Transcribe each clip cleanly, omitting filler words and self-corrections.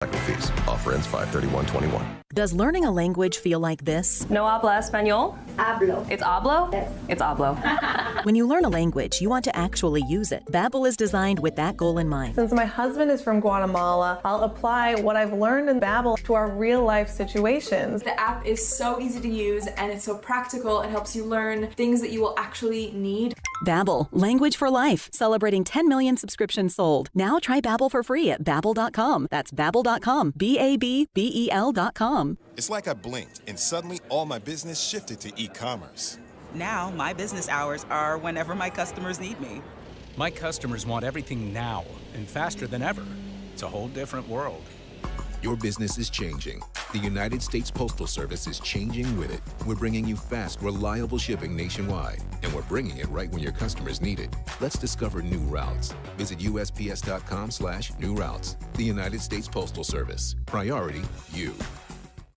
Fees. Offer ends 5/31/21. Does learning a language feel like this? No habla español? Hablo. It's hablo? Yes. It's hablo. When you learn a language, you want to actually use it. Babbel is designed with that goal in mind. Since my husband is from Guatemala, I'll apply what I've learned in Babbel to our real-life situations. The app is so easy to use and it's so practical. It helps you learn things that you will actually need. Babbel, language for life. Celebrating 10 million subscriptions sold. Now try Babbel for free at babbel.com. That's babbel.com. BABBEL.com. It's like I blinked and suddenly all my business shifted to e-commerce. Now my business hours are whenever my customers need me. My customers want everything now and faster than ever. It's a whole different world. Your business is changing. The United States Postal Service is changing with it. We're bringing you fast, reliable shipping nationwide, and we're bringing it right when your customers need it. Let's discover new routes. Visit USPS.com/new routes. The United States Postal Service. Priority, you.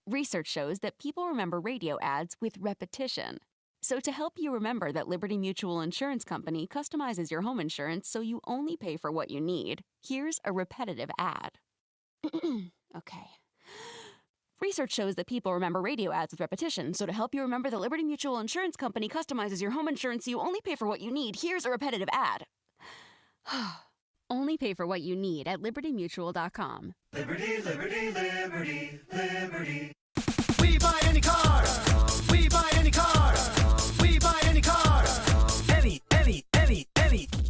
Research shows that people remember radio ads with repetition. So to help you remember that Liberty Mutual Insurance Company customizes your home insurance so you only pay for what you need, here's a repetitive ad. Okay. Research shows that people remember radio ads with repetition, so to help you remember that Liberty Mutual Insurance Company customizes your home insurance so you only pay for what you need, here's a repetitive ad. Only pay for what you need at libertymutual.com. Liberty, liberty, liberty, liberty. We buy any car. We buy any car. We buy any car. Any.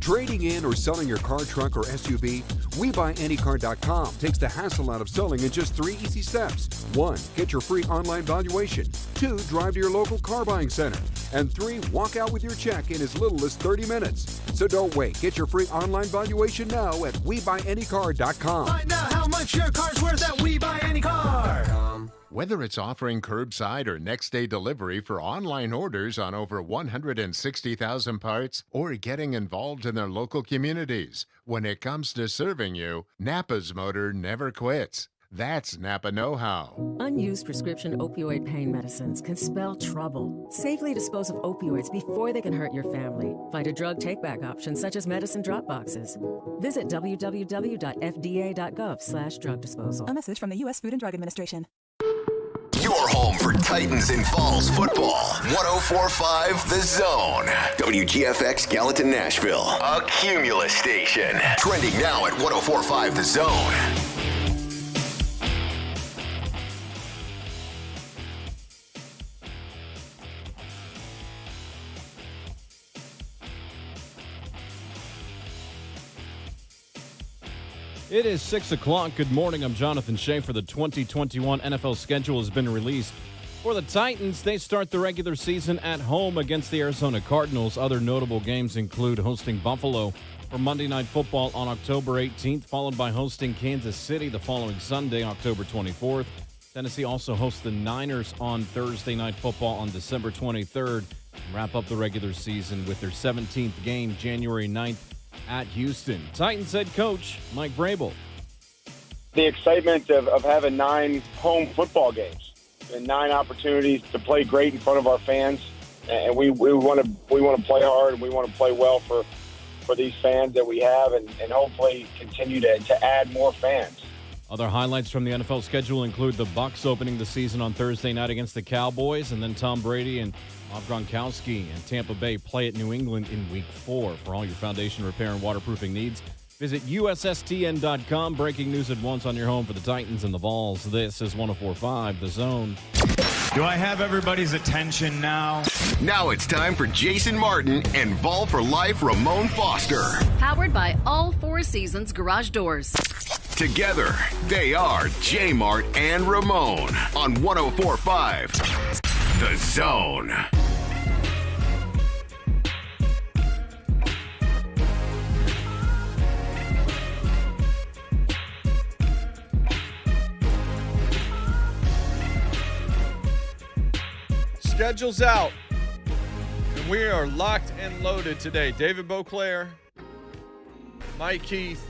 Trading in or selling your car, truck, or SUV? WeBuyAnyCar.com takes the hassle out of selling in just 3 easy steps. 1. Get your free online valuation. 2. Drive to your local car buying center. And 3. Walk out with your check in as little as 30 minutes. So don't wait. Get your free online valuation now at WeBuyAnyCar.com. Find out how much your car's worth at WeBuyAnyCar. Whether it's offering curbside or next-day delivery for online orders on over 160,000 parts or getting involved in their local communities, when it comes to serving you, Napa's motor never quits. That's Napa know-how. Unused prescription opioid pain medicines can spell trouble. Safely dispose of opioids before they can hurt your family. Find a drug take-back option such as medicine drop boxes. Visit www.fda.gov/drug disposal. A message from the U.S. Food and Drug Administration. Your home for Titans and Falls football. 104.5 The Zone. WGFX Gallatin, Nashville. A Cumulus station. Trending now at 104.5 The Zone. It is 6 o'clock. Good morning. I'm Jonathan Schaefer. The 2021 NFL schedule has been released. For the Titans, they start the regular season at home against the Arizona Cardinals. Other notable games include hosting Buffalo for Monday Night Football on October 18th, followed by hosting Kansas City the following Sunday, October 24th. Tennessee also hosts the Niners on Thursday Night Football on December 23rd. Wrap up the regular season with their 17th game, January 9th. At Houston. Titans head coach Mike Vrabel. The excitement of having 9 home football games and 9 opportunities to play great in front of our fans, and we want to play hard and we want to play well for these fans that we have, and hopefully continue to add more fans. Other highlights from the NFL schedule include the Bucs opening the season on Thursday night against the Cowboys, and then Tom Brady and Rob Gronkowski and Tampa Bay play at New England in Week 4. For all your foundation repair and waterproofing needs, visit USSTN.com. Breaking news at once on your home for the Titans and the Vols. This is 104.5 The Zone. Do I have everybody's attention now? Now it's time for Jason Martin and Vol for Life Ramon Foster. Powered by all 4 Seasons Garage Doors. Together, they are JMart and Ramon on 104.5 The Zone. Schedule's out, and we are locked and loaded today. David Boclair, Mike Keith,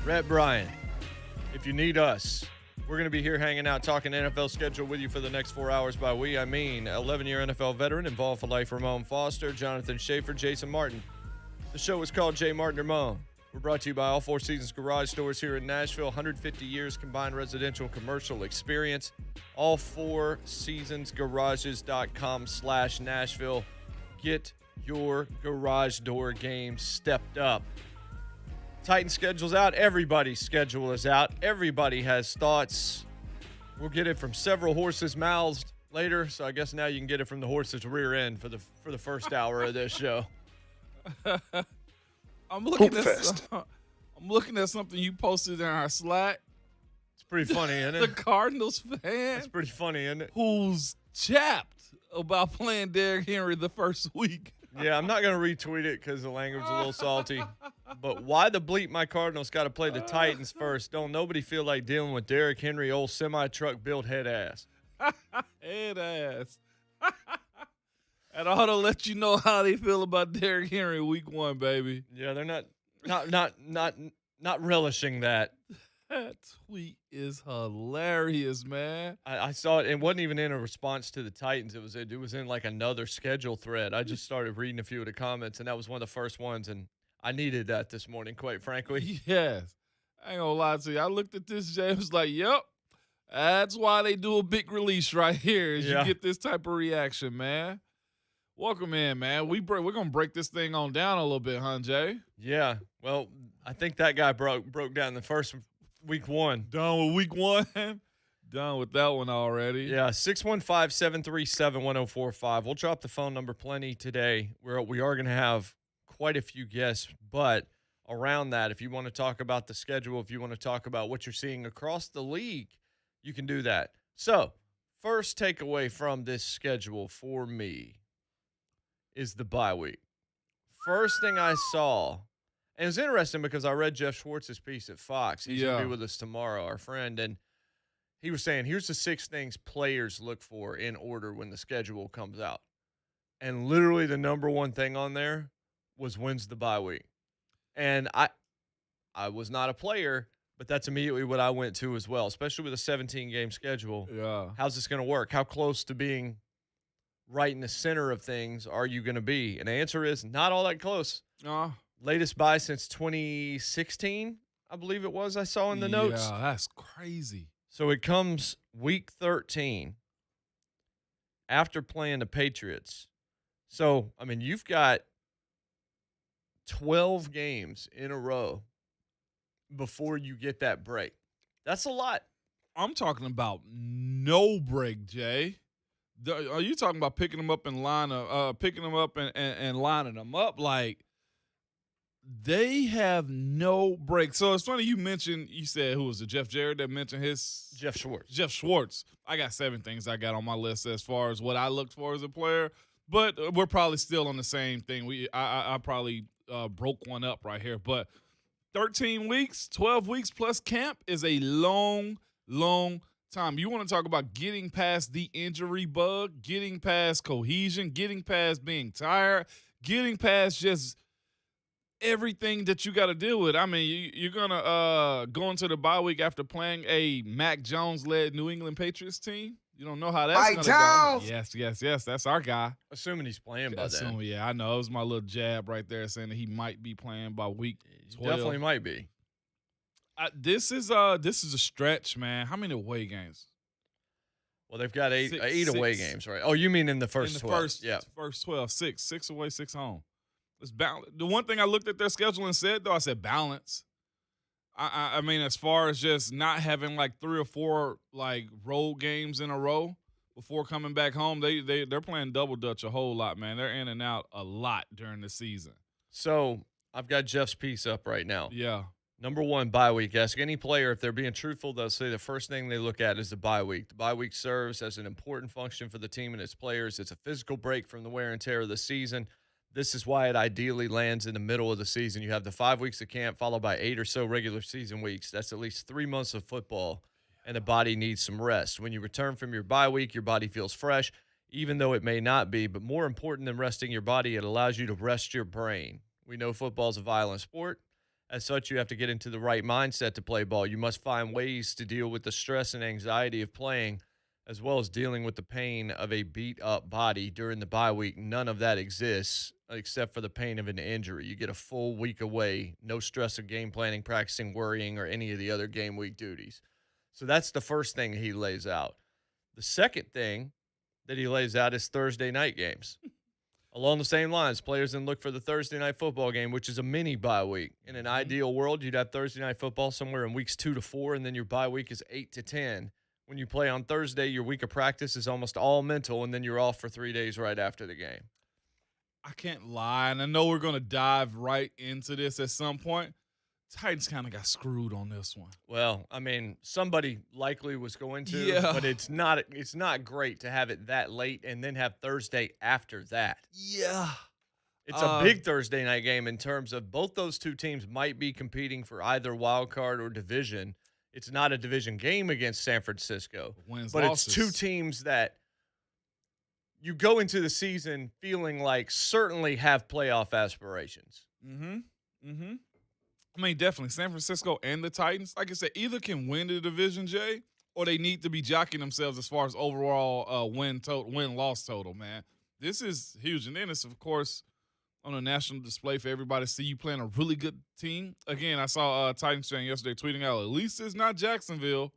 Rhett, Bryan. If you need us, we're going to be here hanging out, talking NFL schedule with you for the next 4 hours. By we, I mean 11-year NFL veteran, involved for life, Ramon Foster, Jonathan Schaefer, Jason Martin. The show is called JMart and Ramon. We're brought to you by All Four Seasons Garage Doors here in Nashville. 150 years combined residential and commercial experience. allfourseasonsgarages.com/Nashville. Get your garage door game stepped up. Titan schedule's out. Everybody's schedule is out. Everybody has thoughts. We'll get it from several horses' mouths later, so I guess now you can get it from the horse's rear end for the first hour of this show. I'm looking at something you posted in our Slack. It's pretty funny, isn't it? The Cardinals fan. It's pretty funny, isn't it? Who's chapped about playing Derrick Henry the first week. Yeah, I'm not going to retweet it because the language is a little salty. But why the bleep my Cardinals got to play the Titans first? Don't nobody feel like dealing with Derrick Henry, old semi-truck built head ass. Head ass. And I ought to let you know how they feel about Derrick Henry week 1, baby. Yeah, they're not relishing that. That tweet is hilarious, man. I saw it. It wasn't even in a response to the Titans. It was in like another schedule thread. I just started reading a few of the comments, and that was one of the first ones, and I needed that this morning, quite frankly. Yes. I ain't gonna lie to you. I looked at this, James, like, yep, that's why they do a big release right here is you get this type of reaction, man. Welcome in, man. We're going to break this thing on down a little bit, huh, Jay? Yeah. Well, I think that guy broke down the first week 1. Done with week 1? Done with that one already. Yeah, 615-737-1045. We'll drop the phone number plenty today. We are going to have quite a few guests, but around that, if you want to talk about the schedule, if you want to talk about what you're seeing across the league, you can do that. So, first takeaway from this schedule for me is the bye week. First thing I saw, and it was interesting because I read Jeff Schwartz's piece at Fox. He's going to be with us tomorrow, our friend, and he was saying, here's the 6 things players look for in order when the schedule comes out. And literally the number one thing on there was when's the bye week. And I was not a player, but that's immediately what I went to as well, especially with a 17-game schedule. Yeah. How's this going to work? How close to being right in the center of things are you going to be? And the answer is not all that close. Latest bye since 2016, I believe it was, I saw in the notes. Yeah, that's crazy. So it comes week 13 after playing the Patriots. So, I mean, you've got 12 games in a row before you get that break. That's a lot. I'm talking about no break, Jay. Are you talking about picking them up and lining them up? Like, they have no break. So it's funny you said, who was it, Jeff Jarrett that mentioned his? Jeff Schwartz. Jeff Schwartz. I got 7 things I got on my list as far as what I looked for as a player, but we're probably still on the same thing. I probably broke one up right here, but 13 weeks, 12 weeks plus camp is a long time. You want to talk about getting past the injury bug, getting past cohesion, getting past being tired, getting past just everything that you got to deal with. I mean, you're going to go into the bye week after playing a Mac Jones-led New England Patriots team. You don't know how that's going to go. Yes. That's our guy. Assuming he's playing by then. Yeah, I know. It was my little jab right there saying that he might be playing by week 12. Definitely might be. This is a stretch, man. How many away games? Well, they've got eight away games, right? Oh, you mean in the first 12? First 12, 6 away, 6 home. It's balance. The one thing I looked at their schedule and said, though, I said balance. I mean, as far as just not having like 3 or 4 like road games in a row before coming back home, they're playing double dutch a whole lot, man. They're in and out a lot during the season. So I've got Jeff's piece up right now. Yeah. Number 1, bye week. Ask any player if they're being truthful. They'll say the first thing they look at is the bye week. The bye week serves as an important function for the team and its players. It's a physical break from the wear and tear of the season. This is why it ideally lands in the middle of the season. You have the 5 weeks of camp followed by 8 or so regular season weeks. That's at least 3 months of football, and the body needs some rest. When you return from your bye week, your body feels fresh, even though it may not be. But more important than resting your body, it allows you to rest your brain. We know football is a violent sport. As such, you have to get into the right mindset to play ball. You must find ways to deal with the stress and anxiety of playing, as well as dealing with the pain of a beat-up body during the bye week. None of that exists except for the pain of an injury. You get a full week away, no stress of game planning, practicing, worrying, or any of the other game week duties. So that's the first thing he lays out. The second thing that he lays out is Thursday night games. Along the same lines, players then look for the Thursday night football game, which is a mini bye week. In an ideal world, you'd have Thursday night football somewhere in weeks 2 to 4, and then your bye week is 8 to 10. When you play on Thursday, your week of practice is almost all mental, and then you're off for 3 days right after the game. I can't lie, and I know we're going to dive right into this at some point. Titans kind of got screwed on this one. Well, I mean, somebody likely was going to, Yeah. but it's not great to have it that late and then have Thursday after that. Yeah. It's a big Thursday night game in terms of both those two teams might be competing for either wild card or division. It's not a division game against San Francisco, but it's two teams that you go into the season feeling like certainly have playoff aspirations. Mm-hmm. I mean, definitely. San Francisco and the Titans, like I said, either can win the division, Jay, or they need to be jockeying themselves as far as overall win-loss total, man. This is huge. And then it's, of course, on a national display for everybody to see you playing a really good team. Again, I saw Titans fan yesterday tweeting out, at least it's not Jacksonville.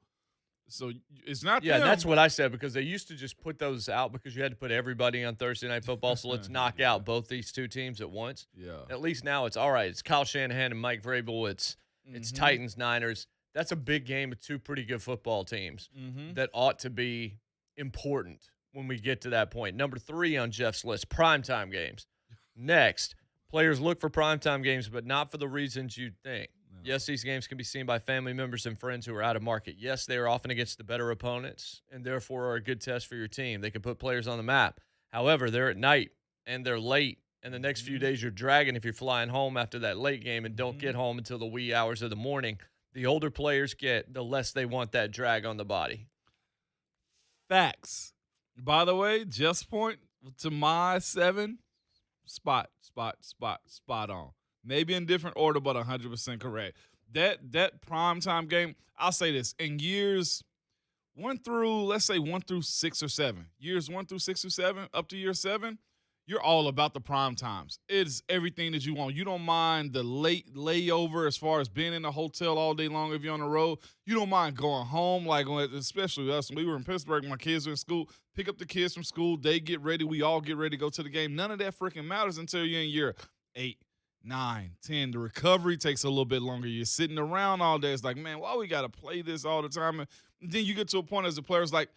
So it's not them. That's what I said, because they used to just put those out because you had to put everybody on Thursday Night Football, so let's knock out both these two teams at once. Yeah. At least now it's all right. It's Kyle Shanahan and Mike Vrabel. It's Titans, Niners. That's a big game with two pretty good football teams that ought to be important when we get to that point. Number 3 on Jeff's list, primetime games. Next, players look for primetime games, but not for the reasons you'd think. Yes, these games can be seen by family members and friends who are out of market. Yes, they are often against the better opponents and therefore are a good test for your team. They can put players on the map. However, they're at night and they're late, and the next few days you're dragging if you're flying home after that late game and don't get home until the wee hours of the morning. The older players get, the less they want that drag on the body. Facts. By the way, just point to my 7, spot on. Maybe in different order, but 100% correct. That primetime game, I'll say this, in years 1 through 6 or 7, years 1 through 6 or 7, up to year 7, you're all about the prime times. It's everything that you want. You don't mind the late layover as far as being in the hotel all day long if you're on the road. You don't mind going home, like especially us. When we were in Pittsburgh, my kids were in school, pick up the kids from school, they get ready, we all get ready to go to the game. None of that freaking matters until you're in year 8, 9, 10. The recovery takes a little bit longer. You're sitting around all day. It's like, man, why we got to play this all the time? And then you get to a point as a player, it's like,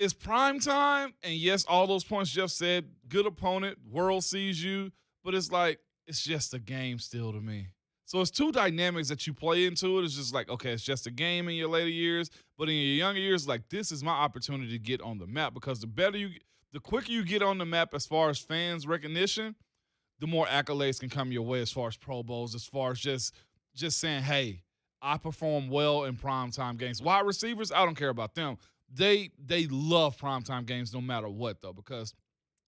it's prime time, and yes, all those points Jeff said, good opponent, world sees you, but it's like, it's just a game still to me. So it's two dynamics that you play into it. It's just like, okay, it's just a game in your later years, but in your younger years, like, this is my opportunity to get on the map, because the quicker you get on the map as far as fans recognition, the more accolades can come your way as far as Pro Bowls, as far as just saying, hey, I perform well in primetime games. Wide receivers, I don't care about them. They love primetime games no matter what, though, because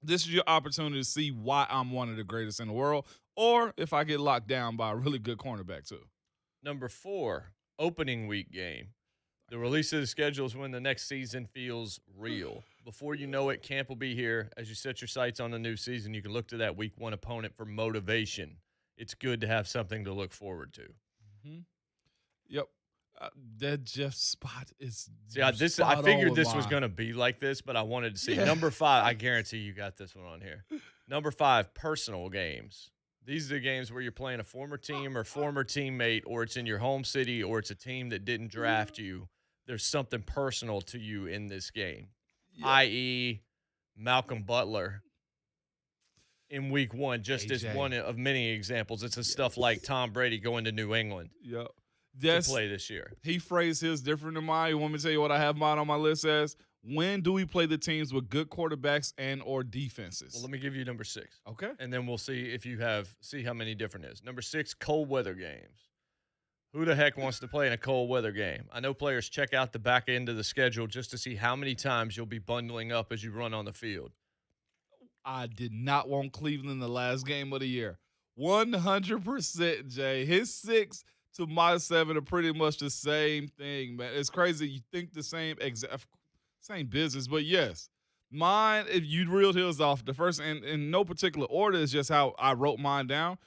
this is your opportunity to see why I'm one of the greatest in the world, or if I get locked down by a really good cornerback, too. Number 4, opening week game. The release of the schedule is when the next season feels real. Before you know it, camp will be here. As you set your sights on the new season, you can look to that week 1 opponent for motivation. It's good to have something to look forward to. Mm-hmm. Yep. That Jeff spot is. See, I figured this was going to be like this, but I wanted to see. Yeah. Number 5, I guarantee you got this one on here. Number 5, personal games. These are the games where you're playing a former team or former teammate, or it's in your home city, or it's a team that didn't draft you. There's something personal to you in this game, i.e. Malcolm Butler in week 1, just as one of many examples. It's the stuff like Tom Brady going to New England. Yep. To play this year. He phrased his different than mine. You want me to tell you what I have mine on my list as? When do we play the teams with good quarterbacks and or defenses? Well, let me give you number 6. Okay. And then we'll see if you see how many different is. Number 6, cold weather games. Who the heck wants to play in a cold weather game? I know players check out the back end of the schedule just to see how many times you'll be bundling up as you run on the field. I did not want Cleveland the last game of the year. 100%, Jay. His 6 to my 7 are pretty much the same thing, man. It's crazy. You think the same business, but yes, Mine, if you reeled his off, the first, and in no particular order, is just how I wrote mine down.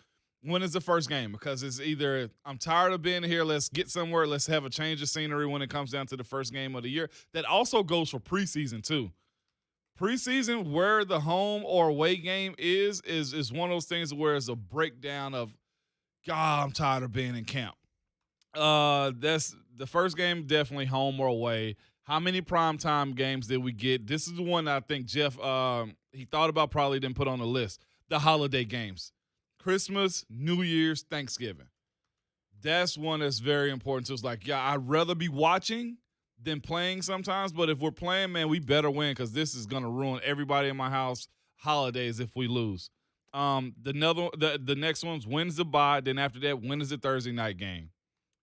When is the first game? Because it's either I'm tired of being here, let's get somewhere, let's have a change of scenery when it comes down to the first game of the year. That also goes for preseason too. Preseason, where the home or away game is one of those things where it's a breakdown of, God, I'm tired of being in camp. That's the first game, definitely home or away. How many primetime games did we get? This is the one that I think Jeff, he thought about, probably didn't put on the list. The holiday games. Christmas, New Year's, Thanksgiving. That's one that's very important. So it's like, yeah, I'd rather be watching than playing sometimes. But if we're playing, man, we better win because this is going to ruin everybody in my house holidays if we lose. The next one's when's the bye. Then after that, when is the Thursday night game?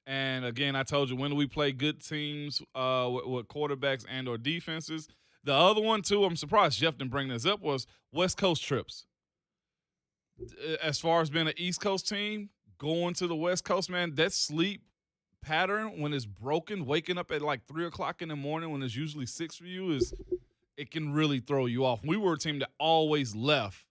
And again, I told you, when do we play good teams with quarterbacks and or defenses? The other one, too, I'm surprised Jeff didn't bring this up, was West Coast trips. As far as being an East Coast team, going to the West Coast, man, that sleep pattern when it's broken, waking up at like 3 o'clock in the morning when it's usually 6 for you, it can really throw you off. We were a team that always left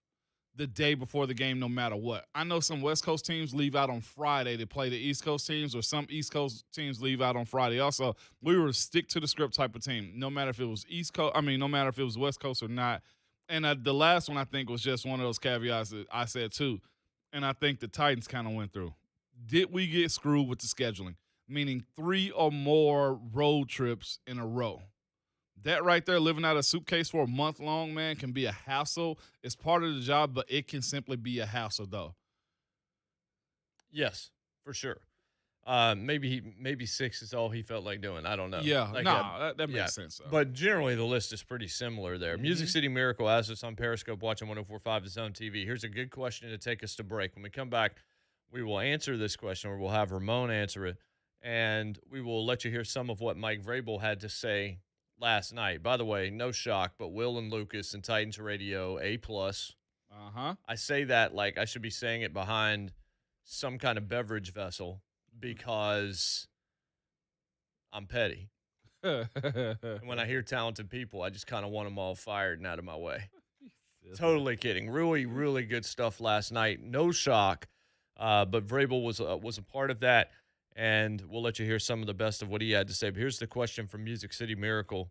the day before the game no matter what. I know some West Coast teams leave out on Friday to play the East Coast teams, or some East Coast teams leave out on Friday also. We were a stick to the script type of team, no matter if it was no matter if it was West Coast or not. And the last one, I think, was just one of those caveats that I said too, and I think the Titans kind of went through. Did we get screwed with the scheduling? Meaning 3 or more road trips in a row. That right there, living out a suitcase for a month long, man, can be a hassle. It's part of the job, but it can simply be a hassle, though. Yes, for sure. Maybe 6 is all he felt like doing. I don't know. Yeah, that makes sense. Though. But generally, the list is pretty similar there. Mm-hmm. Music City Miracle asked us on Periscope watching 104.5 The Zone TV. Here's a good question to take us to break. When we come back, we will answer this question, or we'll have Ramon answer it, and we will let you hear some of what Mike Vrabel had to say last night. By the way, no shock, but Will and Lucas and Titans Radio, A+. I say that like I should be saying it behind some kind of beverage vessel, because I'm petty. And when I hear talented people, I just kind of want them all fired and out of my way. Totally kidding. Really, really good stuff last night. No shock, but Vrabel was a part of that, and we'll let you hear some of the best of what he had to say. But here's the question from Music City Miracle,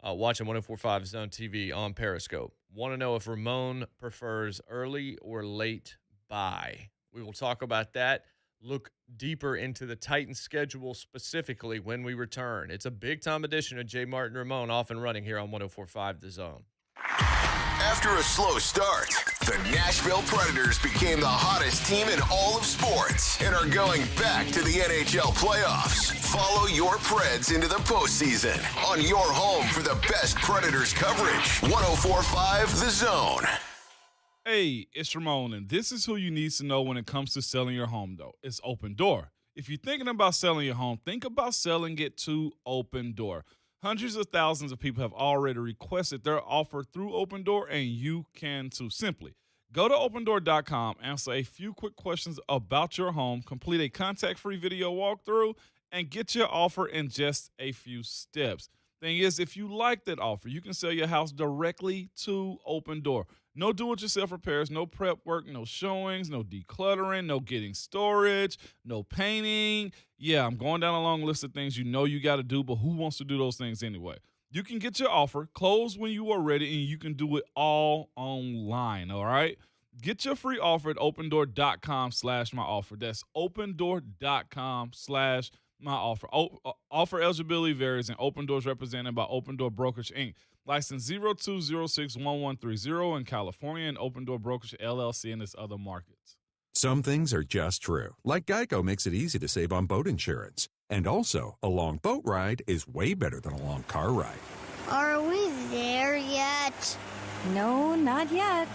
watching 104.5 Zone TV on Periscope. Want to know if Ramon prefers early or late bye. We will talk about that. Look deeper into the Titans schedule specifically when we return. It's a big-time edition of JMart and Ramon, off and running here on 104.5 The Zone. After a slow start, the Nashville Predators became the hottest team in all of sports and are going back to the NHL playoffs. Follow your Preds into the postseason on your home for the best Predators coverage. 104.5 The Zone. Hey, it's Ramon, and this is who you need to know when it comes to selling your home, though. It's Open Door. If you're thinking about selling your home, think about selling it to Open Door. Hundreds of thousands of people have already requested their offer through Open Door, and you can too. Simply go to opendoor.com, answer a few quick questions about your home, complete a contact-free video walkthrough, and get your offer in just a few steps. Thing is, if you like that offer, you can sell your house directly to Open Door. No do-it-yourself repairs, no prep work, no showings, no decluttering, no getting storage, no painting. Yeah, I'm going down a long list of things you know you got to do, but who wants to do those things anyway? You can get your offer, close when you are ready, and you can do it all online, all right? Get your free offer at opendoor.com/myoffer. That's opendoor.com/myoffer. Offer eligibility varies, and Open Door is represented by Open Door Brokerage, Inc., license 02061130 in California, and Open Door Brokerage LLC in its other markets. Some things are just true, like Geico makes it easy to save on boat insurance. And also, a long boat ride is way better than a long car ride. Are we there yet? No, not yet.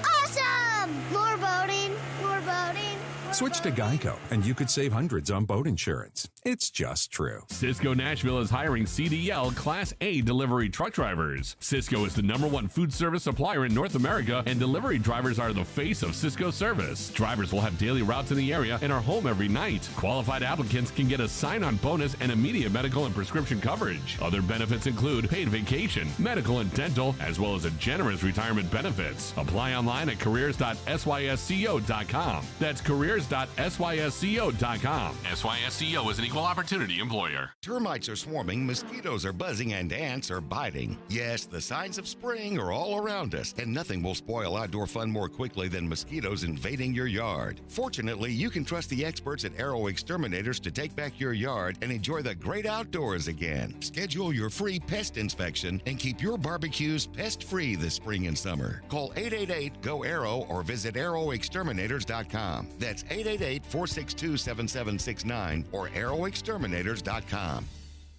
Awesome! More boating, more boating, Switch to Geico, and you could save hundreds on boat insurance. It's just true. Cisco Nashville is hiring CDL Class A delivery truck drivers. Cisco is the #1 food service supplier in North America, and delivery drivers are the face of Cisco service. Drivers will have daily routes in the area and are home every night. Qualified applicants can get a sign-on bonus and immediate medical and prescription coverage. Other benefits include paid vacation, medical and dental, as well as a generous retirement benefits. Apply online at careers.sysco.com. That's careers.sysco.com. SYSCO is an equal opportunity employer. Termites are swarming, mosquitoes are buzzing, and ants are biting. Yes, the signs of spring are all around us, and nothing will spoil outdoor fun more quickly than mosquitoes invading your yard. Fortunately, you can trust the experts at Arrow Exterminators to take back your yard and enjoy the great outdoors again. Schedule your free pest inspection and keep your barbecues pest-free this spring and summer. Call 888-GO-ARROW or visit arrowexterminators.com. That's 888-462-7769 or arrowexterminators.com.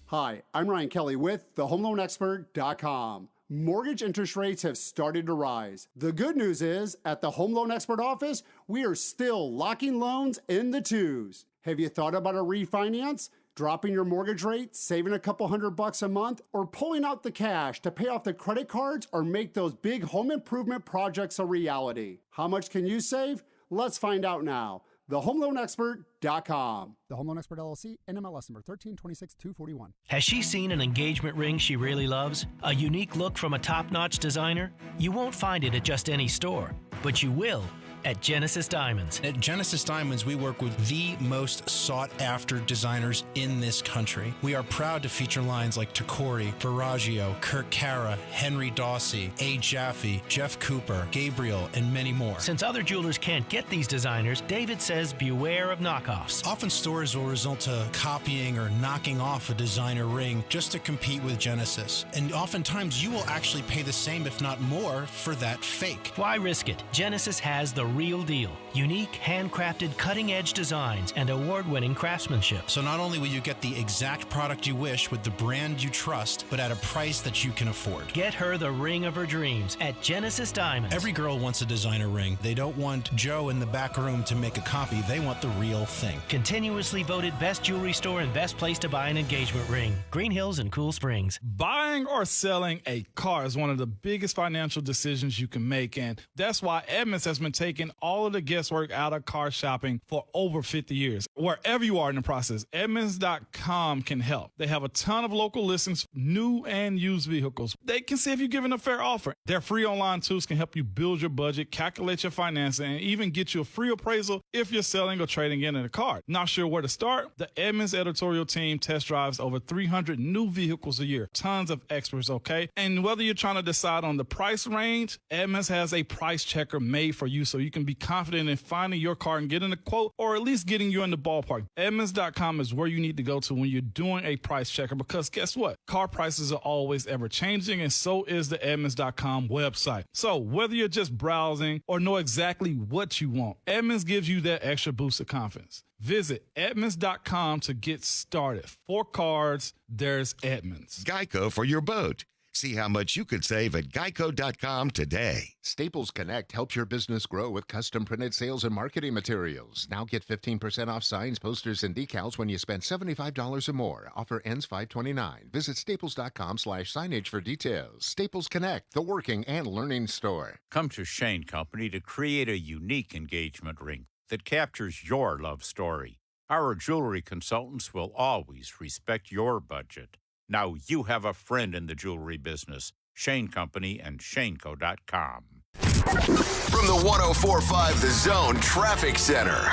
Hi, I'm Ryan Kelly with thehomeloanexpert.com. Mortgage interest rates have started to rise. The good news is, at the Home Loan Expert office, we are still locking loans in the 2s. Have you thought about a refinance? Dropping your mortgage rate, saving a couple $100 a month, or pulling out the cash to pay off the credit cards or make those big home improvement projects a reality? How much can you save? Let's find out now. TheHomeLoanExpert.com. The Home Loan Expert LLC, NMLS number 1326241. Has she seen an engagement ring she really loves? A unique look from a top-notch designer? You won't find it at just any store, but you will at Genesis Diamonds. At Genesis Diamonds, we work with the most sought-after designers in this country. We are proud to feature lines like Tacori, Verragio, Kirk Cara, Henry Dawsey, A. Jaffe, Jeff Cooper, Gabriel, and many more. Since other jewelers can't get these designers, David says beware of knockoffs. Often stores will result to copying or knocking off a designer ring just to compete with Genesis. And oftentimes, you will actually pay the same, if not more, for that fake. Why risk it? Genesis has the real deal. Unique, handcrafted, cutting-edge designs and award-winning craftsmanship. So not only will you get the exact product you wish with the brand you trust, but at a price that you can afford. Get her the ring of her dreams at Genesis Diamonds. Every girl wants a designer ring. They don't want Joe in the back room to make a copy. They want the real thing. Continuously voted best jewelry store and best place to buy an engagement ring. Green Hills and Cool Springs. Buying or selling a car is one of the biggest financial decisions you can make, and that's why Edmunds has been taking all of the guesswork out of car shopping for over 50 years. Wherever you are in the process, Edmunds.com can help. They have a ton of local listings, new and used vehicles. They can see if you're giving a fair offer. Their free online tools can help you build your budget, calculate your finances, and even get you a free appraisal if you're selling or trading in a car. Not sure where to start? The Edmunds editorial team test drives over 300 new vehicles a year. Tons of experts, okay? And whether you're trying to decide on the price range, Edmunds has a price checker made for you so you can be confident in finding your car and getting a quote or at least getting you in the ballpark. Edmunds.com is where you need to go to when you're doing a price checker, because guess what? Car prices are always ever changing, and so is the Edmunds.com website. So whether you're just browsing or know exactly what you want, Edmunds gives you that extra boost of confidence. Visit Edmunds.com to get started. For cars, there's Edmunds. Geico for your boat. See how much you could save at geico.com today. Staples Connect helps your business grow with custom printed sales and marketing materials. Now get 15% off signs, posters, and decals when you spend $75 or more. Offer ends 5/29. Visit staples.com/signage for details. Staples Connect, the working and learning store. Come to Shane Company to create a unique engagement ring that captures your love story. Our jewelry consultants will always respect your budget. Now you have a friend in the jewelry business. Shane Company and shaneco.com. From the 104.5 The Zone Traffic Center.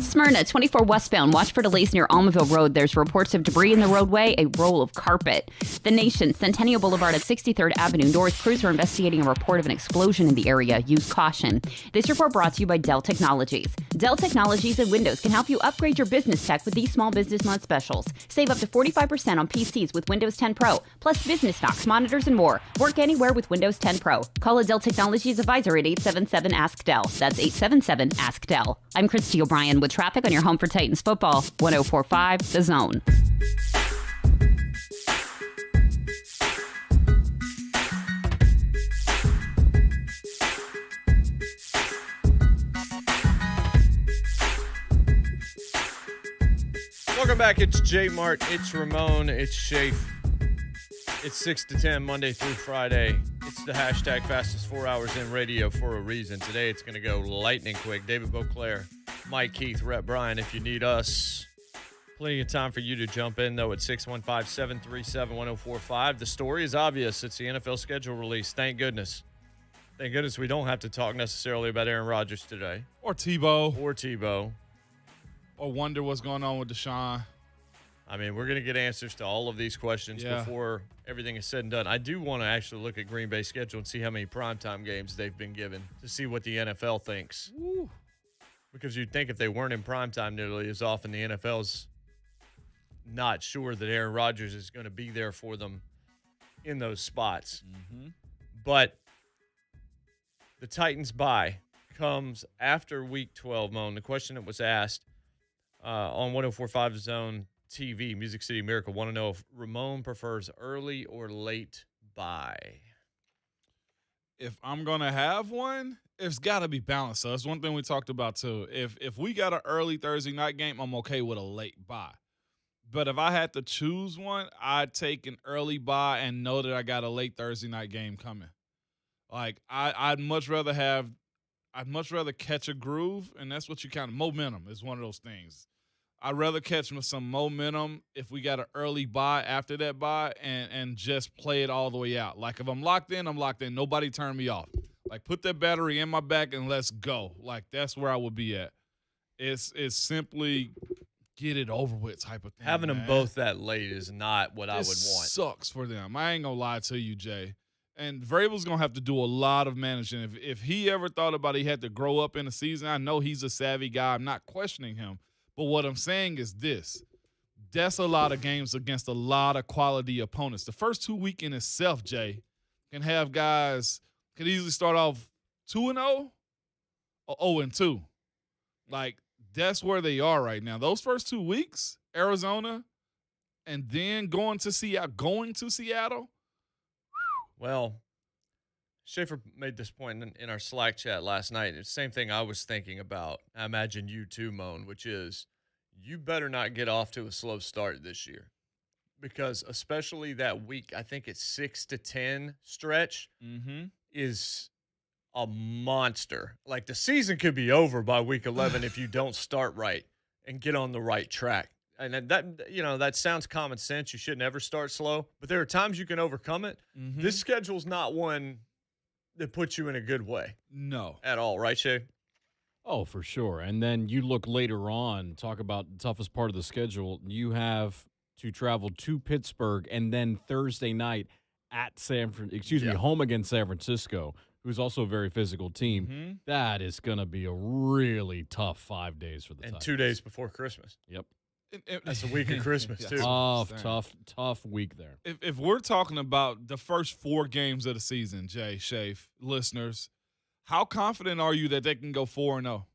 Smyrna, 24 westbound. Watch for delays near Almaville Road. There's reports of debris in the roadway, a roll of carpet. The Nation, Centennial Boulevard at 63rd Avenue North. Crews are investigating a report of an explosion in the area. Use caution. This report brought to you by Dell Technologies. Dell Technologies and Windows can help you upgrade your business tech with these Small Business Month specials. Save up to 45% on PCs with Windows 10 Pro, plus business stocks, monitors, and more. Work anywhere with Windows 10 Pro. Call a Dell Technologies advisor at 877-ASK-DELL. That's 877-ASK-DELL. I'm Christy O'Brien with traffic on your home for Titans football. 104.5 The Zone. back. It's JMart. It's Ramon. It's Shafe. It's 6 to 10, Monday through Friday. It's the hashtag fastest 4 hours in radio for a reason. Today it's going to go lightning quick. David Boclair, Mike Keith, Rhett, Bryan. If you need us, plenty of time for you to jump in, though, at 615-737-1045. The story is obvious. It's the NFL schedule release. Thank goodness. Thank goodness we don't have to talk necessarily about Aaron Rodgers today. Or Tebow. Or wonder what's going on with Deshaun. I mean, we're going to get answers to all of these questions before everything is said and done. I do want to actually look at Green Bay's schedule and see how many primetime games they've been given to see what the NFL thinks. Woo. Because you'd think if they weren't in primetime nearly as often, the NFL's not sure that Aaron Rodgers is going to be there for them in those spots. Mm-hmm. But the Titans' bye comes after Week 12, Moan. The question that was asked on 104.5 Zone TV, Music City Miracle, want to know if Ramon prefers early or late bye. If I'm going to have one, it's got to be balanced. So that's one thing we talked about, too. If we got an early Thursday night game, I'm okay with a late bye. But if I had to choose one, I'd take an early bye and know that I got a late Thursday night game coming. Like, I'd much rather catch a groove, and that's what you kind of – momentum is one of those things. I'd rather catch some momentum if we got an early bye after that bye and just play it all the way out. Like, if I'm locked in, I'm locked in. Nobody turn me off. Like, put that battery in my back and let's go. Like, that's where I would be at. It's simply get it over with type of thing. Having them both that late is not what I would want. Sucks for them. I ain't going to lie to you, Jay. And Vrabel's going to have to do a lot of managing. If he ever thought about he had to grow up in a season, I know he's a savvy guy. I'm not questioning him. But what I'm saying is this. That's a lot of games against a lot of quality opponents. The first 2 weeks in itself, Jay, can have guys can easily start off 2-0 or 0-2. Like, that's where they are right now. Those first 2 weeks, Arizona, and then going to Seattle. Well, Schaefer made this point in our Slack chat last night. It's the same thing I was thinking about. I imagine you too, Moan, which is you better not get off to a slow start this year. Because especially that week, I think it's 6 to 10 stretch is a monster. Like, the season could be over by week 11 if you don't start right and get on the right track. And that sounds common sense. You shouldn't ever start slow. But there are times you can overcome it. Mm-hmm. This schedule's not one that puts you in a good way. No. At all, right, Shay? Oh, for sure. And then you look later on, talk about the toughest part of the schedule. You have to travel to Pittsburgh and then Thursday night at home against San Francisco, who's also a very physical team. Mm-hmm. That is going to be a really tough 5 days for the Titans. 2 days before Christmas. Yep. That's the week of Christmas, too. Tough week there. If we're talking about the first 4 games of the season, Jay, Shafe, listeners, how confident are you that they can go 4-0?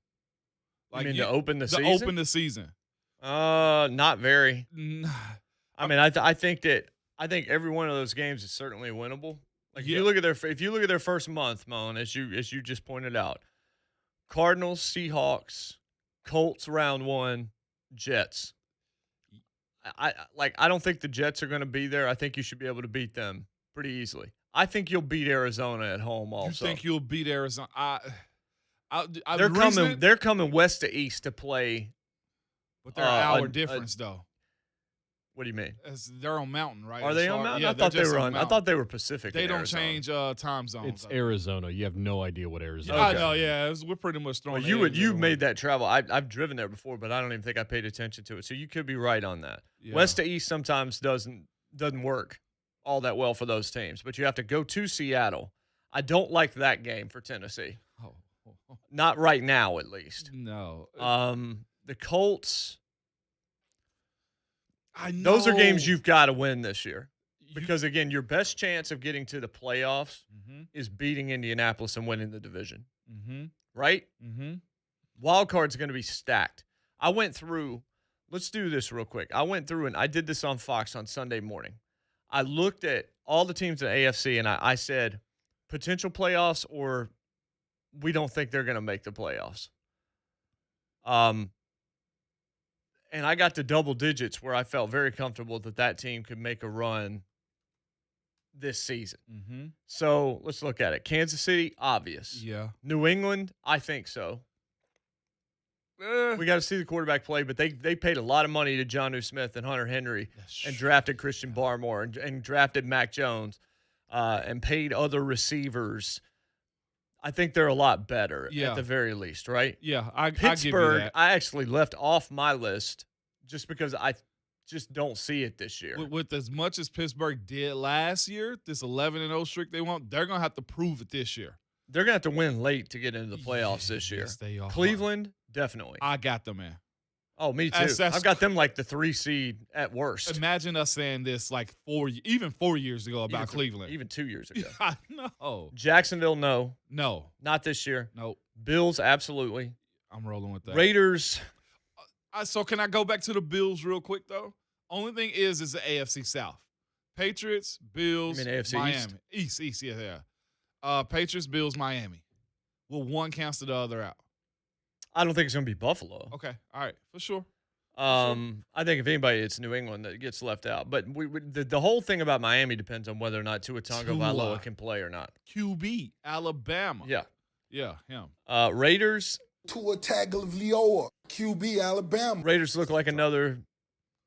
Like, to open the season? To open the season. Not very. I mean, I think every one of those games is certainly winnable. Like, if you look at their first month, Moan, as you just pointed out, Cardinals, Seahawks, Colts round 1, Jets. I don't think the Jets are going to be there. I think you should be able to beat them pretty easily. I think you'll beat Arizona at home also. You think you'll beat Arizona? They're coming west to east to play. But they're an hour difference, though. What do you mean? They're on Mountain, right? Are they on Mountain? Yeah, I thought they were on. I thought they were Pacific. They don't change time zones. It's Arizona. You have no idea what Arizona. I know. Yeah, we're pretty much throwing. Well, you made that travel. I've driven there before, but I don't even think I paid attention to it. So you could be right on that. Yeah. West to east sometimes doesn't work all that well for those teams, but you have to go to Seattle. I don't like that game for Tennessee. Not right now, at least. No. The Colts. I know. Those are games you've got to win this year. Because, again, your best chance of getting to the playoffs is beating Indianapolis and winning the division. Mm-hmm. Right? Mm-hmm. Wild card's going to be stacked. I went through – let's do this real quick. I went through and I did this on Fox on Sunday morning. I looked at all the teams in the AFC and I said potential playoffs or we don't think they're going to make the playoffs. And I got to double digits where I felt very comfortable that team could make a run this season. Mm-hmm. So let's look at it. Kansas City, obvious. Yeah. New England, I think so. We got to see the quarterback play, but they paid a lot of money to Jonnu Smith and Hunter Henry and drafted Christian Barmore and drafted Mac Jones and paid other receivers. I think they're a lot better at the very least, right? Yeah, I give Pittsburgh, you that. I actually left off my list just because I just don't see it this year. With as much as Pittsburgh did last year, this 11-0 streak they want, they're going to have to prove it this year. They're going to have to win late to get into the playoffs this year. Yes, they are. Cleveland, definitely. I got them, man. Oh, me too. I've got them like the 3 seed at worst. Imagine us saying this like 4 years ago about Cleveland. Even 2 years ago. I know. Jacksonville, no. No. Not this year. Nope. Bills, absolutely. I'm rolling with that. Raiders. So can I go back to the Bills real quick, though? Only thing is the AFC South. Patriots, Bills, You mean AFC Miami. East, yeah. Patriots, Bills, Miami. Well, one cancel the other out. I don't think it's going to be Buffalo. Okay. All right. For sure. I think if anybody, it's New England that gets left out. But the whole thing about Miami depends on whether or not Tua Tagovailoa can play or not. QB, Alabama. Yeah. Yeah, him. Raiders. Tua Tagovailoa, QB, Alabama. Raiders look like another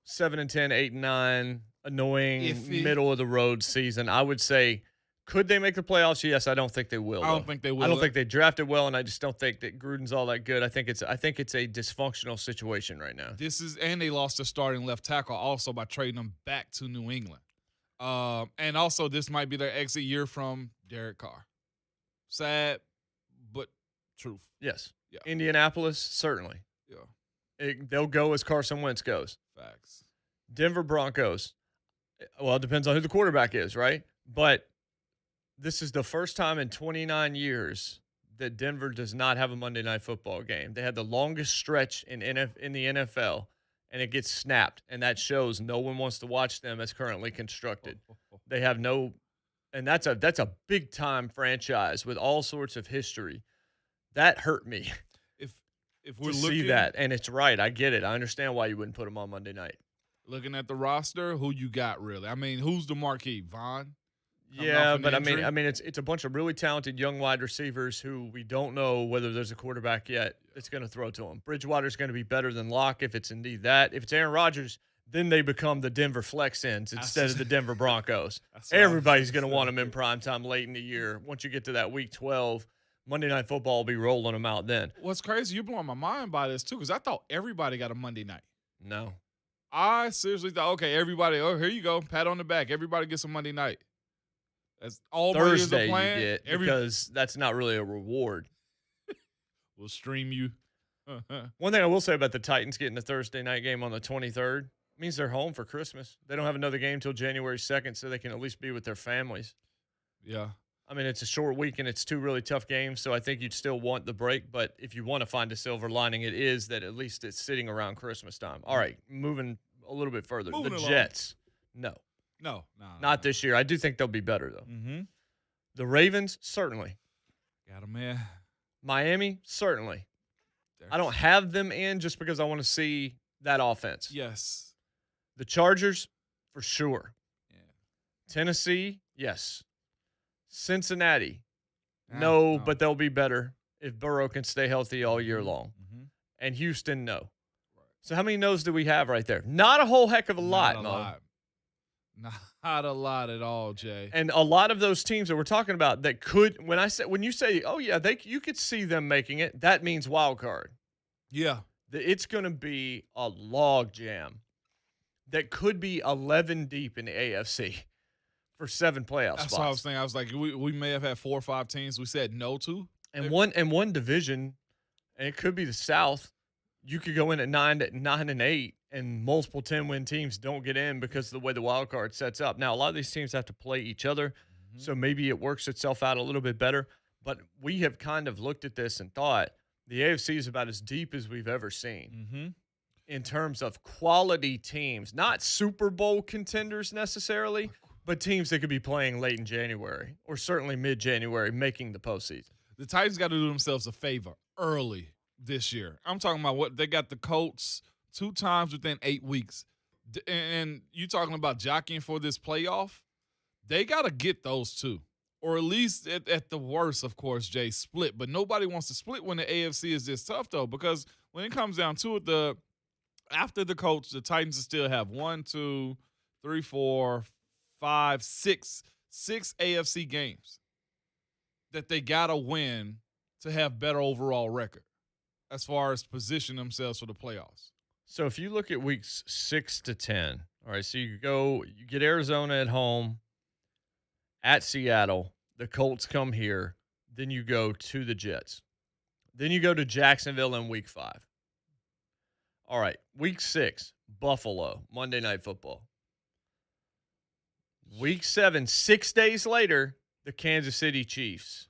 7-10, 8-9, annoying, Iffy. middle of the road season. I would say, could they make the playoffs? Yes, I don't think they will. I don't think they will. I don't think they drafted well, and I just don't think that Gruden's all that good. I think it's a dysfunctional situation right now. And they lost their starting left tackle also by trading them back to New England. And also this might be their exit year from Derek Carr. Sad, but truth. Yes. Yeah. Indianapolis, certainly. Yeah. They'll go as Carson Wentz goes. Facts. Denver Broncos. Well, it depends on who the quarterback is, right? But this is the first time in 29 years that Denver does not have a Monday Night Football game. They had the longest stretch in the NFL, and it gets snapped, and that shows no one wants to watch them as currently constructed. They have no – and that's a big-time franchise with all sorts of history. That hurt me. If we're to looking, see that, and it's right. I get it. I understand why you wouldn't put them on Monday night. Looking at the roster, who you got really? I mean, who's the marquee? Vaughn? Yeah, but I mean, it's a bunch of really talented young wide receivers who we don't know whether there's a quarterback yet that's going to throw to them. Bridgewater's going to be better than Locke if it's indeed that. If it's Aaron Rodgers, then they become the Denver Flex Ends instead of the Denver Broncos. Everybody's going to want them in primetime late in the year. Once you get to that week 12, Monday Night Football will be rolling them out then. What's crazy, you're blowing my mind by this, too, because I thought everybody got a Monday night. No. I seriously thought, okay, everybody, here you go, pat on the back. Everybody gets a Monday night. That's all Thursday you get because that's not really a reward. We'll stream you. One thing I will say about the Titans getting the Thursday night game on the 23rd means they're home for Christmas. They don't have another game until January 2nd, so they can at least be with their families. Yeah. I mean, it's a short week, and it's two really tough games, so I think you'd still want the break. But if you want to find a silver lining, it is that at least it's sitting around Christmas time. All right, moving a little bit further. Moving the along. Jets, no. Not this year. I do think they'll be better, though. Mm-hmm. The Ravens, certainly. Got them, man. Miami, certainly. I don't have them in just because I want to see that offense. Yes. The Chargers, for sure. Yeah. Tennessee, yes. Cincinnati, no, but they'll be better if Burrow can stay healthy all year long. Mm-hmm. And Houston, no. Right. So how many no's do we have right there? Not a whole heck of a lot, Mo. Not a lot at all, Jay. And a lot of those teams that we're talking about that could, when you say, oh yeah, you could see them making it, that means wild card. Yeah. It's going to be a log jam that could be 11 deep in the AFC for 7 playoff spots. That's what I was thinking. I was like, we may have had 4 or 5 teams we said no to. And one division, and it could be the South, you could go in at 9-8, and multiple 10-win teams don't get in because of the way the wild card sets up. Now, a lot of these teams have to play each other, so maybe it works itself out a little bit better. But we have kind of looked at this and thought the AFC is about as deep as we've ever seen in terms of quality teams, not Super Bowl contenders necessarily, but teams that could be playing late in January or certainly mid-January making the postseason. The Titans got to do themselves a favor early this year. I'm talking about what they got the Colts 2 times within 8 weeks. And you talking about jockeying for this playoff, they got to get those 2. Or at least at the worst, of course, Jay, split. But nobody wants to split when the AFC is this tough, though, because when it comes down to it, after the Colts, the Titans still have 1, 2, 3, 4, 5, 6 AFC games that they got to win to have better overall record as far as position themselves for the playoffs. So if you look at weeks 6 to 10, all right, so you get Arizona at home, at Seattle, the Colts come here, then you go to the Jets. Then you go to Jacksonville in week 5. All right, week 6, Buffalo, Monday Night Football. Week 7, 6 days later, the Kansas City Chiefs,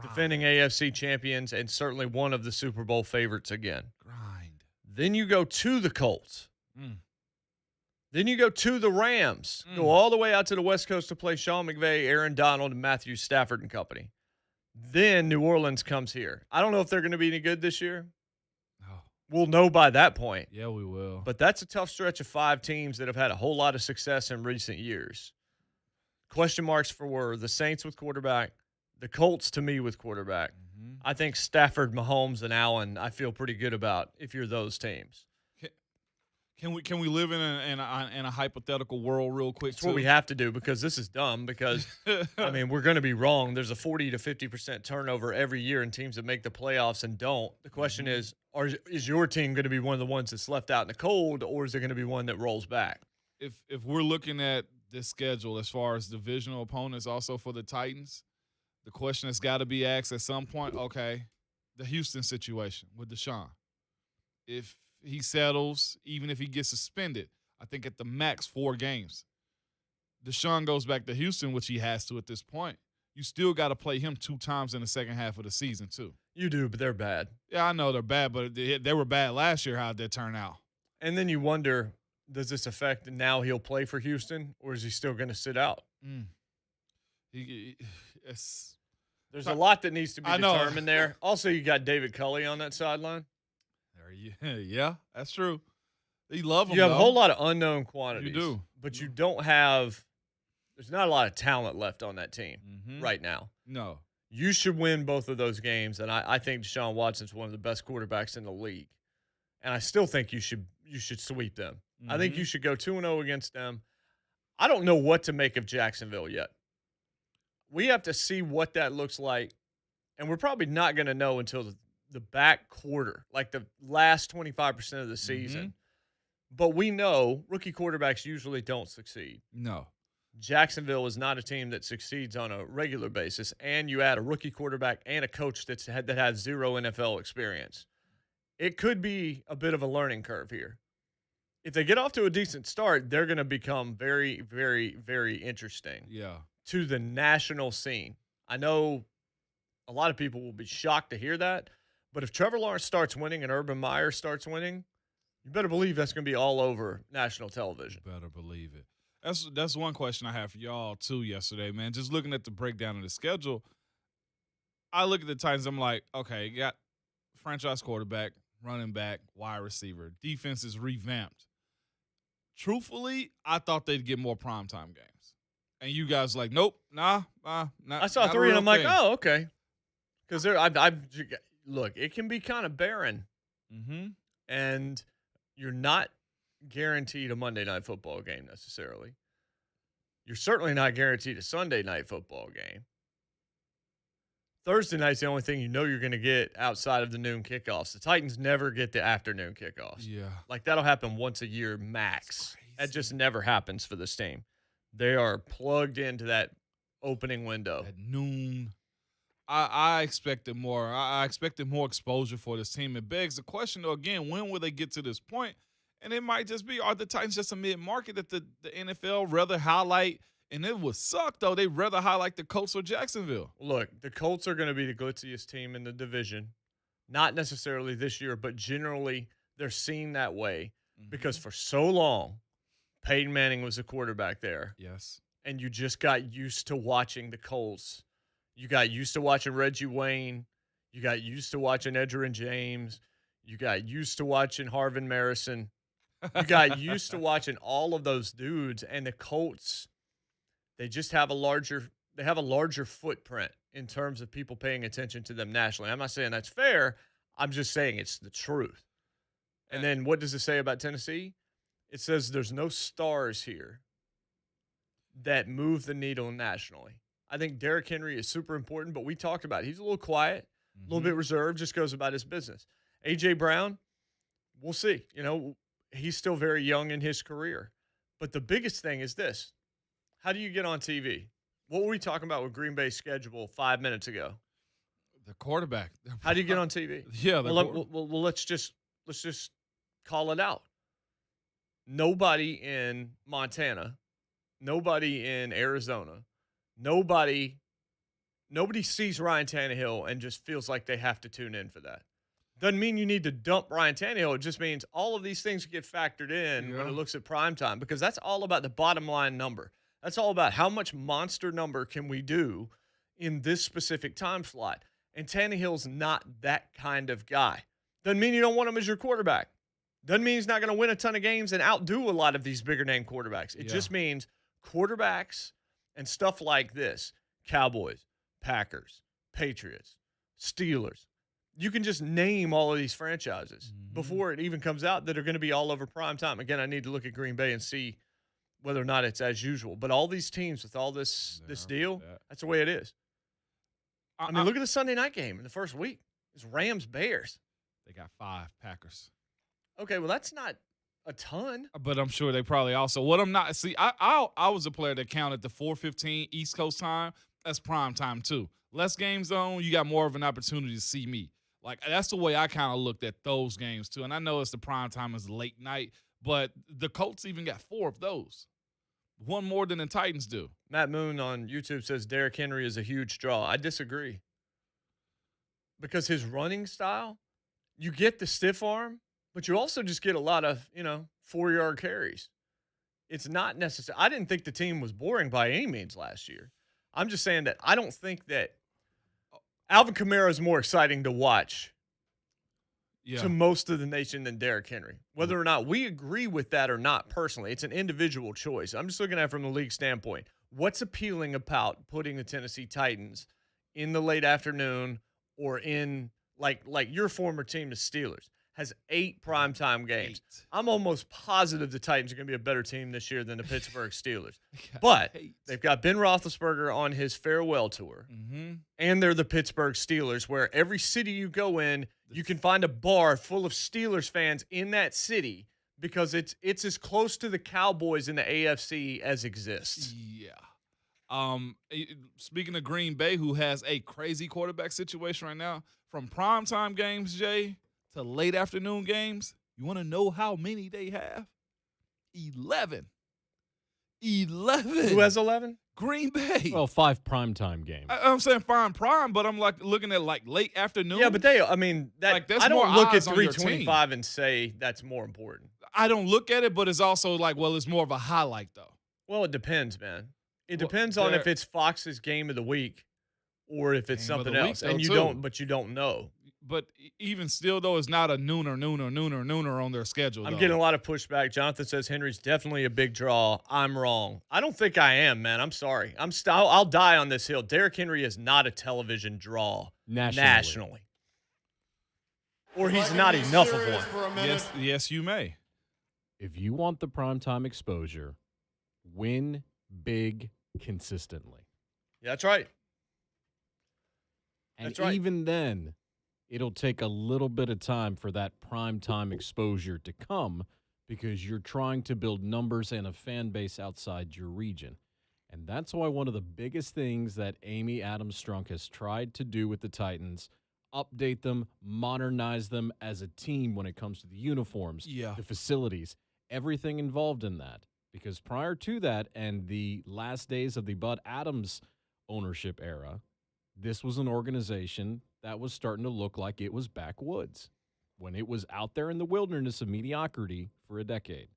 defending AFC champions and certainly one of the Super Bowl favorites again. Grind. Then you go to the Colts. Then you go to the Rams. Go all the way out to the West Coast to play Sean McVay, Aaron Donald, and Matthew Stafford and company. Then New Orleans comes here. I don't know if they're going to be any good this year. We'll know by that point. Yeah, we will. But that's a tough stretch of 5 teams that have had a whole lot of success in recent years. Question marks for the Saints with quarterback, the Colts to me with quarterback. I think Stafford, Mahomes, and Allen I feel pretty good about if you're those teams. Can we live in a hypothetical world real quick? That's what we have to do because this is dumb because, I mean, we're going to be wrong. There's a 40 to 50% turnover every year in teams that make the playoffs and don't. The question is your team going to be one of the ones that's left out in the cold or is there going to be one that rolls back? If we're looking at this schedule as far as divisional opponents also for the Titans, the question has got to be asked at some point, okay, the Houston situation with Deshaun. If he settles, even if he gets suspended, I think at the max 4 games. Deshaun goes back to Houston, which he has to at this point. You still got to play him 2 times in the second half of the season, too. You do, but they're bad. Yeah, I know they're bad, but they were bad last year. How'd that turn out? And then you wonder, does this affect now he'll play for Houston, or is he still going to sit out? There's a lot that needs to be determined there. Also, you got David Culley on that sideline. Yeah, that's true. They love him. You have a whole lot of unknown quantities. You do. But you don't have – there's not a lot of talent left on that team right now. No. You should win both of those games, and I think Deshaun Watson's one of the best quarterbacks in the league. And I still think you should sweep them. I think you should go 2-0 against them. I don't know what to make of Jacksonville yet. We have to see what that looks like, and we're probably not going to know until the back quarter, like the last 25% of the season. But we know rookie quarterbacks usually don't succeed. No. Jacksonville is not a team that succeeds on a regular basis, and you add a rookie quarterback and a coach that has 0 NFL experience. It could be a bit of a learning curve here. If they get off to a decent start, they're going to become very, very, very interesting to the national scene. I know a lot of people will be shocked to hear that, but if Trevor Lawrence starts winning and Urban Meyer starts winning, you better believe that's going to be all over national television. Better believe it. That's one question I have for y'all, too, yesterday, man. Just looking at the breakdown of the schedule, I look at the Titans, I'm like, okay, you got franchise quarterback, running back, wide receiver. Defense is revamped. Truthfully, I thought they'd get more primetime games. And you guys like, nope, nah. I saw 3 and I'm like, oh, okay. Because look, it can be kind of barren. And you're not guaranteed a Monday Night Football game necessarily. You're certainly not guaranteed a Sunday Night Football game. Thursday night's the only thing you know you're going to get outside of the noon kickoffs. The Titans never get the afternoon kickoffs. Yeah. Like, that'll happen once a year max. That just never happens for this team. They are plugged into that opening window. At noon. I expected more. I expected more exposure for this team. It begs the question, though, again, when will they get to this point? And it might just be, are the Titans just a mid-market that the NFL rather highlight? And it would suck, though. They'd rather highlight the Colts or Jacksonville. Look, the Colts are going to be the glitziest team in the division. Not necessarily this year, but generally they're seen that way because for so long, Peyton Manning was the quarterback there. Yes. And you just got used to watching the Colts. You got used to watching Reggie Wayne. You got used to watching Edgerrin James. You got used to watching Harvin Marison. You got used to watching all of those dudes, and the Colts, they just have a larger footprint in terms of people paying attention to them nationally. I'm not saying that's fair. I'm just saying it's the truth. And then what does it say about Tennessee? It says there's no stars here that move the needle nationally. I think Derrick Henry is super important, but we talked about it. He's a little quiet, a little bit reserved, just goes about his business. A.J. Brown, we'll see. He's still very young in his career. But the biggest thing is this. How do you get on TV? What were we talking about with Green Bay's schedule 5 minutes ago? The quarterback. How do you get on TV? Yeah. Let's just call it out. Nobody in Montana, nobody in Arizona, nobody sees Ryan Tannehill and just feels like they have to tune in for that. Doesn't mean you need to dump Ryan Tannehill. It just means all of these things get factored in when it looks at primetime, because that's all about the bottom line number. That's all about how much monster number can we do in this specific time slot. And Tannehill's not that kind of guy. Doesn't mean you don't want him as your quarterback. Doesn't mean he's not going to win a ton of games and outdo a lot of these bigger name quarterbacks. It just means quarterbacks and stuff like this, Cowboys, Packers, Patriots, Steelers. You can just name all of these franchises before it even comes out that are going to be all over prime time. Again, I need to look at Green Bay and see whether or not it's as usual. But all these teams with all this deal, that's the way it is. I mean, look at the Sunday night game in the first week. It's Rams-Bears. They got 5 Packers. Okay, well, that's not a ton. But I'm sure they probably also – what I'm not – see, I was a player that counted the 4:15 East Coast time. That's prime time too. Less game zone, you got more of an opportunity to see me. Like, that's the way I kind of looked at those games too. And I know it's the prime time is late night, but the Colts even got 4 of those. One more than the Titans do. Matt Moon on YouTube says Derrick Henry is a huge draw. I disagree. Because his running style, you get the stiff arm, but you also just get a lot of, 4-yard carries. It's not necessary. I didn't think the team was boring by any means last year. I'm just saying that I don't think that Alvin Kamara is more exciting to watch to most of the nation than Derrick Henry. Whether or not we agree with that or not personally, it's an individual choice. I'm just looking at it from the league standpoint. What's appealing about putting the Tennessee Titans in the late afternoon or in like your former team, the Steelers, has 8 primetime games. 8. I'm almost positive the Titans are going to be a better team this year than the Pittsburgh Steelers. But they've got Ben Roethlisberger on his farewell tour, and they're the Pittsburgh Steelers, where every city you go in, you can find a bar full of Steelers fans in that city because it's as close to the Cowboys in the AFC as exists. Yeah. Speaking of Green Bay, who has a crazy quarterback situation right now, from primetime games, Jay, to late afternoon games, you want to know how many they have? 11. 11. Who has 11? Green Bay. Well, 5 primetime games. I'm saying fine prime, but I'm like looking at like late afternoon. Yeah, but I don't look at 325 and say that's more important. I don't look at it, but it's also like, well, it's more of a highlight though. Well, it depends, man. It depends on if it's Fox's game of the week or if it's something else, and you don't know. But even still, though, it's not a nooner on their schedule. I'm getting a lot of pushback. Jonathan says Henry's definitely a big draw. I'm wrong. I don't think I am, man. I'm sorry. I'll die on this hill. Derrick Henry is not a television draw nationally. Or he's not enough of one. Yes, you may. If you want the primetime exposure, win big consistently. Yeah, that's right. And even then, it'll take a little bit of time for that primetime exposure to come because you're trying to build numbers and a fan base outside your region. And that's why one of the biggest things that Amy Adams-Strunk has tried to do with the Titans, update them, modernize them as a team when it comes to the uniforms, the facilities, everything involved in that. Because prior to that and the last days of the Bud Adams ownership era, this was an organization that was starting to look like it was backwoods when it was out there in the wilderness of mediocrity for a decade.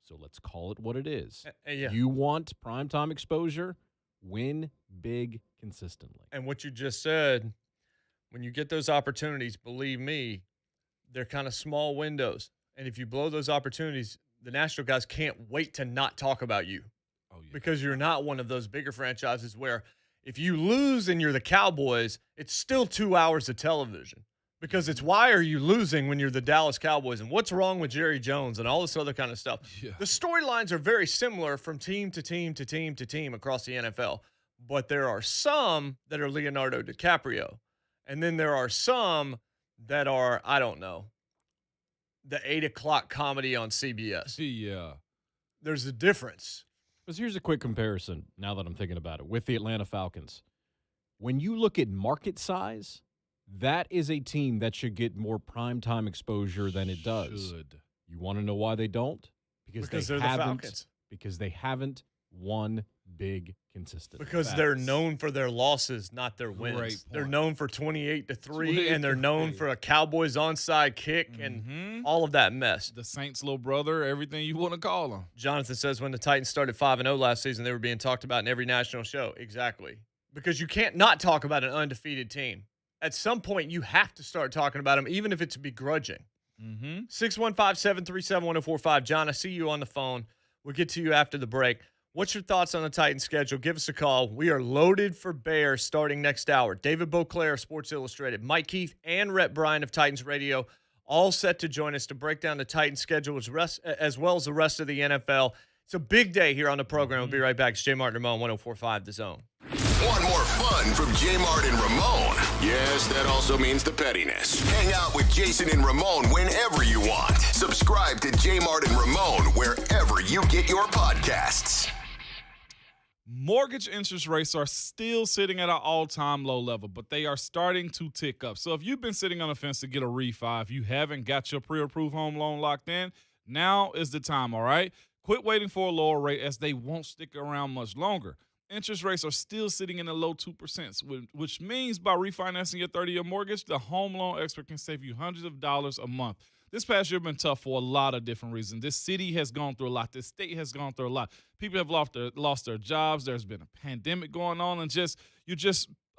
So let's call it what it is. You want primetime exposure, win big consistently. And what you just said, when you get those opportunities, believe me, they're kind of small windows. And if you blow those opportunities, the Nashville guys can't wait to not talk about you. Oh, yeah. Because you're not one of those bigger franchises where if you lose and you're the Cowboys, it's still 2 hours of television. Because it's why are you losing when you're the Dallas Cowboys and what's wrong with Jerry Jones and all this other kind of stuff. Yeah. The storylines are very similar from team to team to team to team across the NFL. But there are some that are Leonardo DiCaprio. And then there are some that are, I don't know, the 8 o'clock comedy on CBS. Yeah. There's a difference. Because here's a quick comparison, now that I'm thinking about it, with the Atlanta Falcons. When you look at market size, that is a team that should get more primetime exposure than it does. You want to know why they don't? Because they're the Falcons. Because they haven't won big consistent. Because they're known for their losses, not their wins. They're known for 28-3, and they're known for a Cowboys onside kick and all of that mess. The Saints' little brother, everything you want to call them. Jonathan says when the Titans started 5-0 last season, they were being talked about in every national show. Exactly. Because you can't not talk about an undefeated team. At some point, you have to start talking about them, even if it's begrudging. 615-737-1045. John, I see you on the phone. We'll get to you after the break. What's your thoughts on the Titans schedule? Give us a call. We are loaded for bear starting next hour. David Boclair of Sports Illustrated, Mike Keith, and Rhett Bryan of Titans Radio, all set to join us to break down the Titans schedule as well as the rest of the NFL. It's a big day here on the program. We'll be right back. It's JMart and Ramon, 104.5 The Zone. Want more fun from JMart and Ramon? Yes, that also means the pettiness. Hang out with Jason and Ramon whenever you want. Subscribe to JMart and Ramon wherever you get your podcasts. Mortgage interest rates are still sitting at an all-time low level, but they are starting to tick up. So if you've been sitting on the fence to get a refi, if you haven't got your pre-approved home loan locked in, now is the time, all right? Quit waiting for a lower rate as they won't stick around much longer. Interest rates are still sitting in the low 2%, which means by refinancing your 30-year mortgage, the home loan expert can save you hundreds of dollars a month. This past year has been tough for a lot of different reasons. This city has gone through a lot. This state has gone through a lot. People have lost their jobs. There's been a pandemic going on, and a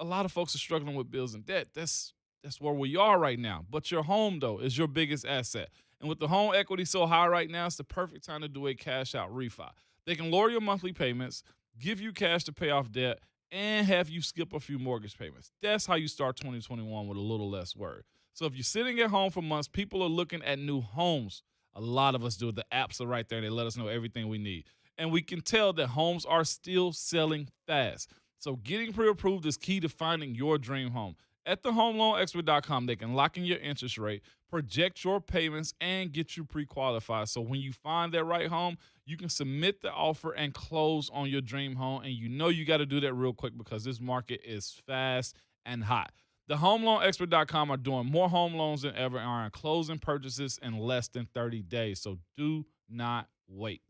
lot of folks are struggling with bills and debt. That's where we are right now. But your home, though, is your biggest asset. And with the home equity so high right now, it's the perfect time to do a cash-out refi. They can lower your monthly payments, give you cash to pay off debt, and have you skip a few mortgage payments. That's how you start 2021 with a little less worry. So if you're sitting at home for months, people are looking at new homes. A lot of us do. The apps are right there. They let us know everything we need. And we can tell that homes are still selling fast. So getting pre-approved is key to finding your dream home. At thehomeloanexpert.com, they can lock in your interest rate, project your payments, and get you pre-qualified. So when you find that right home, you can submit the offer and close on your dream home. And you know you got to do that real quick because this market is fast and hot. TheHomeLoanExpert.com are doing more home loans than ever and are closing purchases in less than 30 days. So do not wait.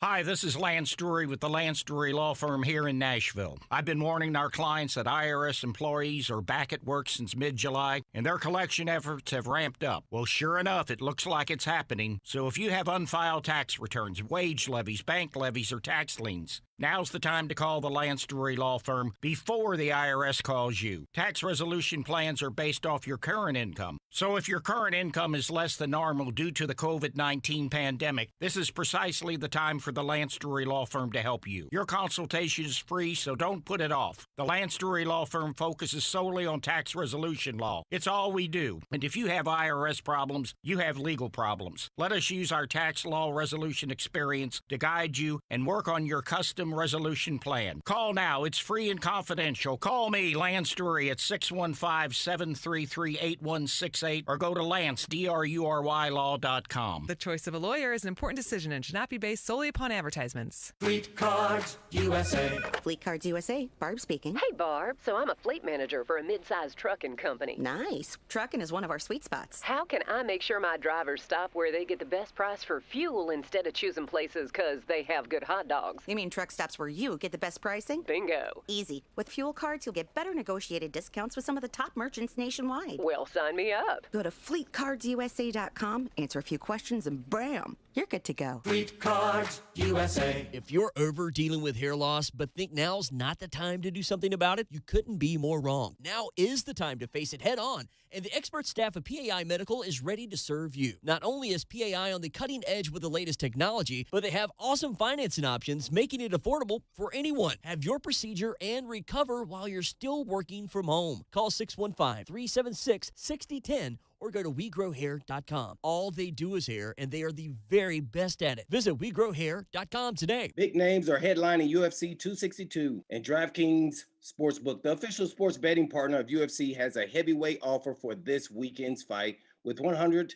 Hi, this is Lance Drury with the Lance Drury Law Firm here in Nashville. I've been warning our clients that IRS employees are back at work since mid-July, and their collection efforts have ramped up. Well, sure enough, it looks like it's happening. So if you have unfiled tax returns, wage levies, bank levies, or tax liens, now's the time to call the Lance Drury Law Firm before the IRS calls you. Tax resolution plans are based off your current income. So if your current income is less than normal due to the COVID-19 pandemic, this is precisely the time for the Lance Drury Law Firm to help you. Your consultation is free, so don't put it off. The Lance Drury Law Firm focuses solely on tax resolution law. It's all we do. And if you have IRS problems, you have legal problems. Let us use our tax law resolution experience to guide you and work on your custom resolution plan. Call now. It's free and confidential. Call me, Lance Drury, at 615-733-8168 or go to LanceDruryLaw.com. The choice of a lawyer is an important decision and should not be based solely upon advertisements. Fleet Cards USA. Fleet Cards USA. Barb speaking. Hey, Barb. So I'm a fleet manager for a mid-sized trucking company. Nice. Trucking is one of our sweet spots. How can I make sure my drivers stop where they get the best price for fuel instead of choosing places because they have good hot dogs? You mean truck stops where you get the best pricing? Bingo. Easy. With fuel cards, you'll get better negotiated discounts with some of the top merchants nationwide. Well, sign me up. Go to fleetcardsusa.com, answer a few questions, and bam! you're good to go. Fleet Cards USA. If you're over dealing with hair loss but think now's not the time to do something about it, you couldn't be more wrong. Now is the time to face it head on, and the expert staff of PAI Medical is ready to serve you. Not only is PAI on the cutting edge with the latest technology, but they have awesome financing options, making it affordable for anyone. Have your procedure and recover while you're still working from home. Call 615-376-6010 or go to WeGrowHair.com. All they do is hair, and they are the very best at it. Visit WeGrowHair.com today. Big names are headlining UFC 262, and DraftKings Sportsbook, the official sports betting partner of UFC, has a heavyweight offer for this weekend's fight with 100-1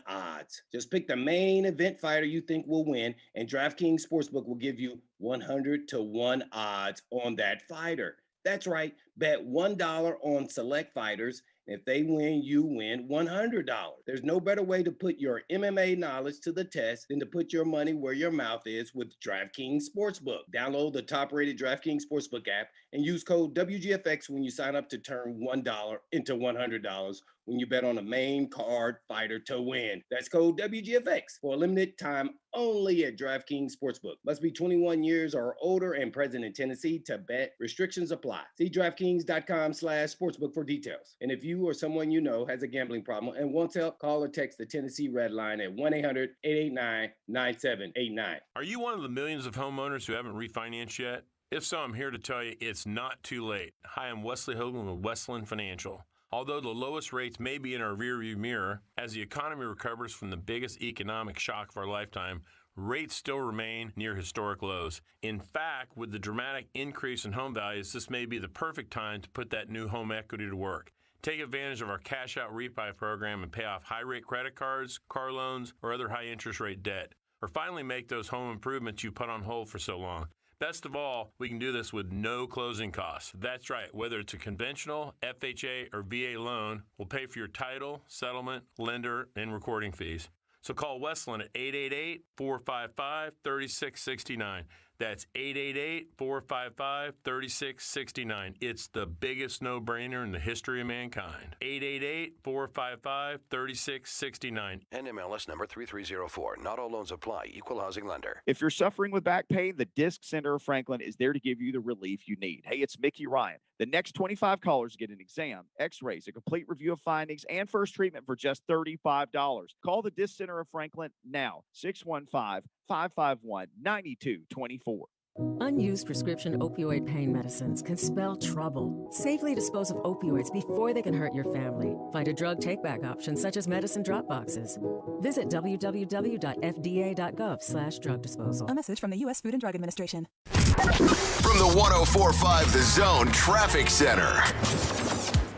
odds. Just pick the main event fighter you think will win, and DraftKings Sportsbook will give you 100-1 odds on that fighter. That's right, bet $1 on select fighters. If they win, you win $100. There's no better way to put your MMA knowledge to the test than to put your money where your mouth is with DraftKings Sportsbook. Download the top-rated DraftKings Sportsbook app and use code WGFX when you sign up to turn $1 into $100 when you bet on a main card fighter to win. That's code WGFX for a limited time only at DraftKings Sportsbook. Must be 21 years or older and present in Tennessee to bet. Restrictions apply. See DraftKings.com/sportsbook for details. And if you or someone you know has a gambling problem and wants help, call or text the Tennessee Red Line at 1-800-889-9789. Are you one of the millions of homeowners who haven't refinanced yet? If so, I'm here to tell you it's not too late. Hi, I'm Wesley Hogan with Westland Financial. Although the lowest rates may be in our rearview mirror, as the economy recovers from the biggest economic shock of our lifetime, rates still remain near historic lows. In fact, with the dramatic increase in home values, this may be the perfect time to put that new home equity to work. Take advantage of our cash out refi program and pay off high-rate credit cards, car loans, or other high-interest rate debt. Or finally make those home improvements you put on hold for so long. Best of all, we can do this with no closing costs. That's right, whether it's a conventional, FHA, or VA loan, we'll pay for your title, settlement, lender, and recording fees. So call Westland at 888-455-3669. That's 888-455-3669. It's the biggest no-brainer in the history of mankind. 888-455-3669. NMLS number 3304. Not all loans apply. Equal housing lender. If you're suffering with back pain, the Disc Center of Franklin is there to give you the relief you need. Hey, it's Mickey Ryan. The next 25 callers get an exam, x-rays, a complete review of findings, and first treatment for just $35. Call the Disc Center of Franklin now, 615-551-9224. Unused prescription opioid pain medicines can spell trouble. Safely dispose of opioids before they can hurt your family. Find a drug take-back option such as medicine drop boxes. Visit www.fda.gov/drug disposal. A message from the U.S. Food and Drug Administration. From the 104.5 The Zone Traffic Center.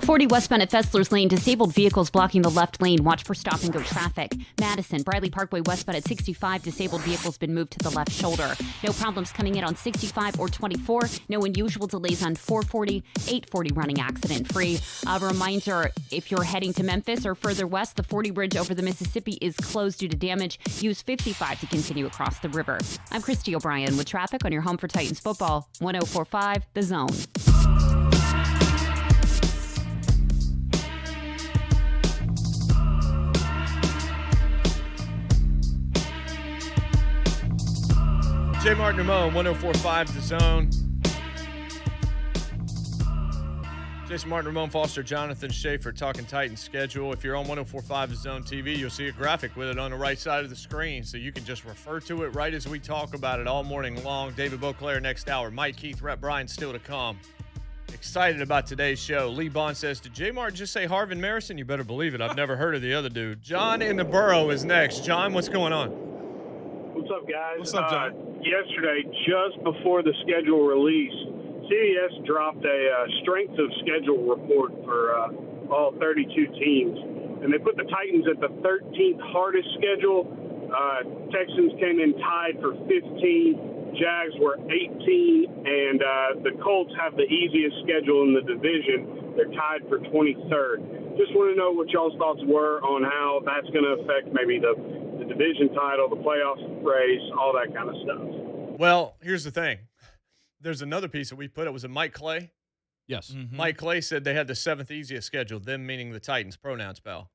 40 westbound at Fessler's Lane, disabled vehicles blocking the left lane. Watch for stop-and-go traffic. Madison, Briley Parkway westbound at 65, disabled vehicles been moved to the left shoulder. No problems coming in on 65 or 24. No unusual delays on 440, 840 running accident-free. A reminder, if you're heading to Memphis or further west, the 40 bridge over the Mississippi is closed due to damage. Use 55 to continue across the river. I'm Christy O'Brien with traffic on your home for Titans football, 104.5 The Zone. JMart and Ramon, 104.5 The Zone. JMart and Ramon Foster, Jonathan Schaefer, talking Titans schedule. If you're on 104.5 The Zone TV, you'll see a graphic with it on the right side of the screen, so you can just refer to it right as we talk about it all morning long. David Boclair next hour. Mike Keith, Rhett, Bryan still to come. Excited about today's show. Lee Bond says, did JMart just say Harvin Marison? You better believe it. I've never heard of the other dude. John in the Borough is next. John, what's going on? What's up, guys? What's up, John? Yesterday, just before the schedule release, CBS dropped a strength of schedule report for all 32 teams. And they put the Titans at the 13th hardest schedule. Texans came in tied for 15. Jags were 18. And the Colts have the easiest schedule in the division. They're tied for 23rd. Just want to know what y'all's thoughts were on how that's going to affect maybe the division title, the playoff race, all that kind of stuff. Well, here's the thing. There's another piece that we put. It was Mike Clay. Yes. Mm-hmm. Mike Clay said they had the 7th easiest schedule, them meaning the Titans. Pronouns, pal.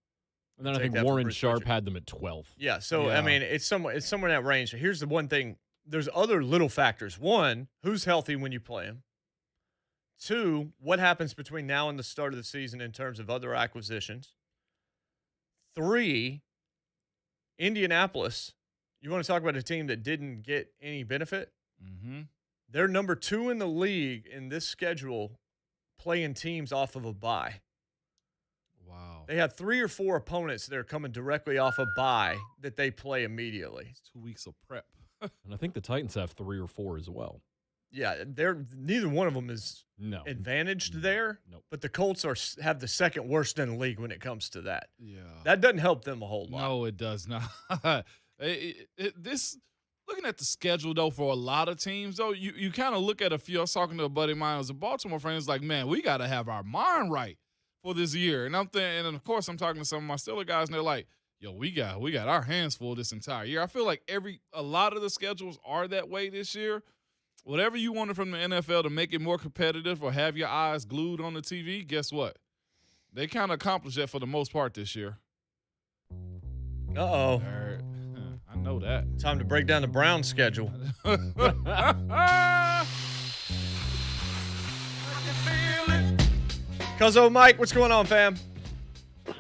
And then I think Warren Sharp had them at 12th. Yeah, so, I mean, it's somewhere in that range. Here's the one thing. There's other little factors. One, who's healthy when you play him? Two, what happens between now and the start of the season in terms of other acquisitions? Three, Indianapolis. You want to talk about a team that didn't get any benefit? Mm-hmm. They're number 2 in the league in this schedule playing teams off of a bye. Wow. They have 3 or 4 opponents that are coming directly off a bye that they play immediately. It's 2 weeks of prep. And I think the Titans have 3 or 4 as well. Yeah, neither one of them is advantaged there. Nope. But the Colts have the second worst in the league when it comes to that. Yeah. That doesn't help them a whole lot. No, it does not. Looking at the schedule, though, for a lot of teams, though, you kind of look at a few. I was talking to a buddy of mine who's a Baltimore fan. It's like, man, we got to have our mind right for this year. And I'm thinking, and of course, I'm talking to some of my Steelers guys, and they're like, yo, we got our hands full this entire year. I feel like a lot of the schedules are that way this year. Whatever you wanted from the NFL to make it more competitive or have your eyes glued on the TV, guess what? They kind of accomplished that for the most part this year. Uh-oh. I know that. Time to break down the Browns schedule. Cuzzo Mike, what's going on, fam?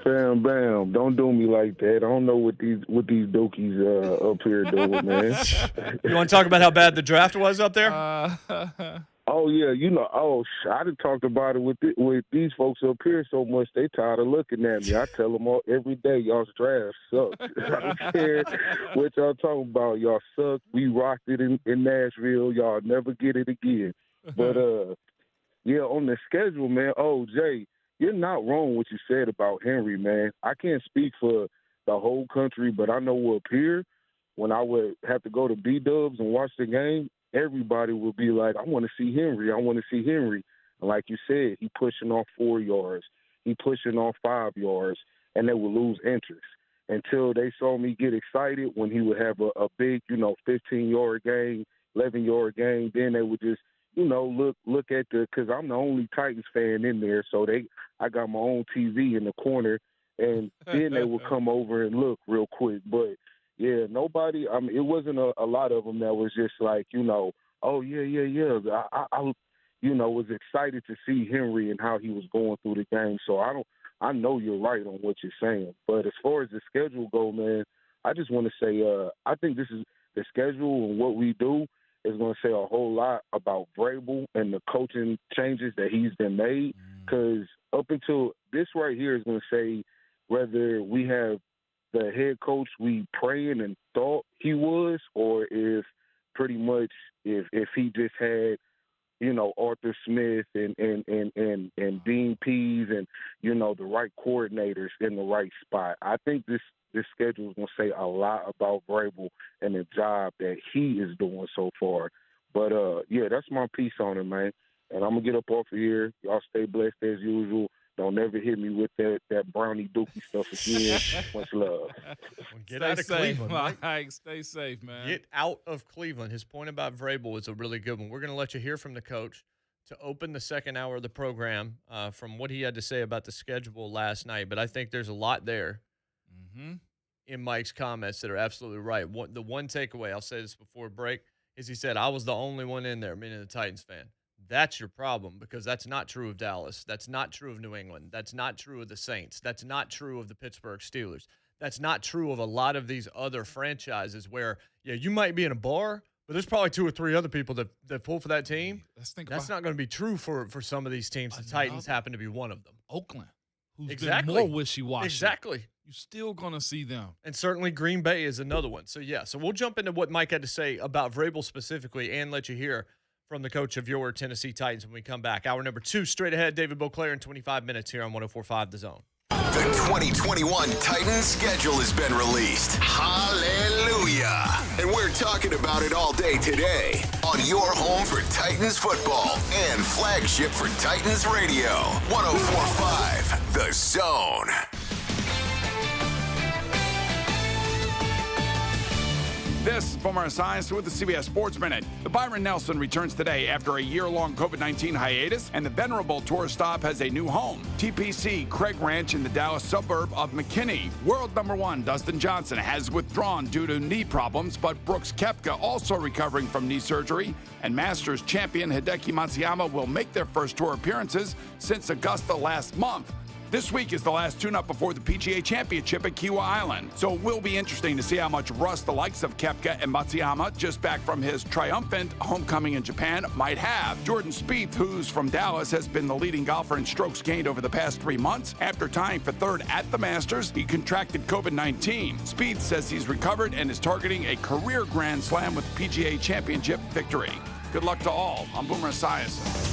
Fam, bam! Don't do me like that. I don't know what these dookies up here doing, man. You want to talk about how bad the draft was up there? Oh yeah, I done talked about it with these folks up here so much they tired of looking at me. I tell them all every day, y'all's draft sucks. I don't care what y'all talking about. Y'all suck. We rocked it in Nashville. Y'all never get it again. But yeah, on the schedule, man. Oh, Jay, you're not wrong what you said about Henry, man. I can't speak for the whole country, but I know up here, when I would have to go to B-Dubs and watch the game, everybody would be like, I want to see Henry. I want to see Henry. And like you said, he pushing off 4 yards. He pushing off 5 yards, and they would lose interest until they saw me get excited when he would have a big, 15-yard game, 11-yard game. Then they would just, look at because I'm the only Titans fan in there, so I got my own TV in the corner, and then they would come over and look real quick. But yeah, nobody. I mean, it wasn't a lot of them that was just like, oh yeah. I was excited to see Henry and how he was going through the game. So I know you're right on what you're saying. But as far as the schedule go, man, I just want to say, I think this is the schedule and what we do is going to say a whole lot about Vrabel and the coaching changes that he's been made. Because up until this right here is going to say whether we have the head coach we praying and thought he was, or if pretty much if he just had, Arthur Smith and Dean Pease and, the right coordinators in the right spot. I think this schedule is going to say a lot about Vrabel and the job that he is doing so far. But, yeah, that's my piece on it, man. And I'm going to get up off of here. Y'all stay blessed as usual. Don't ever hit me with that brownie dookie stuff again. Much love. Get out of Cleveland. Mike. Stay safe, man. Get out of Cleveland. His point about Vrabel is a really good one. We're going to let you hear from the coach to open the second hour of the program from what he had to say about the schedule last night. But I think there's a lot there in Mike's comments that are absolutely right. The one takeaway, I'll say this before break, is he said, I was the only one in there, meaning the Titans fan. That's your problem, because that's not true of Dallas. That's not true of New England. That's not true of the Saints. That's not true of the Pittsburgh Steelers. That's not true of a lot of these other franchises where, you might be in a bar, but there's probably 2 or 3 other people that pull for that team. That's not going to be true for some of these teams. The Titans happen to be one of them. Oakland, who's been more wishy-washy. Exactly. You're still going to see them. And certainly Green Bay is another one. So we'll jump into what Mike had to say about Vrabel specifically and let you hear from the coach of your Tennessee Titans when we come back. Hour number 2, straight ahead, David Boclair in 25 minutes here on 104.5 The Zone. The 2021 Titans schedule has been released. Hallelujah. And we're talking about it all day today on your home for Titans football and flagship for Titans radio. 104.5 The Zone. This is Boomer Esiason with the CBS Sports Minute. The Byron Nelson returns today after a year-long COVID-19 hiatus, and the venerable tourist stop has a new home. TPC Craig Ranch in the Dallas suburb of McKinney. World number 1 Dustin Johnson has withdrawn due to knee problems, but Brooks Koepka also recovering from knee surgery, and Masters champion Hideki Matsuyama will make their first tour appearances since Augusta last month. This week is the last tune-up before the PGA Championship at Kiawah Island, so it will be interesting to see how much rust the likes of Koepka and Matsuyama, just back from his triumphant homecoming in Japan, might have. Jordan Spieth, who's from Dallas, has been the leading golfer in strokes gained over the past 3 months. After tying for third at the Masters, he contracted COVID-19. Spieth says he's recovered and is targeting a career Grand Slam with PGA Championship victory. Good luck to all. I'm Boomer Esiason.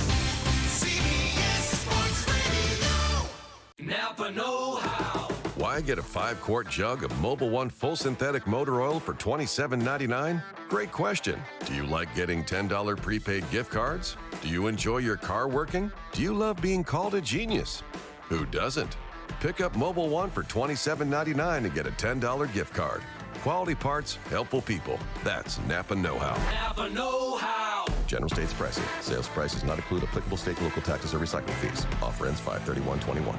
Napa know-how. Why get a 5-quart jug of Mobil 1 full synthetic motor oil for $27.99? Great question. Do you like getting $10 prepaid gift cards? Do you enjoy your car working? Do you love being called a genius? Who doesn't? Pick up Mobil 1 for $27.99 and get a $10 gift card. Quality parts, helpful people. That's Napa know-how. Napa know-how. General states pricing. Sales prices not include applicable state and local taxes or recycling fees. Offer ends 5/31/21.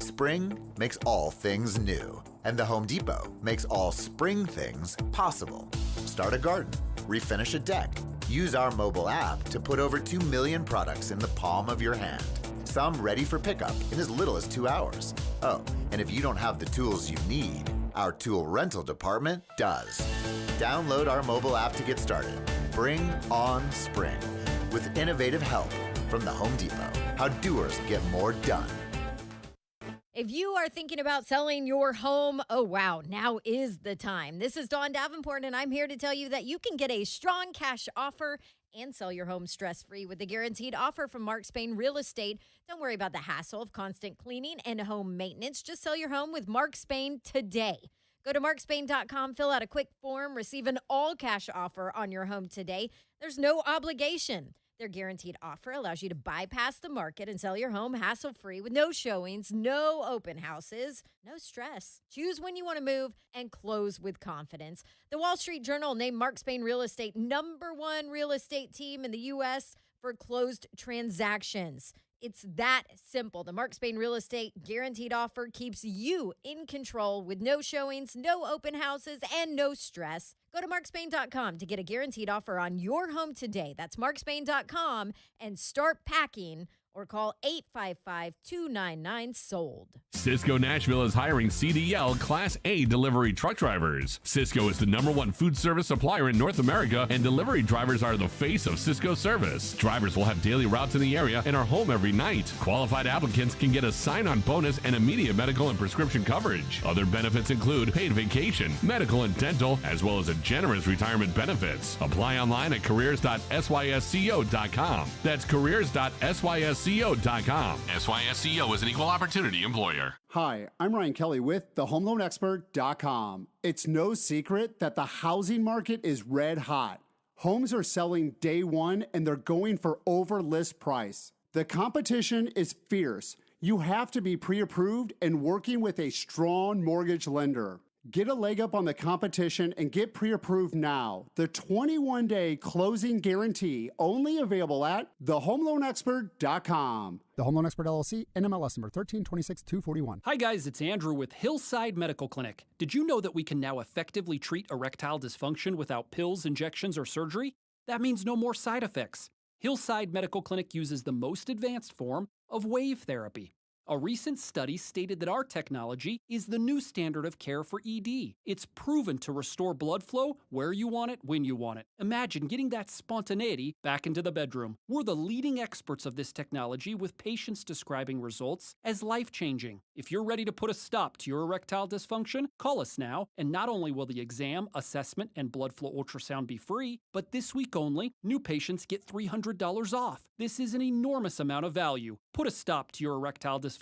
Spring makes all things new, and the Home Depot makes all spring things possible. Start a garden, refinish a deck. Use our mobile app to put over 2 million products in the palm of your hand. Some ready for pickup in as little as 2 hours. Oh, and if you don't have the tools you need, our tool rental department does. Download our mobile app to get started. Bring on spring with innovative help from the Home Depot. How doers get more done. If you are thinking about selling your home, oh wow, now is the time. This is Dawn Davenport, and I'm here to tell you that you can get a strong cash offer and sell your home stress-free with a guaranteed offer from Mark Spain Real Estate. Don't worry about the hassle of constant cleaning and home maintenance. Just sell your home with Mark Spain today. Go to markspain.com, fill out a quick form, receive an all-cash offer on your home today. There's no obligation. Their guaranteed offer allows you to bypass the market and sell your home hassle-free with no showings, no open houses, no stress. Choose when you want to move and close with confidence. The Wall Street Journal named Mark Spain Real Estate #1 real estate team in the U.S. for closed transactions. It's that simple. The Mark Spain Real Estate guaranteed offer keeps you in control with no showings, no open houses, and no stress. Go to markspain.com to get a guaranteed offer on your home today. That's markspain.com and start packing, or call 855-299-SOLD. Cisco Nashville is hiring CDL Class A delivery truck drivers. Cisco is the #1 food service supplier in North America, and delivery drivers are the face of Cisco service. Drivers will have daily routes in the area and are home every night. Qualified applicants can get a sign-on bonus and immediate medical and prescription coverage. Other benefits include paid vacation, medical and dental, as well as a generous retirement benefits. Apply online at careers.sysco.com. That's careers.sysco.com. SYSCO is an equal opportunity employer. Hi, I'm Ryan Kelly with thehomeloanexpert.com. It's no secret that the housing market is red hot. Homes are selling day one and they're going for over list price. The competition is fierce. You have to be pre-approved and working with a strong mortgage lender. Get a leg up on the competition and get pre-approved now. The 21-day closing guarantee only available at thehomeloanexpert.com. The Home Loan Expert LLC, NMLS number 1326241. Hi guys, it's Andrew with Hillside Medical Clinic. Did you know that we can now effectively treat erectile dysfunction without pills, injections, or surgery? That means no more side effects. Hillside Medical Clinic uses the most advanced form of wave therapy. A recent study stated that our technology is the new standard of care for ED. It's proven to restore blood flow where you want it, when you want it. Imagine getting that spontaneity back into the bedroom. We're the leading experts of this technology, with patients describing results as life-changing. If you're ready to put a stop to your erectile dysfunction, call us now, and not only will the exam, assessment, and blood flow ultrasound be free, but this week only, new patients get $300 off. This is an enormous amount of value. Put a stop to your erectile dysfunction.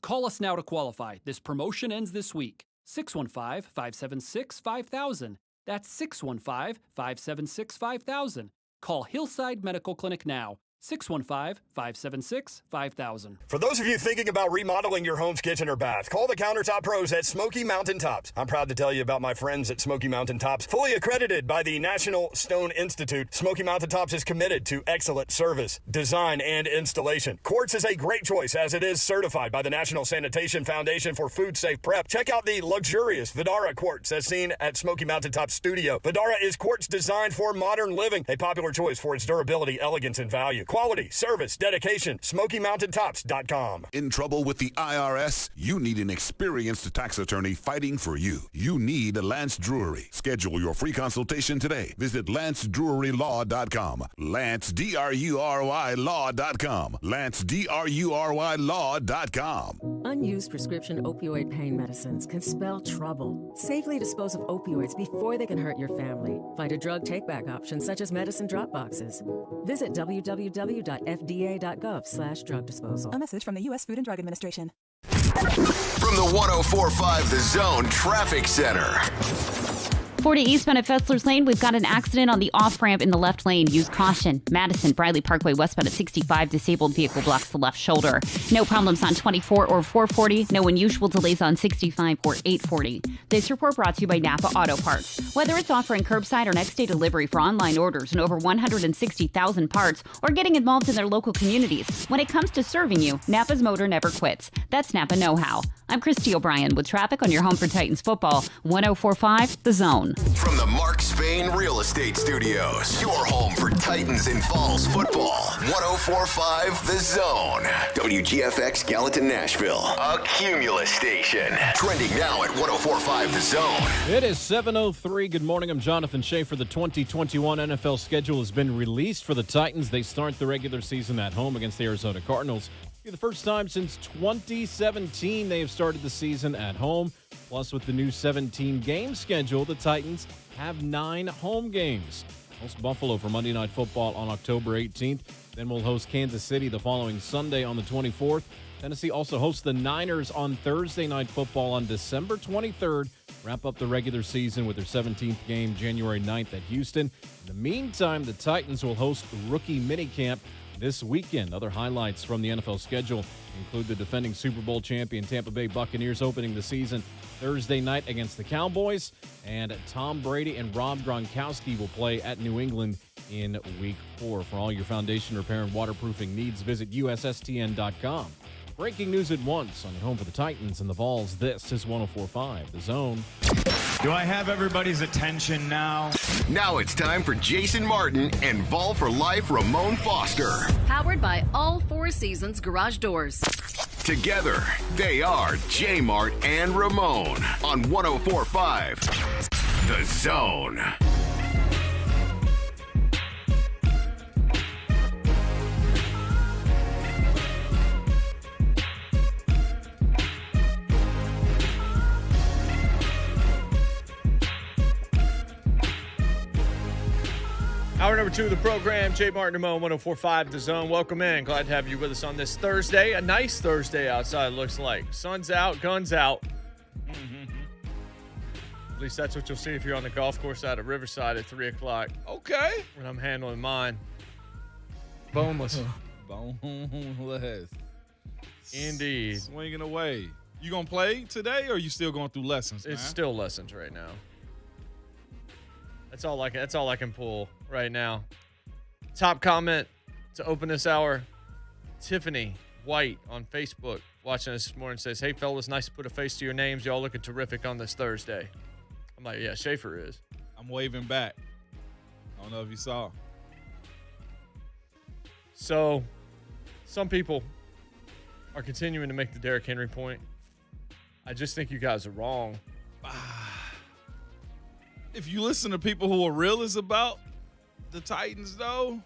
Call us now to qualify. This promotion ends this week. 615-576-5000. That's 615-576-5000. Call Hillside Medical Clinic now. 615-576-5000. For those of you thinking about remodeling your home's kitchen or bath, call the countertop pros at Smoky Mountain Tops. I'm proud to tell you about my friends at Smoky Mountain Tops. Fully accredited by the National Stone Institute, Smoky Mountain Tops is committed to excellent service, design, and installation. Quartz is a great choice as it is certified by the National Sanitation Foundation for Food Safe Prep. Check out the luxurious Vidara quartz as seen at Smoky Mountain Tops studio. Vidara is quartz designed for modern living, a popular choice for its durability, elegance, and value. Quality, service, dedication, SmokyMountainTops.com. In trouble with the IRS? You need an experienced tax attorney fighting for you. You need Lance Drury. Schedule your free consultation today. Visit LanceDruryLaw.com. Lance, D-R-U-R-Y Law.com. Lance, D-R-U-R-Y Law.com. Unused prescription opioid pain medicines can spell trouble. Safely dispose of opioids before they can hurt your family. Find a drug take-back option such as medicine drop boxes. Visit www.fda.gov/drug disposal. A message from the U.S. Food and Drug Administration. From the 104.5 The Zone Traffic Center. 40 eastbound at Fessler's Lane, we've got an accident on the off-ramp in the left lane. Use caution. Madison, Briley Parkway westbound at 65, disabled vehicle blocks the left shoulder. No problems on 24 or 440. No unusual delays on 65 or 840. This report brought to you by Napa Auto Parts. Whether it's offering curbside or next-day delivery for online orders and over 160,000 parts, or getting involved in their local communities, when it comes to serving you, Napa's motor never quits. That's Napa know-how. I'm Christy O'Brien with traffic on your home for Titans football. 104.5 The Zone. From the Mark Spain Real Estate Studios, your home for Titans and Falls football. 104.5 The Zone. WGFX Gallatin, Nashville. A Cumulus station. Trending now at 104.5 The Zone. It is 7:03. Good morning. I'm Jonathan Schaefer. The 2021 NFL schedule has been released for the Titans. They start the regular season at home against the Arizona Cardinals. For the first time since 2017, they have started the season at home. Plus, with the new 17-game schedule, the Titans have 9 home games. Host Buffalo for Monday Night Football on October 18th. Then we'll host Kansas City the following Sunday on the 24th. Tennessee also hosts the Niners on Thursday Night Football on December 23rd. Wrap up the regular season with their 17th game January 9th at Houston. In the meantime, the Titans will host rookie minicamp this weekend. Other highlights from the NFL schedule include the defending Super Bowl champion Tampa Bay Buccaneers opening the season Thursday night against the Cowboys, and Tom Brady and Rob Gronkowski will play at New England in Week 4. For all your foundation repair and waterproofing needs, visit USSTN.com. Breaking news at once on your home for the Titans and the Vols. This is 104.5 The Zone. Do I have everybody's attention now? Now it's time for Jason Martin and Vol for Life Ramon Foster. Powered by all 4 Seasons Garage Doors. Together, they are JMart and Ramon on 104.5 The Zone. Hour number 2 of the program, JMart and Ramon, 104.5 The Zone. Welcome in. Glad to have you with us on this Thursday. A nice Thursday outside, looks like. Sun's out, guns out. At least that's what you'll see if you're on the golf course out at Riverside at 3 o'clock. Okay. When I'm handling mine. Boneless. Boneless. Indeed. Swinging away. You going to play today, or are you still going through lessons, It's man? still lessons right now. That's all I can pull right now. Top comment to open this hour. Tiffany White on Facebook watching us this morning says, "Hey fellas, nice to put a face to your names. Y'all looking terrific on this Thursday." I'm like, yeah, Schaefer is. I'm waving back. I don't know if you saw. So, some people are continuing to make the Derrick Henry point. I just think you guys are wrong. If you listen to people who are realists about the Titans, though,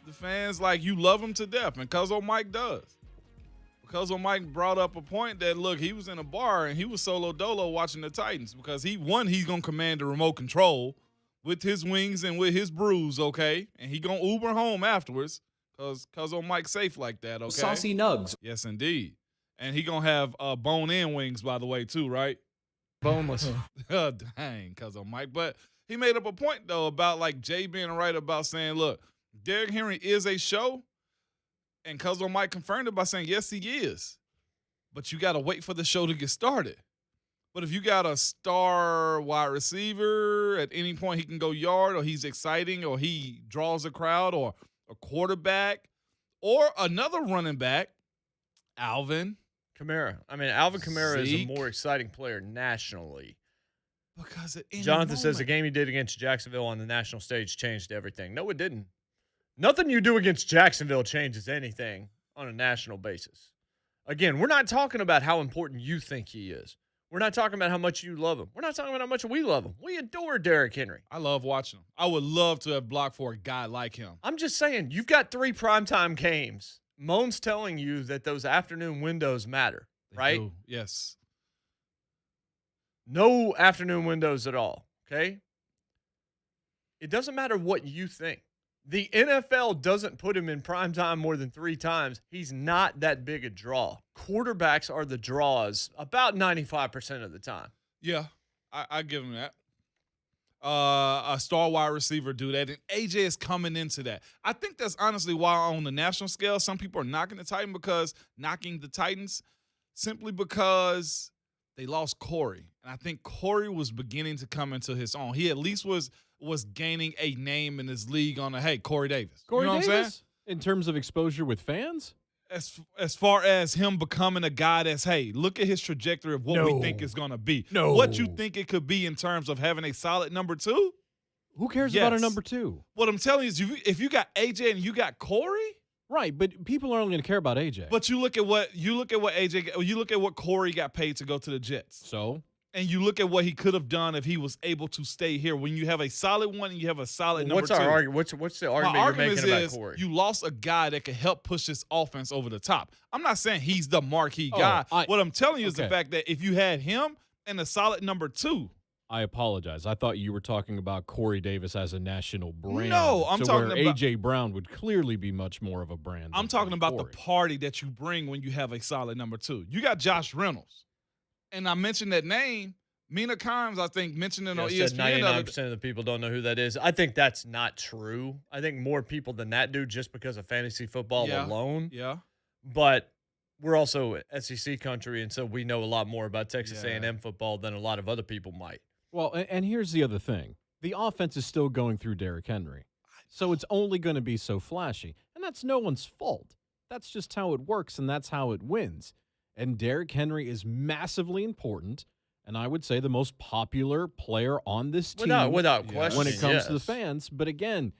the fans, like, you love them to death, and Cuzzo Mike does. Cuzzo Mike brought up a point that, look, he was in a bar and he was solo dolo watching the Titans because he's going to command the remote control with his wings and with his brews, okay? And he going to Uber home afterwards because Cuzzo Mike's safe like that, okay? Saucy nugs. Yes, indeed. And he going to have bone-in wings, by the way, too, right? Boneless. Dang, Cuzzo Mike. But he made up a point, though, about, like, Jay being right about saying, look, Derrick Henry is a show, And Cuzzo might confirm it by saying, yes, he is. But you got to wait for the show to get started. But if you got a star wide receiver, at any point he can go yard, or he's exciting, or he draws a crowd, or a quarterback, or another running back, Alvin Kamara. I mean, Alvin Kamara is a Zeke. more exciting player nationally. Because at any Jonathan says the moment- game he did against Jacksonville on the national stage changed everything. No, it didn't. Nothing you do against Jacksonville changes anything on a national basis. Again, we're not talking about how important you think he is. We're not talking about how much you love him. We're not talking about how much we love him. We adore Derrick Henry. I love watching him. I would love to have blocked for a guy like him. I'm just saying, you've got 3 primetime games. Moan's telling you that those afternoon windows matter, right? Ooh, yes. No afternoon windows at all, okay? It doesn't matter what you think. The NFL doesn't put him in prime time more than 3 times. He's not that big a draw. Quarterbacks are the draws about 95% of the time. Yeah, I give him that. A star wide receiver do that, and AJ is coming into that. I think that's honestly why on the national scale, some people are knocking the Titans simply because they lost Corey. And I think Corey was beginning to come into his own. He at least was gaining a name in this league on Corey Davis. Corey you know Davis? what I'm saying? In terms of exposure with fans? As far as him becoming a guy that's, look at his trajectory of what we think is going to be. What you think it could be in terms of having a solid number 2? Who cares about a number 2? What I'm telling you is if you got AJ and you got Corey. Right, but people are only going to care about AJ. But you look at what AJ, you look at what Corey got paid to go to the Jets. So? And you look at what he could have done if he was able to stay here. When you have a solid one and you have a solid number 2. What's the argument you're making about Corey? You lost a guy that could help push this offense over the top. I'm not saying he's the marquee guy. What I'm telling you is the fact that if you had him and a solid number 2. I apologize. I thought you were talking about Corey Davis as a national brand. No, I'm talking where about AJ Brown would clearly be much more of a brand. I'm talking about the party that you bring when you have a solid number 2. You got Josh Reynolds. And I mentioned that name. Mina Kimes, I think, mentioned it on ESPN. 99% of the people don't know who that is. I think that's not true. I think more people than that do just because of fantasy football alone. Yeah. But we're also SEC country, and so we know a lot more about Texas A&M football than a lot of other people might. Well, and here's the other thing. The offense is still going through Derrick Henry. So it's only going to be so flashy. And that's no one's fault. That's just how it works, and that's how it wins. And Derrick Henry is massively important, and I would say the most popular player on this team. Without question, when it comes to the fans. But again,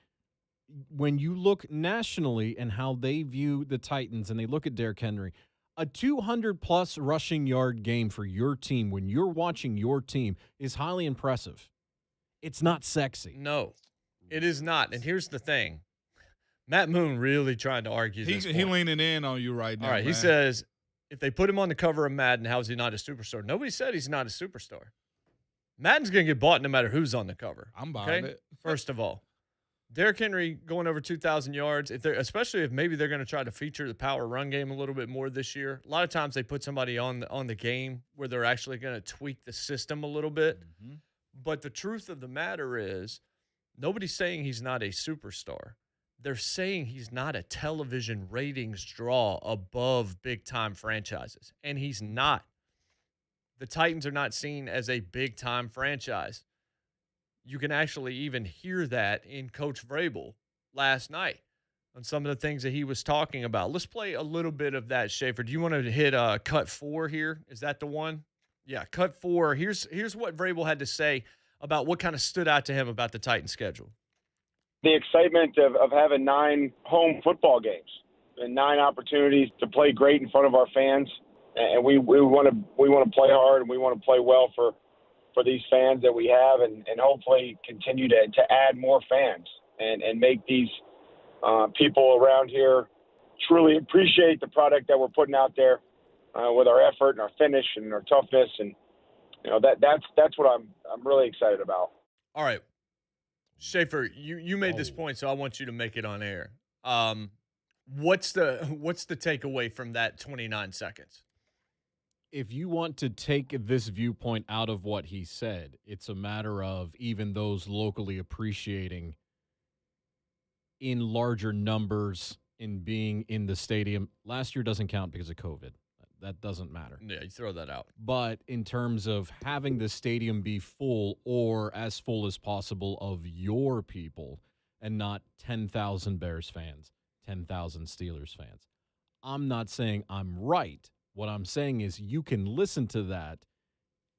when you look nationally and how they view the Titans and they look at Derrick Henry, a 200-plus rushing yard game for your team when you're watching your team is highly impressive. It's not sexy. No, it is not. And here's the thing. Matt Moon really trying to argue this point. He's leaning in on you right now. All right, man. he says, if they put him on the cover of Madden, how is he not a superstar? Nobody said he's not a superstar. Madden's going to get bought no matter who's on the cover. I'm buying it. First of all, Derrick Henry going over 2,000 yards, especially if maybe they're going to try to feature the power run game a little bit more this year. A lot of times they put somebody on the game where they're actually going to tweak the system a little bit. Mm-hmm. But the truth of the matter is nobody's saying he's not a superstar. They're saying he's not a television ratings draw above big-time franchises, and he's not. The Titans are not seen as a big-time franchise. You can actually even hear that in Coach Vrabel last night on some of the things that he was talking about. Let's play a little bit of that, Schaefer. Do you want to hit cut 4 here? Is that the one? Yeah, cut 4. Here's what Vrabel had to say about what kind of stood out to him about the Titans schedule. The excitement of having 9 home football games and 9 opportunities to play great in front of our fans, and we want to play hard and we want to play well for these fans that we have, and hopefully continue to add more fans and make these people around here truly appreciate the product that we're putting out there with our effort and our finish and our toughness, and that's what I'm really excited about. All right. Schaefer, you made this point, so I want you to make it on air. What's the takeaway from that 29 seconds? If you want to take this viewpoint out of what he said, it's a matter of even those locally appreciating in larger numbers in being in the stadium. Last year doesn't count because of COVID. That doesn't matter. Yeah, you throw that out. But in terms of having the stadium be full or as full as possible of your people and not 10,000 Bears fans, 10,000 Steelers fans, I'm not saying I'm right. What I'm saying is you can listen to that.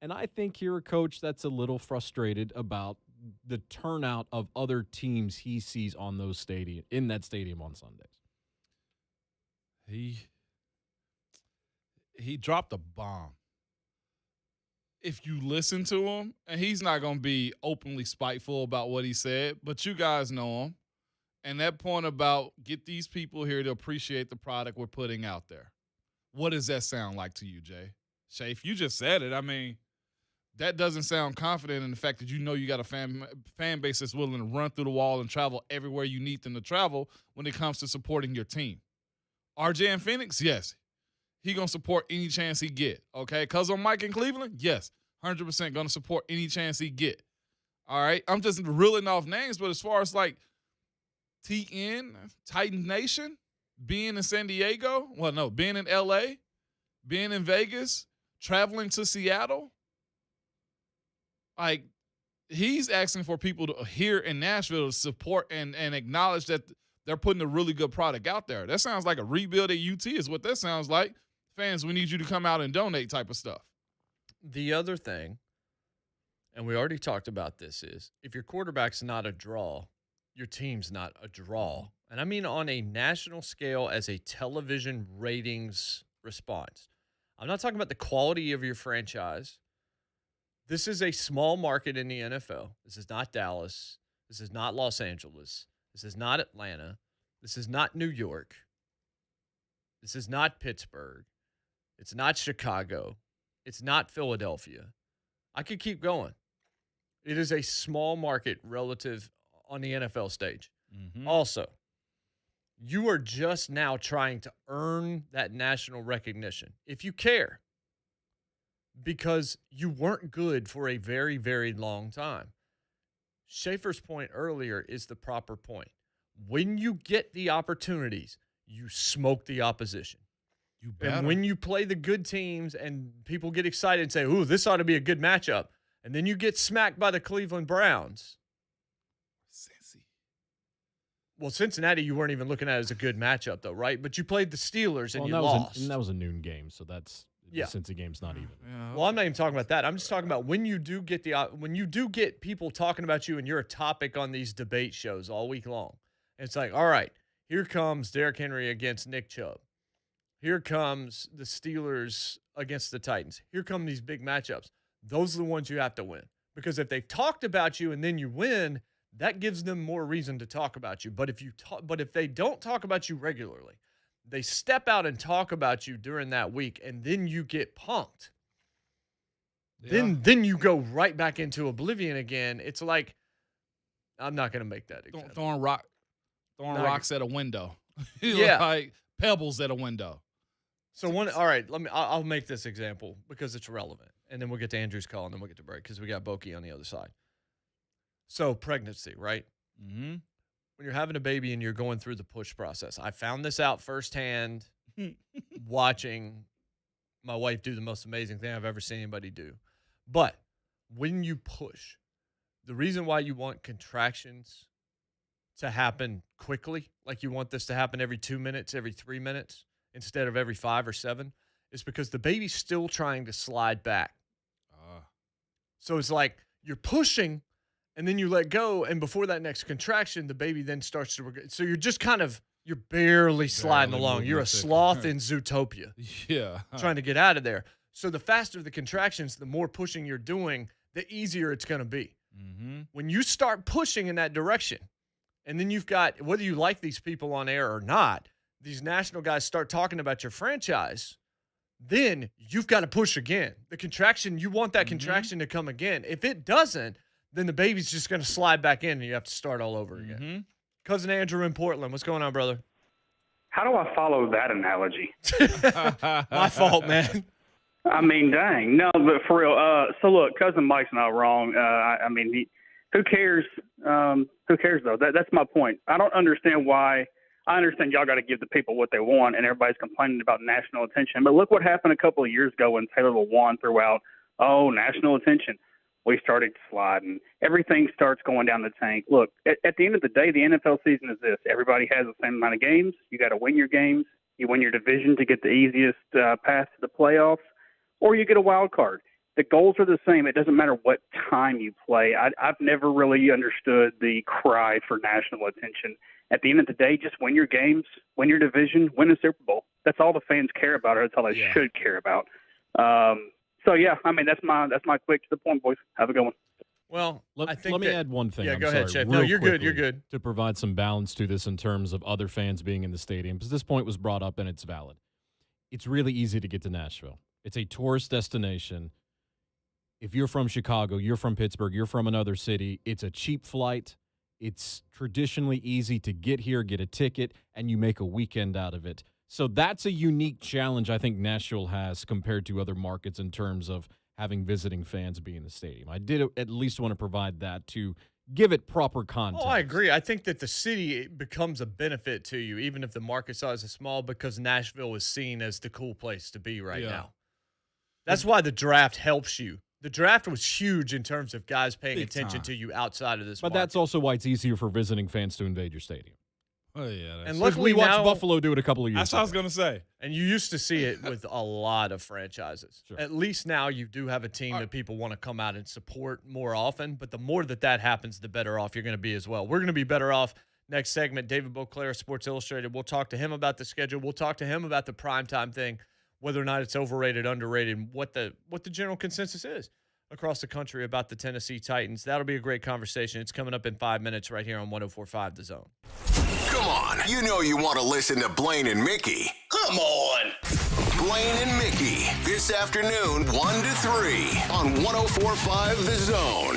And I think you're a coach that's a little frustrated about the turnout of other teams he sees on those in that stadium on Sundays. He dropped a bomb. If you listen to him, and he's not going to be openly spiteful about what he said, but you guys know him. And that point about get these people here to appreciate the product we're putting out there. What does that sound like to you, Jay? Shay, if you just said it, I mean, that doesn't sound confident in the fact that you know you got a fan base that's willing to run through the wall and travel everywhere you need them to travel when it comes to supporting your team. RJ and Phoenix, yes. He going to support any chance he get, okay? Because on Mike in Cleveland, yes, 100% going to support any chance he get. All right? I'm just reeling off names, but as far as like TN, Titan Nation, being in San Diego, being in L.A., being in Vegas, traveling to Seattle, like he's asking for people to here in Nashville to support and acknowledge that they're putting a really good product out there. That sounds like a rebuild at UT is what that sounds like. Fans, we need you to come out and donate type of stuff. The other thing, and we already talked about this, is if your quarterback's not a draw, your team's not a draw. And I mean on a national scale as a television ratings response. I'm not talking about the quality of your franchise. This is a small market in the NFL. This is not Dallas. This is not Los Angeles. This is not Atlanta. This is not New York. This is not Pittsburgh. It's not Chicago. It's not Philadelphia. I could keep going. It is a small market relative on the NFL stage. Mm-hmm. Also, you are just now trying to earn that national recognition, if you care, because you weren't good for a very, very long time. Schaefer's point earlier is the proper point. When you get the opportunities, you smoke the opposition. You better. And when you play the good teams and people get excited and say, ooh, this ought to be a good matchup, and then you get smacked by the Cleveland Browns. Cincy. Well, Cincinnati, you weren't even looking at as a good matchup, though, right? But you played the Steelers and you lost. That was a noon game, so that's the Cincy game's not even. Yeah. Well, I'm not even talking about that. I'm just talking about when you do get people talking about you and you're a topic on these debate shows all week long. And it's like, all right, here comes Derrick Henry against Nick Chubb. Here comes the Steelers against the Titans. Here come these big matchups. Those are the ones you have to win. Because if they've talked about you and then you win, that gives them more reason to talk about you. But if they don't talk about you regularly, they step out and talk about you during that week, and then you get punked. Yeah. Then you go right back into oblivion again. It's like, I'm not going to make that example. Throwing rocks at a window. Yeah. Like pebbles at a window. So all right, I'll make this example because it's relevant. And then we'll get to Andrew's call, and then we'll get to break because we got Boki on the other side. So pregnancy, right? Mm-hmm. When you're having a baby and you're going through the push process. I found this out firsthand watching my wife do the most amazing thing I've ever seen anybody do. But when you push, the reason why you want contractions to happen quickly, like you want this to happen every 2 minutes, every 3 minutes, instead of every 5 or 7, is because the baby's still trying to slide back. So it's like you're pushing, and then you let go, and before that next contraction, the baby then starts to – so you're just you're barely sliding along. You're a sloth in Zootopia. Yeah. Trying to get out of there. So the faster the contractions, the more pushing you're doing, the easier it's going to be. Mm-hmm. When you start pushing in that direction, and then you've got – whether you like these people on air or not, these national guys start talking about your franchise – then you've got to push again. The contraction, you want that contraction to come again. If it doesn't, then the baby's just going to slide back in and you have to start all over again. Cousin Andrew in Portland. What's going on, brother? How do I follow that analogy? My fault, man. I mean, dang. No, but for real. So, look, Cousin Mike's not wrong. I mean, who cares? Who cares, though? That's my point. I don't understand why I understand y'all got to give the people what they want, and everybody's complaining about national attention. But look what happened a couple of years ago when Taylor Lewan threw out, national attention. We started sliding. Everything starts going down the tank. Look, at the end of the day, the NFL season is this. Everybody has the same amount of games. You got to win your games. You win your division to get the easiest path to the playoffs, or you get a wild card. The goals are the same. It doesn't matter what time you play. I've never really understood the cry for national attention. At the end of the day, just win your games, win your division, win a Super Bowl. That's all the fans care about, or that's all they should care about. So yeah, I mean that's my quick to the point, boys. Have a good one. Well, let me add one thing. Yeah, I'm go ahead, sorry, Chef. No, real you're quickly, good. You're good. To provide some balance to this in terms of other fans being in the stadium, because this point was brought up and it's valid. It's really easy to get to Nashville. It's a tourist destination. If you're from Chicago, you're from Pittsburgh, you're from another city, it's a cheap flight. It's traditionally easy to get here, get a ticket, and you make a weekend out of it. So that's a unique challenge I think Nashville has compared to other markets in terms of having visiting fans be in the stadium. I did at least want to provide that to give it proper context. Oh, I agree. I think that the city becomes a benefit to you, even if the market size is small, because Nashville is seen as the cool place to be right now. That's why the draft helps you. The draft was huge in terms of guys paying attention to you outside of this But market. that's also why it's easier for visiting fans to invade your stadium. Oh, yeah. And luckily we watched now, Buffalo do it a couple of years That's what I was going to say. And you used to see it with a lot of franchises. Sure. At least now you do have a team that people want to come out and support more often. But the more that happens, the better off you're going to be as well. We're going to be better off next segment. David Boclair, Sports Illustrated. We'll talk to him about the schedule. We'll talk to him about the primetime thing, whether or not it's overrated, underrated, what the general consensus is across the country about the Tennessee Titans. That'll be a great conversation. It's coming up in 5 minutes right here on 104.5 The Zone. Come on, you know you want to listen to Blaine and Mickey. Come on. Blaine and Mickey, this afternoon, 1 to 3 on 104.5 The Zone.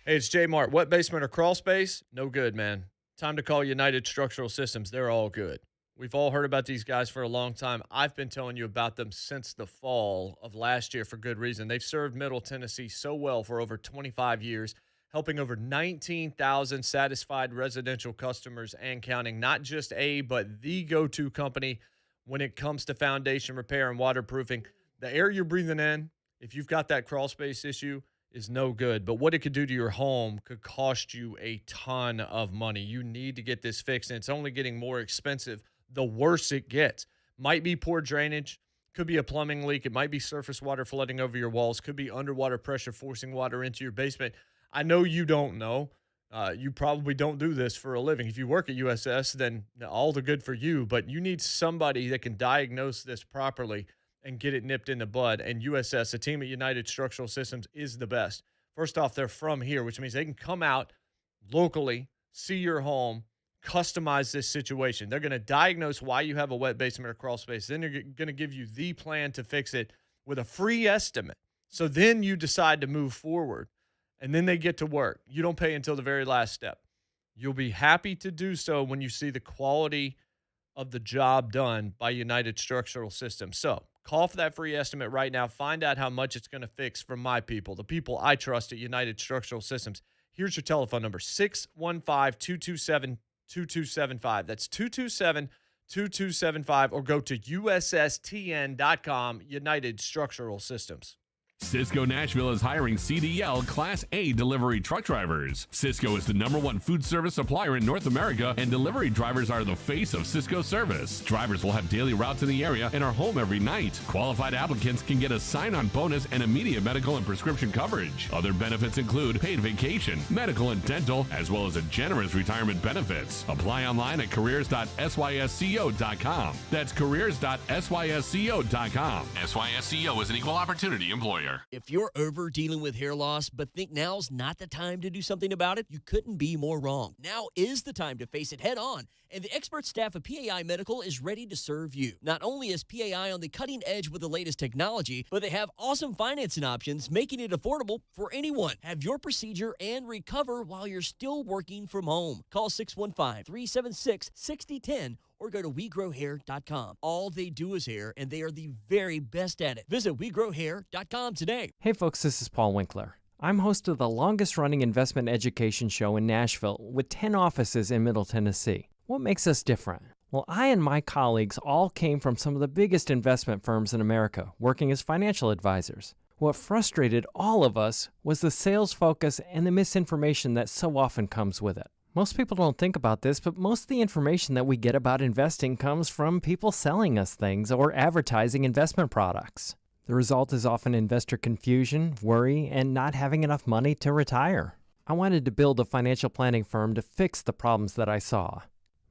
Hey, it's JMart. Wet basement or crawl space? No good, man. Time to call United Structural Systems. They're all good. We've all heard about these guys for a long time. I've been telling you about them since the fall of last year for good reason. They've served Middle Tennessee so well for over 25 years, helping over 19,000 satisfied residential customers and counting. Not just but the go-to company when it comes to foundation repair and waterproofing. The air you're breathing in, if you've got that crawl space issue, is no good. But what it could do to your home could cost you a ton of money. You need to get this fixed, and it's only getting more expensive the worse it gets. Might be poor drainage, could be a plumbing leak, it might be surface water flooding over your walls, could be underwater pressure forcing water into your basement. I know you don't know. You probably don't do this for a living. If you work at USS, then all the good for you, but you need somebody that can diagnose this properly and get it nipped in the bud. And USS, a team at United Structural Systems, is the best. First off, they're from here, which means they can come out locally, see your home, customize this situation. They're going to diagnose why you have a wet basement or crawl space. Then they're going to give you the plan to fix it with a free estimate. So then you decide to move forward, and then they get to work. You don't pay until the very last step. You'll be happy to do so when you see the quality of the job done by United Structural Systems. So call for that free estimate right now. Find out how much it's going to fix from my people, the people I trust at United Structural Systems. Here's your telephone number, 615-227-2275. That's 227-2275, or go to USSTN.com, United Structural Systems. Cisco Nashville is hiring CDL Class A delivery truck drivers. Cisco is the #1 food service supplier in North America, and delivery drivers are the face of Cisco service. Drivers will have daily routes in the area and are home every night. Qualified applicants can get a sign-on bonus and immediate medical and prescription coverage. Other benefits include paid vacation, medical and dental, as well as a generous retirement benefits. Apply online at careers.sysco.com. That's careers.sysco.com. SYSCO is an equal opportunity employer. If you're over dealing with hair loss but think now's not the time to do something about it, you couldn't be more wrong. Now is the time to face it head on, and the expert staff of PAI Medical is ready to serve you. Not only is PAI on the cutting edge with the latest technology, but they have awesome financing options, making it affordable for anyone. Have your procedure and recover while you're still working from home. Call 615-376-6010 or go to WeGrowHair.com. All they do is hair, and they are the very best at it. Visit WeGrowHair.com today. Hey folks, this is Paul Winkler. I'm host of the longest-running investment education show in Nashville with 10 offices in Middle Tennessee. What makes us different? Well, I and my colleagues all came from some of the biggest investment firms in America, working as financial advisors. What frustrated all of us was the sales focus and the misinformation that so often comes with it. Most people don't think about this, but most of the information that we get about investing comes from people selling us things or advertising investment products. The result is often investor confusion, worry, and not having enough money to retire. I wanted to build a financial planning firm to fix the problems that I saw.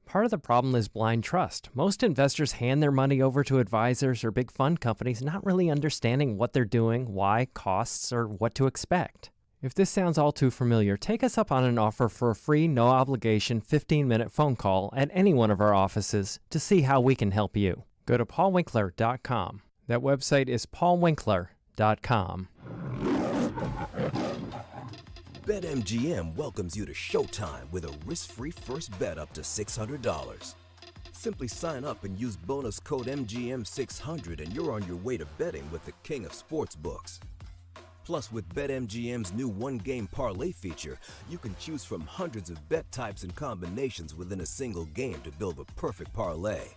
Part of the problem is blind trust. Most investors hand their money over to advisors or big fund companies not really understanding what they're doing, why, costs, or what to expect. If this sounds all too familiar, take us up on an offer for a free, no-obligation 15-minute phone call at any one of our offices to see how we can help you. Go to paulwinkler.com. That website is paulwinkler.com. BetMGM welcomes you to Showtime with a risk-free first bet up to $600. Simply sign up and use bonus code MGM600 and you're on your way to betting with the king of sportsbooks. Plus, with BetMGM's new one-game parlay feature, you can choose from hundreds of bet types and combinations within a single game to build a perfect parlay.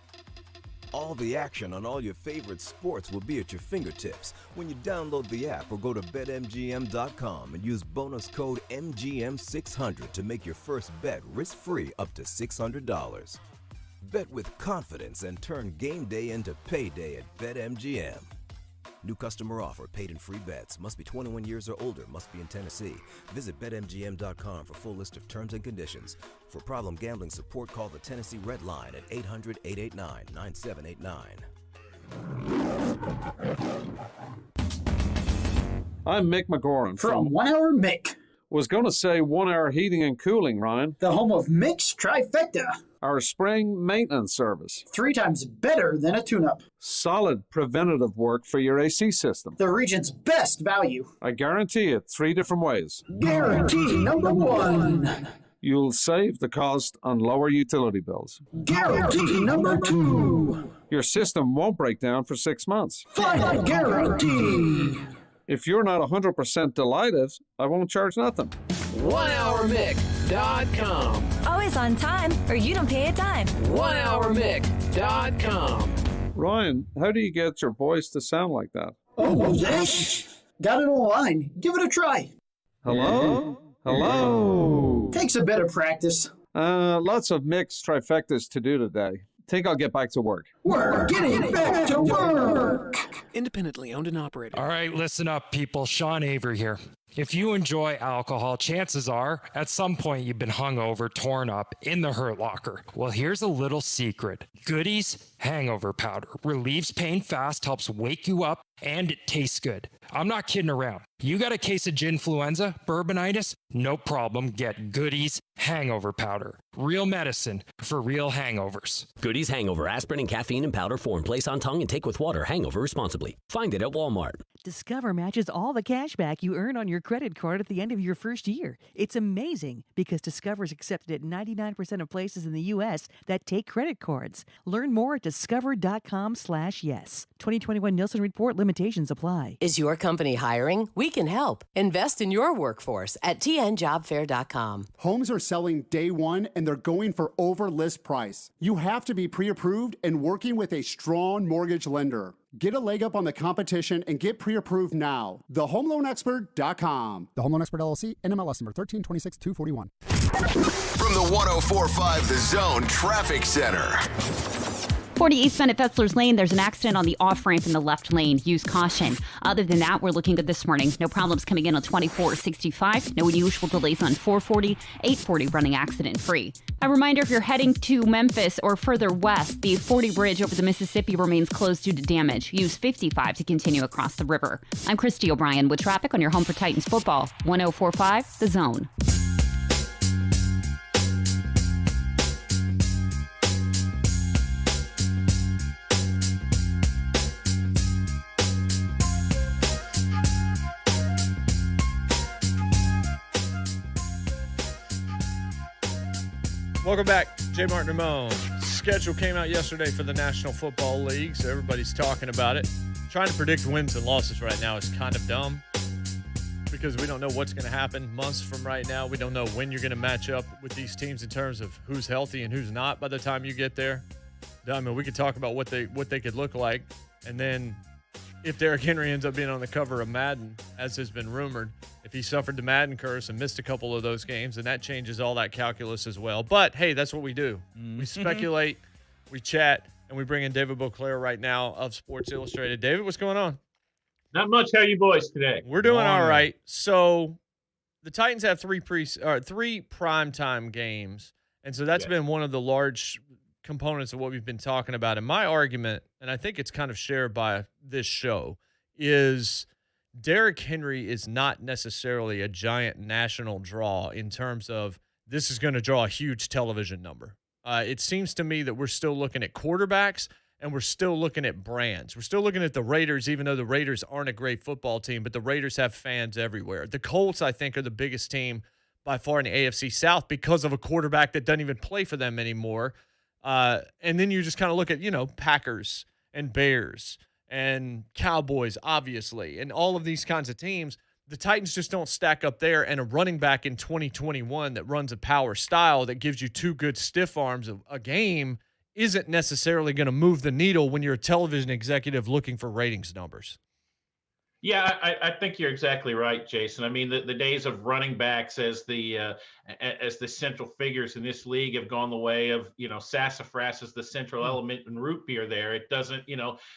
All the action on all your favorite sports will be at your fingertips when you download the app or go to BetMGM.com and use bonus code MGM600 to make your first bet risk-free up to $600. Bet with confidence and turn game day into payday at BetMGM. New customer offer, paid in free bets. Must be 21 years or older. Must be in Tennessee. Visit BetMGM.com for full list of terms and conditions. For problem gambling support, call the Tennessee Red Line at 800-889-9789. I'm Mick McGoran from 1 Hour Mick. Was going to say 1 Hour Heating and Cooling, Ryan. The home of Mick's Trifecta. Our spring maintenance service. 3 times better than a tune-up. Solid preventative work for your AC system. The region's best value. I guarantee it 3 different ways. Guarantee number 1. You'll save the cost on lower utility bills. Guarantee number 2. Your system won't break down for 6 months. Final guarantee. If you're not 100% delighted, I won't charge nothing. 1hourmick.com. Always on time, or you don't pay a dime. 1hourmick.com. Ryan, how do you get your voice to sound like that? Oh, yes. Got it online. Give it a try. Hello? Hello? Takes a bit of practice. Lots of mixed trifectas to do today. Think I'll get back to work. We're getting back to work. Independently owned and operated. All right, listen up, people. Sean Avery here. If you enjoy alcohol, chances are at some point you've been hungover, torn up, in the Hurt Locker. Well, here's a little secret. Goodies hangover powder relieves pain fast, helps wake you up, and it tastes good. I'm not kidding around. You got a case of ginfluenza, bourbonitis? No problem. Get Goodies hangover powder. Real medicine for real hangovers. Goodies hangover, aspirin and caffeine in powder form. Place on tongue and take with water. Hangover responsibly. Find it at Walmart. Discover matches all the cash back you earn on your credit card at the end of your first year. It's amazing because Discover is accepted at 99% of places in the U.S. that take credit cards. Learn more at discover.com/yes. 2021 Nielsen Report limitations apply. Is your company hiring? We can help. Invest in your workforce at tnjobfair.com. Homes are selling day one and they're going for over list price. You have to be pre-approved and working with a strong mortgage lender. Get a leg up on the competition and get pre-approved now. TheHomeLoanExpert.com. The Home Loan Expert LLC, NMLS number 1326241. From the 104.5 The Zone Traffic Center. 40 East Bend at Fessler's Lane, there's an accident on the off-ramp in the left lane. Use caution. Other than that, we're looking good this morning. No problems coming in on 2465. No unusual delays on 440, 840 running accident-free. A reminder, if you're heading to Memphis or further west, the 40 bridge over the Mississippi remains closed due to damage. Use 55 to continue across the river. I'm Christy O'Brien with traffic on your home for Titans football. 104.5 The Zone. Welcome back. JMart and Ramon. Schedule came out yesterday for the National Football League, so everybody's talking about it. Trying to predict wins and losses right now is kind of dumb because we don't know what's going to happen months from right now. We don't know when you're going to match up with these teams in terms of who's healthy and who's not by the time you get there. I mean, we could talk about what they could look like, and then if Derrick Henry ends up being on the cover of Madden, as has been rumored, if he suffered the Madden curse and missed a couple of those games, then that changes all that calculus as well. But, hey, that's what we do. We speculate, we chat, and we bring in David Boclair right now of Sports Illustrated. David, what's going on? Not much. How are you boys today? We're doing all right. So the Titans have three primetime games, and so that's been one of the large components of what we've been talking about. And my argument, and I think it's kind of shared by this show, is Derrick Henry is not necessarily a giant national draw in terms of this is going to draw a huge television number. It seems to me that we're still looking at quarterbacks and we're still looking at brands. We're still looking at the Raiders, even though the Raiders aren't a great football team, but the Raiders have fans everywhere. The Colts, I think, are the biggest team by far in the AFC South because of a quarterback that doesn't even play for them anymore. And then you just kind of look at, Packers and Bears and Cowboys, obviously, and all of these kinds of teams. The Titans just don't stack up there, and a running back in 2021 that runs a power style that gives you two good stiff arms a game isn't necessarily going to move the needle when you're a television executive looking for ratings numbers. Yeah, I think you're exactly right, Jason. I mean, the days of running backs as the central figures in this league have gone the way of, sassafras as the central element in root beer there. It doesn't,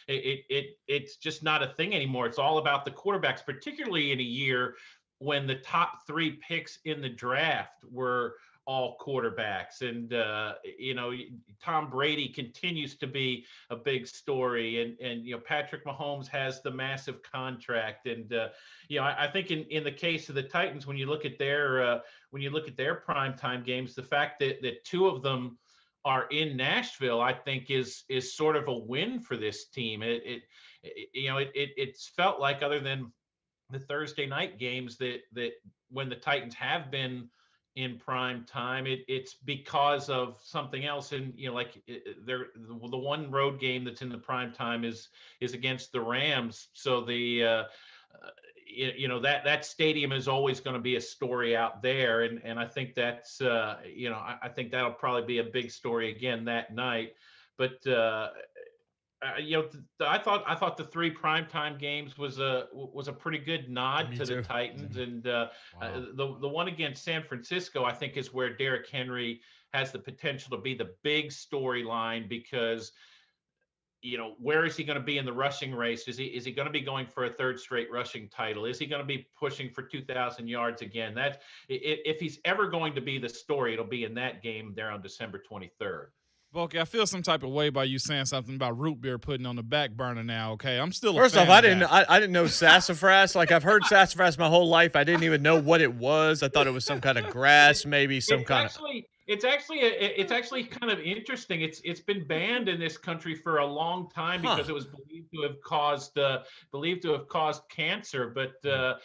it's just not a thing anymore. It's all about the quarterbacks, particularly in a year when the top three picks in the draft were all quarterbacks. And, Tom Brady continues to be a big story. And Patrick Mahomes has the massive contract. And, I think in the case of the Titans, when you look at their primetime games, the fact that two of them are in Nashville, I think is sort of a win for this team. It's felt like, other than the Thursday night games, that when the Titans have been in prime time, it's because of something else. And the one road game that's in the prime time is against the Rams. So that stadium is always going to be a story out there, and I think that's I think that'll probably be a big story again that night. But I thought the three primetime games was a pretty good nod to the Titans, and the one against San Francisco, I think, is where Derrick Henry has the potential to be the big storyline, because where is he going to be in the rushing race? Is he going to be going for a third straight rushing title? Is he going to be pushing for 2,000 yards again? That if he's ever going to be the story, it'll be in that game there on December 23rd. Volky, I feel some type of way by you saying something about root beer putting on the back burner now. Okay, I'm still. First off, I didn't know sassafras. Like, I've heard sassafras my whole life. I didn't even know what it was. I thought it was some kind of grass, maybe some kind of. It's actually kind of interesting. It's been banned in this country for a long time because it was believed to have caused cancer, but that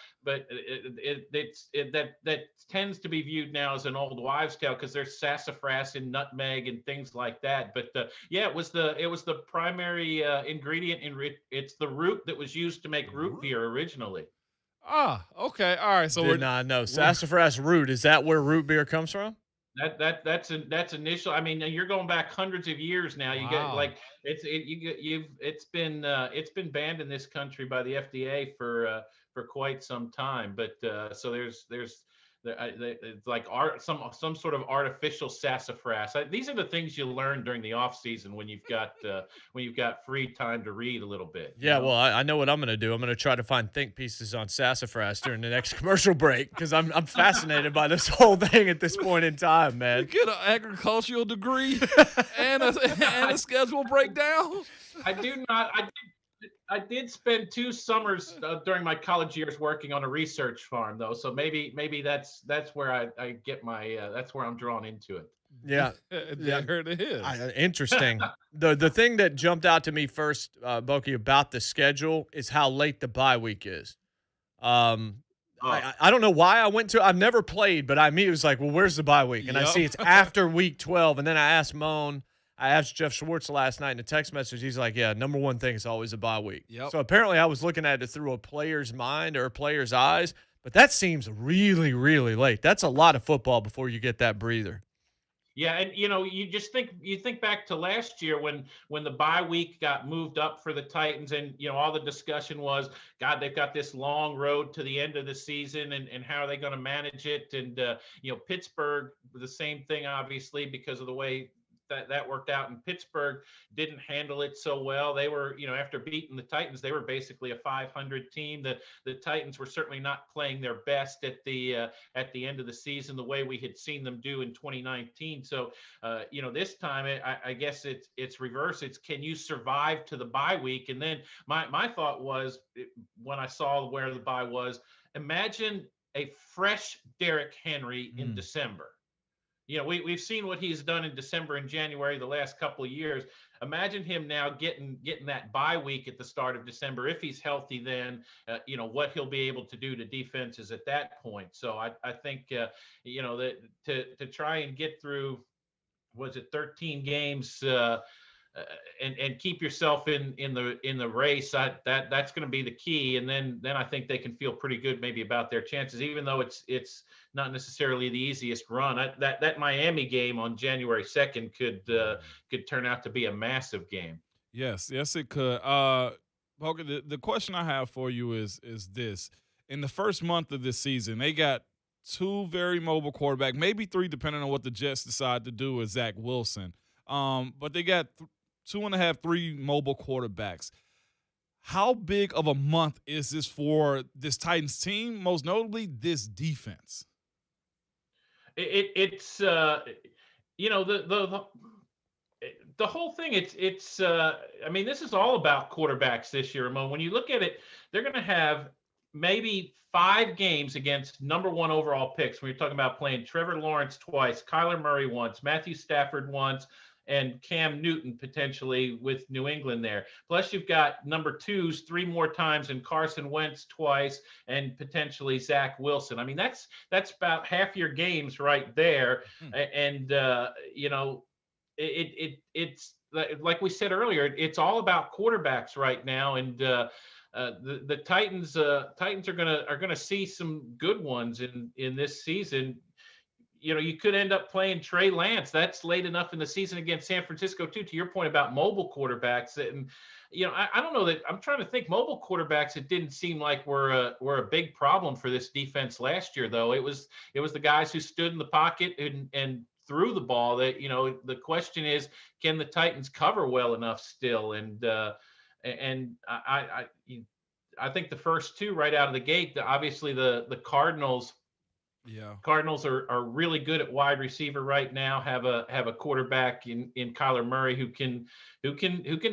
tends to be viewed now as an old wives' tale because there's sassafras and nutmeg and things like that. But it was the primary ingredient it's the root that was used to make root beer originally. Ah, okay, all right. So did not know sassafras root. Is that where root beer comes from? That's initial. I mean, you're going back hundreds of years now. You get it's been banned in this country by the FDA for quite some time. But so there's it's like some sort of artificial sassafras. These are the things you learn during the off season when you've got free time to read a little bit. Yeah, well, I know what I'm going to do. I'm going to try to find think pieces on sassafras during the next commercial break because I'm fascinated by this whole thing at this point in time, man. You get an agricultural degree and a schedule breakdown. I did spend 2 summers during my college years working on a research farm, though. So maybe that's where I get my that's where I'm drawn into it. Yeah, there it is. Interesting. The thing that jumped out to me first, Bokey, about the schedule is how late the bye week is. I don't know why I went to. I've never played, but it was like, well, where's the bye week? And I see it's after week 12, and then I asked Jeff Schwartz last night in a text message. He's like, yeah, number one thing is always a bye week. Yep. So apparently I was looking at it through a player's mind or a player's eyes. But that seems really, really late. That's a lot of football before you get that breather. Yeah, and you think back to last year when the bye week got moved up for the Titans, and all the discussion was, God, they've got this long road to the end of the season, and how are they going to manage it? And Pittsburgh, the same thing, obviously, because of the way that worked out. And Pittsburgh didn't handle it so well. They were, after beating the Titans, they were basically a 500 team. The Titans were certainly not playing their best at the end of the season, the way we had seen them do in 2019. So, this time I guess it's reverse. It's, can you survive to the bye week? And then my thought was, when I saw where the bye was, imagine a fresh Derrick Henry in December. We've seen what he's done in December and January the last couple of years. Imagine him now getting that bye week at the start of December. If he's healthy, then what he'll be able to do to defenses at that point. So I think that to try and get through, was it 13 games and keep yourself in the race, that's going to be the key. And then I think they can feel pretty good maybe about their chances, even though it's not necessarily the easiest run. That Miami game on January 2nd could turn out to be a massive game. Yes, it could. Poker, the question I have for you is this: in the first month of this season, they got two very mobile quarterbacks, maybe three, depending on what the Jets decide to do with Zach Wilson. But they got 2.5, 3 mobile quarterbacks. How big of a month is this for this Titans team? Most notably, this defense. It's the whole thing. It's I mean, this is all about quarterbacks this year, Ramon. When you look at it, they're going to have maybe 5 games against number 1 overall picks. When you're talking about playing Trevor Lawrence twice, Kyler Murray once, Matthew Stafford once, and Cam Newton potentially with New England there. Plus you've got number 2s 3 more times, and Carson Wentz twice, and potentially Zach Wilson. I mean, that's about half your games right there. And it's like we said earlier, it's all about quarterbacks right now. And the Titans are gonna see some good ones in this season. You could end up playing Trey Lance. That's late enough in the season against San Francisco too. To your point about mobile quarterbacks, and I don't know that I'm trying to think mobile quarterbacks. It didn't seem like were a big problem for this defense last year, though. It was the guys who stood in the pocket and threw the ball. That the question is, can the Titans cover well enough still? And I think the first 2 right out of the gate, obviously the Cardinals. Yeah, Cardinals are really good at wide receiver right now. Have a quarterback in Kyler Murray who can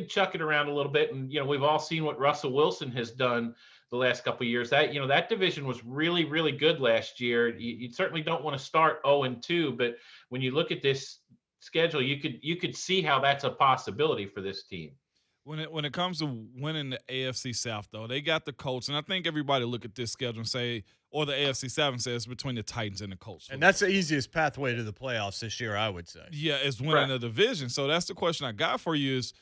chuck it around a little bit. And we've all seen what Russell Wilson has done the last couple of years. That division was really, really good last year. You certainly don't want to start 0-2, but when you look at this schedule, you could see how that's a possibility for this team. When it comes to winning the AFC South, though, they got the Colts, and I think everybody look at this schedule and say, or the AFC South and says between the Titans and the Colts. And that's the easiest pathway to the playoffs this year, I would say. Yeah, it's winning the division. So that's the question I got for you is,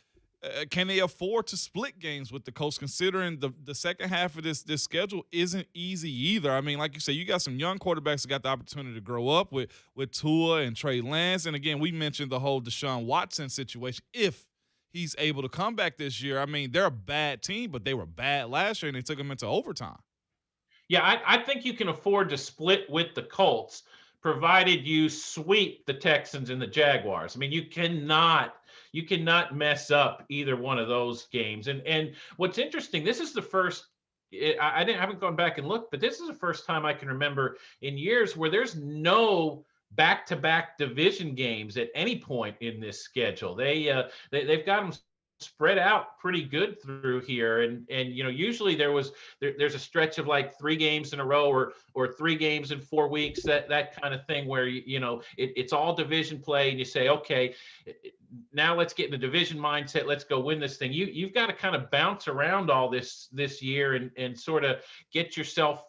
can they afford to split games with the Colts, considering the second half of this schedule isn't easy either? I mean, like you say, you got some young quarterbacks that got the opportunity to grow up with Tua and Trey Lance. And, again, we mentioned the whole Deshaun Watson situation. If he's able to come back this year, I mean, they're a bad team, but they were bad last year, and they took them into overtime. Yeah, I think you can afford to split with the Colts, provided you sweep the Texans and the Jaguars. I mean, you cannot mess up either one of those games. And what's interesting, this is the first. I haven't gone back and looked, but this is the first time I can remember in years where there's no back-to-back division games at any point in this schedule. They've got them spread out pretty good through here, and usually there's a stretch of like 3 games in a row or 3 games in 4 weeks, that kind of thing, where it's all division play, and you say, okay, now let's get in the division mindset, let's go win this thing. You've got to kind of bounce around all this year and sort of get yourself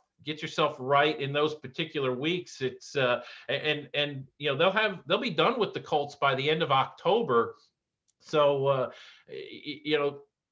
right in those particular weeks. It's and they'll be done with the Colts by the end of October. So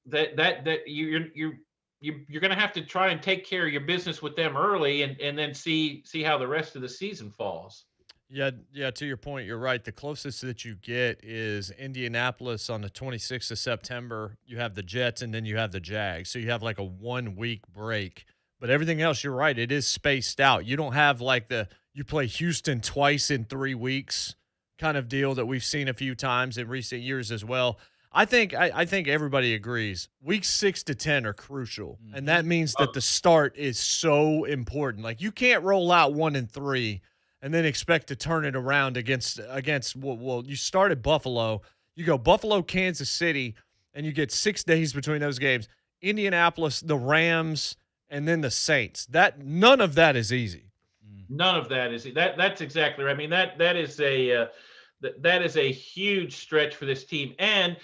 that you're you're going to have to try and take care of your business with them early, and then see how the rest of the season falls. Yeah, to your point, you're right. The closest that you get is Indianapolis on the 26th of September. You have the Jets, and then you have the Jags. So you have like a 1-week break. But everything else, you're right, it is spaced out. You don't have like you play Houston twice in 3 weeks kind of deal that we've seen a few times in recent years as well. I think everybody agrees. Weeks 6 to 10 are crucial, and that means that the start is so important. Like, you can't roll out 1-3 and then expect to turn it around against well, you start at Buffalo. You go Buffalo, Kansas City, and you get 6 days between those games. Indianapolis, the Rams, and then the Saints. None of that is easy. None of that is that's exactly right. I mean, that is a huge stretch for this team, and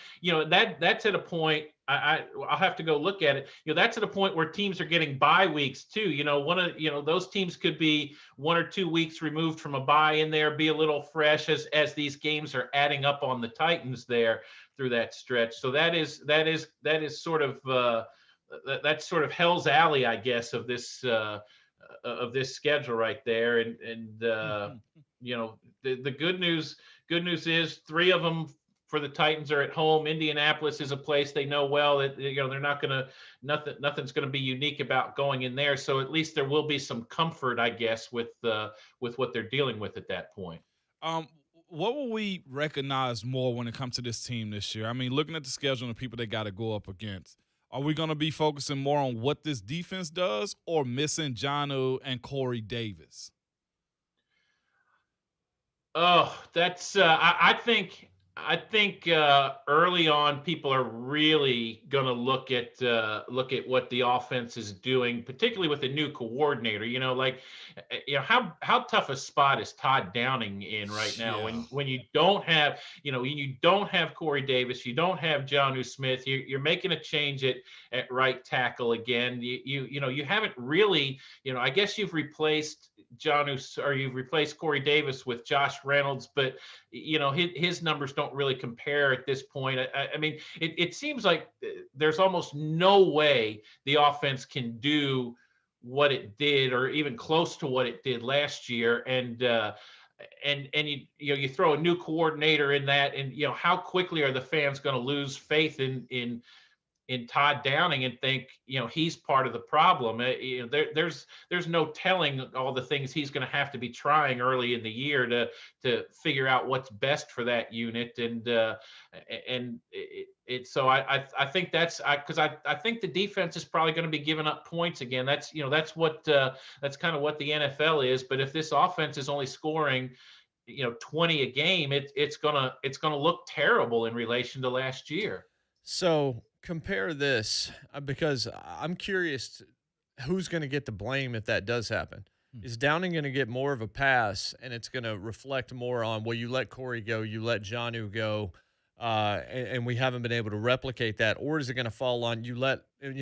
that's at a point. I'll have to go look at it. That's at a point where teams are getting bye weeks too. Those teams could be 1 or 2 weeks removed from a bye in there, be a little fresh as these games are adding up on the Titans there through that stretch. So that is sort of that's sort of hell's alley, I guess, of this schedule right there. And the good news is 3 of them for the Titans are at home. Indianapolis is a place they know well. That they're not gonna nothing's gonna be unique about going in there. So at least there will be some comfort, I guess, with what they're dealing with at that point. What will we recognize more when it comes to this team this year? I mean, looking at the schedule and the people they got to go up against, are we going to be focusing more on what this defense does, or missing Jonnu and Corey Davis? Oh, that's I think early on people are really going to look at what the offense is doing, particularly with a new coordinator. How tough a spot is Todd Downing in right now when you don't have Corey Davis, you don't have Jonnu Smith, you're making a change at right tackle again. You haven't really, I guess you've replaced you've replaced Corey Davis with Josh Reynolds, but his numbers don't really compare at this point. I mean, it seems like there's almost no way the offense can do what it did, or even close to what it did last year. And you throw a new coordinator in that, and how quickly are the fans going to lose faith in Todd Downing and think he's part of the problem? There's no telling all the things he's going to have to be trying early in the year to figure out what's best for that unit. So I think that's because I think the defense is probably going to be giving up points again. That's kind of what the NFL is. But if this offense is only scoring 20 a game, it's gonna look terrible in relation to last year. So compare this, because I'm curious who's going to get the blame if that does happen. Is Downing going to get more of a pass, and it's going to reflect more on, well, you let Corey go, you let Jonnu go, and we haven't been able to replicate that? Or is it going to fall on, you let,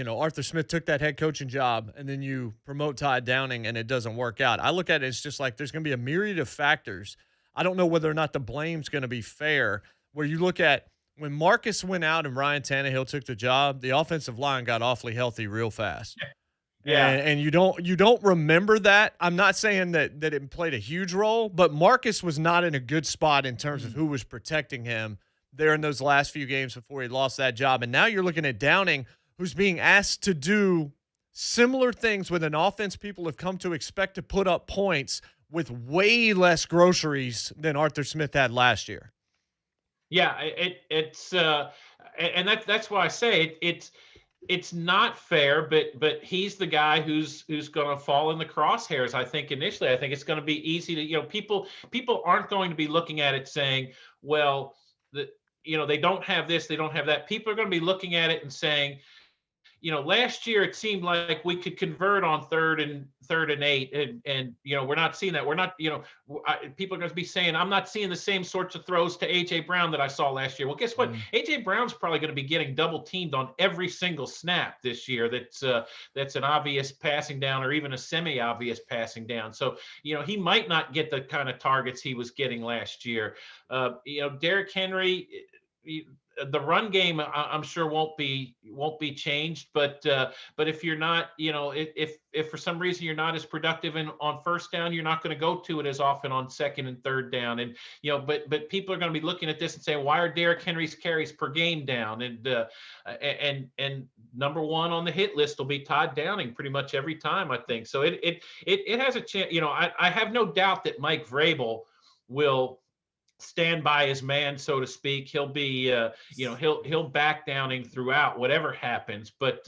Arthur Smith took that head coaching job, and then you promote Todd Downing, and it doesn't work out? I look at it as just like there's going to be a myriad of factors. I don't know whether or not the blame's going to be fair, where you look at, when Marcus went out and Ryan Tannehill took the job, the offensive line got awfully healthy real fast. Yeah. And you don't remember that. I'm not saying that it played a huge role, but Marcus was not in a good spot in terms of who was protecting him there in those last few games before he lost that job. And now you're looking at Downing, who's being asked to do similar things with an offense people have come to expect to put up points with way less groceries than Arthur Smith had last year. Yeah, it's and that's why I say it's not fair, but he's the guy who's going to fall in the crosshairs. I think initially, I think it's going to be easy to people aren't going to be looking at it saying, well, they don't have this, they don't have that. People are going to be looking at it and saying, last year it seemed like we could convert on third and 8, and we're not seeing that. We're not, people are going to be saying, I'm not seeing the same sorts of throws to AJ Brown that I saw last year. Well, guess what? AJ Brown's probably going to be getting double teamed on every single snap this year. That's an obvious passing down, or even a semi-obvious passing down. So, he might not get the kind of targets he was getting last year. Derrick Henry, the run game, I'm sure won't be changed, but if you're not, if for some reason you're not as productive on first down, you're not going to go to it as often on second and third down, and but people are going to be looking at this and saying, why are Derrick Henry's carries per game down? And number one on the hit list will be Todd Downing pretty much every time, I think. So it has a chance. I have no doubt that Mike Vrabel will stand by his man, so to speak. He'll be, he'll back Downing throughout whatever happens. But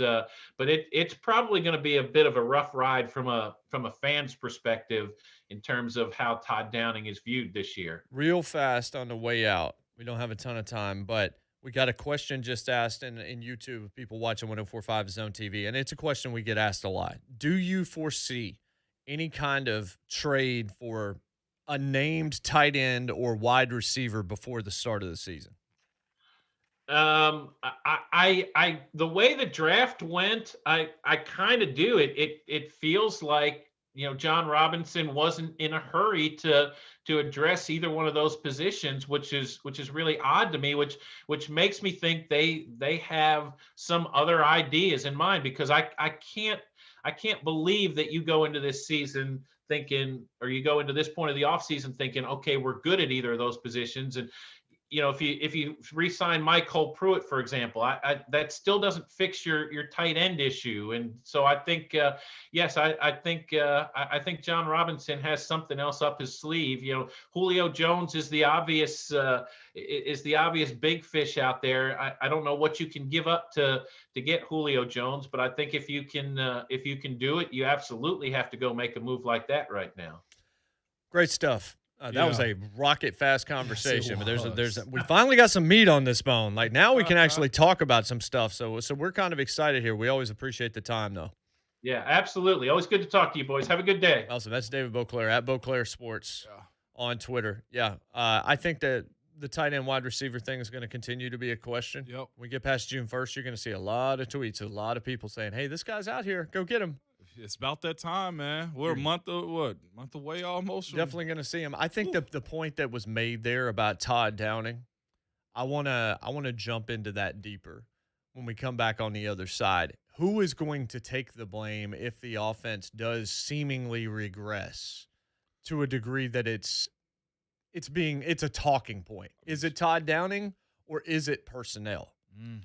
it's probably going to be a bit of a rough ride from a fan's perspective in terms of how Todd Downing is viewed this year. Real fast on the way out. We don't have a ton of time, but we got a question just asked in YouTube of people watching 104.5 Zone TV, and it's a question we get asked a lot. Do you foresee any kind of trade for a named tight end or wide receiver before the start of the season? The way the draft went, I kind of do. It feels like, John Robinson wasn't in a hurry to address either one of those positions, which is really odd to me, which makes me think they have some other ideas in mind, because I can't believe that you go into this season thinking, or you go into this point of the offseason thinking, okay, we're good at either of those positions. And, if you re-sign Michael Pruitt, for example, that still doesn't fix your tight end issue. And so I think, yes, I think John Robinson has something else up his sleeve. Julio Jones is the obvious big fish out there. I don't know what you can give up to get Julio Jones, but I think if you can do it, you absolutely have to go make a move like that right now. Great stuff. That was a rocket fast conversation, but we finally got some meat on this bone. Like, now we can actually talk about some stuff. So we're kind of excited here. We always appreciate the time, though. Yeah, absolutely. Always good to talk to you, boys. Have a good day. Awesome. That's David Boclair at Boclair Sports on Twitter. Yeah, I think that the tight end wide receiver thing is going to continue to be a question. Yep. When we get past June 1st, you're going to see a lot of tweets, a lot of people saying, hey, this guy's out here. Go get him. It's about that time, man. We're a month away almost. Definitely going to see him. I think the point that was made there about Todd Downing, I want to jump into that deeper when we come back on the other side. Who is going to take the blame if the offense does seemingly regress to a degree that it's a talking point? Is it Todd Downing or is it personnel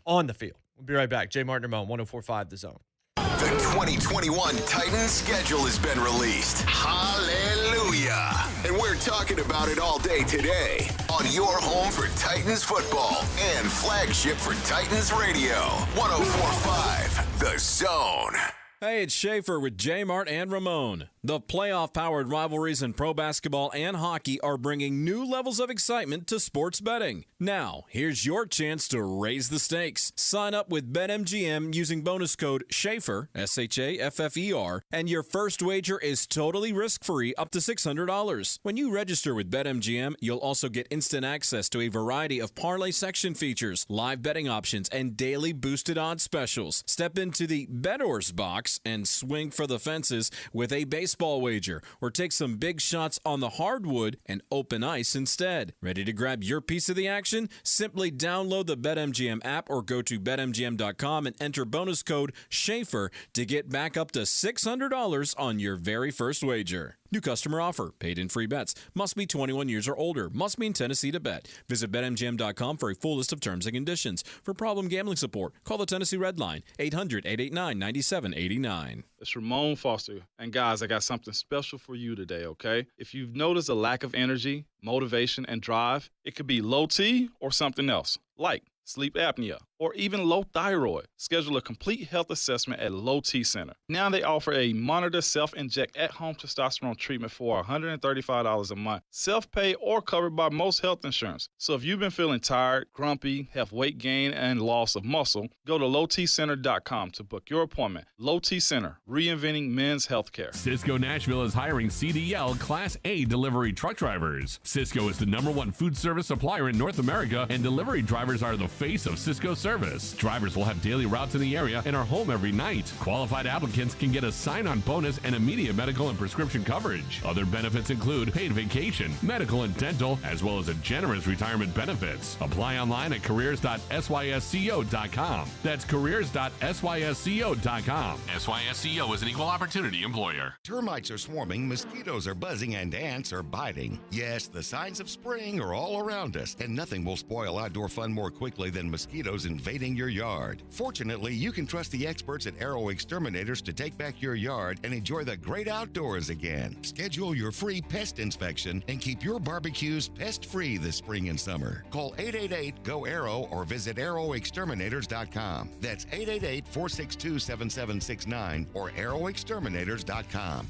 on the field? We'll be right back. JMart and Ramon, 104.5 The Zone. The 2021 Titans schedule has been released. Hallelujah. And we're talking about it all day today on your home for Titans football and flagship for Titans radio. 104.5 The Zone. Hey, it's Schaefer with JMart and Ramon. The playoff-powered rivalries in pro basketball and hockey are bringing new levels of excitement to sports betting. Now, here's your chance to raise the stakes. Sign up with BetMGM using bonus code Schaefer, SHAFFER, and your first wager is totally risk-free up to $600. When you register with BetMGM, you'll also get instant access to a variety of parlay section features, live betting options, and daily boosted odds specials. Step into the Bettors box and swing for the fences with a baseball wager, or take some big shots on the hardwood and open ice instead. Ready to grab your piece of the action? Simply download the BetMGM app or go to BetMGM.com and enter bonus code Schaefer to get back up to $600 on your very first wager. New customer offer. Paid in free bets. Must be 21 years or older. Must be in Tennessee to bet. Visit BetMGM.com for a full list of terms and conditions. For problem gambling support, call the Tennessee Red Line, 800-889-9789. It's Ramon Foster. And guys, I got something special for you today, okay? If you've noticed a lack of energy, motivation, and drive, it could be low T or something else, like sleep apnea, or even low thyroid. Schedule a complete health assessment at Low T Center. Now they offer a monitor self-inject at-home testosterone treatment for $135 a month. Self-pay or covered by most health insurance. So if you've been feeling tired, grumpy, have weight gain, and loss of muscle, go to lowtcenter.com to book your appointment. Low T Center, reinventing men's healthcare. Cisco Nashville is hiring CDL Class A delivery truck drivers. Cisco is the #1 food service supplier in North America, and delivery drivers are the face of Cisco service. service. Drivers will have daily routes in the area and are home every night. Qualified applicants can get a sign-on bonus and immediate medical and prescription coverage. Other benefits include paid vacation, medical and dental, as well as a generous retirement benefits. Apply online at careers.sysco.com. That's careers.sysco.com. SYSCO is an equal opportunity employer. Termites are swarming, mosquitoes are buzzing, and ants are biting. Yes, the signs of spring are all around us, and nothing will spoil outdoor fun more quickly than mosquitoes invading your yard. Fortunately, you can trust the experts at Arrow Exterminators to take back your yard and enjoy the great outdoors again. Schedule your free pest inspection and keep your barbecues pest-free this spring and summer. Call 888-GO-ARROW or visit arrowexterminators.com. That's 888-462-7769 or arrowexterminators.com.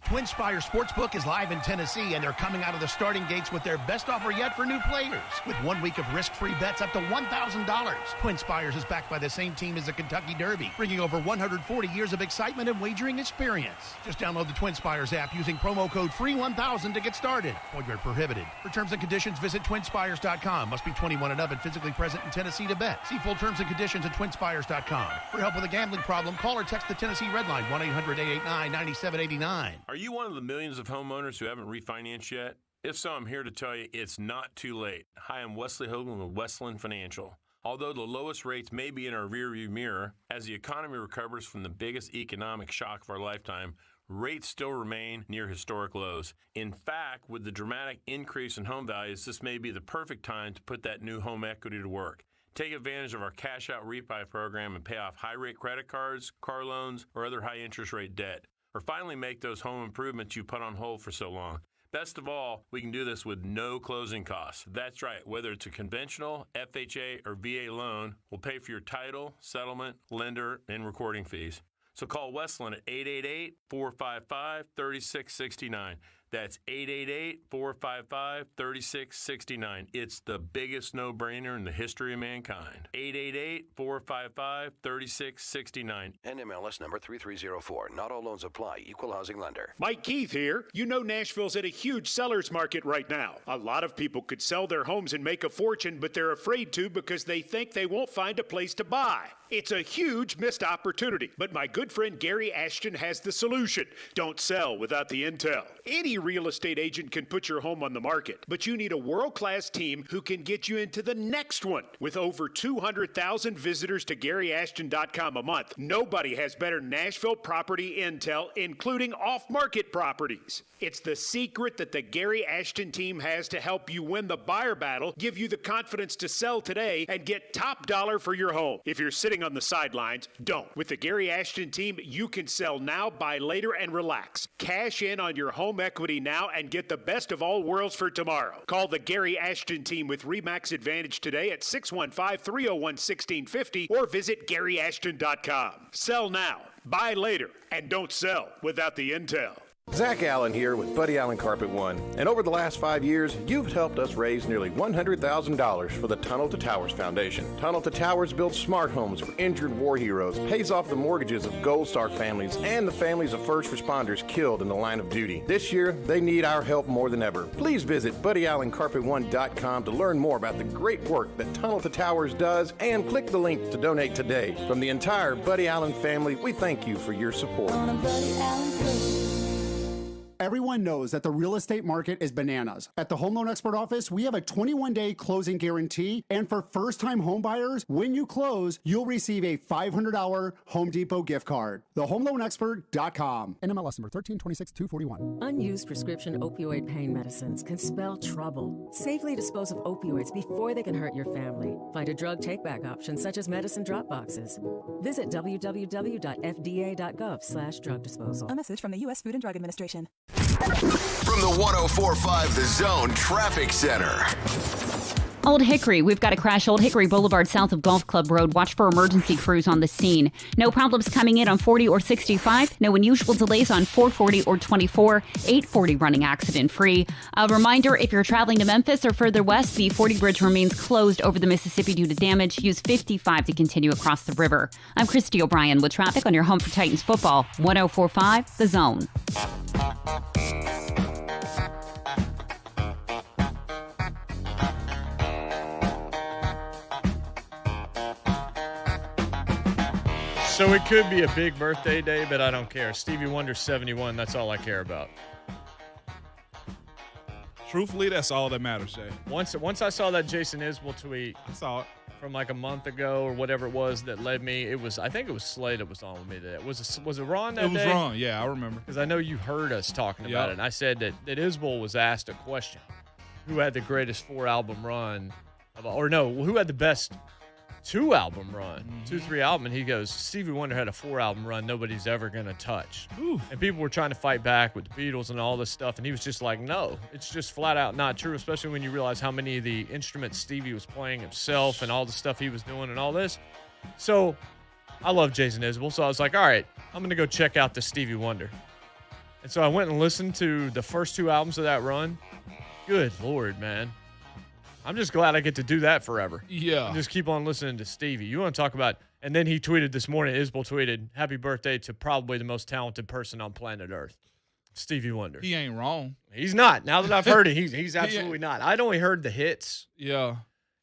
Twin Spires Sportsbook is live in Tennessee, and they're coming out of the starting gates with their best offer yet for new players. With 1 week of risk-free bets up to $1,000. Twin Spires is backed by the same team as the Kentucky Derby, bringing over 140 years of excitement and wagering experience. Just download the Twin Spires app using promo code FREE1000 to get started. Void prohibited. For terms and conditions, visit twinspires.com. Must be 21 and up and physically present in Tennessee to bet. See full terms and conditions at twinspires.com. For help with a gambling problem, call or text the Tennessee Red Line, 1-800-889-9789. Are you one of the millions of homeowners who haven't refinanced yet? If so, I'm here to tell you it's not too late. Hi, I'm Wesley Hoagland with Westland Financial. Although the lowest rates may be in our rearview mirror, as the economy recovers from the biggest economic shock of our lifetime, rates still remain near historic lows. In fact, with the dramatic increase in home values, this may be the perfect time to put that new home equity to work. Take advantage of our cash-out refi program and pay off high-rate credit cards, car loans, or other high-interest rate debt. Or finally make those home improvements you put on hold for so long. Best of all, we can do this with no closing costs. That's right, whether it's a conventional, FHA, or VA loan, we'll pay for your title, settlement, lender, and recording fees. So call Westland at 888-455-3669. That's 888-455-3669. It's the biggest no-brainer in the history of mankind. 888-455-3669. NMLS number 3304. Not all loans apply. Equal housing lender. Mike Keith here. You know Nashville's at a huge seller's market right now. A lot of people could sell their homes and make a fortune, but they're afraid to because they think they won't find a place to buy. It's a huge missed opportunity, but my good friend Gary Ashton has the solution. Don't sell without the intel. Any real estate agent can put your home on the market, but you need a world-class team who can get you into the next one. With over 200,000 visitors to GaryAshton.com a month, nobody has better Nashville property intel, including off-market properties. It's the secret that the Gary Ashton team has to help you win the buyer battle, give you the confidence to sell today, and get top dollar for your home. If you're sitting on the sidelines, don't. With the Gary Ashton team, you can sell now, buy later, and relax. Cash in on your home equity now and get the best of all worlds for tomorrow. Call the Gary Ashton team with RE/MAX Advantage today at 615-301-1650 or visit GaryAshton.com. Sell now, buy later, and don't sell without the intel. Zach Allen here with Buddy Allen Carpet One. And over the last 5 years, you've helped us raise nearly $100,000 for the Tunnel to Towers Foundation. Tunnel to Towers builds smart homes for injured war heroes, pays off the mortgages of Gold Star families, and the families of first responders killed in the line of duty. This year, they need our help more than ever. Please visit BuddyAllenCarpet1.com to learn more about the great work that Tunnel to Towers does, and click the link to donate today. From the entire Buddy Allen family, we thank you for your support. Everyone knows that the real estate market is bananas. At the Home Loan Expert Office, we have a 21-day closing guarantee, and for first-time home buyers, when you close, you'll receive a $500 Home Depot gift card. TheHomeLoanExpert.com. NMLS number 1326241. Unused prescription opioid pain medicines can spell trouble. Safely dispose of opioids before they can hurt your family. Find a drug take-back option such as medicine drop boxes. Visit www.fda.gov/drug disposal. A message from the U.S. Food and Drug Administration. From the 104.5 The Zone Traffic Center. Old Hickory. We've got a crash Old Hickory Boulevard south of Golf Club Road. Watch for emergency crews on the scene. No problems coming in on 40 or 65. No unusual delays on 440 or 24. 840 running accident-free. A reminder, if you're traveling to Memphis or further west, the 40 bridge remains closed over the Mississippi due to damage. Use 55 to continue across the river. I'm Christy O'Brien with traffic on your home for Titans football. 104.5 The Zone. So it could be a big birthday day, but I don't care. Stevie Wonder's 71. That's all I care about. Truthfully, that's all that matters, Jay. Once I saw that Jason Isbell tweet, I saw it from like a month ago or whatever it was that led me. I think it was Slade that was on with me today. Was it Ron that day? It was Ron, yeah, I remember. Because I know you heard us talking about it. And I said that Isbell was asked a question. Who had the greatest 4-album run? Who had the best 2-album run? 2-3 album. And he goes, Stevie Wonder had a 4-album run nobody's ever going to touch. Ooh. And people were trying to fight back with the Beatles and all this stuff. And he was just like, no, it's just flat out not true, especially when you realize how many of the instruments Stevie was playing himself and all the stuff he was doing and all this. So I love Jason Isbell. So I was like, all right, I'm going to go check out the Stevie Wonder. And so I went and listened to the first 2 albums of that run. Good Lord, man. I'm just glad I get to do that forever. Yeah. Just keep on listening to Stevie. You want to talk about, and then he tweeted this morning, Isbell tweeted, happy birthday to probably the most talented person on planet Earth, Stevie Wonder. He ain't wrong. He's not. Now that I've heard it, he's absolutely not. I'd only heard the hits. Yeah.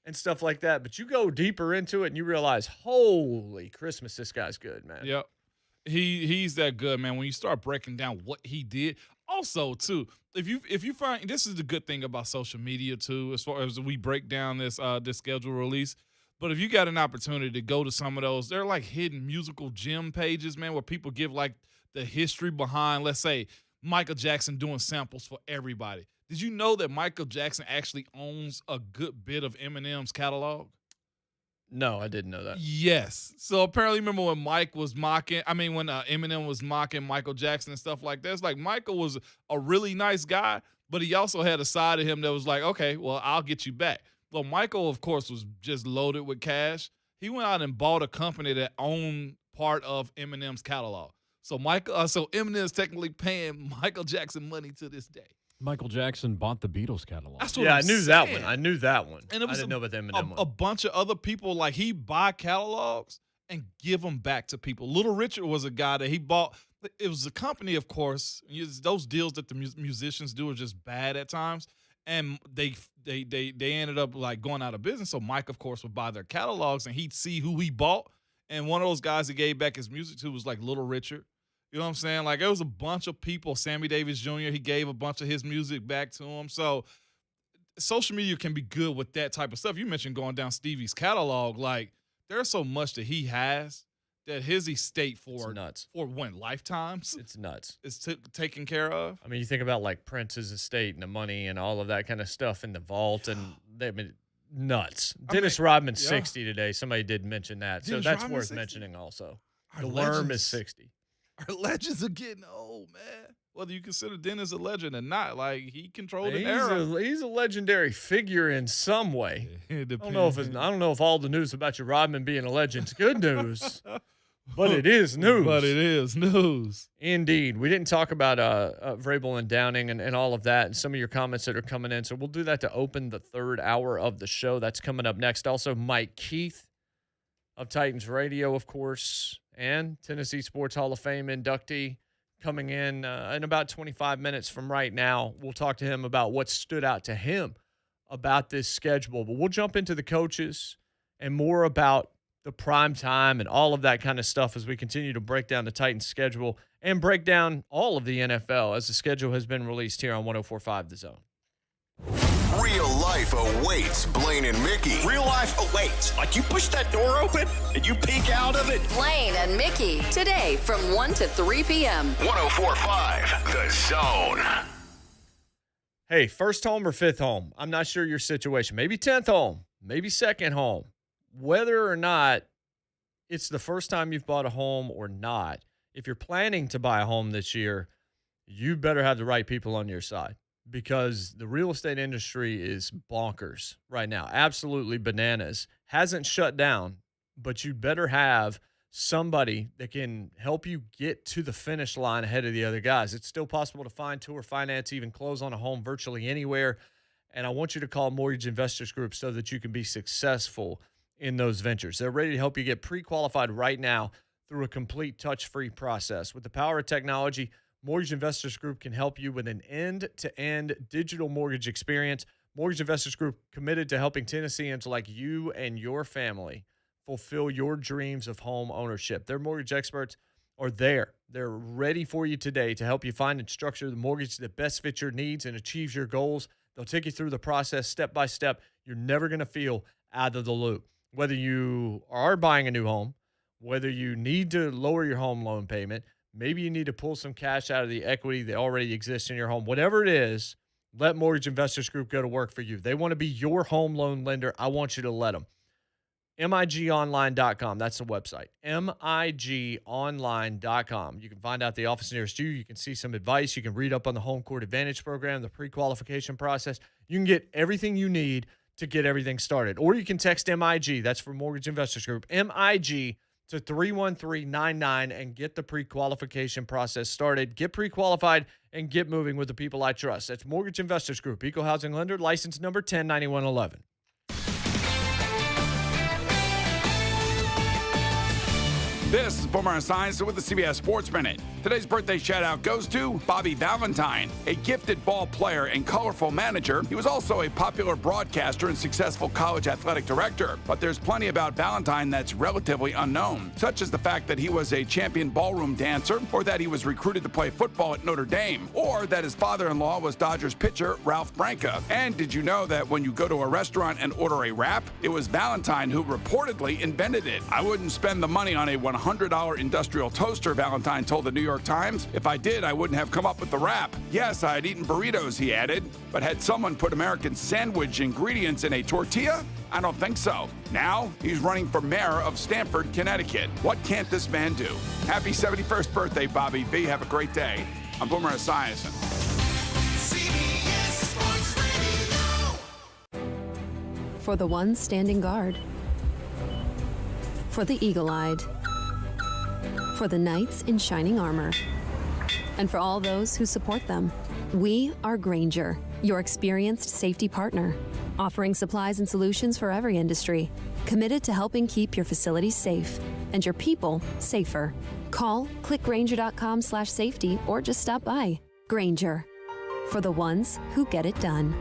And stuff like that. But you go deeper into it and you realize, holy Christmas, this guy's good, man. Yep. He's that good, man. When you start breaking down what he did. Also, too, if you find, this is the good thing about social media too, as far as we break down this schedule release. But if you got an opportunity to go to some of those, they're like hidden musical gem pages, man, where people give like the history behind, let's say, Michael Jackson doing samples for everybody. Did you know that Michael Jackson actually owns a good bit of Eminem's catalog? No, I didn't know that. Yes. So apparently, remember when when Eminem was mocking Michael Jackson and stuff like that? It's like Michael was a really nice guy, but he also had a side of him that was like, okay, well, I'll get you back. Well, Michael, of course, was just loaded with cash. He went out and bought a company that owned part of Eminem's catalog. So Eminem is technically paying Michael Jackson money to this day. Michael Jackson bought the Beatles catalog. That's what I'm I knew saying. that one. I knew that one. And it was I didn't know about the Eminem one. A bunch of other people, like he buy catalogs and give them back to people. Little Richard was a guy that he bought. It was a company, of course. Those deals that the musicians do are just bad at times. And they ended up like going out of business. So Mike, of course, would buy their catalogs and he'd see who he bought. And one of those guys that gave back his music to was like Little Richard. You know what I'm saying? Like, there was a bunch of people. Sammy Davis Jr., he gave a bunch of his music back to him. So social media can be good with that type of stuff. You mentioned going down Stevie's catalog. Like, there's so much that he has that his estate for lifetimes. It's nuts. It's taken care of. I mean, you think about like Prince's estate and the money and all of that kind of stuff in the vault, and they've been nuts. Dennis Rodman's 60 today. Somebody did mention that. So that's worth mentioning also. The Worm is 60. Our legends are getting old, man. Whether you consider Dennis a legend or not, like he controlled an era. He's a legendary figure in some way. I don't know if all the news about your Rodman being a legend's good news, but it is news. But it is news. Indeed. We didn't talk about Vrabel and Downing and all of that and some of your comments that are coming in. So we'll do that to open the third hour of the show. That's coming up next. Also, Mike Keith of Titans Radio, of course, and Tennessee Sports Hall of Fame inductee coming in about 25 minutes from right now. We'll talk to him about what stood out to him about this schedule. But we'll jump into the coaches and more about the prime time and all of that kind of stuff as we continue to break down the Titans schedule and break down all of the NFL as the schedule has been released here on 104.5 The Zone. Real life awaits Blaine and Mickey. Real life awaits. Like you push that door open and you peek out of it. Blaine and Mickey, today from 1 to 3 p.m. 104.5 The Zone. Hey, first home or fifth home? I'm not sure your situation. Maybe 10th home, maybe second home. Whether or not it's the first time you've bought a home or not, if you're planning to buy a home this year, you better have the right people on your side. Because the real estate industry is bonkers right now. Absolutely bananas. Hasn't shut down, but you better have somebody that can help you get to the finish line ahead of the other guys. It's still possible to find, tour, finance, even close on a home virtually anywhere. And I want you to call Mortgage Investors Group so that you can be successful in those ventures. They're ready to help you get pre-qualified right now through a complete touch-free process. With the power of technology, Mortgage Investors Group can help you with an end-to-end digital mortgage experience. Mortgage Investors Group committed to helping Tennesseans like you and your family fulfill your dreams of home ownership. Their mortgage experts are there. They're ready for you today to help you find and structure the mortgage that best fits your needs and achieves your goals. They'll take you through the process step by step. You're never going to feel out of the loop. Whether you are buying a new home, whether you need to lower your home loan payment, maybe you need to pull some cash out of the equity that already exists in your home. Whatever it is, let Mortgage Investors Group go to work for you. They want to be your home loan lender. I want you to let them. MIGonline.com. That's the website. MIGonline.com. You can find out the office nearest you. You can see some advice. You can read up on the Home Court Advantage program, the pre-qualification process. You can get everything you need to get everything started. Or you can text MIG. That's for Mortgage Investors Group. MIG to 31399 and get the pre-qualification process started. Get pre-qualified and get moving with the people I trust. That's Mortgage Investors Group, Equal Housing Lender, license number 109111. This is Boomer Esiason with the CBS Sports Minute. Today's birthday shout-out goes to Bobby Valentine, a gifted ball player and colorful manager. He was also a popular broadcaster and successful college athletic director. But there's plenty about Valentine that's relatively unknown, such as the fact that he was a champion ballroom dancer, or that he was recruited to play football at Notre Dame, or that his father-in-law was Dodgers pitcher Ralph Branca. And did you know that when you go to a restaurant and order a wrap, it was Valentine who reportedly invented it? I wouldn't spend the money on a $100 industrial toaster, Valentine told the New York Times. If I did, I wouldn't have come up with the wrap. Yes, I had eaten burritos, he added, but had someone put American sandwich ingredients in a tortilla? I don't think so. Now, he's running for mayor of Stamford, Connecticut. What can't this man do? Happy 71st birthday, Bobby V. Have a great day. I'm Boomer Esiason. For the ones standing guard, for the eagle-eyed, for the knights in shining armor, and for all those who support them. We are Grainger, your experienced safety partner, offering supplies and solutions for every industry, committed to helping keep your facilities safe and your people safer. Call, click Grainger.com/safety, or just stop by. Grainger, for the ones who get it done.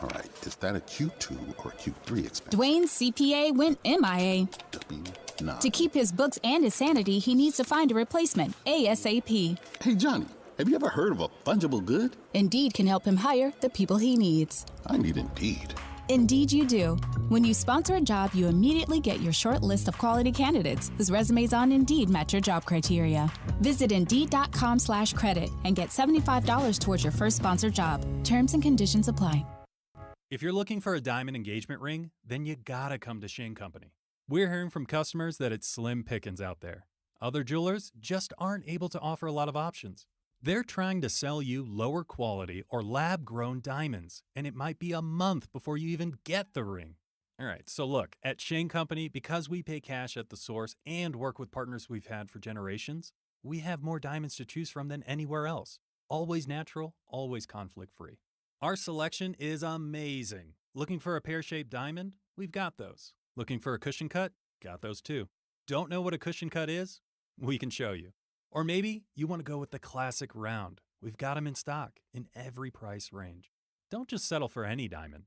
All right, is that a Q2 or a Q3 expense? Dwayne's CPA went MIA. W9. To keep his books and his sanity, he needs to find a replacement ASAP. Hey, Johnny, have you ever heard of a fungible good? Indeed can help him hire the people he needs. I need Indeed. Indeed you do. When you sponsor a job, you immediately get your short list of quality candidates whose resumes on Indeed match your job criteria. Visit Indeed.com/credit and get $75 towards your first sponsored job. Terms and conditions apply. If you're looking for a diamond engagement ring, then you gotta come to Shane Company. We're hearing from customers that it's slim pickings out there. Other jewelers just aren't able to offer a lot of options. They're trying to sell you lower quality or lab-grown diamonds, and it might be a month before you even get the ring. All right, so look, at Shane Company, because we pay cash at the source and work with partners we've had for generations, we have more diamonds to choose from than anywhere else. Always natural, always conflict-free. Our selection is amazing. Looking for a pear-shaped diamond? We've got those. Looking for a cushion cut? Got those too. Don't know what a cushion cut is? We can show you. Or maybe you want to go with the classic round. We've got them in stock in every price range. Don't just settle for any diamond.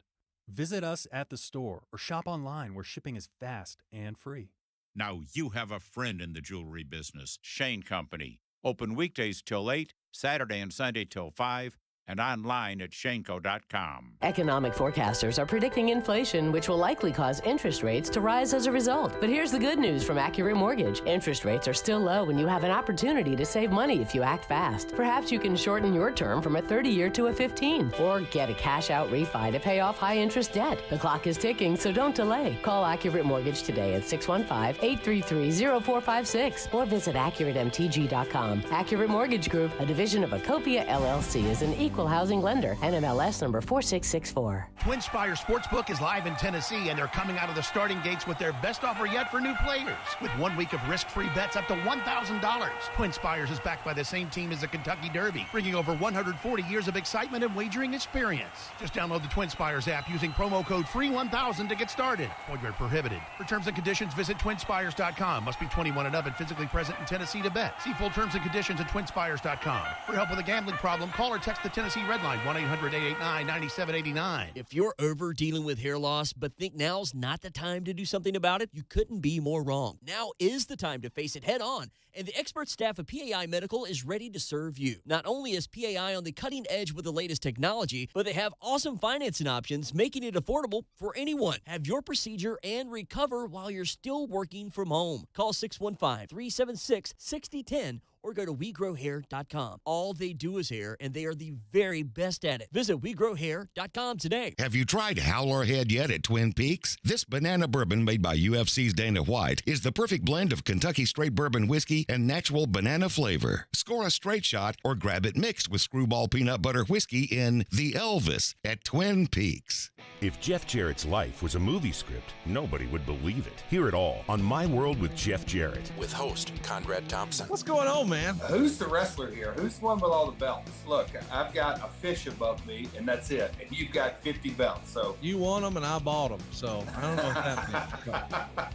Visit us at the store or shop online where shipping is fast and free. Now you have a friend in the jewelry business, Shane Company. Open weekdays till 8, Saturday and Sunday till 5, and online at shaneco.com. Economic forecasters are predicting inflation, which will likely cause interest rates to rise as a result. But here's the good news from Accurate Mortgage. Interest rates are still low and you have an opportunity to save money if you act fast. Perhaps you can shorten your term from a 30-year to a 15, or get a cash-out refi to pay off high-interest debt. The clock is ticking, so don't delay. Call Accurate Mortgage today at 615-833-0456 or visit AccurateMTG.com. Accurate Mortgage Group, a division of Acopia LLC, is an equal housing lender. NMLS number 4664. TwinSpire Sportsbook is live in Tennessee, and they're coming out of the starting gates with their best offer yet for new players. With 1 week of risk-free bets up to $1,000. TwinSpires is backed by the same team as the Kentucky Derby, bringing over 140 years of excitement and wagering experience. Just download the TwinSpires app using promo code FREE1000 to get started. Void prohibited. For terms and conditions, visit TwinSpires.com. Must be 21 and up and physically present in Tennessee to bet. See full terms and conditions at TwinSpires.com. For help with a gambling problem, call or text the Tennessee Tennessee Redline, 1-800-889-9789. If you're over dealing with hair loss but think now's not the time to do something about it, you couldn't be more wrong. Now is the time to face it head on, and the expert staff of PAI Medical is ready to serve you. Not only is PAI on the cutting edge with the latest technology, but they have awesome financing options, making it affordable for anyone. Have your procedure and recover while you're still working from home. Call 615-376-6010 or go to WeGrowHair.com. All they do is hair, and they are the very best at it. Visit WeGrowHair.com today. Have you tried Howler Head yet at Twin Peaks? This banana bourbon made by UFC's Dana White is the perfect blend of Kentucky straight bourbon whiskey and natural banana flavor. Score a straight shot or grab it mixed with Screwball peanut butter whiskey in The Elvis at Twin Peaks. If Jeff Jarrett's life was a movie script, nobody would believe it. Hear it all on My World with Jeff Jarrett. With host Conrad Thompson. What's going on, man? Who's the wrestler here? Who's the one with all the belts? Look, I've got a fish above me, and that's it. And you've got 50 belts. So you won them, and I bought them. So I don't know what's happening.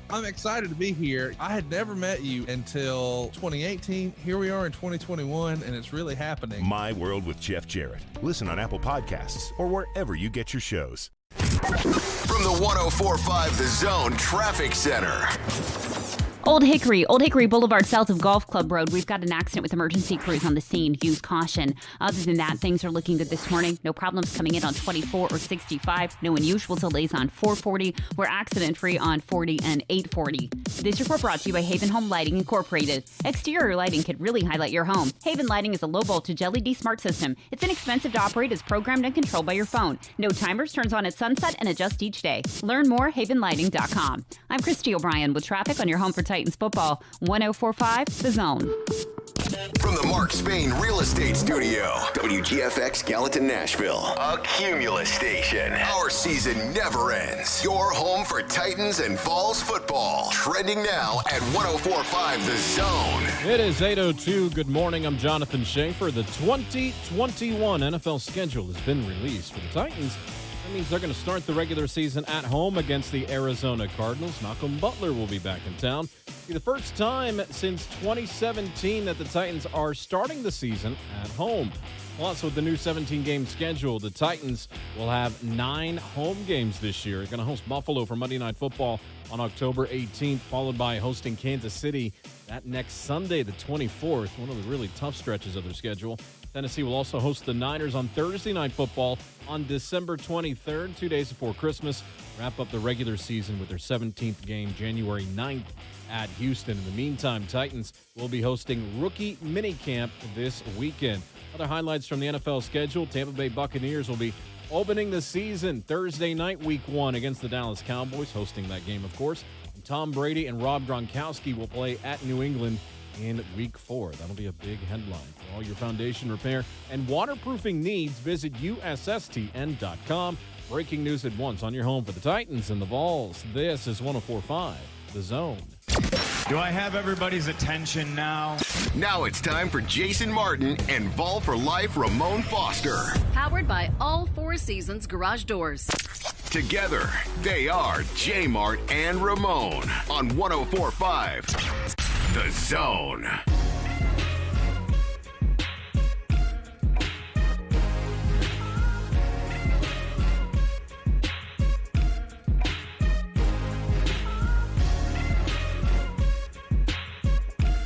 I'm excited to be here. I had never met you until 2018. Here we are in 2021, and it's really happening. My World with Jeff Jarrett. Listen on Apple Podcasts or wherever you get your shows. From the 104.5 The Zone Traffic Center. Old Hickory Boulevard, south of Golf Club Road. We've got an accident with emergency crews on the scene. Use caution. Other than that, things are looking good this morning. No problems coming in on 24 or 65. No unusual delays on 440. We're accident-free on 40 and 840. This report brought to you by Haven Home Lighting Incorporated. Exterior lighting could really highlight your home. Haven Lighting is a low-voltage LED smart system. It's inexpensive to operate, is programmed and controlled by your phone. No timers, turns on at sunset, and adjusts each day. Learn more, havenlighting.com. I'm Christy O'Brien with traffic on your home for Titans football. 104.5 The Zone. From the Mark Spain Real Estate Studio, WGFX Gallatin, Nashville, a Cumulus station. Our season never ends. Your home for Titans and Falls football. Trending now at 104.5 The Zone. It is 8:02. Good morning. I'm Jonathan Schaefer. The 2021 NFL schedule has been released for the Titans. That means they're going to start the regular season at home against the Arizona Cardinals. Malcolm Butler will be back in town. It'll be the first time since 2017 that the Titans are starting the season at home. Plus, with the new 17-game schedule, the Titans will have 9 home games this year. They're going to host Buffalo for Monday Night Football on October 18th, followed by hosting Kansas City that next Sunday, the 24th, one of the really tough stretches of their schedule. Tennessee will also host the Niners on Thursday Night Football on December 23rd, 2 days before Christmas. Wrap up the regular season with their 17th game, January 9th at Houston. In the meantime, Titans will be hosting rookie minicamp this weekend. Other highlights from the NFL schedule, Tampa Bay Buccaneers will be opening the season Thursday night, week 1 against the Dallas Cowboys, hosting that game, of course. And Tom Brady and Rob Gronkowski will play at New England in week 4. That'll be a big headline. For all your foundation repair and waterproofing needs, visit USSTN.com. Breaking news at once on your home for the Titans and the Vols. This is 104.5 The Zone. Do I have everybody's attention now? Now it's time for Jason Martin and Vol for Life Ramon Foster. Powered by all 4 Seasons Garage Doors. Together, they are JMart and Ramon on 104.5 The Zone.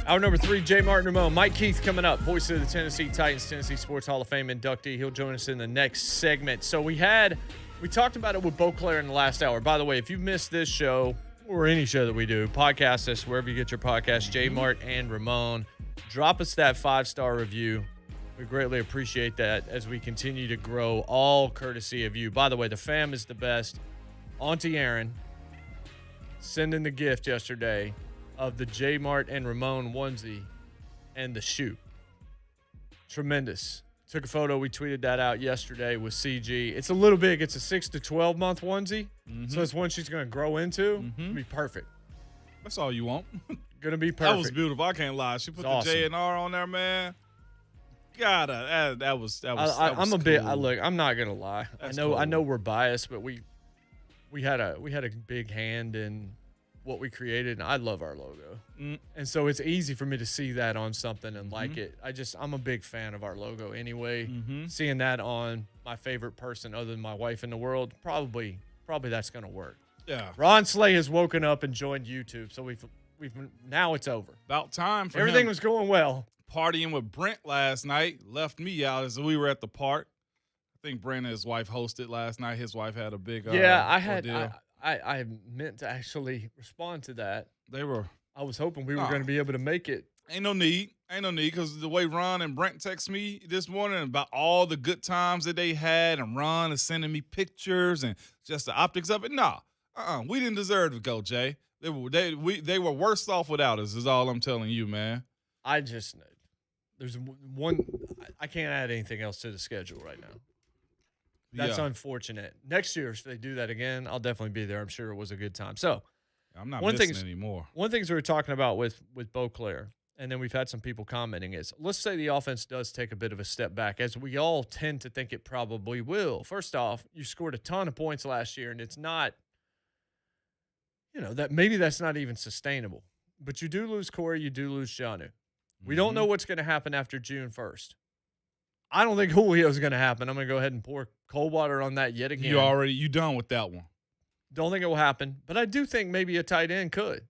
Hour number 3, JMart and Ramon. Mike Keith coming up, voice of the Tennessee Titans, Tennessee Sports Hall of Fame inductee. He'll join us in the next segment. So we talked about it with Boclair in the last hour. By the way, if you missed this show or any show that we do, podcast us wherever you get your podcast, JMart and Ramon. Drop us that 5-star review. We greatly appreciate that as we continue to grow, all courtesy of you. By the way, the fam is the best. Auntie Aaron sending the gift yesterday of the JMart and Ramon onesie and the shoe. Tremendous. Took a photo. We tweeted that out yesterday with CG. It's a little big. It's a 6 to 12 month onesie. Mm-hmm. So it's one she's going to grow into. Mm-hmm. It'll be perfect. That's all you want. Going to be perfect. That was beautiful. I can't lie. She put the awesome. J and R on there, man. God, that was I'm a cool. bit. Look, I'm not going to lie. That's I know cool. we're biased, but we had a big hand in what we created, and I love our logo. And so it's easy for me to see that on something and like it. I'm a big fan of our logo anyway. Seeing that on my favorite person other than my wife in the world, probably that's going to work. Yeah. Ron Slay has woken up and joined YouTube, so we've now it's over. About time for Everything him. was going well. Partying with Brent last night left me out as we were at the park. I think Brent and his wife hosted last night. His wife had a big I meant to actually respond to that. I was hoping we were Nah. going to be able to make it. Ain't no need, because the way Ron and Brent text me this morning about all the good times that they had, and Ron is sending me pictures and just the optics of it. Nah, we didn't deserve to go, Jay. They were worse off without us. Is all I'm telling you, man. There's one. I can't add anything else to the schedule right now. That's unfortunate. Next year, if they do that again, I'll definitely be there. I'm sure it was a good time. So I'm not missing anymore. One thing we were talking about with Boclair, and then we've had some people commenting, is let's say the offense does take a bit of a step back, as we all tend to think it probably will. First off, you scored a ton of points last year, and it's not, that maybe that's not even sustainable. But you do lose Corey, you do lose Jonnu. We don't know what's going to happen after June 1st. I don't think Julio's going to happen. I'm going to go ahead and pour cold water on that yet again. You done with that one. Don't think it will happen, but I do think maybe a tight end could.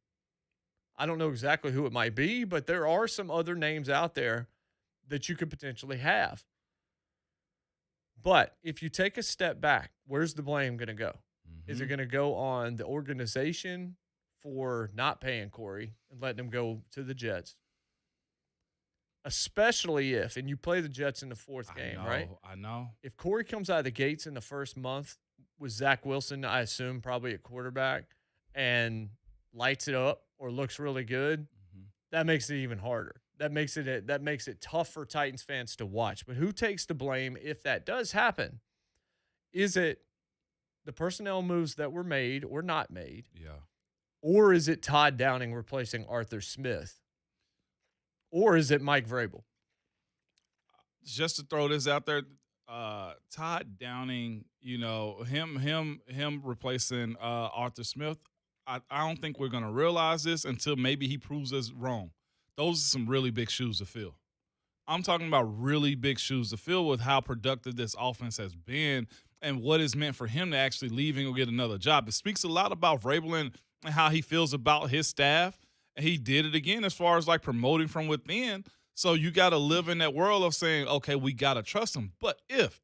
I don't know exactly who it might be, but there are some other names out there that you could potentially have. But if you take a step back, where's the blame going to go? Is it going to go on the organization for not paying Corey and letting him go to the Jets? Especially if, and you play the Jets in the fourth game, right? I know. If Corey comes out of the gates in the first month with Zach Wilson, I assume probably at quarterback, and lights it up or looks really good, that makes it even harder. That makes it tough for Titans fans to watch. But who takes the blame if that does happen? Is it the personnel moves that were made or not made? Yeah. Or is it Todd Downing replacing Arthur Smith? Or is it Mike Vrabel? Just to throw this out there, Todd Downing, him replacing Arthur Smith, I don't think we're going to realize this until maybe he proves us wrong. Those are some really big shoes to fill. I'm talking about really big shoes to fill with how productive this offense has been and what it's meant for him to actually leave and go get another job. It speaks a lot about Vrabel and how he feels about his staff. And he did it again as far as like promoting from within. So you got to live in that world of saying, okay, we got to trust him. But if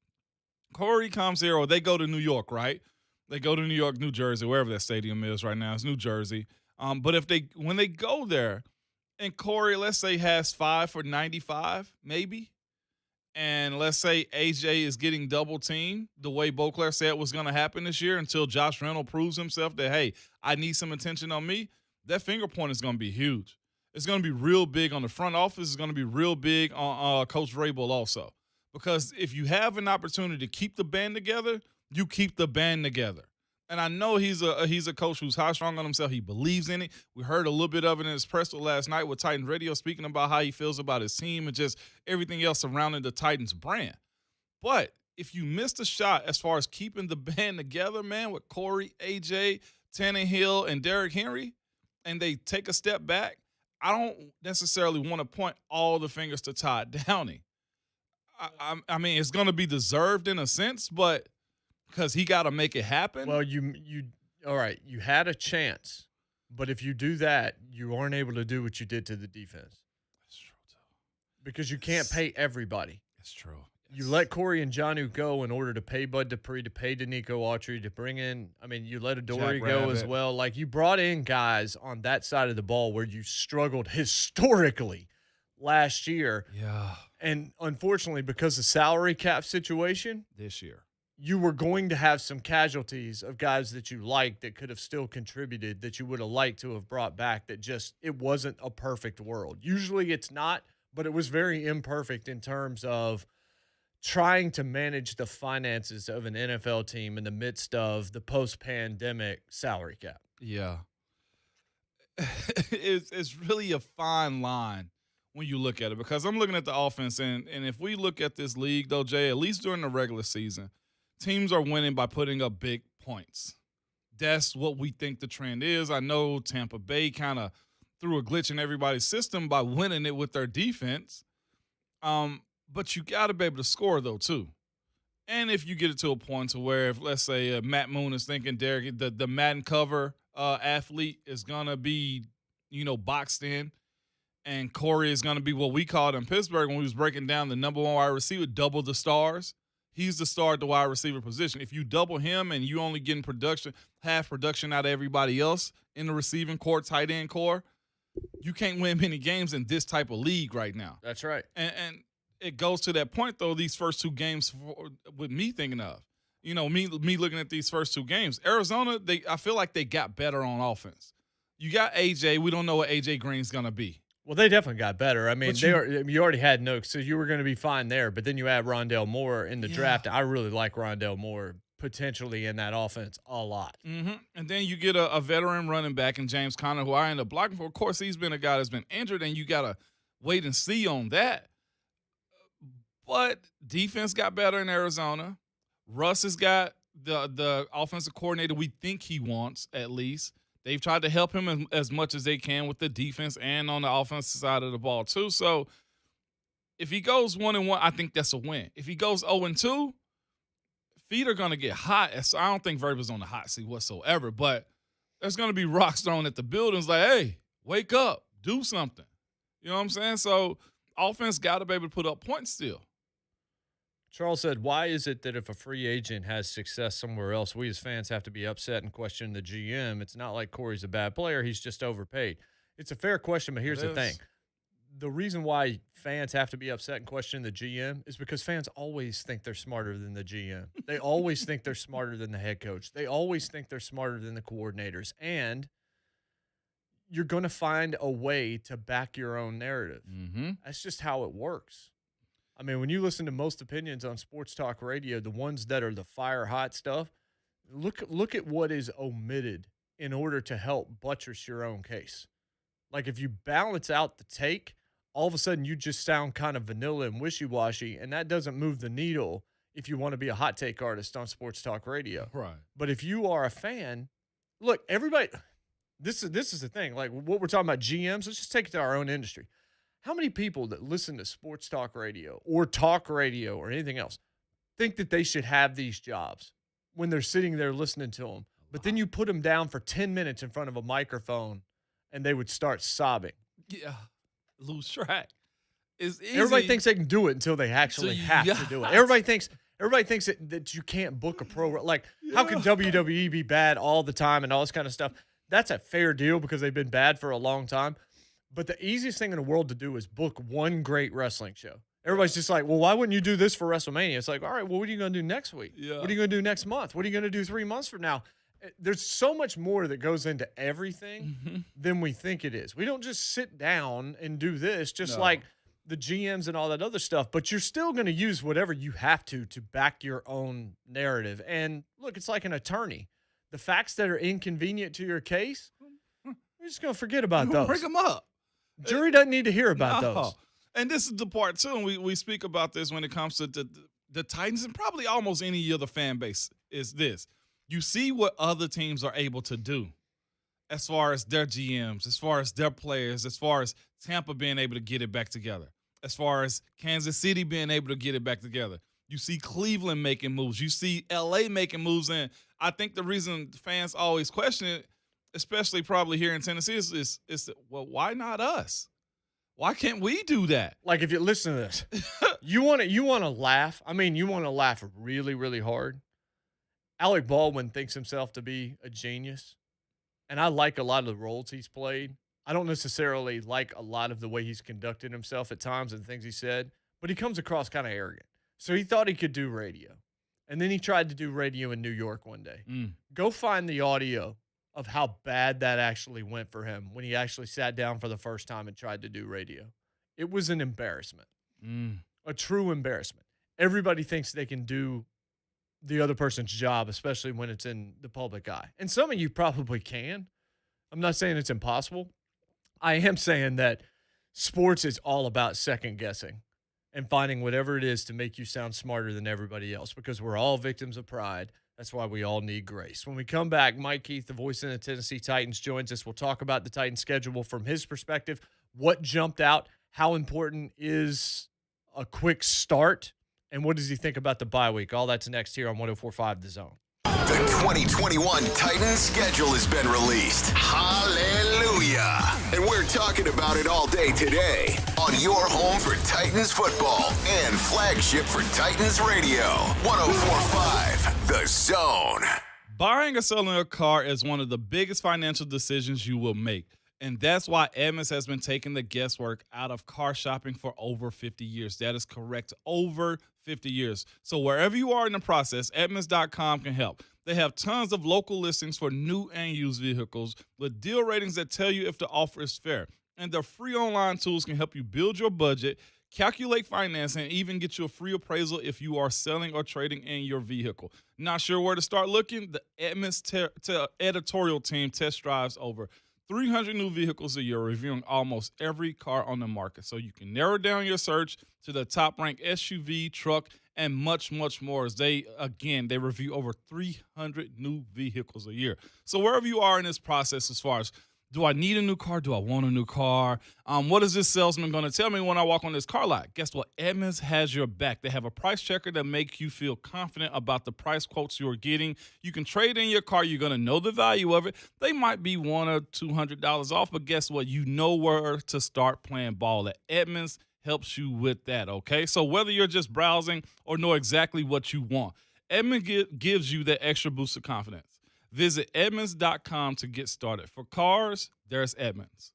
Corey comes here or they go to New York, right? They go to New York, New Jersey, wherever that stadium is right now. It's New Jersey. But when they go there and Corey, let's say, has 5 for 95, maybe, and let's say AJ is getting double teamed the way Boclair said was going to happen this year until Josh Reynolds proves himself that, hey, I need some attention on me. That finger point is going to be huge. It's going to be real big on the front office. It's going to be real big on Coach Vrabel also. Because if you have an opportunity to keep the band together, you keep the band together. And I know he's a coach who's high strong on himself. He believes in it. We heard a little bit of it in his presser last night with Titans Radio speaking about how he feels about his team and just everything else surrounding the Titans brand. But if you missed a shot as far as keeping the band together, man, with Corey, AJ, Tannehill, and Derrick Henry, and they take a step back, I don't necessarily want to point all the fingers to Todd Downing. I mean, it's going to be deserved in a sense, but because he got to make it happen. Well, you all right, you had a chance, but if you do that, you aren't able to do what you did to the defense. That's true, too. Because you can't pay everybody. That's true. You let Corey and Jonnu go in order to pay Bud Dupree, to pay Danico Autry, to bring in – you let Adoree go as well. Like, you brought in guys on that side of the ball where you struggled historically last year. Yeah. And unfortunately, because of salary cap situation – this year, you were going to have some casualties of guys that you liked that could have still contributed, that you would have liked to have brought back, that just – it wasn't a perfect world. Usually it's not, but it was very imperfect in terms of – trying to manage the finances of an NFL team in the midst of the post-pandemic salary cap. Yeah. It's really a fine line when you look at it, because I'm looking at the offense, and if we look at this league, though, Jay, at least during the regular season, teams are winning by putting up big points. that's what we think the trend is. I know Tampa Bay kind of threw a glitch in everybody's system by winning it with their defense. But you got to be able to score, though, too. And if you get it to a point to where, if let's say Matt Moon is thinking Derek, the Madden cover athlete is going to be, boxed in, and Corey is going to be what we called in Pittsburgh when we was breaking down the number one wide receiver, double the stars. He's the star at the wide receiver position. If you double him and you only getting half production out of everybody else in the receiving core, tight end core, you can't win many games in this type of league right now. That's right. And it goes to that point, though, these first two games with me thinking of, me looking at these first two games. Arizona, I feel like they got better on offense. You got A.J. We don't know what A.J. Green's going to be. Well, they definitely got better. I mean, you already had Nooks, so you were going to be fine there. But then you add Rondale Moore in the draft. I really like Rondale Moore potentially in that offense a lot. Mm-hmm. And then you get a veteran running back in James Conner, who I end up blocking for. Of course, he's been a guy that's been injured, and you got to wait and see on that. But defense got better in Arizona. Russ has got the offensive coordinator we think he wants, at least. They've tried to help him as much as they can with the defense and on the offensive side of the ball, too. So if he goes 1-1, I think that's a win. If he goes 0-2, feet are going to get hot. So I don't think Vrabel's on the hot seat whatsoever, but there's going to be rocks thrown at the buildings like, hey, wake up, do something. You know what I'm saying? So offense got to be able to put up points still. Charles said, why is it that if a free agent has success somewhere else, we as fans have to be upset and question the GM? It's not like Corey's a bad player. He's just overpaid. It's a fair question, but here's the thing. The reason why fans have to be upset and question the GM is because fans always think they're smarter than the GM. They always think they're smarter than the head coach. They always think they're smarter than the coordinators. And you're going to find a way to back your own narrative. Mm-hmm. That's just how it works. I mean, when you listen to most opinions on sports talk radio, the ones that are the fire hot stuff, look at what is omitted in order to help buttress your own case. Like if you balance out the take, all of a sudden you just sound kind of vanilla and wishy-washy, and that doesn't move the needle if you want to be a hot take artist on sports talk radio. Right. But if you are a fan, look, everybody, this is the thing. Like what we're talking about GMs, let's just take it to our own industry. How many people that listen to sports talk radio or anything else think that they should have these jobs when they're sitting there listening to them? But then you put them down for 10 minutes in front of a microphone and they would start sobbing. Yeah, lose track. It's easy. Everybody thinks they can do it until they actually have to do it. Everybody thinks that you can't book a pro. Like, how can WWE be bad all the time and all this kind of stuff? That's a fair deal because they've been bad for a long time. But the easiest thing in the world to do is book one great wrestling show. Everybody's just like, well, why wouldn't you do this for WrestleMania? It's like, all right, well, what are you going to do next week? Yeah. What are you going to do next month? What are you going to do 3 months from now? There's so much more that goes into everything than we think it is. We don't just sit down and do this, just like the GMs and all that other stuff, but you're still going to use whatever you have to back your own narrative. And look, it's like an attorney. The facts that are inconvenient to your case, you're just going to forget about those. Bring them up. Jury doesn't need to hear about those. And this is the part, too, and we speak about this when it comes to the Titans and probably almost any other fan base, is this. You see what other teams are able to do as far as their GMs, as far as their players, as far as Tampa being able to get it back together, as far as Kansas City being able to get it back together. You see Cleveland making moves. You see L.A. making moves. And I think the reason fans always question it, especially probably here in Tennessee, is well, why not us? Why can't we do that? Like, if you listen to this, you want to laugh. I mean, you want to laugh really, really hard. Alec Baldwin thinks himself to be a genius, and I like a lot of the roles he's played. I don't necessarily like a lot of the way he's conducted himself at times and things he said, but he comes across kind of arrogant. So he thought he could do radio, and then he tried to do radio in New York one day. Go find the audio of how bad that actually went for him when he actually sat down for the first time and tried to do radio. It was an embarrassment, a true embarrassment. Everybody thinks they can do the other person's job, especially when it's in the public eye. And some of you probably can. I'm not saying it's impossible. I am saying that sports is all about second guessing and finding whatever it is to make you sound smarter than everybody else, because we're all victims of pride. That's why we all need grace. When we come back, Mike Keith, the voice of the Tennessee Titans, joins us. We'll talk about the Titans schedule from his perspective, what jumped out, how important is a quick start, and what does he think about the bye week? All that's next here on 104.5 The Zone. The 2021 Titans schedule has been released. Hallelujah. And we're talking about it all day today on your home for Titans football and flagship for Titans radio. 104.5 The Zone. Buying or selling a car is one of the biggest financial decisions you will make. And that's why Edmunds has been taking the guesswork out of car shopping for over 50 years. That is correct, over 50 years. So wherever you are in the process, Edmunds.com can help. They have tons of local listings for new and used vehicles with deal ratings that tell you if the offer is fair. And their free online tools can help you build your budget, calculate financing, and even get you a free appraisal if you are selling or trading in your vehicle. Not sure where to start looking? The Edmunds editorial team test drives over 300 new vehicles a year, reviewing almost every car on the market. So you can narrow down your search to the top-ranked SUV, truck, and much, much more. As they review over 300 new vehicles a year. So wherever you are in this process, as far as, do I need a new car? Do I want a new car? What is this salesman going to tell me when I walk on this car lot? Guess what? Edmunds has your back. They have a price checker that makes you feel confident about the price quotes you're getting. You can trade in your car. You're going to know the value of it. They might be $100 or $200 off, but guess what? You know where to start playing ball at. Edmunds helps you with that, okay? So whether you're just browsing or know exactly what you want, Edmunds gives you that extra boost of confidence. Visit Edmunds.com to get started. For cars, there's Edmunds.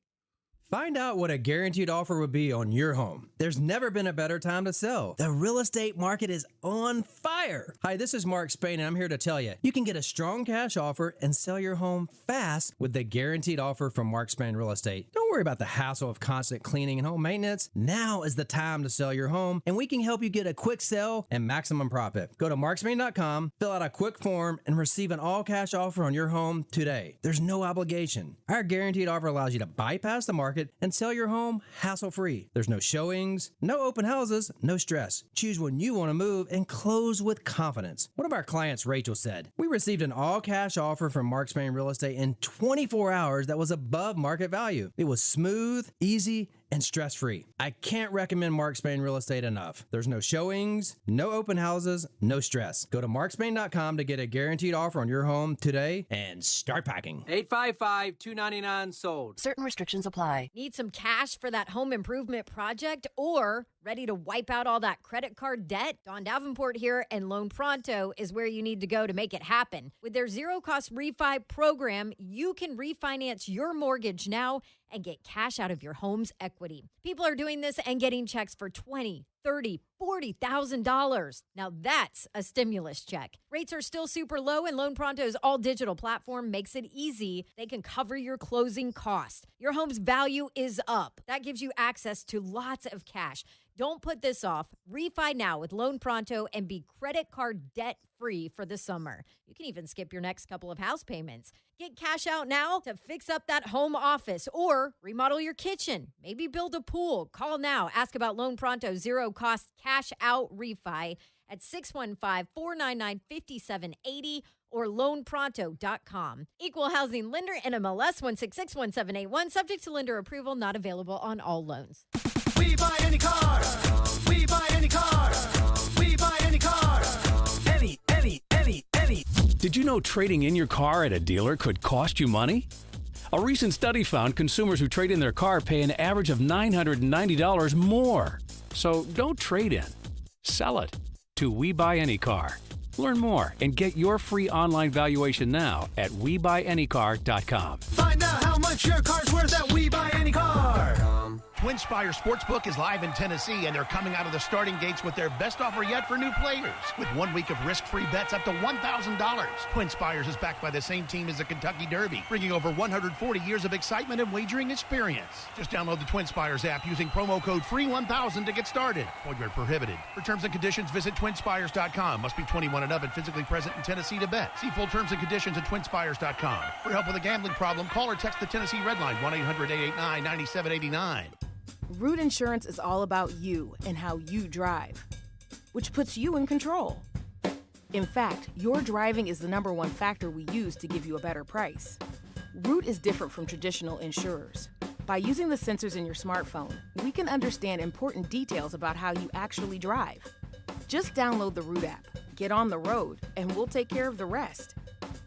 Find out what a guaranteed offer would be on your home. There's never been a better time to sell. The real estate market is on fire. Hi, this is Mark Spain, and I'm here to tell you, you can get a strong cash offer and sell your home fast with the guaranteed offer from Mark Spain Real Estate. Don't worry about the hassle of constant cleaning and home maintenance. Now is the time to sell your home, and we can help you get a quick sell and maximum profit. Go to markspain.com, fill out a quick form, and receive an all-cash offer on your home today. There's no obligation. Our guaranteed offer allows you to bypass the market and sell your home hassle-free. There's no showings, no open houses, no stress. Choose when you want to move and close with confidence. One of our clients, Rachel, said, "We received an all-cash offer from Mark Spain Real Estate in 24 hours that was above market value. It was smooth, easy, and stress-free. I can't recommend Mark Spain Real Estate enough. There's no showings, no open houses, no stress. Go to markspain.com to get a guaranteed offer on your home today and start packing." 855-299 sold. Certain restrictions apply. Need some cash for that home improvement project or ready to wipe out all that credit card debt? Don Davenport here, and Loan Pronto is where you need to go to make it happen. With their zero-cost refi program, you can refinance your mortgage now and get cash out of your home's equity. People are doing this and getting checks for $20,000, $30,000, $40,000. Now that's a stimulus check. Rates are still super low, and Loan Pronto's all-digital platform makes it easy. They can cover your closing costs. Your home's value is up. That gives you access to lots of cash. Don't put this off. Refi now with Loan Pronto and be credit card debt-free for the summer. You can even skip your next couple of house payments. Get cash out now to fix up that home office or remodel your kitchen. Maybe build a pool. Call now. Ask about Loan Pronto zero-cost cash out refi at 615-499-5780 or loanpronto.com. Equal housing lender, NMLS 1661781. Subject to lender approval. Not available on all loans. We buy any car. We buy any car. We buy any car. Any. Did you know trading in your car at a dealer could cost you money? A recent study found consumers who trade in their car pay an average of $990 more. So don't trade in. Sell it to We Buy Any Car. Learn more and get your free online valuation now at WeBuyAnyCar.com. Find out how much your car's worth at We Buy Any Car. TwinSpires Sportsbook is live in Tennessee, and they're coming out of the starting gates with their best offer yet for new players. With 1 week of risk-free bets up to $1,000. TwinSpires is backed by the same team as the Kentucky Derby, bringing over 140 years of excitement and wagering experience. Just download the TwinSpires app using promo code FREE1000 to get started. Void prohibited. For terms and conditions, visit TwinSpires.com. Must be 21 and up and physically present in Tennessee to bet. See full terms and conditions at TwinSpires.com. For help with a gambling problem, call or text the Tennessee Red Line, 1-800-889-9789. Root Insurance is all about you and how you drive, which puts you in control. In fact, your driving is the #1 factor we use to give you a better price. Root is different from traditional insurers. By using the sensors in your smartphone, we can understand important details about how you actually drive. Just download the Root app, get on the road, and we'll take care of the rest.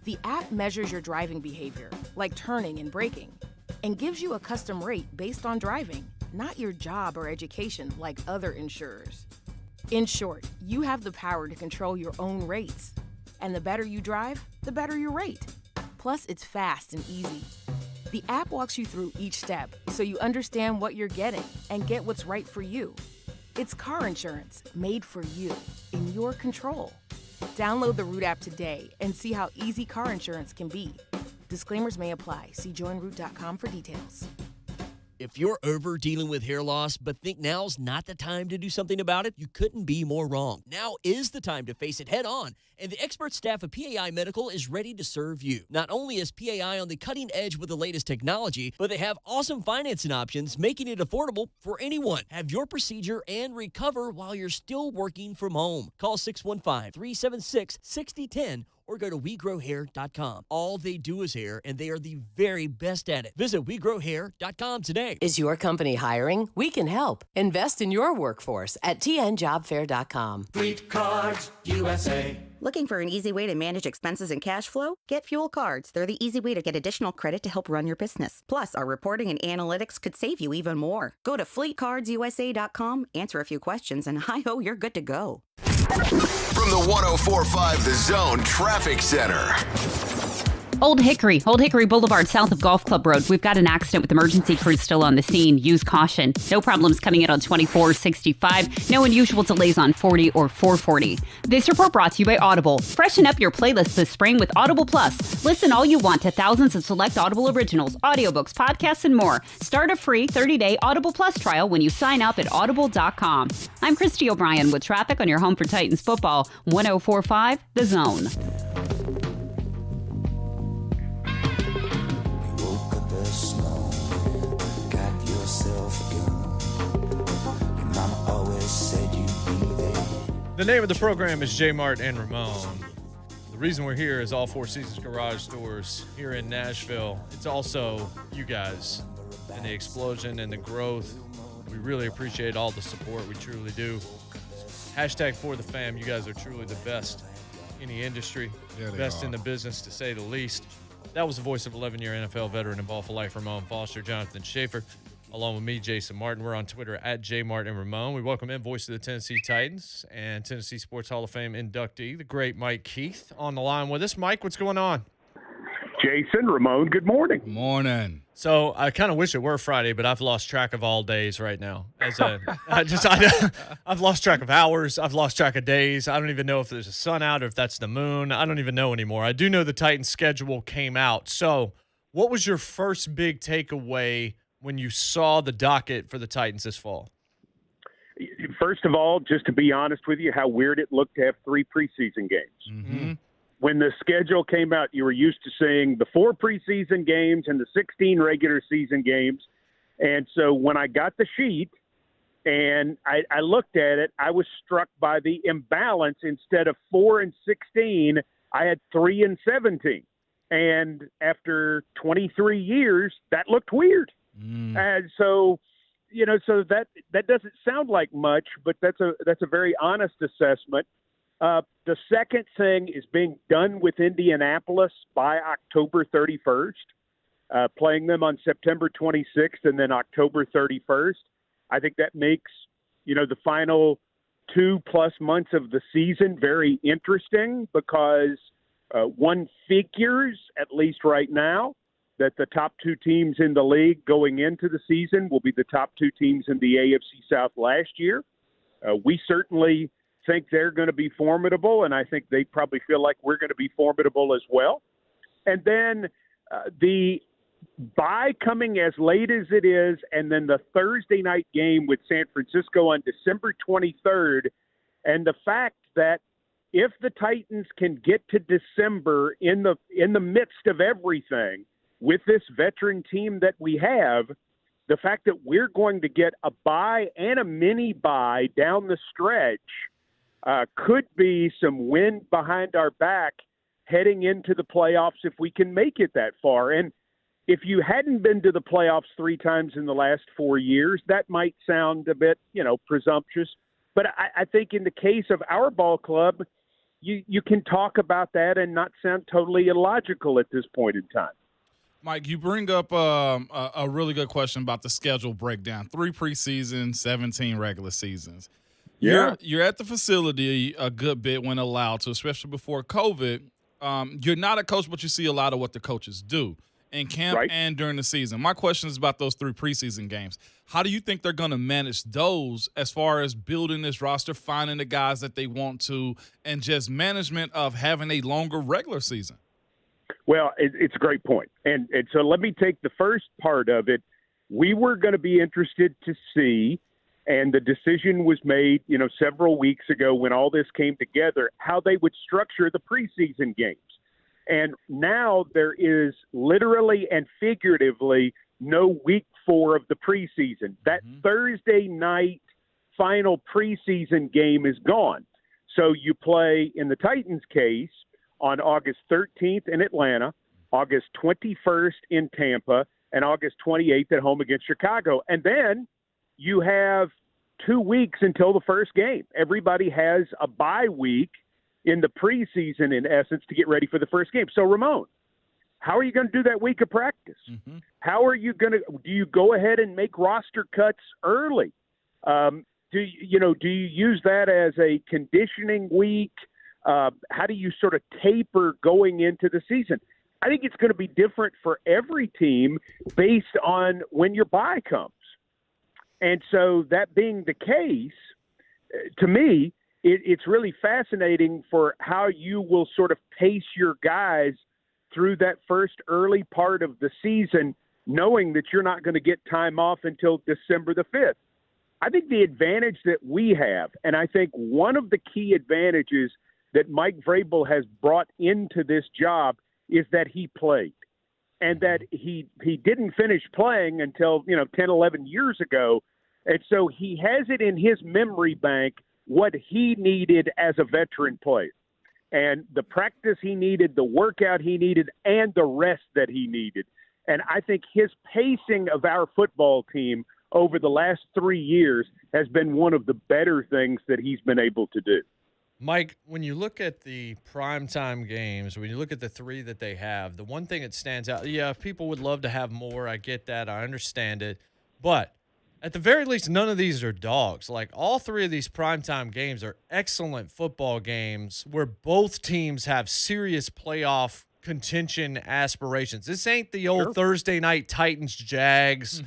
The app measures your driving behavior, like turning and braking, and gives you a custom rate based on driving, not your job or education like other insurers. In short, you have the power to control your own rates. And the better you drive, the better your rate. Plus, it's fast and easy. The app walks you through each step so you understand what you're getting and get what's right for you. It's car insurance made for you, in your control. Download the Root app today and see how easy car insurance can be. Disclaimers may apply. See joinroot.com for details. If you're over dealing with hair loss but think now's not the time to do something about it, you couldn't be more wrong. Now is the time to face it head on, and the expert staff of PAI Medical is ready to serve you. Not only is PAI on the cutting edge with the latest technology, but they have awesome financing options, making it affordable for anyone. Have your procedure and recover while you're still working from home. Call 615-376-6010 or go to WeGrowHair.com. All they do is hair, and they are the very best at it. Visit WeGrowHair.com today. Is your company hiring? We can help. Invest in your workforce at tnjobfair.com. Fleet Cards USA. Looking for an easy way to manage expenses and cash flow? Get Fuel Cards. They're the easy way to get additional credit to help run your business. Plus, our reporting and analytics could save you even more. Go to FleetCardsUSA.com, answer a few questions, and hi-ho, you're good to go. From the 104.5 The Zone Traffic Center. Old Hickory Boulevard, south of Golf Club Road. We've got an accident with emergency crews still on the scene. Use caution. No problems coming in on 2465. No unusual delays on 40 or 440. This report brought to you by Audible. Freshen up your playlist this spring with Audible Plus. Listen all you want to thousands of select Audible originals, audiobooks, podcasts, and more. Start a free 30-day Audible Plus trial when you sign up at audible.com. I'm Christy O'Brien with traffic on your home for Titans football. 104.5 The Zone. The name of the program is JMart and Ramon. The reason we're here is All Four Seasons Garage Doors here in Nashville. It's also you guys and the explosion and the growth. We really appreciate all the support. We truly do. Hashtag for the fam. You guys are truly the best in the industry, best in the business, to say the least. That was the voice of 11-year NFL veteran and Ball for Life, Ramon Foster, Jonathan Schaefer, along with me, Jason Martin. We're on Twitter at JMart and Ramon. We welcome in voice of the Tennessee Titans and Tennessee Sports Hall of Fame inductee, the great Mike Keith, on the line with us. Mike, what's going on? Jason, Ramon, good morning. Morning. So I kind of wish it were Friday, but I've lost track of all days right now. I've lost track of hours. I've lost track of days. I don't even know if there's a sun out or if that's the moon. I don't even know anymore. I do know the Titans schedule came out. So what was your first big takeaway when you saw the docket for the Titans this fall? First of all, just to be honest with you, how weird it looked to have 3 preseason games. Mm-hmm. When the schedule came out, you were used to seeing the 4 preseason games and the 16 regular season games. And so when I got the sheet and I looked at it, I was struck by the imbalance. Instead of 4 and 16, I had 3 and 17. And after 23 years, that looked weird. And so, so that doesn't sound like much, but that's a very honest assessment. The second thing is being done with Indianapolis by October 31st, playing them on September 26th and then October 31st. I think that makes, the final 2+ months of the season very interesting because one figures, at least right now, that the top 2 teams in the league going into the season will be the top 2 teams in the AFC South last year. We certainly think they're going to be formidable, and I think they probably feel like we're going to be formidable as well. And then the bye coming as late as it is, and then the Thursday night game with San Francisco on December 23rd, and the fact that if the Titans can get to December in the midst of everything with this veteran team that we have, the fact that we're going to get a bye and a mini bye down the stretch could be some wind behind our back heading into the playoffs if we can make it that far. And if you hadn't been to the playoffs 3 times in the last 4 years, that might sound a bit, presumptuous. But I think in the case of our ball club, you can talk about that and not sound totally illogical at this point in time. Mike, you bring up a really good question about the schedule breakdown. 3 preseason, 17 regular seasons. Yeah. You're at the facility a good bit when allowed to, especially before COVID. You're not a coach, but you see a lot of what the coaches do in camp and during the season. My question is about those 3 preseason games. How do you think they're going to manage those as far as building this roster, finding the guys that they want to, and just management of having a longer regular season? Well, it's a great point. And so let me take the first part of it. We were going to be interested to see, and the decision was made, several weeks ago when all this came together, how they would structure the preseason games. And now there is literally and figuratively no week 4 of the preseason. That Thursday night final preseason game is gone. So you play, in the Titans' case, on August 13th in Atlanta, August 21st in Tampa, and August 28th at home against Chicago. And then you have 2 weeks until the first game. Everybody has a bye week in the preseason, in essence, to get ready for the first game. So, Ramon, how are you going to do that week of practice? How are you going to – do you go ahead and make roster cuts early? Do you use that as a conditioning week? How do you sort of taper going into the season? I think it's going to be different for every team based on when your bye comes. And so that being the case, to me, it's really fascinating for how you will sort of pace your guys through that first early part of the season, knowing that you're not going to get time off until December the 5th. I think the advantage that we have, and I think one of the key advantages that Mike Vrabel has brought into this job, is that he played, and that he didn't finish playing until 10, 11 years ago. And so he has it in his memory bank what he needed as a veteran player, and the practice he needed, the workout he needed, and the rest that he needed. And I think his pacing of our football team over the last 3 years has been one of the better things that he's been able to do. Mike, when you look at the primetime games, when you look at the 3 that they have, the one thing that stands out, people would love to have more. I get that. I understand it. But at the very least, none of these are dogs. Like, all 3 of these primetime games are excellent football games where both teams have serious playoff contention aspirations. This ain't the old Thursday night Titans-Jags.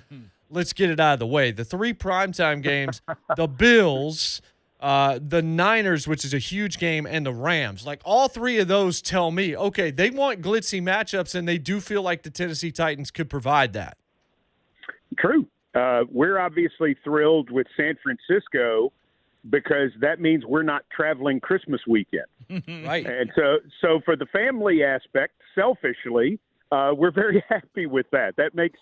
Let's get it out of the way. The 3 primetime games, the Bills, the Niners, which is a huge game, and the Rams. Like, all 3 of those tell me, okay, they want glitzy matchups, and they do feel like the Tennessee Titans could provide that. True. We're obviously thrilled with San Francisco because that means we're not traveling Christmas weekend. Right. And so for the family aspect, selfishly, we're very happy with that. That makes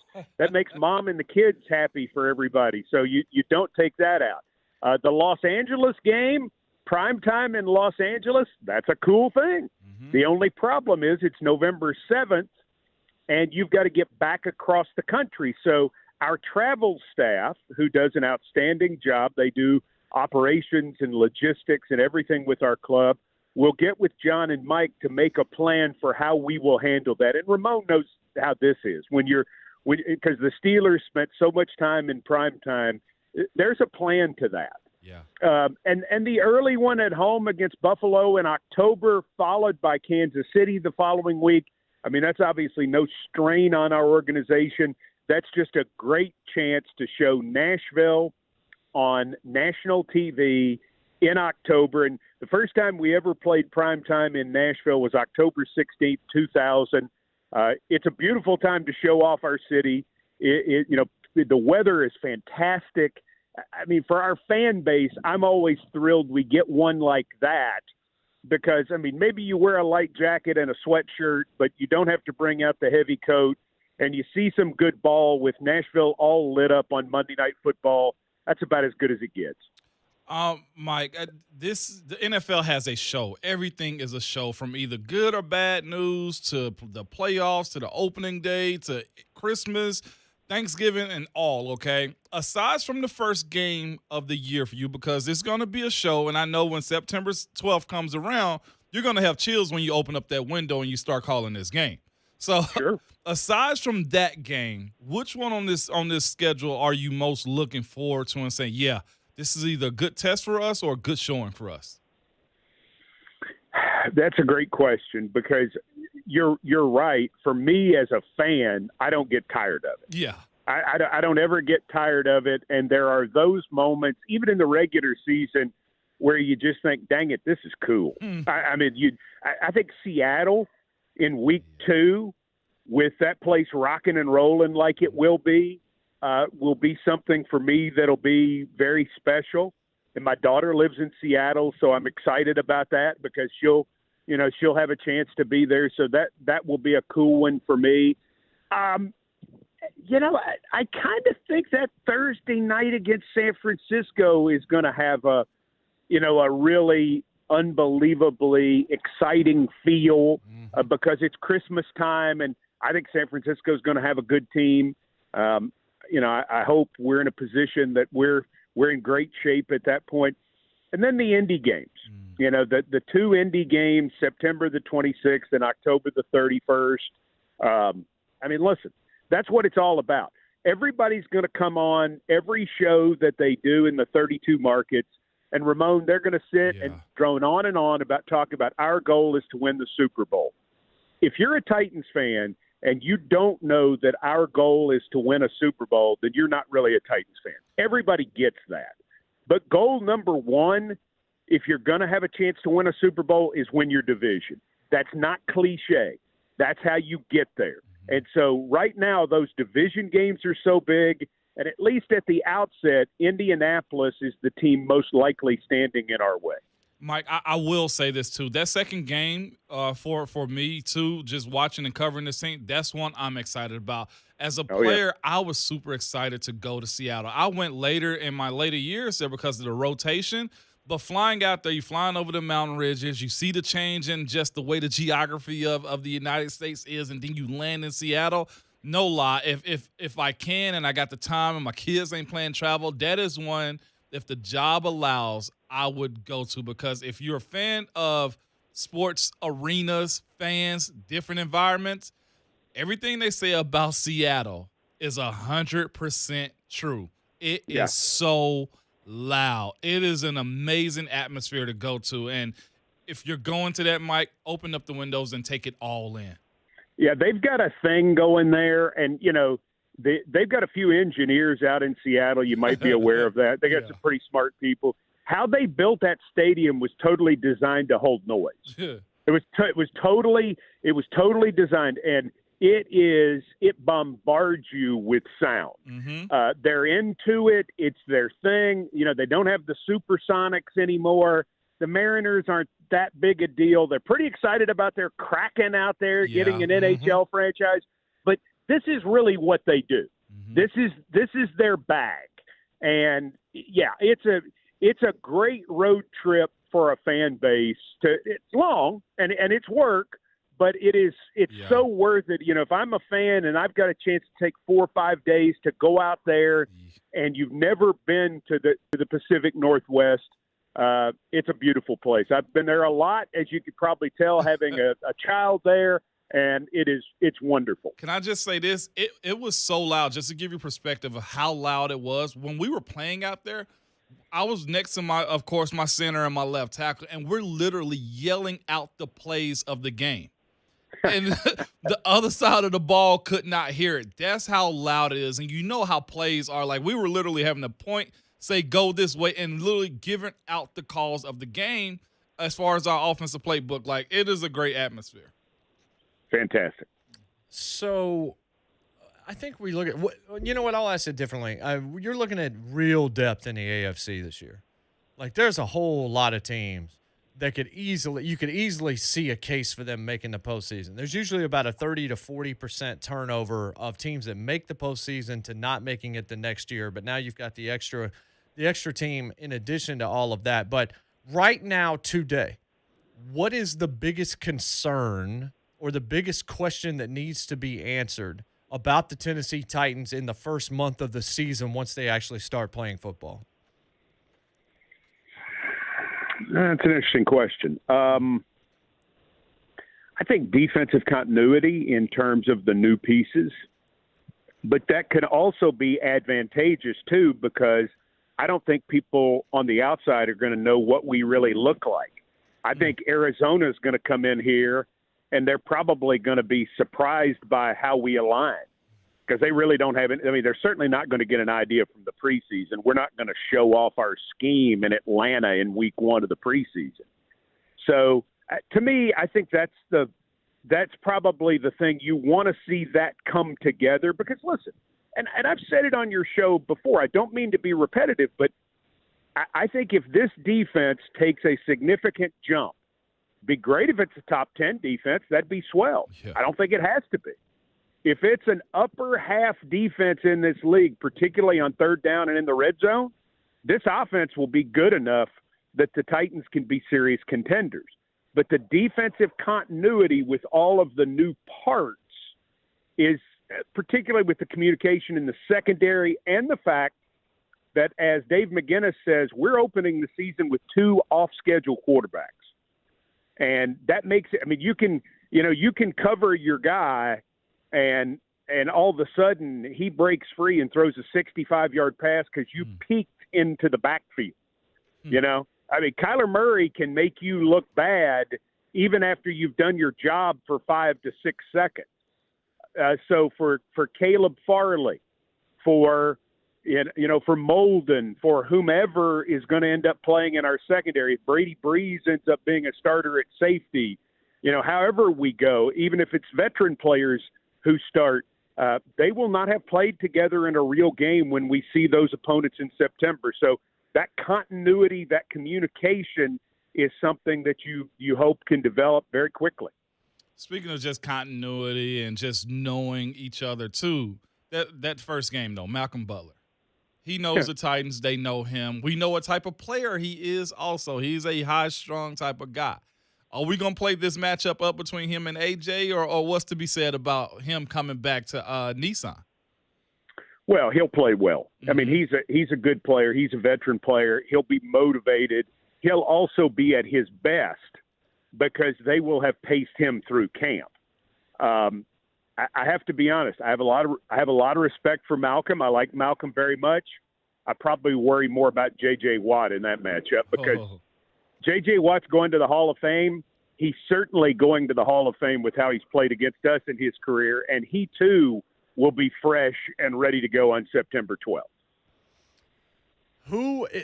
mom and the kids happy for everybody. So you don't take that out. The Los Angeles game, primetime in Los Angeles, that's a cool thing. The only problem is it's November 7th, and you've got to get back across the country. So our travel staff, who does an outstanding job, they do operations and logistics and everything with our club, will get with John and Mike to make a plan for how we will handle that. And Ramon knows how this is. Because the Steelers spent so much time in prime time, there's a plan to that. Yeah. And the early one at home against Buffalo in October, followed by Kansas City the following week. I mean, that's obviously no strain on our organization. That's just a great chance to show Nashville on national TV in October. And the first time we ever played primetime in Nashville was October 16th, 2000. It's a beautiful time to show off our city. The weather is fantastic. I mean, for our fan base, I'm always thrilled we get one like that because, I mean, maybe you wear a light jacket and a sweatshirt, but you don't have to bring out the heavy coat, and you see some good ball with Nashville all lit up on Monday Night Football. That's about as good as it gets. Mike, the NFL has a show. Everything is a show, from either good or bad news to the playoffs to the opening day to Christmas, Thanksgiving, and all, okay? Aside from the first game of the year for you, because it's going to be a show, and I know when September 12th comes around, you're going to have chills when you open up that window and you start calling this game. So sure. Aside from that game, which one on this schedule are you most looking forward to and saying, yeah, this is either a good test for us or a good showing for us? That's a great question, because you're right. For me as a fan, I don't get tired of it. Yeah. I don't ever get tired of it. And there are those moments, even in the regular season, where you just think, dang it, this is cool. I think Seattle in week 2, with that place rocking and rolling like it will be something for me that'll be very special. And my daughter lives in Seattle, so I'm excited about that, because she'll have a chance to be there. So that will be a cool one for me. I kind of think that Thursday night against San Francisco is going to have a really unbelievably exciting feel, because it's Christmas time, and I think San Francisco is going to have a good team. I hope we're in a position that we're in great shape at that point. And then the Indy games, the 2 Indy games, September the 26th and October the 31st. Listen, that's what it's all about. Everybody's going to come on every show that they do in the 32 markets. And Ramon, they're going to sit and drone on and on about talking about our goal is to win the Super Bowl. If you're a Titans fan and you don't know that our goal is to win a Super Bowl, then you're not really a Titans fan. Everybody gets that. But goal number 1, if you're going to have a chance to win a Super Bowl, is win your division. That's not cliche. That's how you get there. And so right now, those division games are so big, and at least at the outset, Indianapolis is the team most likely standing in our way. Mike, I will say this too. That second game for me too, just watching and covering this thing, that's one I'm excited about. As a player, I was super excited to go to Seattle. I went later in my later years there because of the rotation. But flying out there, you're flying over the mountain ridges, you see the change in just the way the geography of the United States is, and then you land in Seattle. No lie, if I can and I got the time and my kids ain't playing travel, that is one, if the job allows, I would go to, because if you're a fan of sports arenas, fans, different environments, everything they say about Seattle is 100% true. It is so loud. It is an amazing atmosphere to go to. And if you're going to that, Mike, open up the windows and take it all in. Yeah, they've got a thing going there, and, they've got a few engineers out in Seattle. You might be aware of that. They got some pretty smart people. How they built that stadium was totally designed to hold noise. Yeah. It was totally designed, and it bombards you with sound. They're into it. It's their thing. They don't have the Supersonics anymore. The Mariners aren't that big a deal. They're pretty excited about their Kraken out there getting an NHL franchise. But this is really what they do. This is their bag. And it's a great road trip for a fan base. It's long and it's work, but it's so worth it. If I'm a fan and I've got a chance to take 4 or 5 days to go out there, and you've never been to the Pacific Northwest, it's a beautiful place. I've been there a lot, as you could probably tell, having a child there, and it's wonderful. Can I just say this? It was so loud, just to give you perspective of how loud it was. When we were playing out there, I was next to my center and my left tackle, and we're literally yelling out the plays of the game. And the other side of the ball could not hear it. That's how loud it is. And you know how plays are. Like, we were literally having to point, say, go this way, and literally giving out the calls of the game as far as our offensive playbook. Like, it is a great atmosphere. Fantastic. So I think we look at what, I'll ask it differently. You're looking at real depth in the AFC this year. Like, there's a whole lot of teams that you could easily see a case for them making the postseason. There's usually about a 30 to 40% turnover of teams that make the postseason to not making it the next year. But now you've got the extra the extra team in addition to all of that. But right now, today, what is the biggest concern or the biggest question that needs to be answered about the Tennessee Titans in the first month of the season once they actually start playing football? That's an interesting question. I think defensive continuity in terms of the new pieces, but that could also be advantageous too, because I don't think people on the outside are going to know what we really look like. I think Arizona is going to come in here and they're probably going to be surprised by how we align, because they really don't have it. I mean, they're certainly not going to get an idea from the preseason. We're not going to show off our scheme in Atlanta in week 1 of the preseason. So to me, I think that's probably the thing. You want to see that come together, because listen, and I've said it on your show before, I don't mean to be repetitive, but I think if this defense takes a significant jump, be great if it's a top 10 defense, that'd be swell. Yeah. I don't think it has to be. If it's an upper half defense in this league, particularly on third down and in the red zone, this offense will be good enough that the Titans can be serious contenders. But the defensive continuity with all of the new parts is, particularly with the communication in the secondary and the fact that, as Dave McGinnis says, we're opening the season with 2 off-schedule quarterbacks. And that makes it – I mean, you can cover your guy and all of a sudden he breaks free and throws a 65-yard pass because you peeked into the backfield, you know? I mean, Kyler Murray can make you look bad even after you've done your job for 5 to 6 seconds. So for Caleb Farley, for Molden, for whomever is going to end up playing in our secondary, if Brady Breeze ends up being a starter at safety, however we go, even if it's veteran players who start, they will not have played together in a real game when we see those opponents in September. So that continuity, that communication is something that you hope can develop very quickly. Speaking of just continuity and just knowing each other too, that first game though, Malcolm Butler, he knows the Titans, they know him. We know what type of player he is also. He's a high-strung type of guy. Are we going to play this matchup up between him and AJ, or what's to be said about him coming back to Nissan? Well, he'll play well. Mm-hmm. I mean, he's a good player. He's a veteran player. He'll be motivated. He'll also be at his best because they will have paced him through camp. I have to be honest. I have a lot of respect for Malcolm. I like Malcolm very much. I probably worry more about J.J. Watt in that matchup because J.J. Watt's going to the Hall of Fame. He's certainly going to the Hall of Fame with how he's played against us in his career, and he too will be fresh and ready to go on September 12th.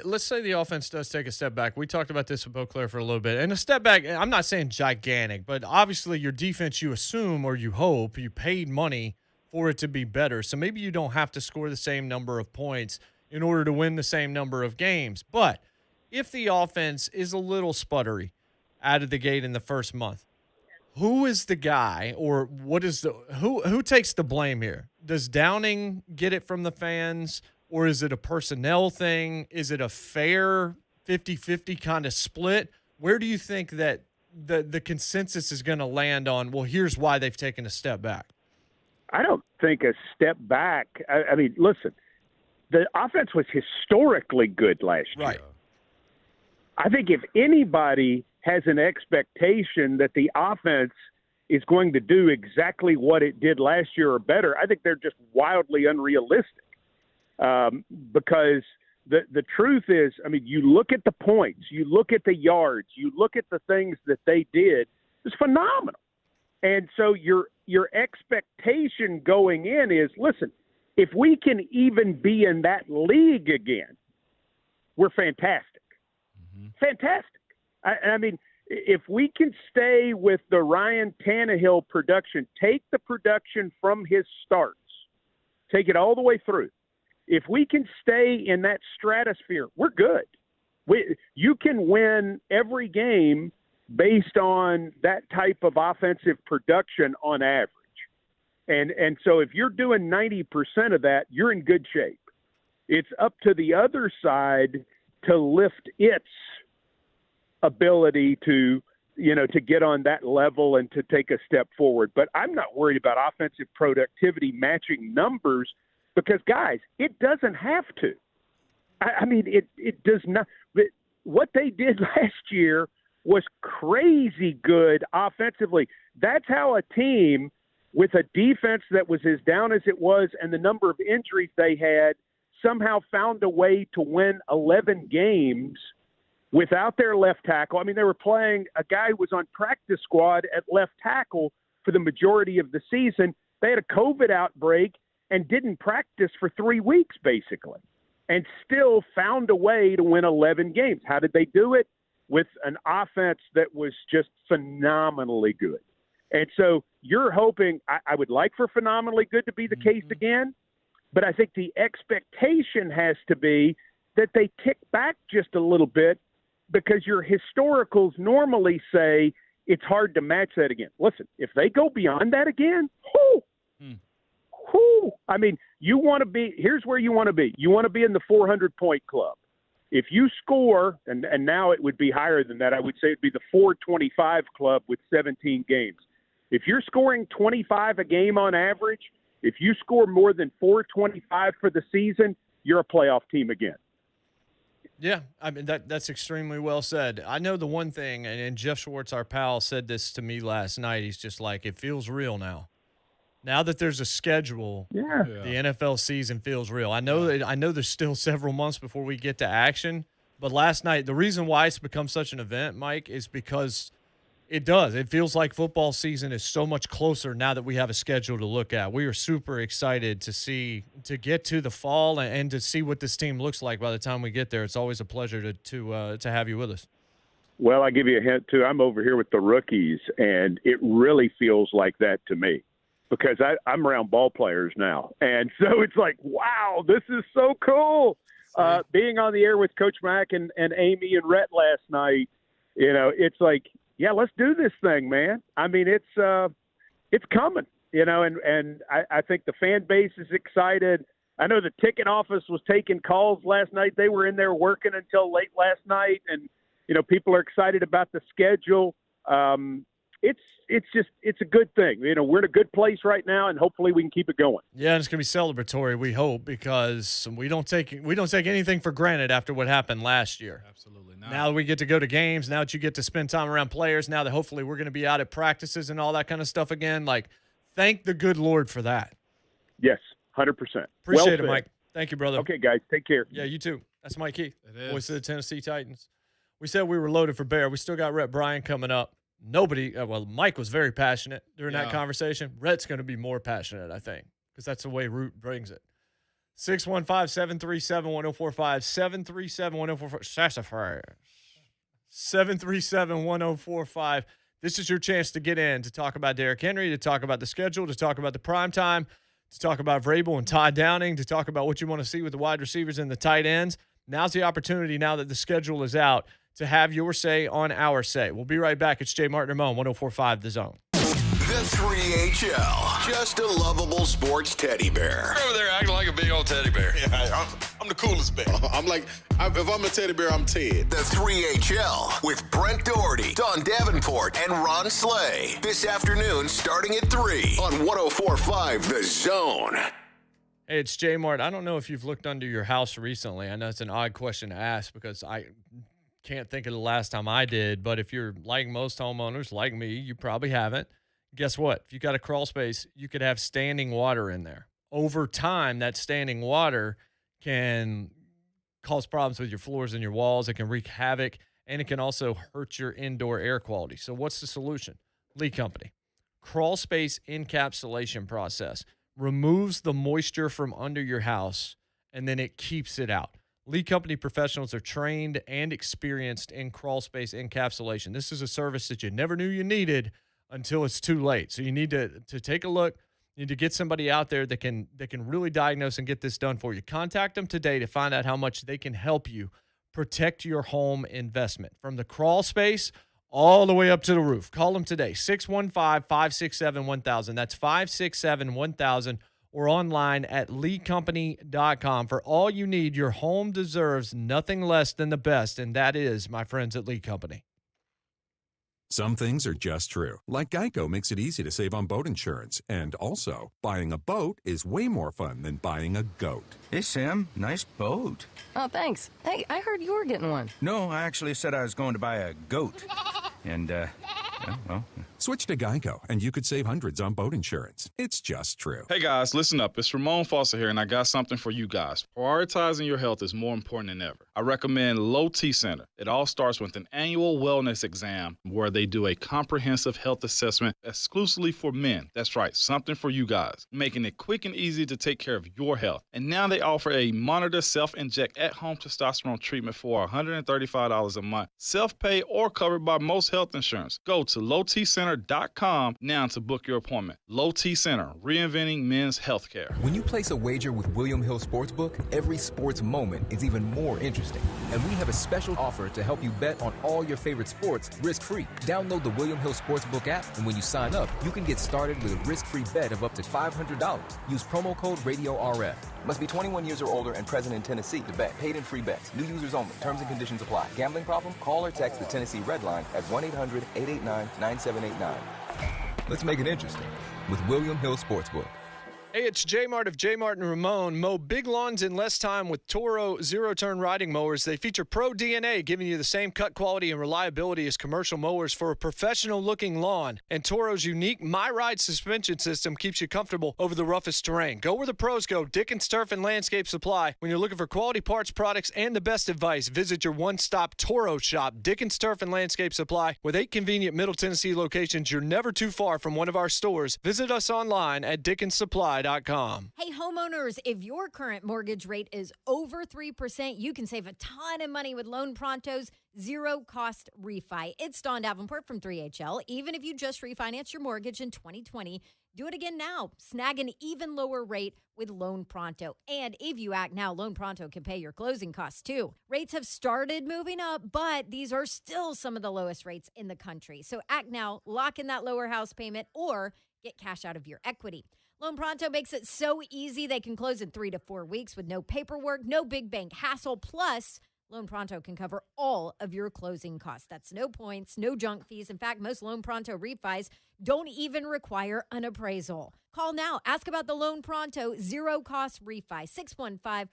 Let's say the offense does take a step back. We talked about this with Boclair for a little bit. And a step back, I'm not saying gigantic, but obviously your defense, you assume or you hope, you paid money for it to be better. So maybe you don't have to score the same number of points in order to win the same number of games. But if the offense is a little sputtery out of the gate in the first month, who is the guy, or what is who takes the blame here? Does Downing get it from the fans, or is it a personnel thing? Is it a fair 50-50 kind of split? Where do you think that the consensus is going to land on, well, here's why they've taken a step back? I don't think a step back. I mean, listen, the offense was historically good last year. Right. I think if anybody has an expectation that the offense is going to do exactly what it did last year or better, I think they're just wildly unrealistic. Because the truth is, I mean, you look at the points, you look at the yards, you look at the things that they did, it's phenomenal. And so your expectation going in is, listen, if we can even be in that league again, we're fantastic. Mm-hmm. Fantastic. I mean, if we can stay with the Ryan Tannehill production, take the production from his starts, take it all the way through. If we can stay in that stratosphere, we're good. You can win every game based on that type of offensive production on average. And so if you're doing 90% of that, you're in good shape. It's up to the other side to lift its ability to get on that level and to take a step forward. But I'm not worried about offensive productivity matching numbers because, guys, it doesn't have to. I mean, it does not. What they did last year was crazy good offensively. That's how a team with a defense that was as down as it was and the number of injuries they had somehow found a way to win 11 games without their left tackle. I mean, they were playing a guy who was on practice squad at left tackle for the majority of the season. They had a COVID outbreak and didn't practice for 3 weeks, basically, and still found a way to win 11 games. How did they do it? With an offense that was just phenomenally good. And so you're hoping – I would like for phenomenally good to be the case again, but I think the expectation has to be that they tick back just a little bit because your historicals normally say it's hard to match that again. Listen, if they go beyond that again, I mean, you want to be – here's where you want to be. You want to be in the 400-point club. If you score, and now it would be higher than that, I would say it would be the 425 club with 17 games. If you're scoring 25 a game on average, if you score more than 425 for the season, you're a playoff team again. Yeah, I mean, that's extremely well said. I know the one thing, and Jeff Schwartz, our pal, said this to me last night. He's just like, it feels real now. Now that there's a schedule, the NFL season feels real. I know there's still several months before we get to action, but last night, the reason why it's become such an event, Mike, is because it does. It feels like football season is so much closer now that we have a schedule to look at. We are super excited to get to the fall and to see what this team looks like by the time we get there. It's always a pleasure to have you with us. Well, I give you a hint, too. I'm over here with the rookies, and it really feels like that to me. Because I'm around ball players now. And so it's like, wow, this is so cool. Being on the air with Coach Mack and Amy and Rhett last night, it's like, yeah, let's do this thing, man. I mean, it's coming, and I think the fan base is excited. I know the ticket office was taking calls last night. They were in there working until late last night, and, people are excited about the schedule. It's a good thing. We're in a good place right now, and hopefully we can keep it going. Yeah, and it's going to be celebratory, we hope, because we don't take anything for granted after what happened last year. Absolutely not. Now that we get to go to games, now that you get to spend time around players, now that hopefully we're going to be out at practices and all that kind of stuff again, like, thank the good Lord for that. Yes, 100%. Appreciate it, Mike. Thank you, brother. Okay, guys, take care. Yeah, you too. That's Mike Keith, voice of the Tennessee Titans. We said we were loaded for bear. We still got Rhett Bryan coming up. Mike was very passionate during that conversation. Rhett's going to be more passionate, I think, because that's the way Root brings it. 615-737-1045, 737-1045, 737-1045. This is your chance to get in, to talk about Derrick Henry, to talk about the schedule, to talk about the prime time, to talk about Vrabel and Todd Downing, to talk about what you want to see with the wide receivers and the tight ends. Now's the opportunity, now that the schedule is out, to have your say on our say. We'll be right back. It's JMart and Ramon, 104.5 The Zone. The 3HL, just a lovable sports teddy bear. Over there acting like a big old teddy bear. Yeah, I'm the coolest bear. If I'm a teddy bear, I'm Ted. The 3HL with Brent Doherty, Don Davenport, and Ron Slay. This afternoon starting at 3 on 104.5 The Zone. Hey, it's JMart. I don't know if you've looked under your house recently. I know it's an odd question to ask because I can't think of the last time I did, but if you're like most homeowners, like me, you probably haven't. Guess what? If you got a crawl space, you could have standing water in there. Over time, that standing water can cause problems with your floors and your walls. It can wreak havoc, and it can also hurt your indoor air quality. So what's the solution? Lee Company. Crawl space encapsulation process removes the moisture from under your house, and then it keeps it out. Lee Company professionals are trained and experienced in crawl space encapsulation. This is a service that you never knew you needed until it's too late. So you need to take a look. You need to get somebody out there that can really diagnose and get this done for you. Contact them today to find out how much they can help you protect your home investment. From the crawl space all the way up to the roof. Call them today, 615-567-1000. That's 567-1000. or online at leecompany.com. For all you need, your home deserves nothing less than the best, and that is my friends at Lee Company. Some things are just true. Like Geico makes it easy to save on boat insurance. And also, buying a boat is way more fun than buying a goat. Hey, Sam. Nice boat. Oh, thanks. Hey, I heard you were getting one. No, I actually said I was going to buy a goat. And, well. Switch to Geico, and you could save hundreds on boat insurance. It's just true. Hey guys, listen up. It's Ramon Foster here, and I got something for you guys. Prioritizing your health is more important than ever. I recommend Low T Center. It all starts with an annual wellness exam where they do a comprehensive health assessment exclusively for men. That's right, something for you guys, making it quick and easy to take care of your health. And now they offer a monitor self-inject at-home testosterone treatment for $135 a month, self-pay or covered by most health insurance. Go to lowtcenter.com now to book your appointment. Low T Center, reinventing men's healthcare. When you place a wager with William Hill Sportsbook, every sports moment is even more interesting. And we have a special offer to help you bet on all your favorite sports risk-free. Download the William Hill Sportsbook app, and when you sign up, you can get started with a risk-free bet of up to $500. Use promo code RADIORF. Must be 21 years or older and present in Tennessee to bet. Paid and free bets. New users only. Terms and conditions apply. Gambling problem? Call or text the Tennessee Red Line at 1-800-889-9789. Let's make it interesting with William Hill Sportsbook. Hey, it's JMart of JMart and Ramon. Mow big lawns in less time with Toro zero-turn riding mowers. They feature Pro DNA, giving you the same cut quality and reliability as commercial mowers for a professional-looking lawn. And Toro's unique MyRide suspension system keeps you comfortable over the roughest terrain. Go where the pros go. Dickens Turf and Landscape Supply. When you're looking for quality parts, products, and the best advice, visit your one-stop Toro shop, Dickens Turf and Landscape Supply. With 8 convenient Middle Tennessee locations, you're never too far from one of our stores. Visit us online at dickenssupply.com. Hey, homeowners, if your current mortgage rate is over 3%, you can save a ton of money with Loan Pronto's zero-cost refi. It's Dawn Davenport from 3HL. Even if you just refinanced your mortgage in 2020, do it again now. Snag an even lower rate with Loan Pronto. And if you act now, Loan Pronto can pay your closing costs too. Rates have started moving up, but these are still some of the lowest rates in the country. So act now, lock in that lower house payment, or get cash out of your equity. Loan Pronto makes it so easy they can close in 3 to 4 weeks with no paperwork, no big bank hassle. Plus, Loan Pronto can cover all of your closing costs. That's no points, no junk fees. In fact, most Loan Pronto refis don't even require an appraisal. Call now. Ask about the Loan Pronto zero-cost refi.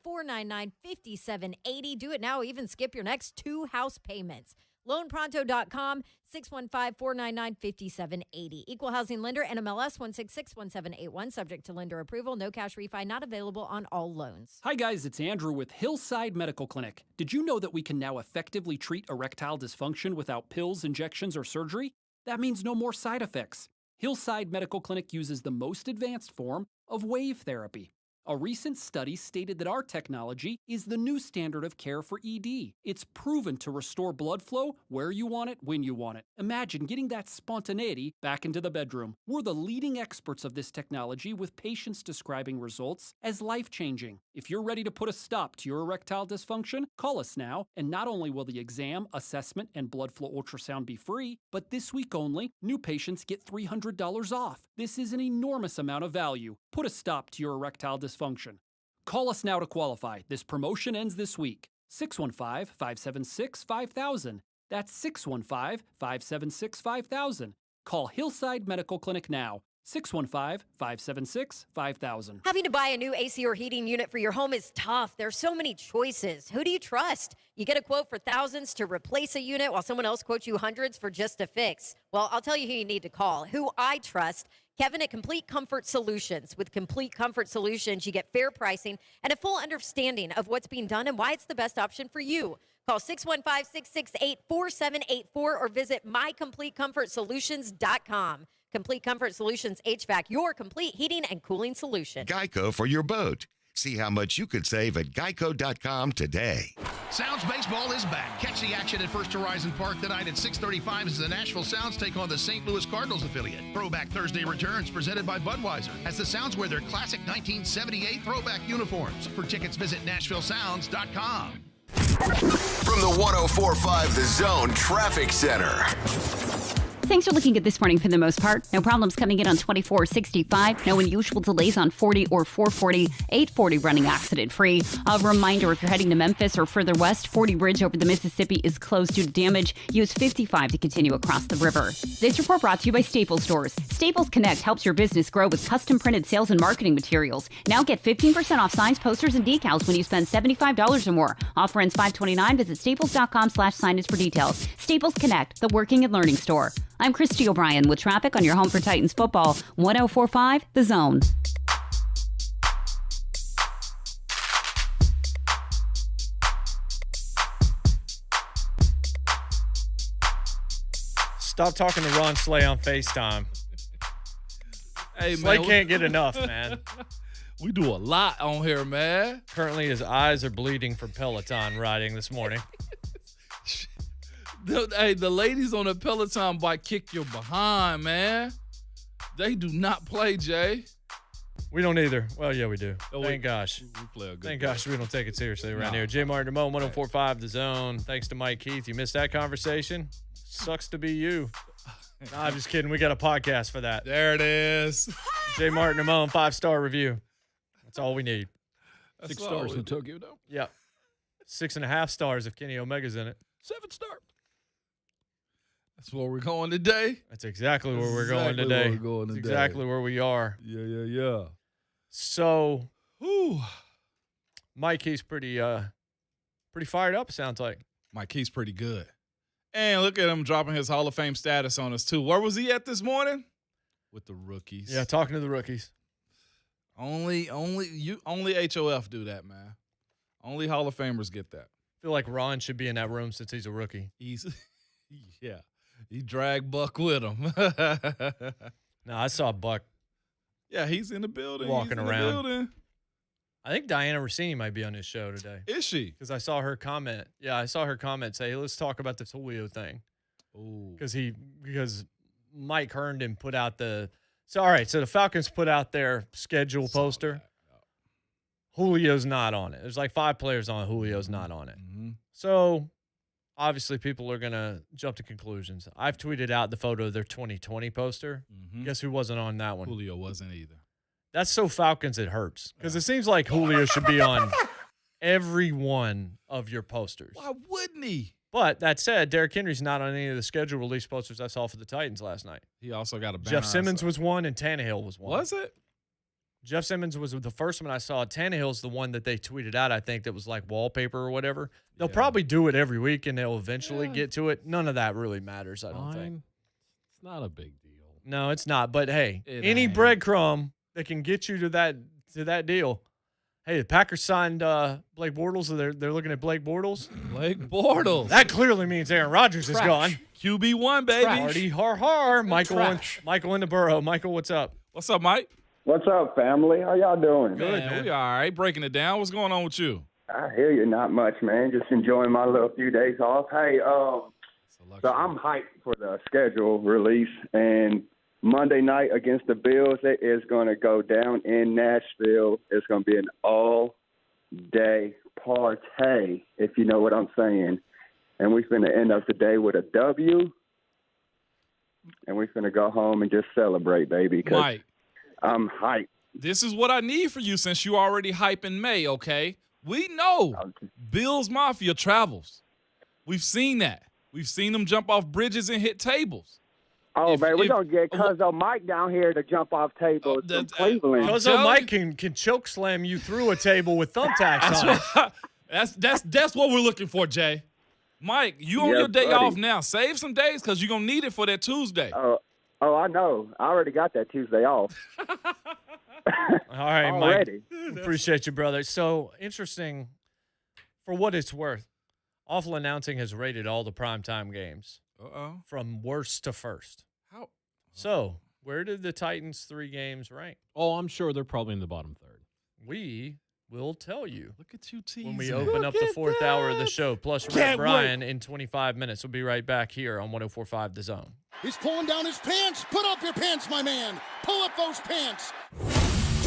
615-499-5780. Do it now. Even skip your next 2 house payments. LoanPronto.com, 615-499-5780. Equal housing lender, NMLS 1661781. Subject to lender approval. No cash refi not available on all loans. Hi guys, it's Andrew with Hillside Medical Clinic. Did you know that we can now effectively treat erectile dysfunction without pills, injections, or surgery? That means no more side effects. Hillside Medical Clinic uses the most advanced form of wave therapy. A recent study stated that our technology is the new standard of care for ED. It's proven to restore blood flow where you want it, when you want it. Imagine getting that spontaneity back into the bedroom. We're the leading experts of this technology, with patients describing results as life-changing. If you're ready to put a stop to your erectile dysfunction, call us now, and not only will the exam, assessment, and blood flow ultrasound be free, but this week only, new patients get $300 off. This is an enormous amount of value. Put a stop to your erectile dysfunction. Call us now to qualify. This promotion ends this week. 615-576-5000. That's 615-576-5000. Call Hillside Medical Clinic now. 615-576-5000. Having to buy a new AC or heating unit for your home is tough. There's so many choices. Who do you trust? You get a quote for thousands to replace a unit while someone else quotes you hundreds for just a fix. Well, I'll tell you who you need to call. Who I trust. Kevin at Complete Comfort Solutions. With Complete Comfort Solutions, you get fair pricing and a full understanding of what's being done and why it's the best option for you. Call 615-668-4784 or visit mycompletecomfortsolutions.com. Complete Comfort Solutions HVAC, your complete heating and cooling solution. Geico for your boat. See how much you could save at geico.com today. Sounds Baseball is back. Catch the action at First Horizon Park tonight at 6:35 as the Nashville Sounds take on the St. Louis Cardinals affiliate. Throwback Thursday returns presented by Budweiser as the Sounds wear their classic 1978 throwback uniforms. For tickets, visit NashvilleSounds.com. From the 104.5 The Zone Traffic Center. Things are looking good this morning for the most part. No problems coming in on 24, 65. No unusual delays on 40 or 440, 840 running accident-free. A reminder, if you're heading to Memphis or further west, 40 Bridge over the Mississippi is closed due to damage. Use 55 to continue across the river. This report brought to you by Staples Stores. Staples Connect helps your business grow with custom-printed sales and marketing materials. Now get 15% off signs, posters, and decals when you spend $75 or more. Offer ends 5/29. Visit staples.com/signage for details. Staples Connect, the working and learning store. I'm Christy O'Brien with traffic on your home for Titans football. 104.5 The Zone. Stop talking to Ron Slay on FaceTime. Hey, Slay man, can't get enough, man. We do a lot on here, man. Currently, his eyes are bleeding from Peloton riding this morning. The ladies on the Peloton bike kick your behind, man. They do not play, Jay. We don't either. Well, yeah, we do. Oh, Thank gosh. We play a good Thank game. gosh we don't take it seriously around No. here. JMart and Ramon, 104.5 The Zone. Thanks to Mike Keith. You missed that conversation? Sucks to be you. Nah, I'm just kidding. We got a podcast for that. There it is. JMart and Ramon, 5-star review. That's all we need. That's 6 stars in Tokyo Dome. Yep. 6.5 stars if Kenny Omega's in it. 7-star. That's where we're going today. That's exactly where we're Exactly going today. where we're going That's today. exactly where we are. Yeah. So, Whew. Mike, he's pretty fired up, sounds like. Mike, he's pretty good. And look at him dropping his Hall of Fame status on us, too. Where was he at this morning? With the rookies. Yeah, talking to the rookies. Only HOF do that, man. Only Hall of Famers get that. I feel like Ron should be in that room since he's a rookie. Yeah. He dragged Buck with him. No, I saw Buck. Yeah, he's in the building. Walking He's in around. The building. I think Diana Rossini might be on his show today. Is she? Because I saw her comment. Yeah, I saw her comment say, hey, let's talk about this Julio thing. Ooh. Because Mike Herndon put out the – so, all right, so the Falcons put out their schedule poster. Julio's not on it. There's like 5 players on it. Julio's not on it. Mm-hmm. So, obviously, people are going to jump to conclusions. I've tweeted out the photo of their 2020 poster. Mm-hmm. Guess who wasn't on that one? Julio wasn't either. That's so Falcons it hurts. Because it seems like Julio should be on every one of your posters. Why wouldn't he? But that said, Derrick Henry's not on any of the schedule release posters I saw for the Titans last night. He also got a banner. Jeff Simmons was one and Tannehill was one. Was it? Jeff Simmons was the first one I saw. Tannehill's the one that they tweeted out, I think, that was like wallpaper or whatever. They'll probably do it every week and they'll eventually get to it. None of that really matters, I don't think. It's not a big deal. No, it's not. But, hey, It any ain't. breadcrumb that can get you to that deal. Hey, the Packers signed Blake Bortles. So they're looking at Blake Bortles. Blake Bortles. That clearly means Aaron Rodgers is gone. QB1, baby. Party har. Michael in the Burrow. Michael, what's up? What's up, Mike? What's up, family? How y'all doing? Good, man. We all right. Breaking it down. What's going on with you? I hear you. Not much, man. Just enjoying my little few days off. Hey, so I'm hyped for the schedule release, and Monday night against the Bills, it is going to go down in Nashville. It's going to be an all-day party, if you know what I'm saying. And we're going to end up the day with a W, and we're going to go home and just celebrate, baby, because Mike, I'm hyped. this is what I need for you since you already hype in May, okay? We know Bills Mafia travels. We've seen that. We've seen them jump off bridges and hit tables. Oh, man, we're going to get Cuzzo Mike down here to jump off tables from Cleveland. Cuzzo Mike can choke slam you through a table with thumbtacks on it. That's what we're looking for, Jay. Mike, you on Yes, your day buddy. off now. Save some days because you're going to need it for that Tuesday. Oh, I know. I already got that Tuesday off. All right, Already. Mike. Appreciate you, brother. So, interesting, for what it's worth, Awful Announcing has rated all the primetime games from worst to first. How? So, where did the Titans' 3 games rank? Oh, I'm sure they're probably in the bottom third. We will tell you. Look at you teasing. When we open up the 4th hour of the show, plus Rhett Bryan in 25 minutes. We'll be right back here on 104.5 The Zone. He's pulling down his pants. Put up your pants, my man. Pull up those pants.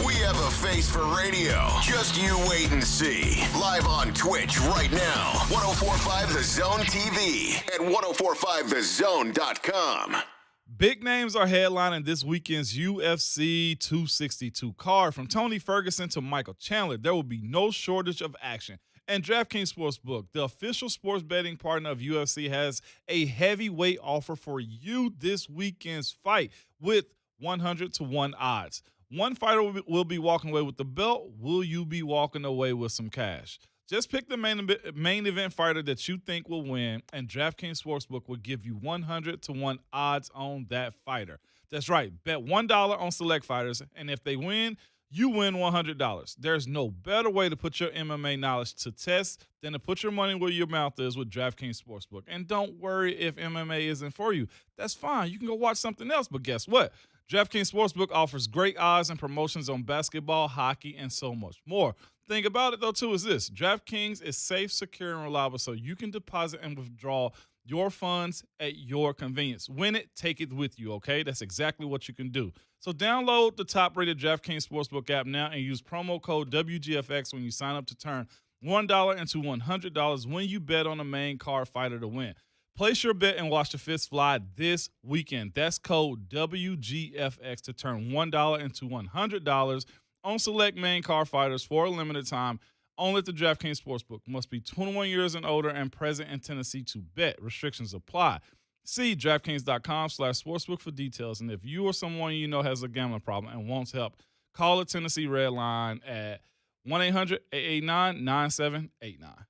We have a face for radio. Just you wait and see. Live on Twitch right now. 104.5 The Zone TV and 104.5thezone.com. Big names are headlining this weekend's UFC 262 card. From Tony Ferguson to Michael Chandler, there will be no shortage of action. And DraftKings Sportsbook, the official sports betting partner of UFC, has a heavyweight offer for you this weekend's fight with 100-1 odds. One fighter will be walking away with the belt. Will you be walking away with some cash? Just pick the main event fighter that you think will win, and DraftKings Sportsbook will give you 100-1 odds on that fighter. That's right. Bet $1 on select fighters, and if they win, you win $100. There's no better way to put your MMA knowledge to test than to put your money where your mouth is with DraftKings Sportsbook. And don't worry if MMA isn't for you. That's fine. You can go watch something else, but guess what? DraftKings Sportsbook offers great odds and promotions on basketball, hockey, and so much more. Thing about it, though, too, is this. DraftKings is safe, secure, and reliable, so you can deposit and withdraw your funds at your convenience. Win it, take it with you, okay? That's exactly what you can do. So download the top-rated DraftKings Sportsbook app now and use promo code WGFX when you sign up to turn $1 into $100 when you bet on a main card fighter to win. Place your bet and watch the fists fly this weekend. That's code WGFX to turn $1 into $100 on select main card fighters for a limited time only at the DraftKings Sportsbook. Must be 21 years and older and present in Tennessee to bet. Restrictions apply. See DraftKings.com/sportsbook for details. And if you or someone you know has a gambling problem and wants help, call the Tennessee Red Line at 1-800-889-9789.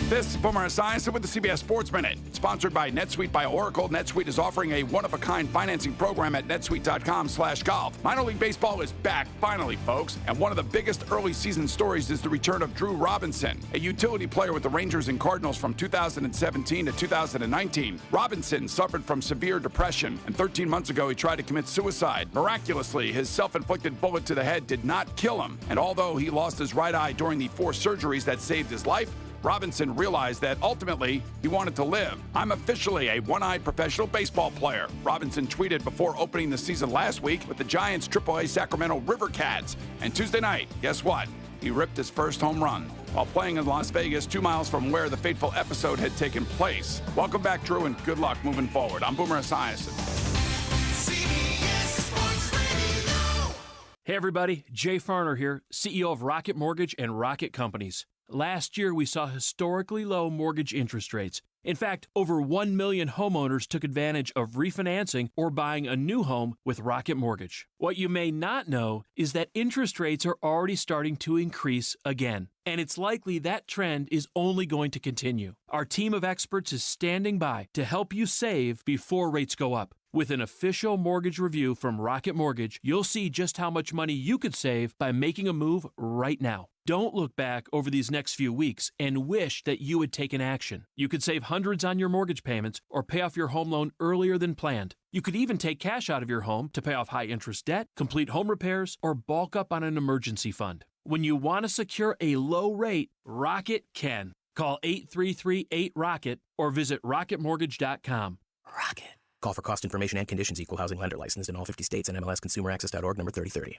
This is Boomer Esiason with the CBS Sports Minute, sponsored by NetSuite by Oracle. NetSuite is offering a one-of-a-kind financing program at netsuite.com/golf. Minor League Baseball is back, finally, folks, and one of the biggest early season stories is the return of Drew Robinson, a utility player with the Rangers and Cardinals from 2017 to 2019. Robinson suffered from severe depression, and 13 months ago he tried to commit suicide. Miraculously, his self-inflicted bullet to the head did not kill him, and although he lost his right eye during the 4 surgeries that saved his life, Robinson realized that ultimately he wanted to live. I'm officially a one-eyed professional baseball player, Robinson tweeted before opening the season last week with the Giants' AAA Sacramento River Cats. And Tuesday night, guess what? He ripped his first home run while playing in Las Vegas, 2 miles from where the fateful episode had taken place. Welcome back, Drew, and good luck moving forward. I'm Boomer Esiason. Hey everybody, Jay Farner here, CEO of Rocket Mortgage and Rocket Companies. Last year, we saw historically low mortgage interest rates. In fact, over 1 million homeowners took advantage of refinancing or buying a new home with Rocket Mortgage. What you may not know is that interest rates are already starting to increase again, and it's likely that trend is only going to continue. Our team of experts is standing by to help you save before rates go up. With an official mortgage review from Rocket Mortgage, you'll see just how much money you could save by making a move right now. Don't look back over these next few weeks and wish that you had taken action. You could save hundreds on your mortgage payments or pay off your home loan earlier than planned. You could even take cash out of your home to pay off high-interest debt, complete home repairs, or bulk up on an emergency fund. When you want to secure a low rate, Rocket can. Call 833-8ROCKET or visit rocketmortgage.com. Rocket. Call for cost information and conditions. Equal housing lender licensed in all 50 states and MLSConsumerAccess.org number 3030.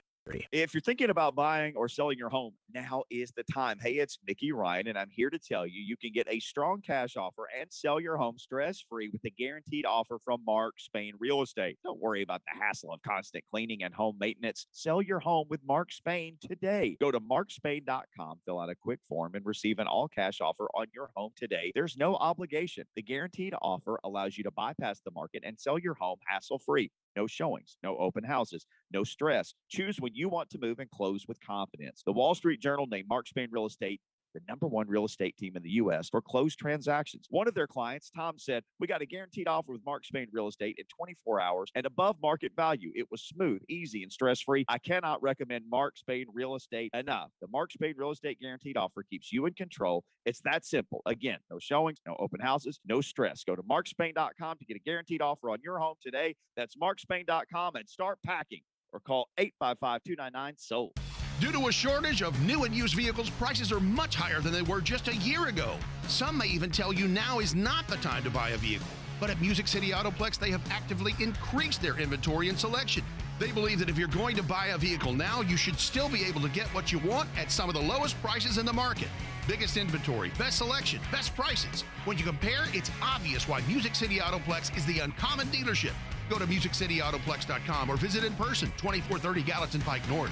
If you're thinking about buying or selling your home, now is the time. Hey, it's Mickey Ryan, and I'm here to tell you, you can get a strong cash offer and sell your home stress-free with the guaranteed offer from Mark Spain Real Estate. Don't worry about the hassle of constant cleaning and home maintenance. Sell your home with Mark Spain today. Go to markspain.com, fill out a quick form, and receive an all-cash offer on your home today. There's no obligation. The guaranteed offer allows you to bypass the market and sell your home hassle-free. No showings, no open houses, no stress. Choose when you want to move and close with confidence. The Wall Street Journal named Mark Spain Real Estate the #1 real estate team in the U.S. for closed transactions. One of their clients, Tom, said, "We got a guaranteed offer with Mark Spain Real Estate in 24 hours and above market value. It was smooth, easy, and stress-free. I cannot recommend Mark Spain Real Estate enough. The Mark Spain Real Estate guaranteed offer keeps you in control. It's that simple. Again, no showings, no open houses, no stress. Go to markspain.com to get a guaranteed offer on your home today. That's markspain.com and start packing, or call 855-299-SOLD. Due to a shortage of new and used vehicles, prices are much higher than they were just a year ago. Some may even tell you now is not the time to buy a vehicle. But at Music City Autoplex, they have actively increased their inventory and selection. They believe that if you're going to buy a vehicle now, you should still be able to get what you want at some of the lowest prices in the market. Biggest inventory, best selection, best prices. When you compare, it's obvious why Music City Autoplex is the uncommon dealership. Go to MusicCityAutoplex.com or visit in person, 2430 Gallatin Pike North.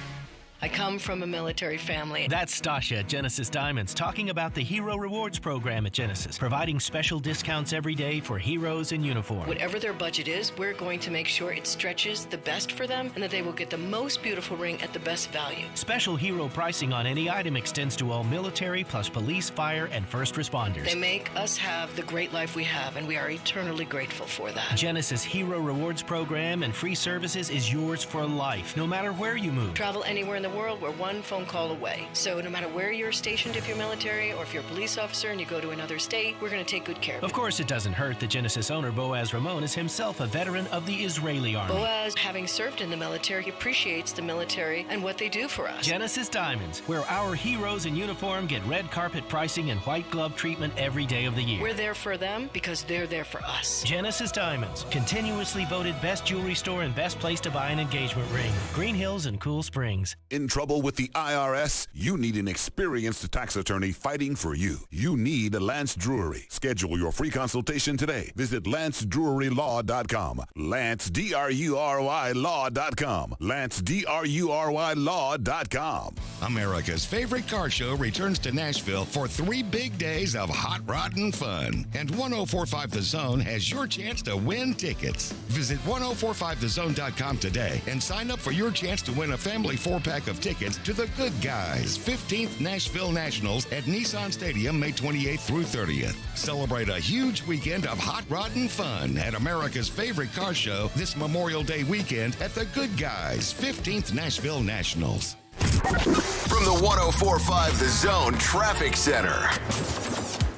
I come from a military family. That's Stasha at Genesis Diamonds talking about the Hero Rewards program at Genesis, providing special discounts every day for heroes in uniform. Whatever their budget is, we're going to make sure it stretches the best for them and that they will get the most beautiful ring at the best value. Special hero pricing on any item extends to all military plus police, fire, and first responders. They make us have the great life we have, and we are eternally grateful for that. Genesis Hero Rewards program and free services is yours for life, no matter where you move. Travel anywhere in the world, we're one phone call away. So no matter where you're stationed, if you're military or if you're a police officer and you go to another state, we're going to take good care of you. Of course, it doesn't hurt that Genesis owner Boaz Ramon is himself a veteran of the Israeli army. Boaz, having served in the military, appreciates the military and what they do for us. Genesis Diamonds, where our heroes in uniform get red carpet pricing and white glove treatment every day of the year. We're there for them because they're there for us. Genesis Diamonds, continuously voted best jewelry store and best place to buy an engagement ring. Green Hills and Cool Springs. In trouble with the IRS? You need an experienced tax attorney fighting for you. You need Lance Drury. Schedule your free consultation today. Visit LanceDruryLaw.com. Lance, D-R-U-R-Y Law.com. Lance, D-R-U-R-Y Law.com. America's favorite car show returns to Nashville for 3 big days of hot rodding fun. And 1045 The Zone has your chance to win tickets. Visit 1045thezone.com today and sign up for your chance to win a family 4-pack of tickets to the Good Guys 15th Nashville Nationals at Nissan Stadium May 28th through 30th. Celebrate a huge weekend of hot rodding fun at America's favorite car show this Memorial Day weekend at the Good Guys 15th Nashville Nationals. From the 1045 The Zone Traffic Center.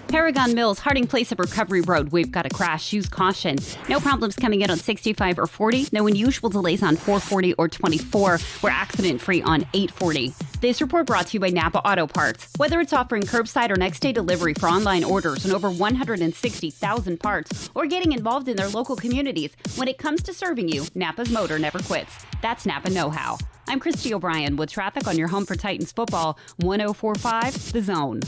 Paragon Mills, Harding Place of Recovery Road. We've got a crash. Use caution. No problems coming in on 65 or 40. No unusual delays on 440 or 24. We're accident-free on 840. This report brought to you by Napa Auto Parts. Whether it's offering curbside or next-day delivery for online orders and over 160,000 parts, or getting involved in their local communities, when it comes to serving you, Napa's motor never quits. That's Napa know-how. I'm Christy O'Brien with traffic on your home for Titans football, 1045 The Zone.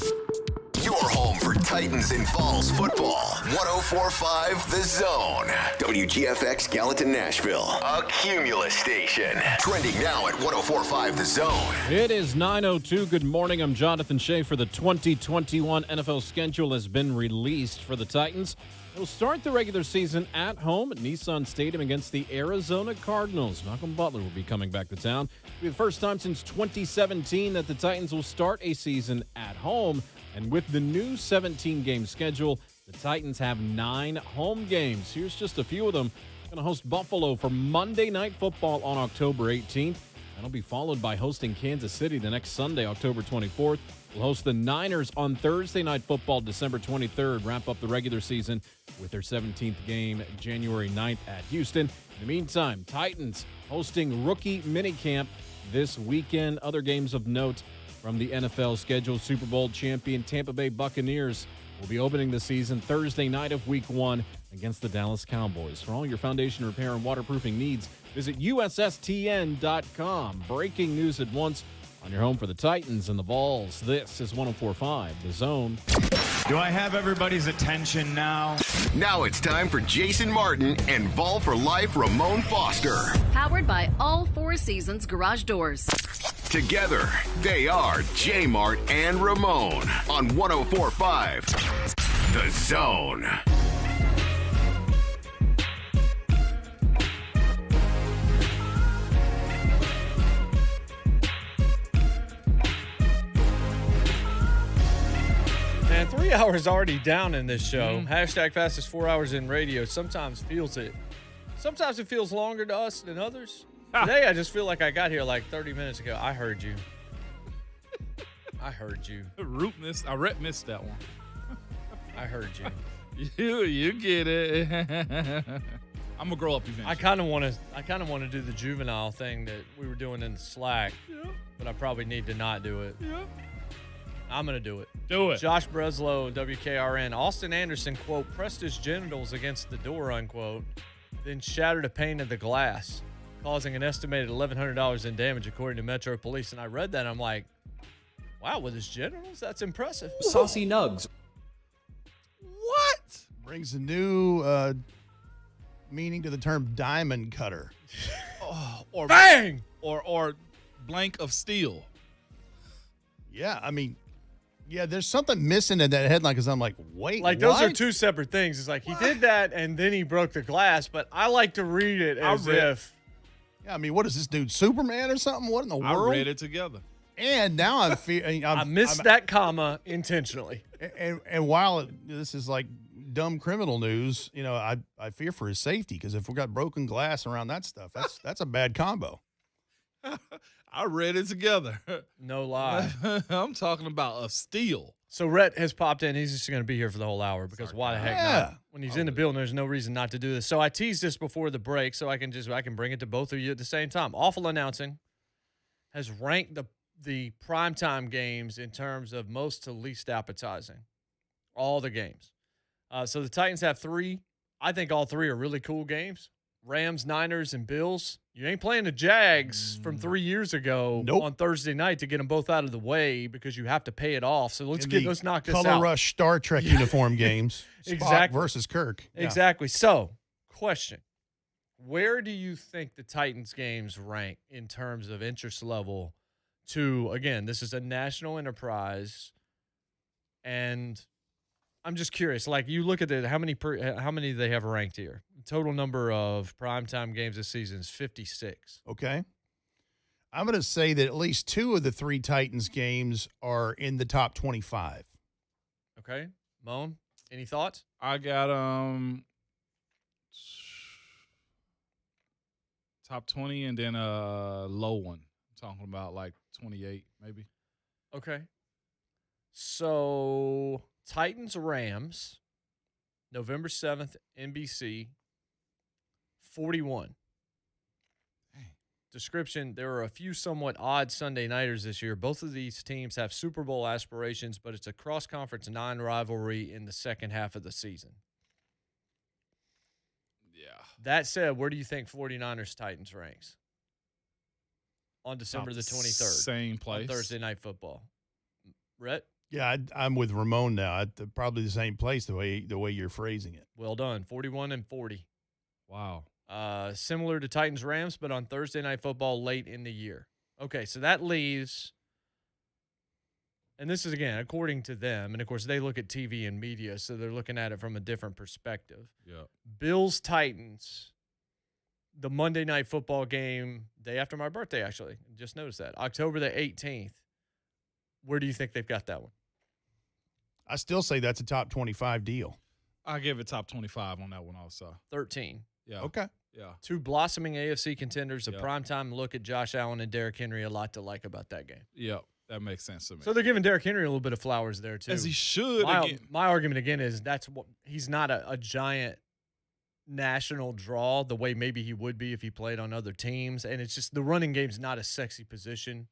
Your home for Titans and Falls football. 1045 The Zone. WGFX Gallatin, Nashville. A Cumulus station. Trending now at 1045 The Zone. It is 9:02. Good morning. I'm Jonathan Shea. For the 2021 NFL schedule has been released for the Titans. They'll start the regular season at home at Nissan Stadium against the Arizona Cardinals. Malcolm Butler will be coming back to town. It'll be the first time since 2017 that the Titans will start a season at home. And with the new 17-game schedule, the Titans have 9 home games. Here's just a few of them. Going to host Buffalo for Monday Night Football on October 18th. That'll be followed by hosting Kansas City the next Sunday, October 24th. We'll host the Niners on Thursday Night Football, December 23rd. Wrap up the regular season with their 17th game, January 9th at Houston. In the meantime, Titans hosting rookie minicamp this weekend. Other games of note from the NFL schedule: Super Bowl champion Tampa Bay Buccaneers will be opening the season Thursday night of Week 1 against the Dallas Cowboys. For all your foundation repair and waterproofing needs, visit USSTN.com. Breaking news at once on your home for the Titans and the Vols. This is 1045 The Zone. Do I have everybody's attention now? Now it's time for Jason Martin and Ball for Life Ramon Foster. Powered by All Four Seasons Garage Doors. Together, they are JMart and Ramon on 1045 The Zone. Man, 3 hours already down in this show. Hashtag fastest 4 hours in radio. Sometimes it feels longer to us than others. Today, I just feel like I got here like 30 minutes ago. I heard you. Rhett missed that one. I heard you. You get it. I'm gonna grow up eventually. I kind of want to do the juvenile thing that we were doing in the Slack, but I probably need to not do it. Yeah. I'm gonna do it. Do it. Josh Breslow, WKRN. Austin Anderson, quote, pressed his genitals against the door, unquote, then shattered a pane of the glass. causing an estimated $1,100 in damage, according to Metro Police. And I read that, and I'm like, wow, with his genitals? That's impressive. Saucy nugs. What? Brings a new meaning to the term diamond cutter. Or bang! Or blank of steel. Yeah, I mean, yeah, there's something missing in that headline because I'm like, wait, Like, what? those are two separate things. It's like, he did that, and then he broke the glass, but I like to read it as if. Yeah, I mean, what is this dude, Superman or something? What in the world? I read it together. And now I missed that comma intentionally. And while this is like dumb criminal news, you know, I fear for his safety because if we got broken glass around that stuff, that's a bad combo. I read it together. No lie. I'm talking about a steel. So Rhett has popped in. He's just going to be here for the whole hour because why the heck not? When he's in the building, there's no reason not to do this. So I teased this before the break so I can bring it to both of you at the same time. Awful Announcing has ranked the primetime games in terms of most to least appetizing. All the games. So the Titans have 3. I think all 3 are really cool games. Rams, Niners, and Bills. You ain't playing the Jags from 3 years ago on Thursday night to get them both out of the way because you have to pay it off. So let's knock this out. Color Rush Star Trek uniform games. Spock versus Kirk. Yeah. Exactly. So, question. Where do you think the Titans games rank in terms of interest level to, again, this is a national enterprise, and I'm just curious. Like, you look at it, how many do they have ranked here? The total number of primetime games this season is 56. Okay. I'm going to say that at least 2 of the 3 Titans games are in the top 25. Okay. Moan, any thoughts? I got top 20 and then a low one. I'm talking about like 28 maybe. Okay. So Titans Rams, November 7th, NBC, 41. Description, there are a few somewhat odd Sunday nighters this year. Both of these teams have Super Bowl aspirations, but it's a cross-conference non-rivalry in the second half of the season. Yeah. That said, where do you think 49ers Titans ranks? On December the 23rd. Same place. On Thursday Night Football. Rhett? Yeah, I'm with Ramon now. Probably the same place the way you're phrasing it. Well done. 41 and 40. Wow. Similar to Titans Rams, but on Thursday Night Football late in the year. Okay, so that leaves, and this is, again, according to them, and, of course, they look at TV and media, so they're looking at it from a different perspective. Yeah. Bills-Titans, the Monday Night Football game, day after my birthday, actually. Just noticed that. October the 18th. Where do you think they've got that one? I still say that's a top 25 deal. I give it top 25 on that one also. 13. Yeah. Okay. Yeah. 2 blossoming AFC contenders, a primetime look at Josh Allen and Derrick Henry. A lot to like about that game. Yeah, that makes sense to me. So they're giving Derrick Henry a little bit of flowers there, too. As he should. My argument, again, is he's not a giant national draw the way maybe he would be if he played on other teams. And it's just the running game's not a sexy position.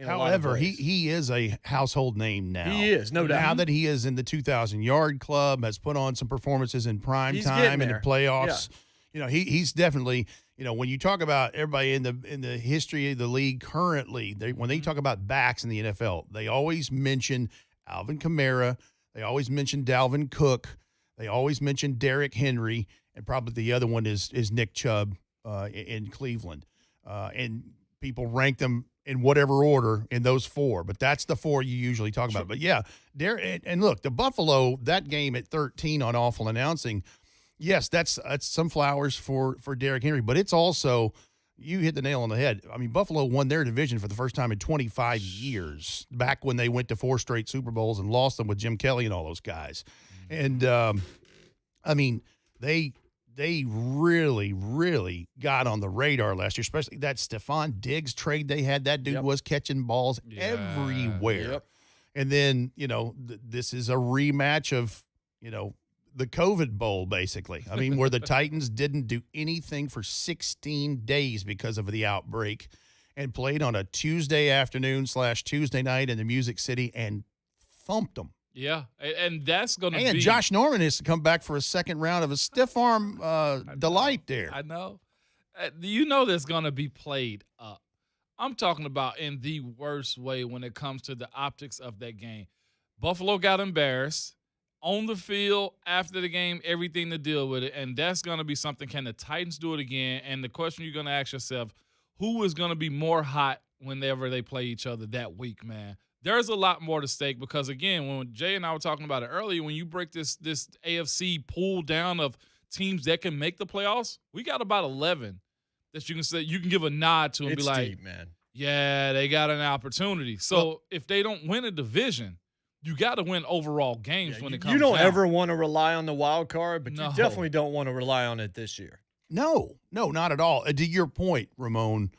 However, he is a household name now. He is, no doubt. Now that he is in the 2,000-yard club, has put on some performances in prime time and in playoffs. Yeah. You know, he's definitely, you know, when you talk about everybody in the history of the league currently, when they talk about backs in the NFL, they always mention Alvin Kamara, they always mention Dalvin Cook, they always mention Derrick Henry, and probably the other one is Nick Chubb in Cleveland. And people rank them in whatever order in those 4, but that's the 4 you usually talk about. But yeah, and look, the Buffalo, that game at 13 on Awful Announcing, yes, that's some flowers for Derrick Henry, but it's also, you hit the nail on the head. I mean, Buffalo won their division for the first time in 25 years, back when they went to 4 straight Super Bowls and lost them with Jim Kelly and all those guys. And, I mean, they really, really got on the radar last year, especially that Stephon Diggs trade they had. That dude was catching balls everywhere. Yep. And then, you know, this is a rematch of, you know, the COVID Bowl, basically. I mean, where the Titans didn't do anything for 16 days because of the outbreak and played on a Tuesday afternoon / Tuesday night in the Music City and thumped them. Yeah, and that's going to be. And Josh Norman has to come back for a second round of a stiff arm delight there. I know. You know that's going to be played up. I'm talking about in the worst way when it comes to the optics of that game. Buffalo got embarrassed. On the field, after the game, everything to deal with it, and that's going to be something. Can the Titans do it again? And the question you're going to ask yourself, who is going to be more hot whenever they play each other that week, man? There's a lot more to stake because, again, when Jay and I were talking about it earlier, when you break this AFC pool down of teams that can make the playoffs, we got about 11 that you can say you can give a nod to and It's be like, deep, man. Yeah, they got an opportunity. So if they don't win a division, you got to win overall games when it comes down. You don't ever want to rely on the wild card, but you definitely don't want to rely on it this year. No, not at all. To your point, Ramon,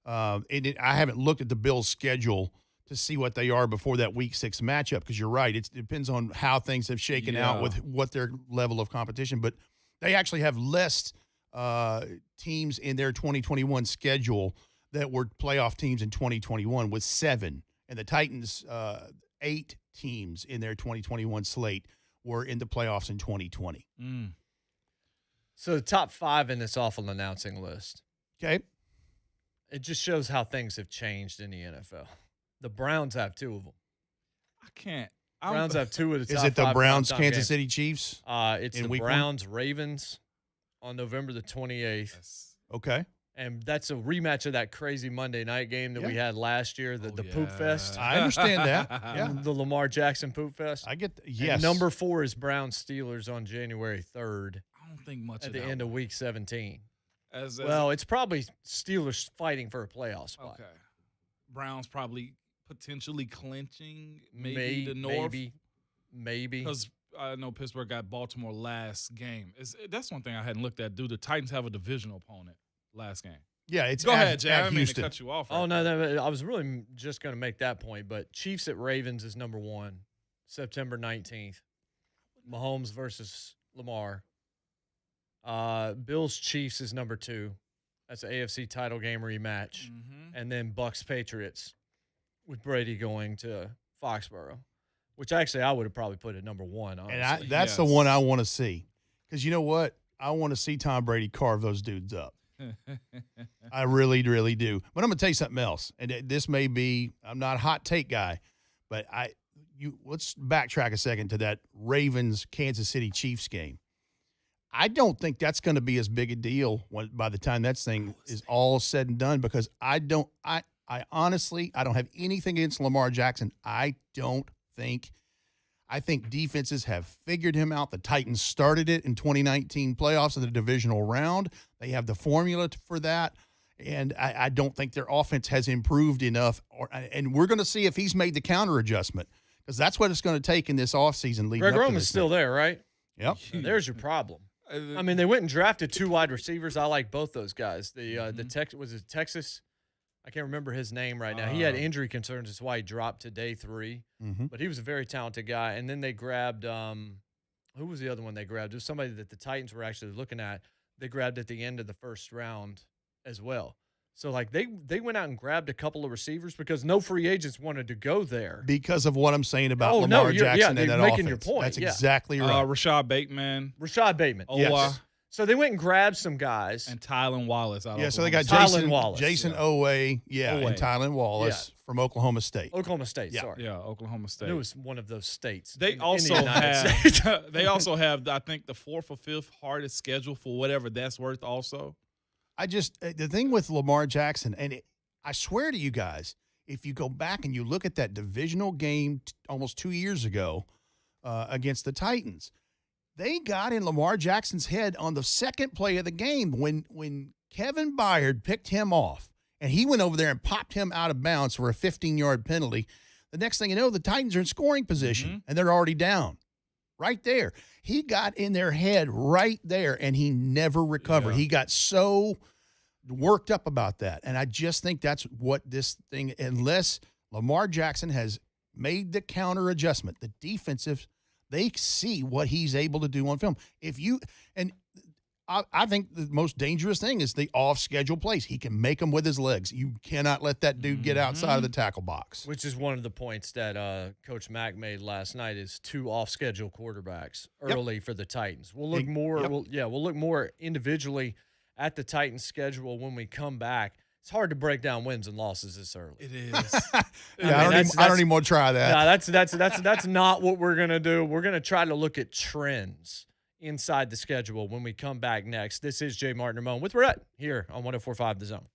I haven't looked at the Bills' schedule to see what they are before that Week 6 matchup because you're right. It depends on how things have shaken out with what their level of competition. But they actually have less teams in their 2021 schedule that were playoff teams in 2021 with 7. And the Titans, 8 teams in their 2021 slate were in the playoffs in 2020. So the top 5 in this awful announcing list. Okay. It just shows how things have changed in the NFL. The Browns have 2 of them. I can't. Browns have 2 of the top 5. Is it the Browns, primetime Kansas games. City Chiefs? It's in the week Browns, Ravens on November the 28th. Okay. And that's a rematch of that crazy Monday night game that we had last year, the Poop Fest. I understand that. Yeah. The Lamar Jackson Poop Fest. I get yes. And number 4 is Browns Steelers on January 3rd. I don't think much at the end of week 17. As it's probably Steelers fighting for a playoff spot. Okay. Browns probably potentially clinching maybe the North. Maybe. Because I know Pittsburgh got Baltimore last game. That's one thing I hadn't looked at. Do the Titans have a divisional opponent last game? Yeah, it's Go ahead, Jay. I didn't mean to Houston. cut you off. Oh, no, I was really just going to make that point, but Chiefs at Ravens is number 1, September 19th. Mahomes versus Lamar. Bills Chiefs is number 2. That's an AFC title game rematch. And then Bucks Patriots with Brady going to Foxborough, which actually I would have probably put at number 1. Honestly. And that's the one I want to see. Because you know what? I want to see Tom Brady carve those dudes up. I really, really do. But I'm going to tell you something else. And this may be, I'm not a hot take guy, but let's backtrack a second to that Ravens-Kansas City Chiefs game. I don't think that's going to be as big a deal by the time that thing is all said and done because I honestly, I don't have anything against Lamar Jackson. I think defenses have figured him out. The Titans started it in 2019 playoffs in the divisional round. They have the formula for that. And I don't think their offense has improved enough. And we're going to see if he's made the counter adjustment because that's what it's going to take in this offseason leading Greg up to Roman's this still there, right? Yep. There's your problem. I mean, they went and drafted 2 wide receivers. I like both those guys. Was it Texas? I can't remember his name right now. He had injury concerns. That's why he dropped to day 3. But he was a very talented guy. And then they grabbed who was the other one they grabbed? It was somebody that the Titans were actually looking at. They grabbed at the end of the first round as well. So, like, they went out and grabbed a couple of receivers because no free agents wanted to go there. Because of what I'm saying about Lamar Jackson and that making offense. your point. That's exactly right. Rashad Bateman. Yes. So they went and grabbed some guys. And Tylan Wallace. So they got Jason Oweh, and Tylan Wallace from Oklahoma State. Sorry. Yeah, Oklahoma State. It was one of those states. They also have they also have, I think, the 4th or 5th hardest schedule for whatever that's worth also. The thing with Lamar Jackson, and I swear to you guys, if you go back and you look at that divisional game almost 2 years ago against the Titans, they got in Lamar Jackson's head on the second play of the game when Kevin Byard picked him off, and he went over there and popped him out of bounds for a 15-yard penalty. The next thing you know, the Titans are in scoring position, and they're already down. Right there. He got in their head right there, and he never recovered. He got so worked up about that. And I just think that's what this thing, unless Lamar Jackson has made the counter adjustment, the defensive, they see what he's able to do on film. I think the most dangerous thing is the off-schedule plays. He can make them with his legs. You cannot let that dude get outside of the tackle box. Which is one of the points that Coach Mack made last night is 2 off-schedule quarterbacks early for the Titans. We'll look more. We'll look more individually at the Titans schedule when we come back. It's hard to break down wins and losses this early. It is. I don't even want to try that. No, that's not what we're going to do. We're going to try to look at trends inside the schedule when we come back next. This is JMart and Ramon with Rhett here on 104.5 The Zone.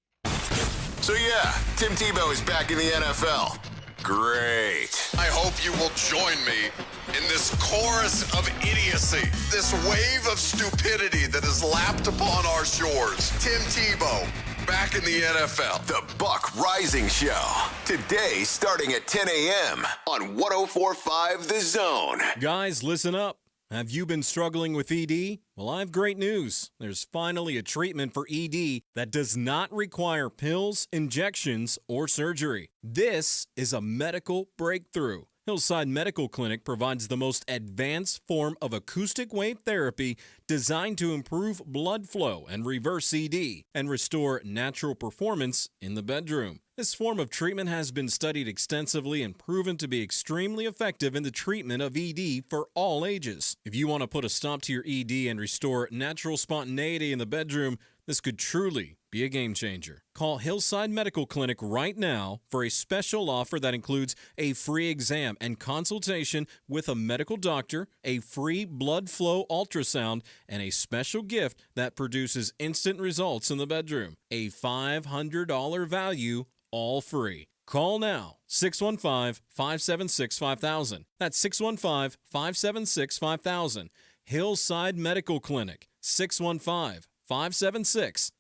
So yeah, Tim Tebow is back in the NFL. Great. I hope you will join me in this chorus of idiocy, this wave of stupidity that is lapped upon our shores. Tim Tebow, back in the NFL. The Buck Rising Show. Today, starting at 10 a.m. on 104.5 The Zone. Guys, listen up. Have you been struggling with ED? Well, I have great news. There's finally a treatment for ED that does not require pills, injections, or surgery. This is a medical breakthrough. Hillside Medical Clinic provides the most advanced form of acoustic wave therapy designed to improve blood flow and reverse ED and restore natural performance in the bedroom. This form of treatment has been studied extensively and proven to be extremely effective in the treatment of ED for all ages. If you want to put a stop to your ED and restore natural spontaneity in the bedroom, this could truly be a game changer. Call Hillside Medical Clinic right now for a special offer that includes a free exam and consultation with a medical doctor, a free blood flow ultrasound, and a special gift that produces instant results in the bedroom. A $500 value, all free. Call now, 615-576-5000. That's 615-576-5000. Hillside Medical Clinic, 615-576-5000.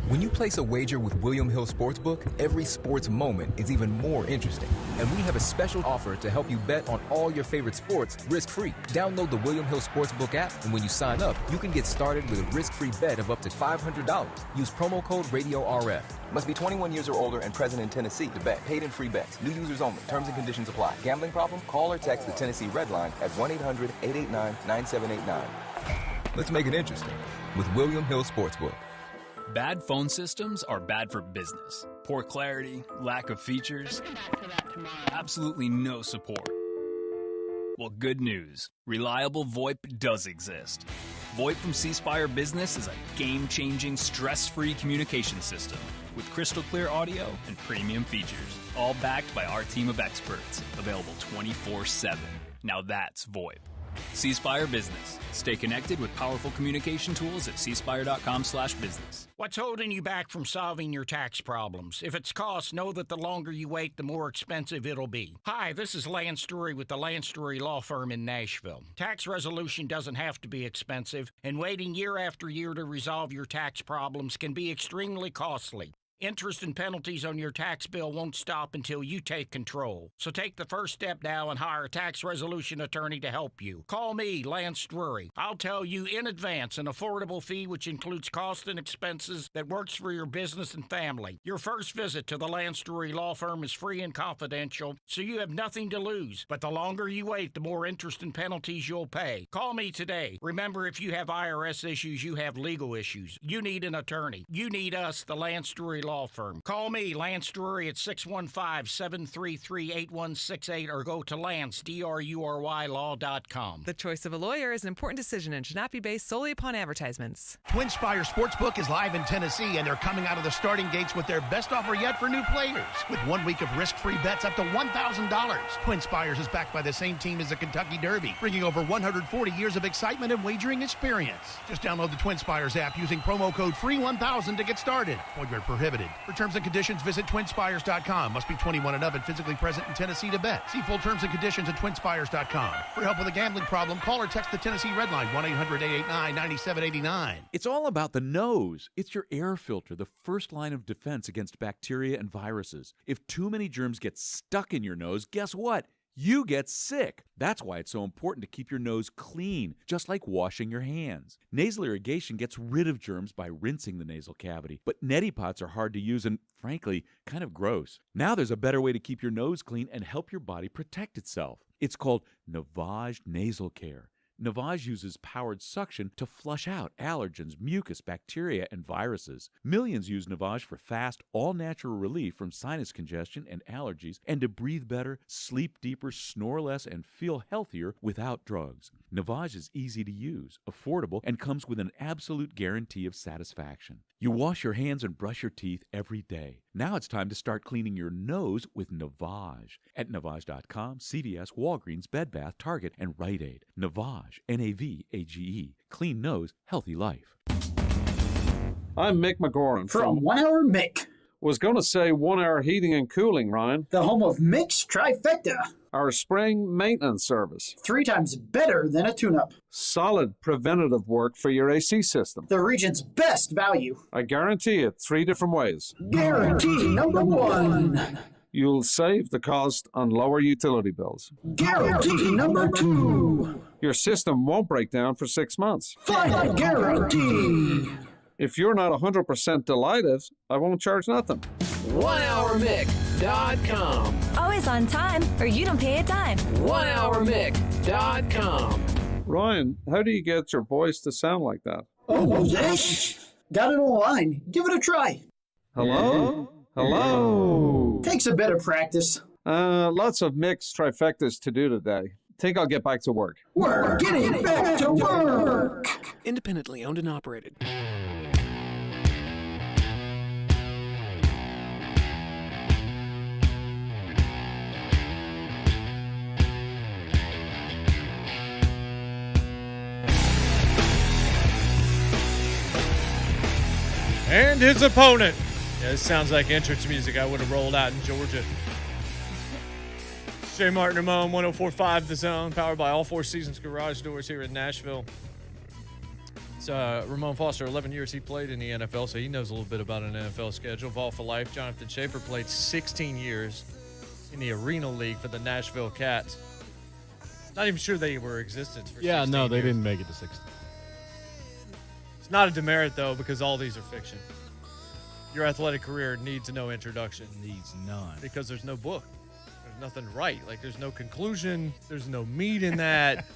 When you place a wager with William Hill Sportsbook, every sports moment is even more interesting. And we have a special offer to help you bet on all your favorite sports risk-free. Download the William Hill Sportsbook app, and when you sign up, you can get started with a risk-free bet of up to $500. Use promo code RADIORF. Must be 21 years or older and present in Tennessee to bet. Paid and free bets. New users only. Terms and conditions apply. Gambling problem? Call or text the Tennessee Red Line at 1-800-889-9789. Let's make it interesting with William Hill Sportsbook. Bad phone systems are bad for business. Poor clarity, lack of features, absolutely no support. Well, good news. Reliable VoIP does exist. VoIP from C Spire Business is a game-changing, stress-free communication system with crystal clear audio and premium features, all backed by our team of experts, available 24/7. Now that's VoIP. C-Spire Business. Stay connected with powerful communication tools at cspire.com/business. What's holding you back from solving your tax problems? If it's cost, know that the longer you wait, the more expensive it'll be. Hi, this is Lance Drury with the Lance Drury Law Firm in Nashville. Tax resolution doesn't have to be expensive, and waiting year after year to resolve your tax problems can be extremely costly. Interest and penalties on your tax bill won't stop until you take control. So take the first step now and hire a tax resolution attorney to help you. Call me, Lance Drury. I'll tell you in advance an affordable fee which includes costs and expenses that works for your business and family. Your first visit to the Lance Drury Law Firm is free and confidential, so you have nothing to lose. But the longer you wait, the more interest and penalties you'll pay. Call me today. Remember, if you have IRS issues, you have legal issues. You need an attorney. You need us, the Lance Drury Law Firm. Call me, Lance Drury, at 615-733-8168 or go to LanceDruryLaw.com. The choice of a lawyer is an important decision and should not be based solely upon advertisements. Twin Spire Sportsbook is live in Tennessee, and they're coming out of the starting gates with their best offer yet for new players. With 1 week of risk-free bets up to $1,000. Twin Spires is backed by the same team as the Kentucky Derby, bringing over 140 years of excitement and wagering experience. Just download the Twin Spires app using promo code FREE1000 to get started. Void prohibited. For terms and conditions, visit twinspires.com. Must be 21 and up and physically present in Tennessee to bet. See full terms and conditions at twinspires.com. For help with a gambling problem, call or text the Tennessee Red Line, 1-800-889-9789. It's all about the nose. It's your air filter, the first line of defense against bacteria and viruses. If too many germs get stuck in your nose, guess what? You get sick. That's why it's so important to keep your nose clean, just like washing your hands. Nasal irrigation gets rid of germs by rinsing the nasal cavity, but neti pots are hard to use and, frankly, kind of gross. Now there's a better way to keep your nose clean and help your body protect itself. It's called Navage Nasal Care. Navage uses powered suction to flush out allergens, mucus, bacteria, and viruses. Millions use Navage for fast, all-natural relief from sinus congestion and allergies, and to breathe better, sleep deeper, snore less, and feel healthier without drugs. Navage is easy to use, affordable, and comes with an absolute guarantee of satisfaction. You wash your hands and brush your teeth every day. Now it's time to start cleaning your nose with Navage. At Navage.com, CVS, Walgreens, Bed Bath, Target, and Rite Aid. Navage, N-A-V-A-G-E. Clean nose, healthy life. I'm Mick McGoran from 1 Hour Mick. Was going to say 1 Hour Heating and Cooling, Ryan. The home of Mick's Trifecta. Our spring maintenance service. 3 times better than a tune-up. Solid preventative work for your AC system. The region's best value. I guarantee it 3 different ways. Guarantee number 1. You'll save the cost on lower utility bills. Guarantee number 2. Your system won't break down for 6 months. Final guarantee. If you're not 100% delighted, I won't charge nothing. 1hourmick.com. Always on time, or you don't pay a dime. 1hourmick.com. Ryan, how do you get your voice to sound like that? Oh, yes. Got it online. Give it a try. Hello? Hello? Takes a bit of practice. Lots of mixed trifectas to do today. Think I'll get back to work. We're getting back to work. Independently owned and operated. And his opponent. Yeah, this sounds like entrance music I would have rolled out in Georgia. JMart and Ramon, 104.5 The Zone, powered by All Four Seasons Garage Doors here in Nashville. It's Ramon Foster, 11 years he played in the NFL, so he knows a little bit about an NFL schedule. Vol for life. Jonathan Schaefer played 16 years in the Arena League for the Nashville Cats. Not even sure they were in existence for 16 no, they years. didn't make it to 16. It's not a demerit, though, because all these are fiction. Your athletic career needs no introduction. Needs none. Because there's no book. There's nothing right. Like, there's no conclusion. There's no meat in that.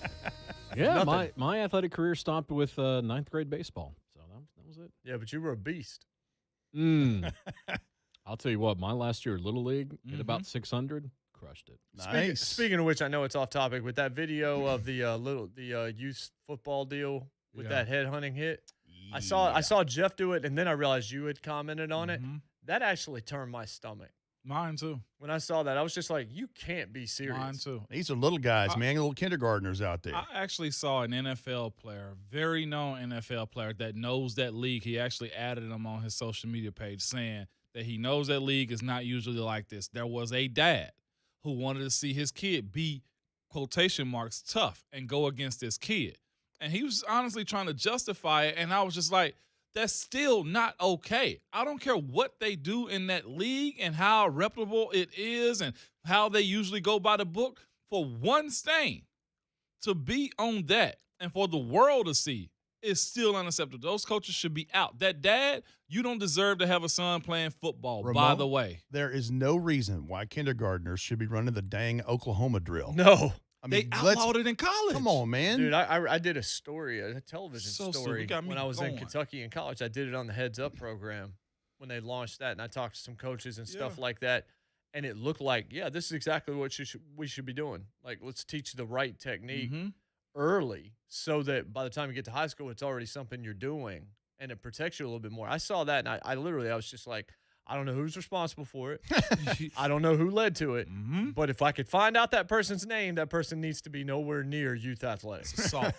Yeah, my athletic career stopped with ninth grade baseball. So that was it. Yeah, but you were a beast. I'll tell you what, my last year Little League, hit about 600, crushed it. Nice. Speaking of which, I know it's off topic, with that video of the youth football deal with that headhunting hit. I saw Jeff do it, and then I realized you had commented on it. That actually turned my stomach. Mine too. When I saw that, I was just like, you can't be serious. Mine too. These are little guys, man, little kindergartners out there. I actually saw an NFL player, very known NFL player that knows that league. He actually added him on his social media page saying that he knows that league is not usually like this. There was a dad who wanted to see his kid be, quotation marks, tough and go against his kid. And he was honestly trying to justify it, and I was just like, that's still not okay. I don't care what they do in that league and how reputable it is and how they usually go by the book. For one stain to be on that and for the world to see is still unacceptable. Those coaches should be out. That dad, you don't deserve to have a son playing football, Ramon, by the way. There is no reason why kindergartners should be running the dang Oklahoma drill. No. I mean, they outlawed it in college. Come on, man. Dude, I did a story, a television story got me when I was going. in Kentucky in college. I did it on the Heads Up program when they launched that, and I talked to some coaches and stuff like that, and it looked like, this is exactly what we should be doing. Like, let's teach the right technique early so that by the time you get to high school, it's already something you're doing, and it protects you a little bit more. I saw that, and I was just like, I don't know who's responsible for it. I don't know who led to it. But if I could find out that person's name, that person needs to be nowhere near youth athletics. Assault.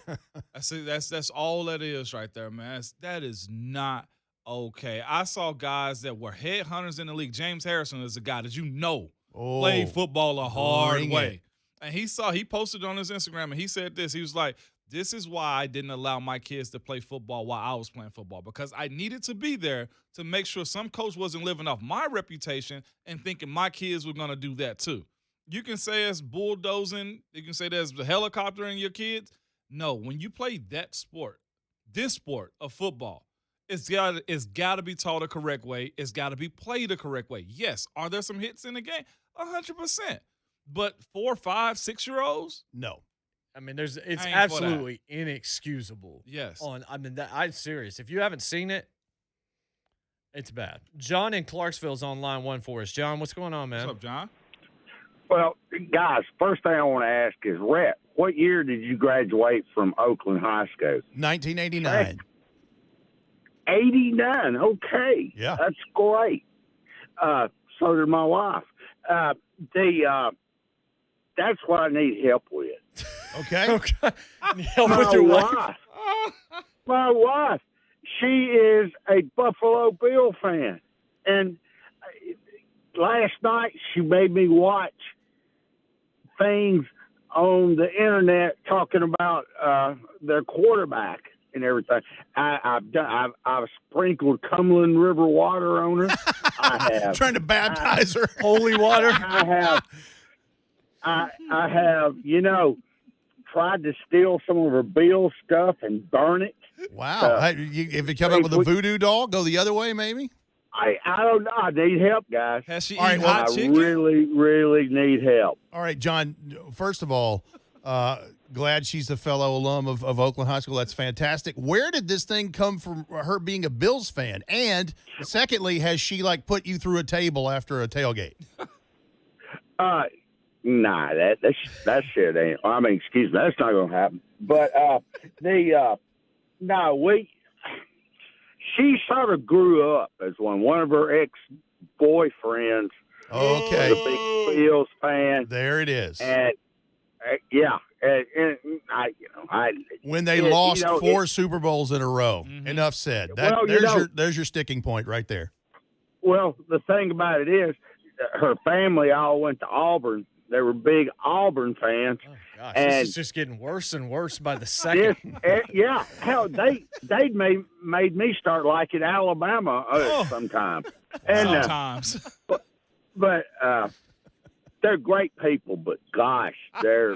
That's all that is right there, man. That is not okay. I saw guys that were headhunters in the league. James Harrison is a guy that played football a hard way. And he posted on his Instagram, and he said this. He was like, this is why I didn't allow my kids to play football while I was playing football, because I needed to be there to make sure some coach wasn't living off my reputation and thinking my kids were going to do that too. You can say it's bulldozing. You can say there's the helicopter in your kids. No, when you play that sport, this sport of football, it's got to be taught the correct way. It's got to be played the correct way. Yes, are there some hits in the game? 100%. But 4, 5, 6-year-olds? No. I mean, it's absolutely inexcusable. Yes. I'm serious. If you haven't seen it, it's bad. John in Clarksville is on line 1 for us. John, what's going on, man? What's up, John? Well, guys, first thing I want to ask is, Rhett, what year did you graduate from Oakland High School? 1989. 89. Okay. Yeah. That's great. So did my wife. That's what I need help with. Okay. Help with your wife. My wife, she is a Buffalo Bill fan. And last night she made me watch things on the internet talking about their quarterback and everything. I've sprinkled Cumberland River water on her. I have trying to baptize her. Holy water. I have, tried to steal some of her Bill stuff and burn it. Wow. If you come up with a voodoo doll, go the other way, maybe? I don't know. I need help, guys. Has she eaten I really, really need help. All right, John, first of all, glad she's a fellow alum of Oakland High School. That's fantastic. Where did this thing come from, her being a Bills fan? And secondly, has she, put you through a table after a tailgate? Nah, that shit ain't. I mean, excuse me, that's not going to happen. But she sort of grew up as one of her ex-boyfriends. Okay. Was a big Bills fan. There it is. And when they lost 4 Super Bowls in a row. Mm-hmm. Enough said. There's your sticking point right there. Well, the thing about it is, her family all went to Auburn. They were big Auburn fans. Oh, gosh, and this is just getting worse and worse by the second. Hell, they made me start liking Alabama sometimes. And, sometimes. But they're great people. But gosh, they're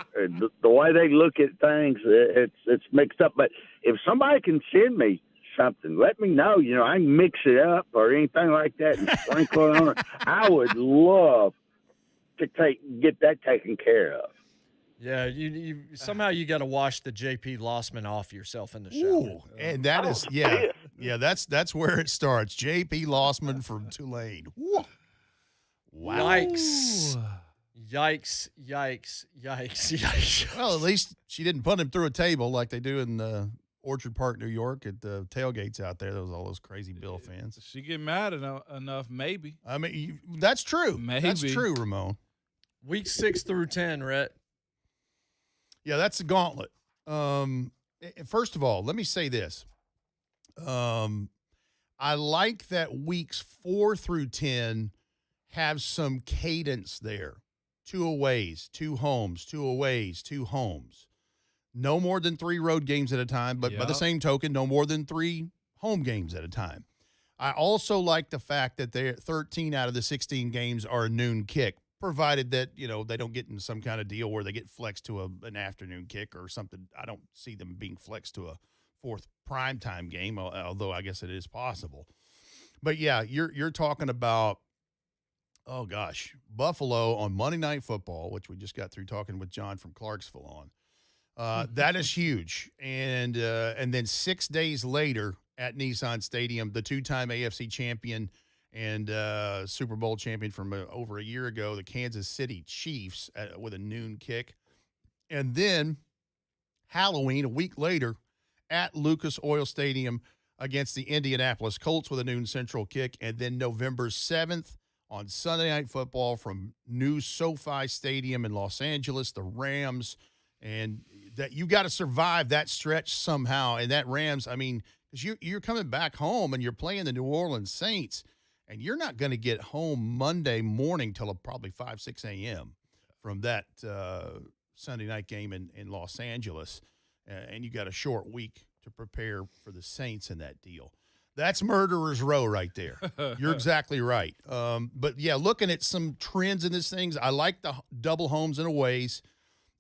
the way they look at things, it's mixed up. But if somebody can send me something, let me know. I can mix it up or anything like that and sprinkle it on it. I would love to get that taken care of. Yeah, you somehow you got to wash the JP Lossman off yourself in the shower. Ooh, and that is that's where it starts. JP Lossman from Tulane. Woo. Wow. Yikes. Well, at least she didn't put him through a table like they do in Orchard Park, New York, at the tailgates out there. There was all those crazy Bill fans. She get mad enough, maybe. I mean, that's true. Maybe. That's true, Ramon. Week 6 through 10, Rhett. Yeah, that's the gauntlet. First of all, let me say this. I like that weeks 4 through 10 have some cadence there. 2 aways, 2 homes, 2 aways, 2 homes. No more than 3 road games at a time, but by the same token, no more than 3 home games at a time. I also like the fact that 13 out of the 16 games are a noon kick, provided that, they don't get in some kind of deal where they get flexed to an afternoon kick or something. I don't see them being flexed to a 4th primetime game, although I guess it is possible. But, yeah, you're talking about, oh, gosh, Buffalo on Monday Night Football, which we just got through talking with John from Clarksville on. That is huge. And then 6 days later at Nissan Stadium, the 2-time AFC champion and Super Bowl champion from over a year ago, the Kansas City Chiefs with a noon kick. And then Halloween, a week later, at Lucas Oil Stadium against the Indianapolis Colts with a noon central kick. And then November 7th on Sunday Night Football from new SoFi Stadium in Los Angeles, the Rams. And that you got to survive that stretch somehow. And that Rams, I mean, because you're coming back home and you're playing the New Orleans Saints, and you're not going to get home Monday morning till probably 5, 6 a.m. from that Sunday night game in Los Angeles. And you got a short week to prepare for the Saints in that deal. That's murderer's row right there. You're exactly right. But, yeah, looking at some trends in these things, I like the double homes and aways.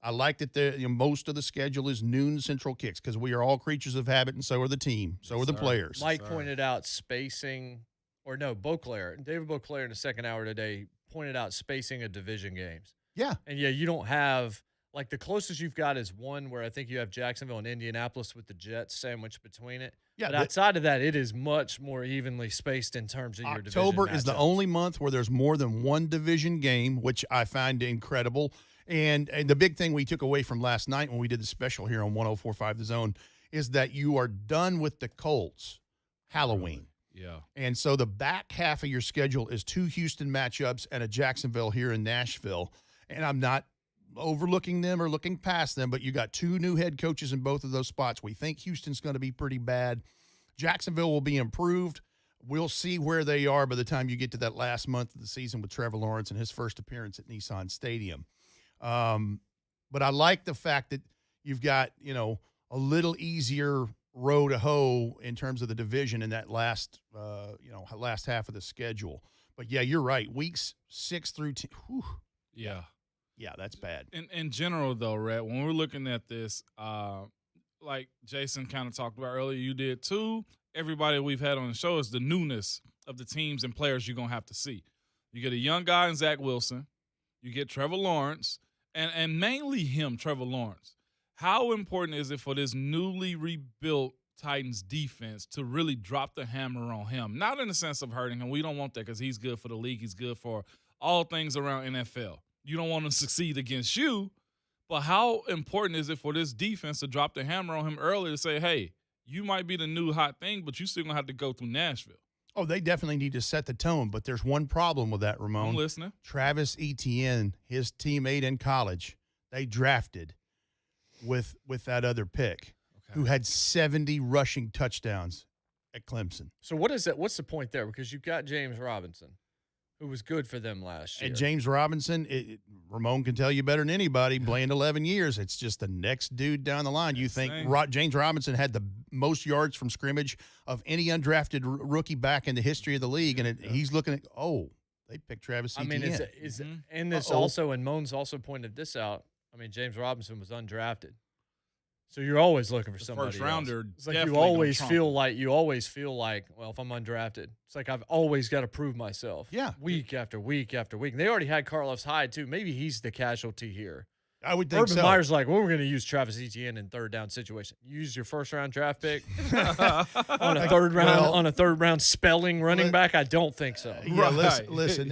I like that most of the schedule is noon central kicks because we are all creatures of habit, and so are the team. So are the players. Mike pointed out spacing, Boclair. David Boclair in the second hour today pointed out spacing of division games. Yeah. And, you don't have Like the closest you've got is one where I think you have Jacksonville and Indianapolis with the Jets sandwiched between it. Yeah, but outside of that, it is much more evenly spaced in terms of your division. October is the matchups. only month where there's more than one division game, which I find incredible. And the big thing we took away from last night when we did the special here on 104.5 The Zone is that you are done with the Colts Halloween. Yeah. And so the back half of your schedule is 2 Houston matchups and a Jacksonville here in Nashville. And I'm not overlooking them or looking past them, but you got 2 new head coaches in both of those spots. We think Houston's going to be pretty bad. Jacksonville will be improved. We'll see where they are by the time you get to that last month of the season with Trevor Lawrence and his first appearance at Nissan Stadium. But I like the fact that you've got, a little easier row to hoe in terms of the division in that last half of the schedule. But yeah, you're right. Weeks 6 through 10. Whew. Yeah. Yeah, that's bad. In general, though, Rhett, when we're looking at this, like Jason kind of talked about earlier, you did too. Everybody we've had on the show is the newness of the teams and players you're going to have to see. You get a young guy in Zach Wilson. You get Trevor Lawrence, and mainly him, Trevor Lawrence. How important is it for this newly rebuilt Titans defense to really drop the hammer on him? Not in the sense of hurting him. We don't want that because he's good for the league. He's good for all things around NFL. You don't want him to succeed against you, but how important is it for this defense to drop the hammer on him early to say, hey, you might be the new hot thing, but you still going to have to go through Nashville? Oh, they definitely need to set the tone, but there's one problem with that, Ramon. I'm listening. Travis Etienne, his teammate in college, they drafted with that other pick who had 70 rushing touchdowns at Clemson. So what is that? What's the point there? Because you've got James Robinson, who was good for them last year. And James Robinson, Ramon can tell you better than anybody, playing 11 years. It's just the next dude down the line. You think James Robinson had the most yards from scrimmage of any undrafted rookie back in the history of the league, and he's looking at, they picked Travis Etienne. I mean, and this also, and Moans also pointed this out, I mean, James Robinson was undrafted. So you're always looking for somebody first rounder. Else. It's like you always feel like, well, if I'm undrafted, it's like I've always got to prove myself. Yeah. Week after week after week. And they already had Carlos Hyde, too. Maybe he's the casualty here. I would think Urban Meyer's like, we're going to use Travis Etienne in third down situation. Use your first round draft pick on a third round spelling running back. I don't think so. Yeah, listen,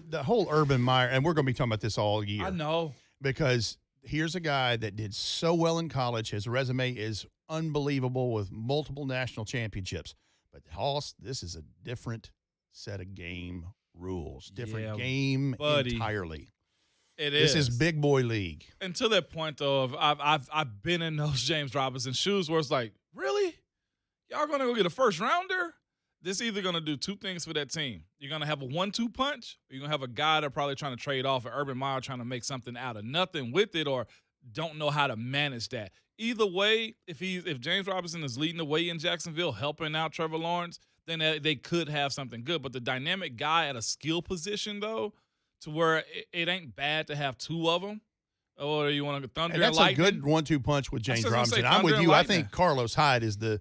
the whole Urban Meyer, and we're going to be talking about this all year. I know. Because here's a guy that did so well in college. His resume is unbelievable with multiple national championships. But Hoss, this is a different set of game rules. Different game entirely. This is big boy league. And to that point, though, I've been in those James Robinson shoes where it's like, really? Y'all going to go get a first rounder? This either going to do 2 things for that team. You're going to have a 1-2 punch, or you're going to have a guy that probably trying to trade off, or Urban Meyer trying to make something out of nothing with it, or don't know how to manage that. Either way, if James Robinson is leading the way in Jacksonville, helping out Trevor Lawrence, then they could have something good. But the dynamic guy at a skill position, though, to where it ain't bad to have 2 of them, or you want to thunder and that's lightning. A good 1-2 punch with James Robinson. I'm with you. I think Carlos Hyde is the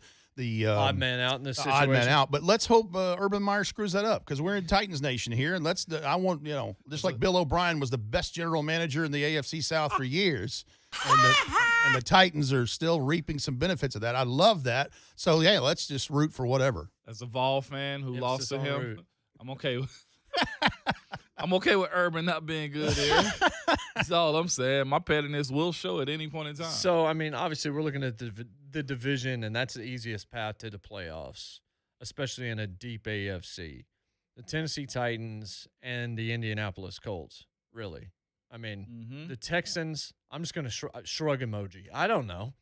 odd man out in this situation. Odd man out. But let's hope Urban Meyer screws that up because we're in Titans Nation here, and I want just like Bill O'Brien was the best general manager in the AFC South for years, and the Titans are still reaping some benefits of that. I love that. So yeah, let's just root for whatever. As a Vol fan who lost to him, I'm okay with. I'm okay with Urban not being good here. That's all I'm saying. My pettiness will show at any point in time. So, I mean, obviously we're looking at the division, and that's the easiest path to the playoffs, especially in a deep AFC. The Tennessee Titans and the Indianapolis Colts, really. I mean, the Texans, I'm just going to shrug emoji. I don't know.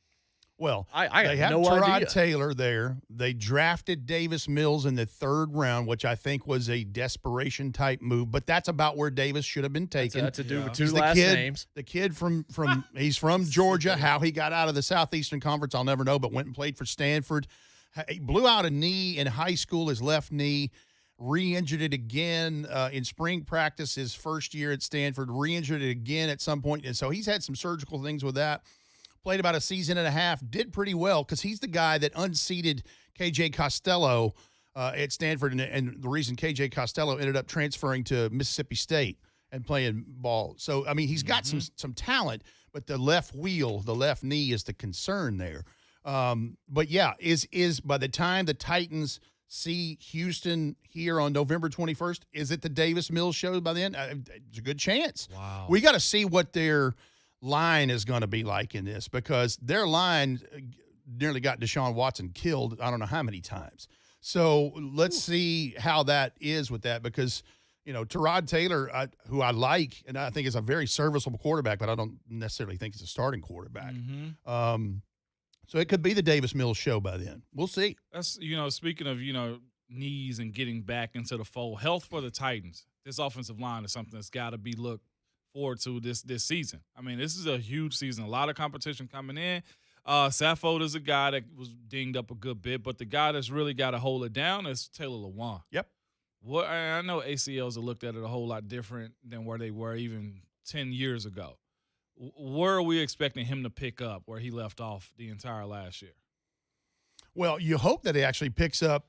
Well, I they have no Tyrod idea. Taylor there. They drafted Davis Mills in the 3rd round, which I think was a desperation type move. But that's about where Davis should have been taken. That's a dude with 2 last names. The kid from he's from Georgia. How he got out of the Southeastern Conference, I'll never know. But went and played for Stanford. He blew out a knee in high school, his left knee. Re-injured it again in spring practice his first year at Stanford. Re-injured it again at some point, and so he's had some surgical things with that. Played about a season and a half, did pretty well because he's the guy that unseated KJ Costello at Stanford, and the reason KJ Costello ended up transferring to Mississippi State and playing ball. So, I mean, he's got some talent, but the left wheel, the left knee is the concern there. But, yeah, is by the time the Titans see Houston here on November 21st, is it the Davis Mills show by then? It's a good chance. Wow. We got to see what their line is going to be like in this, because their line nearly got Deshaun Watson killed I don't know how many times. So let's see how that is with that, because, you know, Tyrod Taylor, who I like, and I think is a very serviceable quarterback, but I don't necessarily think he's a starting quarterback. So it could be the Davis Mills show by then. We'll see. That's, you know, speaking of, you know, knees and getting back into the fold, health for the Titans, this offensive line is something that's got to be looked forward to this season. I mean, this is a huge season. A lot of competition coming in. Saffold is a guy that was dinged up a good bit, but the guy that's really got to hold it down is Taylor Lewan. Yep. What I know ACLs have looked at it a whole lot different than where they were even 10 years ago. Where are we expecting him to pick up where he left off the entire last year? Well, you hope that he actually picks up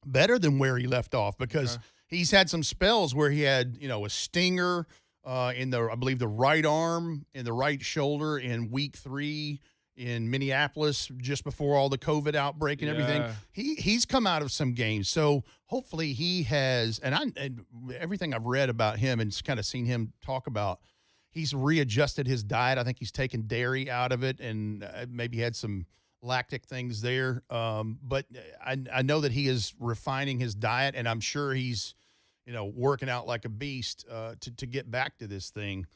better than where he left off, because he's had some spells where he had, you know, a stinger in the, I believe, the right arm and the right shoulder in week 3 in Minneapolis just before all the COVID outbreak and everything. He's come out of some games. So hopefully he has, and everything I've read about him and kind of seen him talk about, he's readjusted his diet. I think he's taken dairy out of it and maybe had some lactic things there. But I know that he is refining his diet, and I'm sure he's, you know, working out like a beast to get back to this thing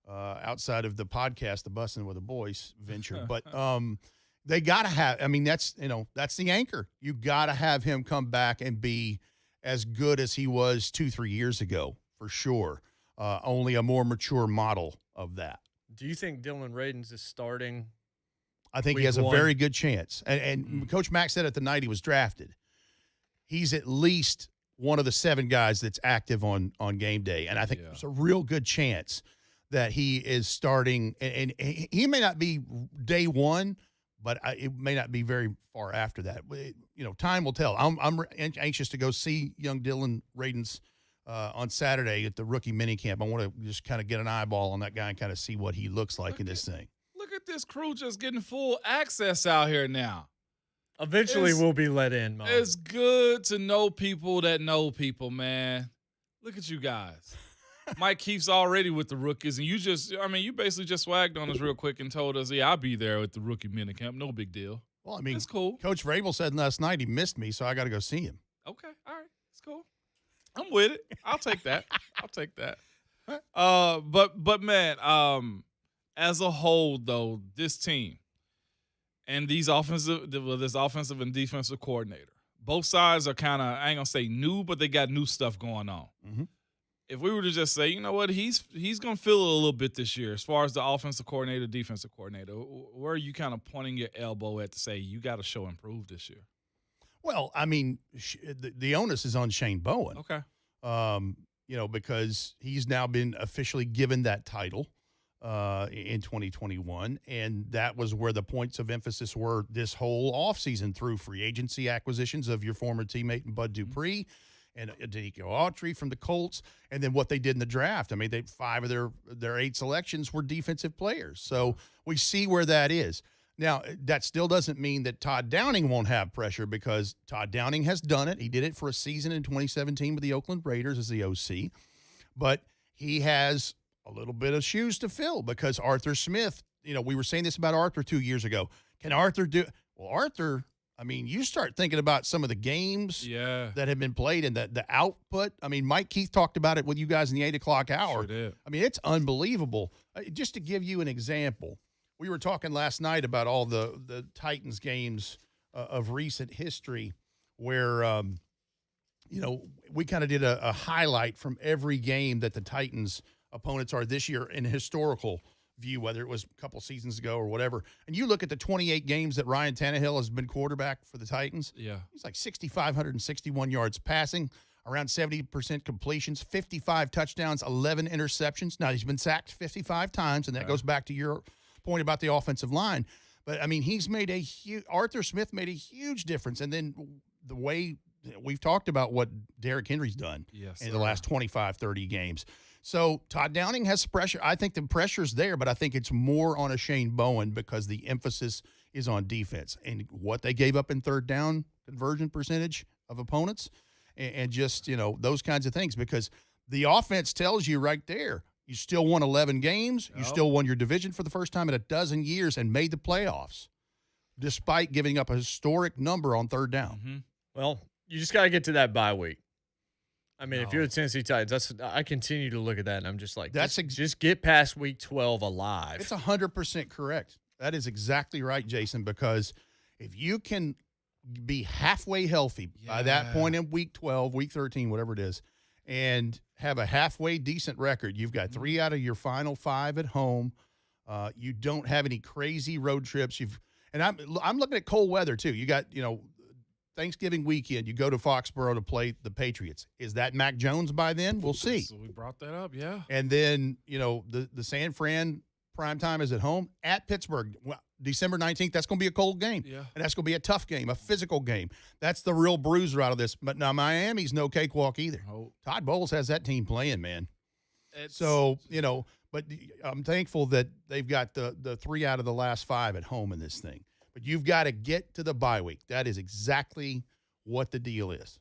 outside of the podcast, the Bussin' with the Boys venture. But they got to have, I mean, that's, you know, that's the anchor. You got to have him come back and be as good as he was 2-3 years ago, for sure. Only a more mature model of that. Do you think Dylan Radins is starting? I think he has a very good chance. And Coach Mack said it the night he was drafted. He's at least one of the 7 guys that's active on game day. And I think there's a real good chance that he is starting. And he may not be day one, but it may not be very far after that. You know, time will tell. I'm anxious to go see young Dylan Radins on Saturday at the rookie minicamp. I want to just kind of get an eyeball on that guy and kind of see what he looks like in this thing. Look at this crew just getting full access out here now. Eventually we'll be let in, Mom. It's good to know people that know people, man. Look at you guys. Mike Keith's already with the rookies, and you basically just swagged on us real quick and told us, yeah, I'll be there at the rookie minicamp. No big deal. Well, I mean, it's cool. Coach Vrabel said last night he missed me, so I got to go see him. Okay, all right, it's cool. I'm with it. I'll take that. I'll take that. But man, as a whole though, this team and this offensive and defensive coordinator, both sides are kind of, I ain't gonna say new, but they got new stuff going on. Mm-hmm. If we were to just say, you know what, he's gonna feel it a little bit this year as far as the offensive coordinator, defensive coordinator, where are you kind of pointing your elbow at to say you got to show improve this year? Well, I mean, the onus is on Shane Bowen. Okay. You know, because he's now been officially given that title in 2021, and that was where the points of emphasis were this whole offseason through free agency acquisitions of your former teammate Bud Dupree and Danico Autry from the Colts, and then what they did in the draft. I mean, 5 of their 8 selections were defensive players. So we see where that is. Now, that still doesn't mean that Todd Downing won't have pressure, because Todd Downing has done it. He did it for a season in 2017 with the Oakland Raiders as the OC. But he has a little bit of shoes to fill, because Arthur Smith, you know, we were saying this about Arthur 2 years ago. Can Arthur do – well, Arthur, I mean, you start thinking about some of the games that have been played and the output. I mean, Mike Keith talked about it with you guys in the 8 o'clock hour. Sure did. I mean, it's unbelievable. Just to give you an example – we were talking last night about all the Titans games of recent history where, you know, we kind of did a highlight from every game that the Titans opponents are this year in a historical view, whether it was a couple seasons ago or whatever. And you look at the 28 games that Ryan Tannehill has been quarterback for the Titans. Yeah. He's like 6,561 yards passing, around 70% completions, 55 touchdowns, 11 interceptions. Now, he's been sacked 55 times, and that goes back to your point about the offensive line. But, I mean, Arthur Smith made a huge difference. And then the way we've talked about what Derrick Henry's done in the last 25, 30 games. So Todd Downing has pressure. I think the pressure's there, but I think it's more on a Shane Bowen because the emphasis is on defense and what they gave up in third down conversion percentage of opponents and just, those kinds of things, because the offense tells you right there, you still won 11 games. Yep. You still won your division for the first time in a dozen years and made the playoffs despite giving up a historic number on third down. Mm-hmm. Well, you just got to get to that bye week. I mean, if you're the Tennessee Titans, I continue to look at that, and I'm just like, just get past week 12 alive. It's 100% correct. That is exactly right, Jason, because if you can be halfway healthy by that point in week 12, week 13, whatever it is, and have a halfway decent record, you've got 3 out of your final 5 at home. You don't have any crazy road trips. And I'm looking at cold weather, too. You got, Thanksgiving weekend, you go to Foxborough to play the Patriots. Is that Mac Jones by then? We'll see. So we brought that up, yeah. And then, the San Fran primetime is at home at Pittsburgh. Well, December 19th, that's going to be a cold game. Yeah. And that's going to be a tough game, a physical game. That's the real bruiser out of this. But now Miami's no cakewalk either. Oh. Todd Bowles has that team playing, man. But I'm thankful that they've got the 3 out of the last 5 at home in this thing. But you've got to get to the bye week. That is exactly what the deal is.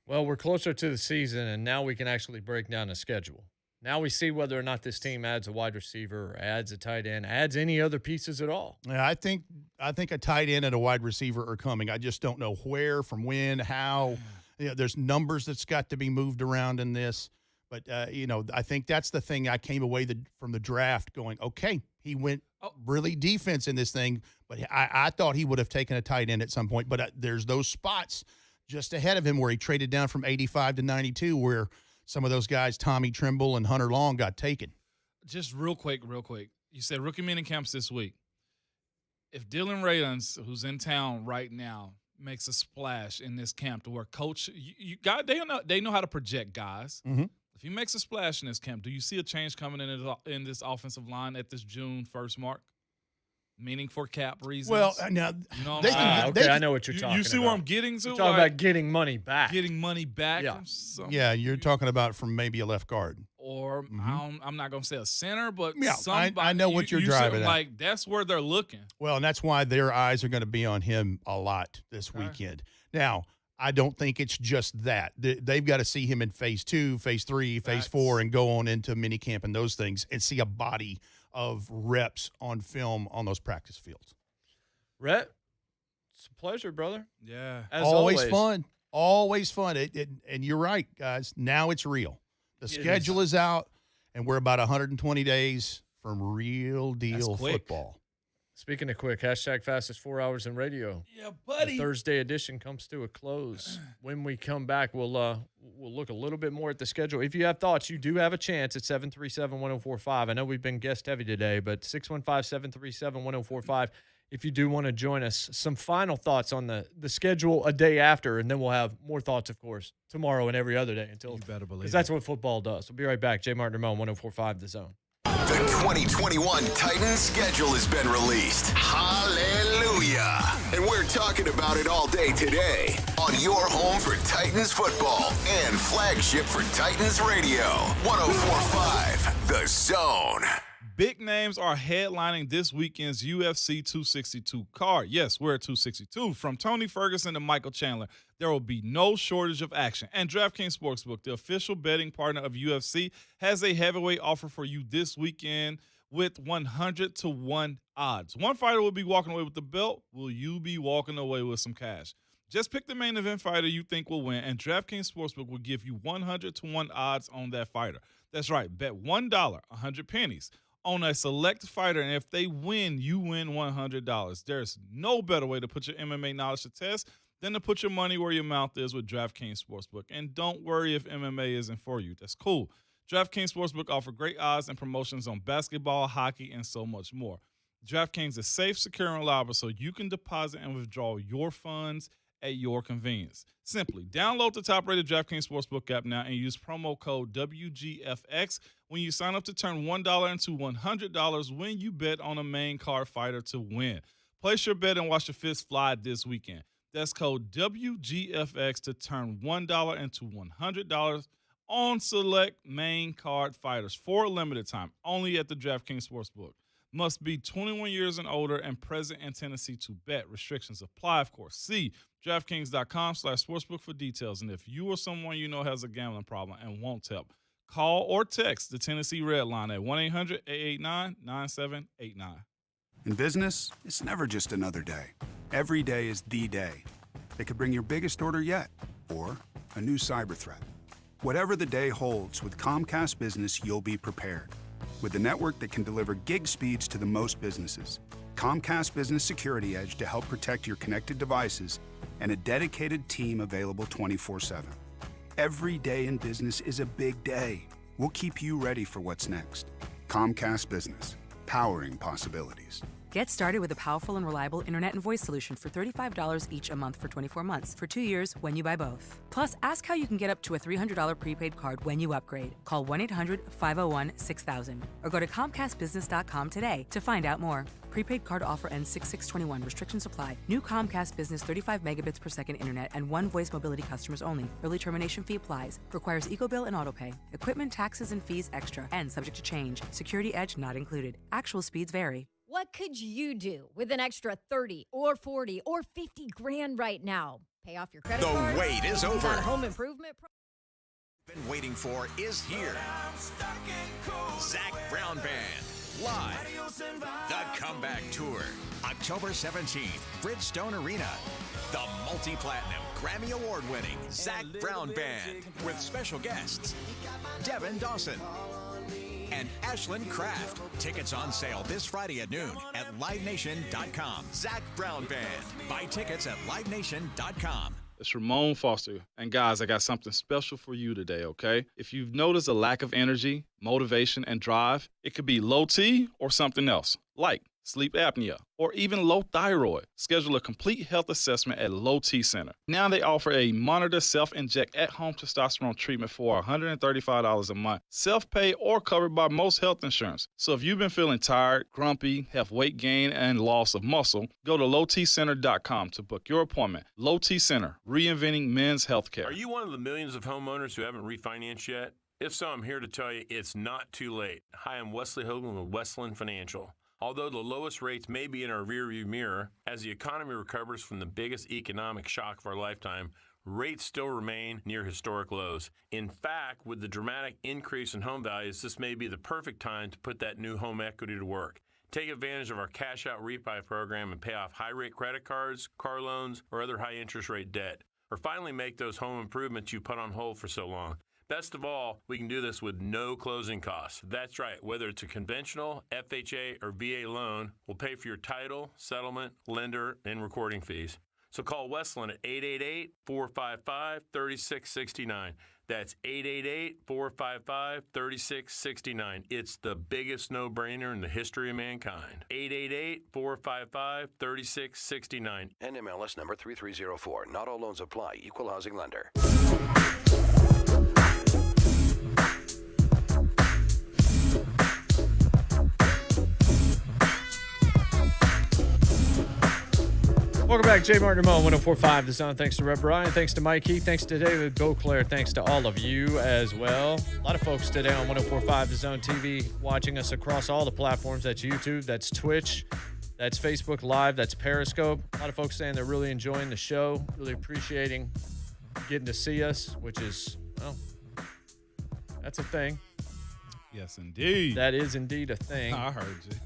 Well, we're closer to the season, and now we can actually break down the schedule. Now we see whether or not this team adds a wide receiver or adds a tight end, adds any other pieces at all. Yeah, I think a tight end and a wide receiver are coming. I just don't know where, from when, how. There's numbers that's got to be moved around in this. But, I think that's the thing I came away from the draft going, okay, he went really defense in this thing, but I thought he would have taken a tight end at some point. But there's those spots just ahead of him where he traded down from 85 to 92 where some of those guys, Tommy Trimble and Hunter Long, got taken. Just real quick. You said rookie mini camps this week. If Dylan Radins, who's in town right now, makes a splash in this camp to where coach, they know how to project guys. Mm-hmm. If he makes a splash in this camp, do you see a change coming in this offensive line at this June 1st mark? Meaning for cap reasons? Well, now, I know what you're talking about. You see where I'm getting to? You're talking about getting money back. Getting money back? Yeah, you're talking about from maybe a left guard. Or I'm not going to say a center, but somebody. I know what you're driving at. Like, that's where they're looking. Well, and that's why their eyes are going to be on him a lot this weekend. Now, I don't think it's just that. They've got to see him in phase 2, phase 3, phase 4, and go on into minicamp and those things and see a body of reps on film on those practice fields. Rhett, it's a pleasure, brother. Yeah. As always fun. Always fun. And you're right, guys. Now it's real. The schedule is out, and we're about 120 days from real deal football. Speaking of quick, hashtag fastest 4 hours in radio. Yeah, buddy. The Thursday edition comes to a close. When we come back, we'll look a little bit more at the schedule. If you have thoughts, you do have a chance at 737-1045. I know we've been guest heavy today, but 615-737-1045. If you do want to join us, some final thoughts on the schedule a day after, and then we'll have more thoughts, of course, tomorrow and every other day until you better believe because that's what football does. We'll be right back. JMart and Ramon, 1045 The Zone. The 2021 Titans schedule has been released. Hallelujah! And we're talking about it all day today on your home for Titans football and flagship for Titans radio. 1045 The Zone. Big names are headlining this weekend's UFC 262 card. Yes, we're at 262. From Tony Ferguson to Michael Chandler, there will be no shortage of action. And DraftKings Sportsbook, the official betting partner of UFC, has a heavyweight offer for you this weekend with 100-1 odds. One fighter will be walking away with the belt. Will you be walking away with some cash? Just pick the main event fighter you think will win, and DraftKings Sportsbook will give you 100-1 odds on that fighter. That's right. Bet $1, 100 pennies. On a select fighter, and if they win, you win $100. There's no better way to put your MMA knowledge to test than to put your money where your mouth is with DraftKings Sportsbook. And don't worry if MMA isn't for you. That's cool. DraftKings Sportsbook offer great odds and promotions on basketball, hockey, and so much more. DraftKings is safe, secure, and reliable, so you can deposit and withdraw your funds at your convenience. Simply download the top-rated DraftKings Sportsbook app now and use promo code WGFX when you sign up to turn $1 into $100 when you bet on a main card fighter to win. Place your bet and watch the fist fly this weekend. That's code WGFX to turn $1 into $100 on select main card fighters for a limited time, only at the DraftKings Sportsbook. Must be 21 years and older and present in Tennessee to bet. Restrictions apply, of course. See DraftKings.com/sportsbook for details. And if you or someone you know has a gambling problem and wants help, call or text the Tennessee Red Line at 1-800-889-9789. In business, it's never just another day. Every day is the day. It could bring your biggest order yet, or a new cyber threat. Whatever the day holds, with Comcast Business, you'll be prepared. With a network that can deliver gig speeds to the most businesses, Comcast Business Security Edge to help protect your connected devices, and a dedicated team available 24/7. Every day in business is a big day. We'll keep you ready for what's next. Comcast Business, powering possibilities. Get started with a powerful and reliable internet and voice solution for $35 each a month for 24 months for 2 years when you buy both. Plus, ask how you can get up to a $300 prepaid card when you upgrade. Call 1-800-501-6000 or go to ComcastBusiness.com today to find out more. Prepaid card offer ends 6/6/21. Restrictions apply. New Comcast Business 35 megabits per second internet and one voice mobility customers only. Early termination fee applies. Requires EcoBill and autopay. Equipment, taxes, and fees extra and subject to change. Security Edge not included. Actual speeds vary. What could you do with an extra 30 or 40 or 50 grand right now? Pay off your credit card? The wait is over. That home improvement Been waiting for is here. Zach Brown Band, live. The Comeback Tour, October 17th, Bridgestone Arena. The multi-platinum, Grammy Award-winning Zach Brown Band with special guests Devin Dawson and Ashlyn Kraft. Tickets on sale this Friday at noon at LiveNation.com. Zach Brown Band. Buy tickets at LiveNation.com. It's Ramon Foster. And guys, I got something special for you today, okay? If you've noticed a lack of energy, motivation, and drive, it could be low T or something else, like sleep apnea, or even low thyroid. Schedule a complete health assessment at Low T Center. Now they offer a monitor self-inject at-home testosterone treatment for $135 a month, self-pay or covered by most health insurance. So if you've been feeling tired, grumpy, have weight gain, and loss of muscle, go to lowtcenter.com to book your appointment. Low T Center, reinventing men's healthcare. Are you one of the millions of homeowners who haven't refinanced yet? If so, I'm here to tell you it's not too late. Hi, I'm Wesley Hogan with Westland Financial. Although the lowest rates may be in our rearview mirror, as the economy recovers from the biggest economic shock of our lifetime, rates still remain near historic lows. In fact, with the dramatic increase in home values, this may be the perfect time to put that new home equity to work. Take advantage of our cash-out refi program and pay off high-rate credit cards, car loans, or other high-interest rate debt. Or finally make those home improvements you put on hold for so long. Best of all, we can do this with no closing costs. That's right. Whether it's a conventional, FHA, or VA loan, we'll pay for your title, settlement, lender, and recording fees. So call Westland at 888-455-3669. That's 888-455-3669. It's the biggest no-brainer in the history of mankind. 888-455-3669. NMLS number 3304. Not all loans apply. Equal housing lender. Welcome back, JMart and Ramon, 104.5 The Zone. Thanks to Rhett, Bryan. Thanks to Mikey. Thanks to David Boclair. Thanks to all of you as well. A lot of folks today on 104.5 The Zone TV watching us across all the platforms. That's YouTube, that's Twitch, that's Facebook Live, that's Periscope. A lot of folks saying they're really enjoying the show, really appreciating getting to see us, which is, well, that's a thing. Yes, indeed. That is indeed a thing. I heard you.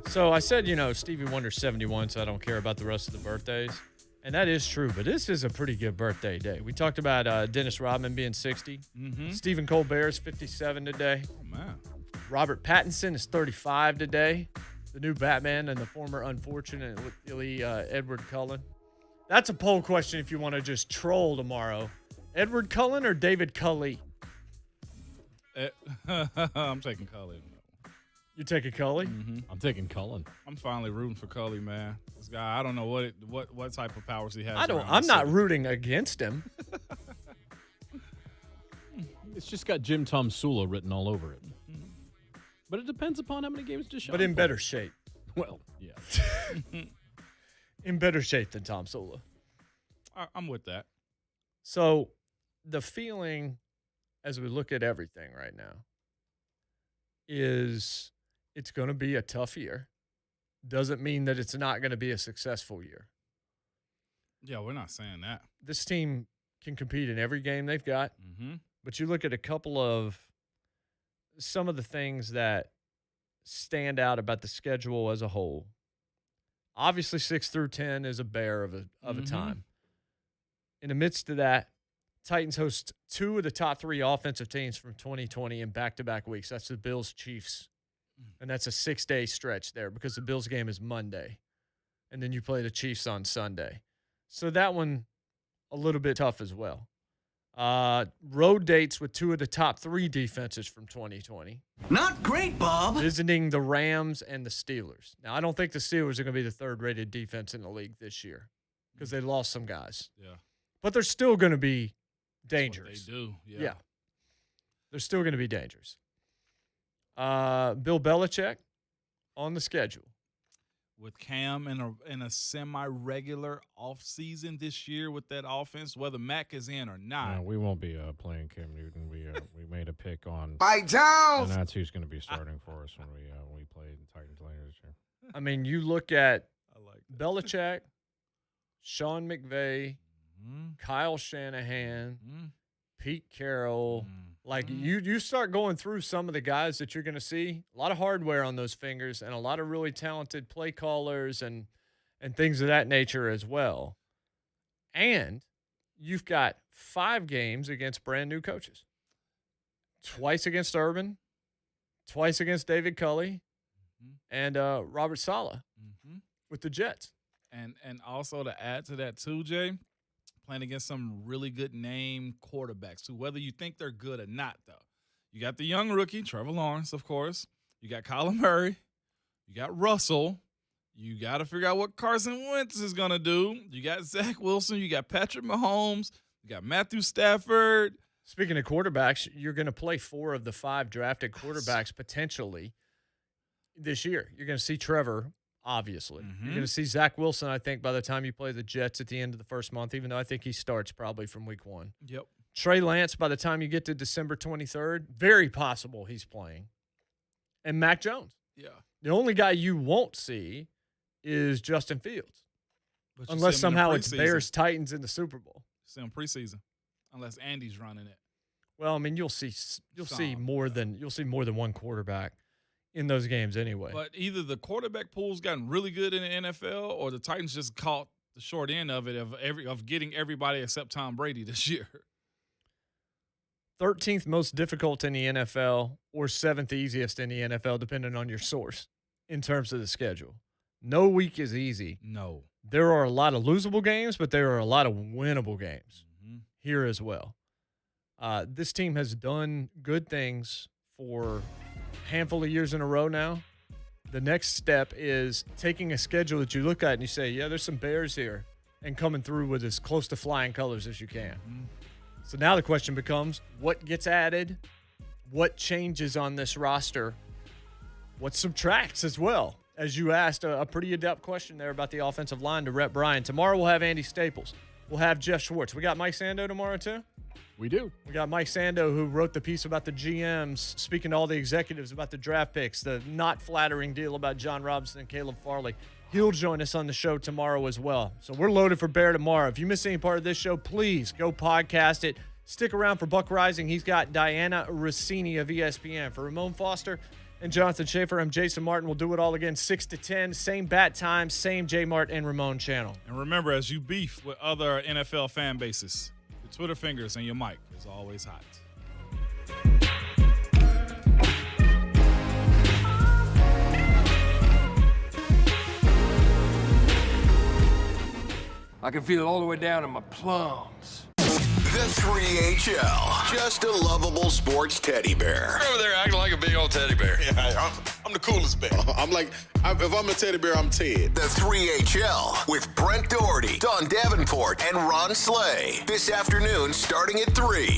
So I said, Stevie Wonder's 71, so I don't care about the rest of the birthdays. And that is true, but this is a pretty good birthday day. We talked about Dennis Rodman being 60. Mm-hmm. Stephen Colbert is 57 today. Oh, man. Robert Pattinson is 35 today. The new Batman and the former unfortunately Edward Cullen. That's a poll question if you want to just troll tomorrow. Edward Cullen or David Cully? I'm taking Cully. You taking Cully? Mm-hmm. I'm taking Cullen. I'm finally rooting for Cully, man. This guy, I don't know what type of powers he has. I'm not rooting against him. It's just got Jim Tom Sula written all over it. Mm-hmm. But it depends upon how many games Deshaun But in better shape. Well, yeah. In better shape than Tom Sula. I'm with that. So the feeling as we look at everything right now, is it's going to be a tough year. Doesn't mean that it's not going to be a successful year. Yeah, we're not saying that. This team can compete in every game they've got, but you look at a couple of some of the things that stand out about the schedule as a whole. Obviously, 6 through 10 is a bear of a time. In the midst of that, Titans host 2 of the top 3 offensive teams from 2020 in back-to-back weeks. That's the Bills, Chiefs, and that's a 6-day stretch there because the Bills game is Monday, and then you play the Chiefs on Sunday. So that one a little bit tough as well. Road dates with 2 of the top 3 defenses from 2020. Not great, Bob. Visiting the Rams and the Steelers. Now, I don't think the Steelers are going to be the 3rd-rated defense in the league this year because they lost some guys. Yeah. But they're still going to be dangerous. They do, yeah. They're still going to be dangerous. Bill Belichick on the schedule. With Cam in a semi-regular offseason this year with that offense, whether Mac is in or not. No, we won't be playing Cam Newton. We made a pick on Mike Jones, and that's who's going to be starting for us when we play the Titans later this year. I mean, you look at Belichick, Sean McVay, Kyle Shanahan, Pete Carroll. Like, you start going through some of the guys that you're going to see, a lot of hardware on those fingers and a lot of really talented play callers and things of that nature as well. And you've got 5 games against brand new coaches. Twice against Urban, twice against David Culley, and Robert Saleh with the Jets. And also to add to that too, Jay, playing against some really good name quarterbacks too, whether you think they're good or not, though. You got the young rookie, Trevor Lawrence, of course. You got Kyler Murray. You got Russell. You got to figure out what Carson Wentz is going to do. You got Zach Wilson. You got Patrick Mahomes. You got Matthew Stafford. Speaking of quarterbacks, you're going to play 4 of the 5 drafted quarterbacks potentially this year. You're going to see Trevor, obviously. You're going to see Zach Wilson, I think, by the time you play the Jets at the end of the first month, even though I think he starts probably from week 1. Yep. Trey Lance, by the time you get to December 23rd, very possible he's playing. And Mac Jones. Yeah. The only guy you won't see is Justin Fields. Unless somehow it's Bears-Titans in the Super Bowl. See him preseason. Unless Andy's running it. Well, I mean, you'll see more than one quarterback in those games anyway. But either the quarterback pool's gotten really good in the NFL, or the Titans just caught the short end of it of getting everybody except Tom Brady this year. 13th most difficult in the NFL, or 7th easiest in the NFL, depending on your source, in terms of the schedule. No week is easy. No. There are a lot of losable games, but there are a lot of winnable games here as well. This team has done good things for a handful of years in a row now. The next step is taking a schedule that you look at and you say, yeah, there's some Bears here, and coming through with as close to flying colors as you can. So now the question becomes, what gets added? What changes on this roster? What subtracts as well? As you asked a pretty adept question there about the offensive line to Rhett Bryan. Tomorrow we'll have Andy Staples. We'll have Jeff Schwartz. We got Mike Sando tomorrow too? We do. We got Mike Sando, who wrote the piece about the GMs, speaking to all the executives about the draft picks, the not flattering deal about John Robinson and Caleb Farley. He'll join us on the show tomorrow as well. So we're loaded for bear tomorrow. If you missed any part of this show, please go podcast it. Stick around for Buck Rising. He's got Diana Rossini of ESPN. For Ramon Foster and Jonathan Schaefer, I'm Jason Martin. We'll do it all again 6 to 10. Same bat time, same JMart and Ramon channel. And remember, as you beef with other NFL fan bases, your Twitter fingers and your mic is always hot. I can feel it all the way down in my plums. The 3HL, just a lovable sports teddy bear. Over there acting like a big old teddy bear. Yeah, I'm the coolest bear. If I'm a teddy bear, I'm Ted. The 3HL with Brent Doherty, Don Davenport, and Ron Slay. This afternoon starting at 3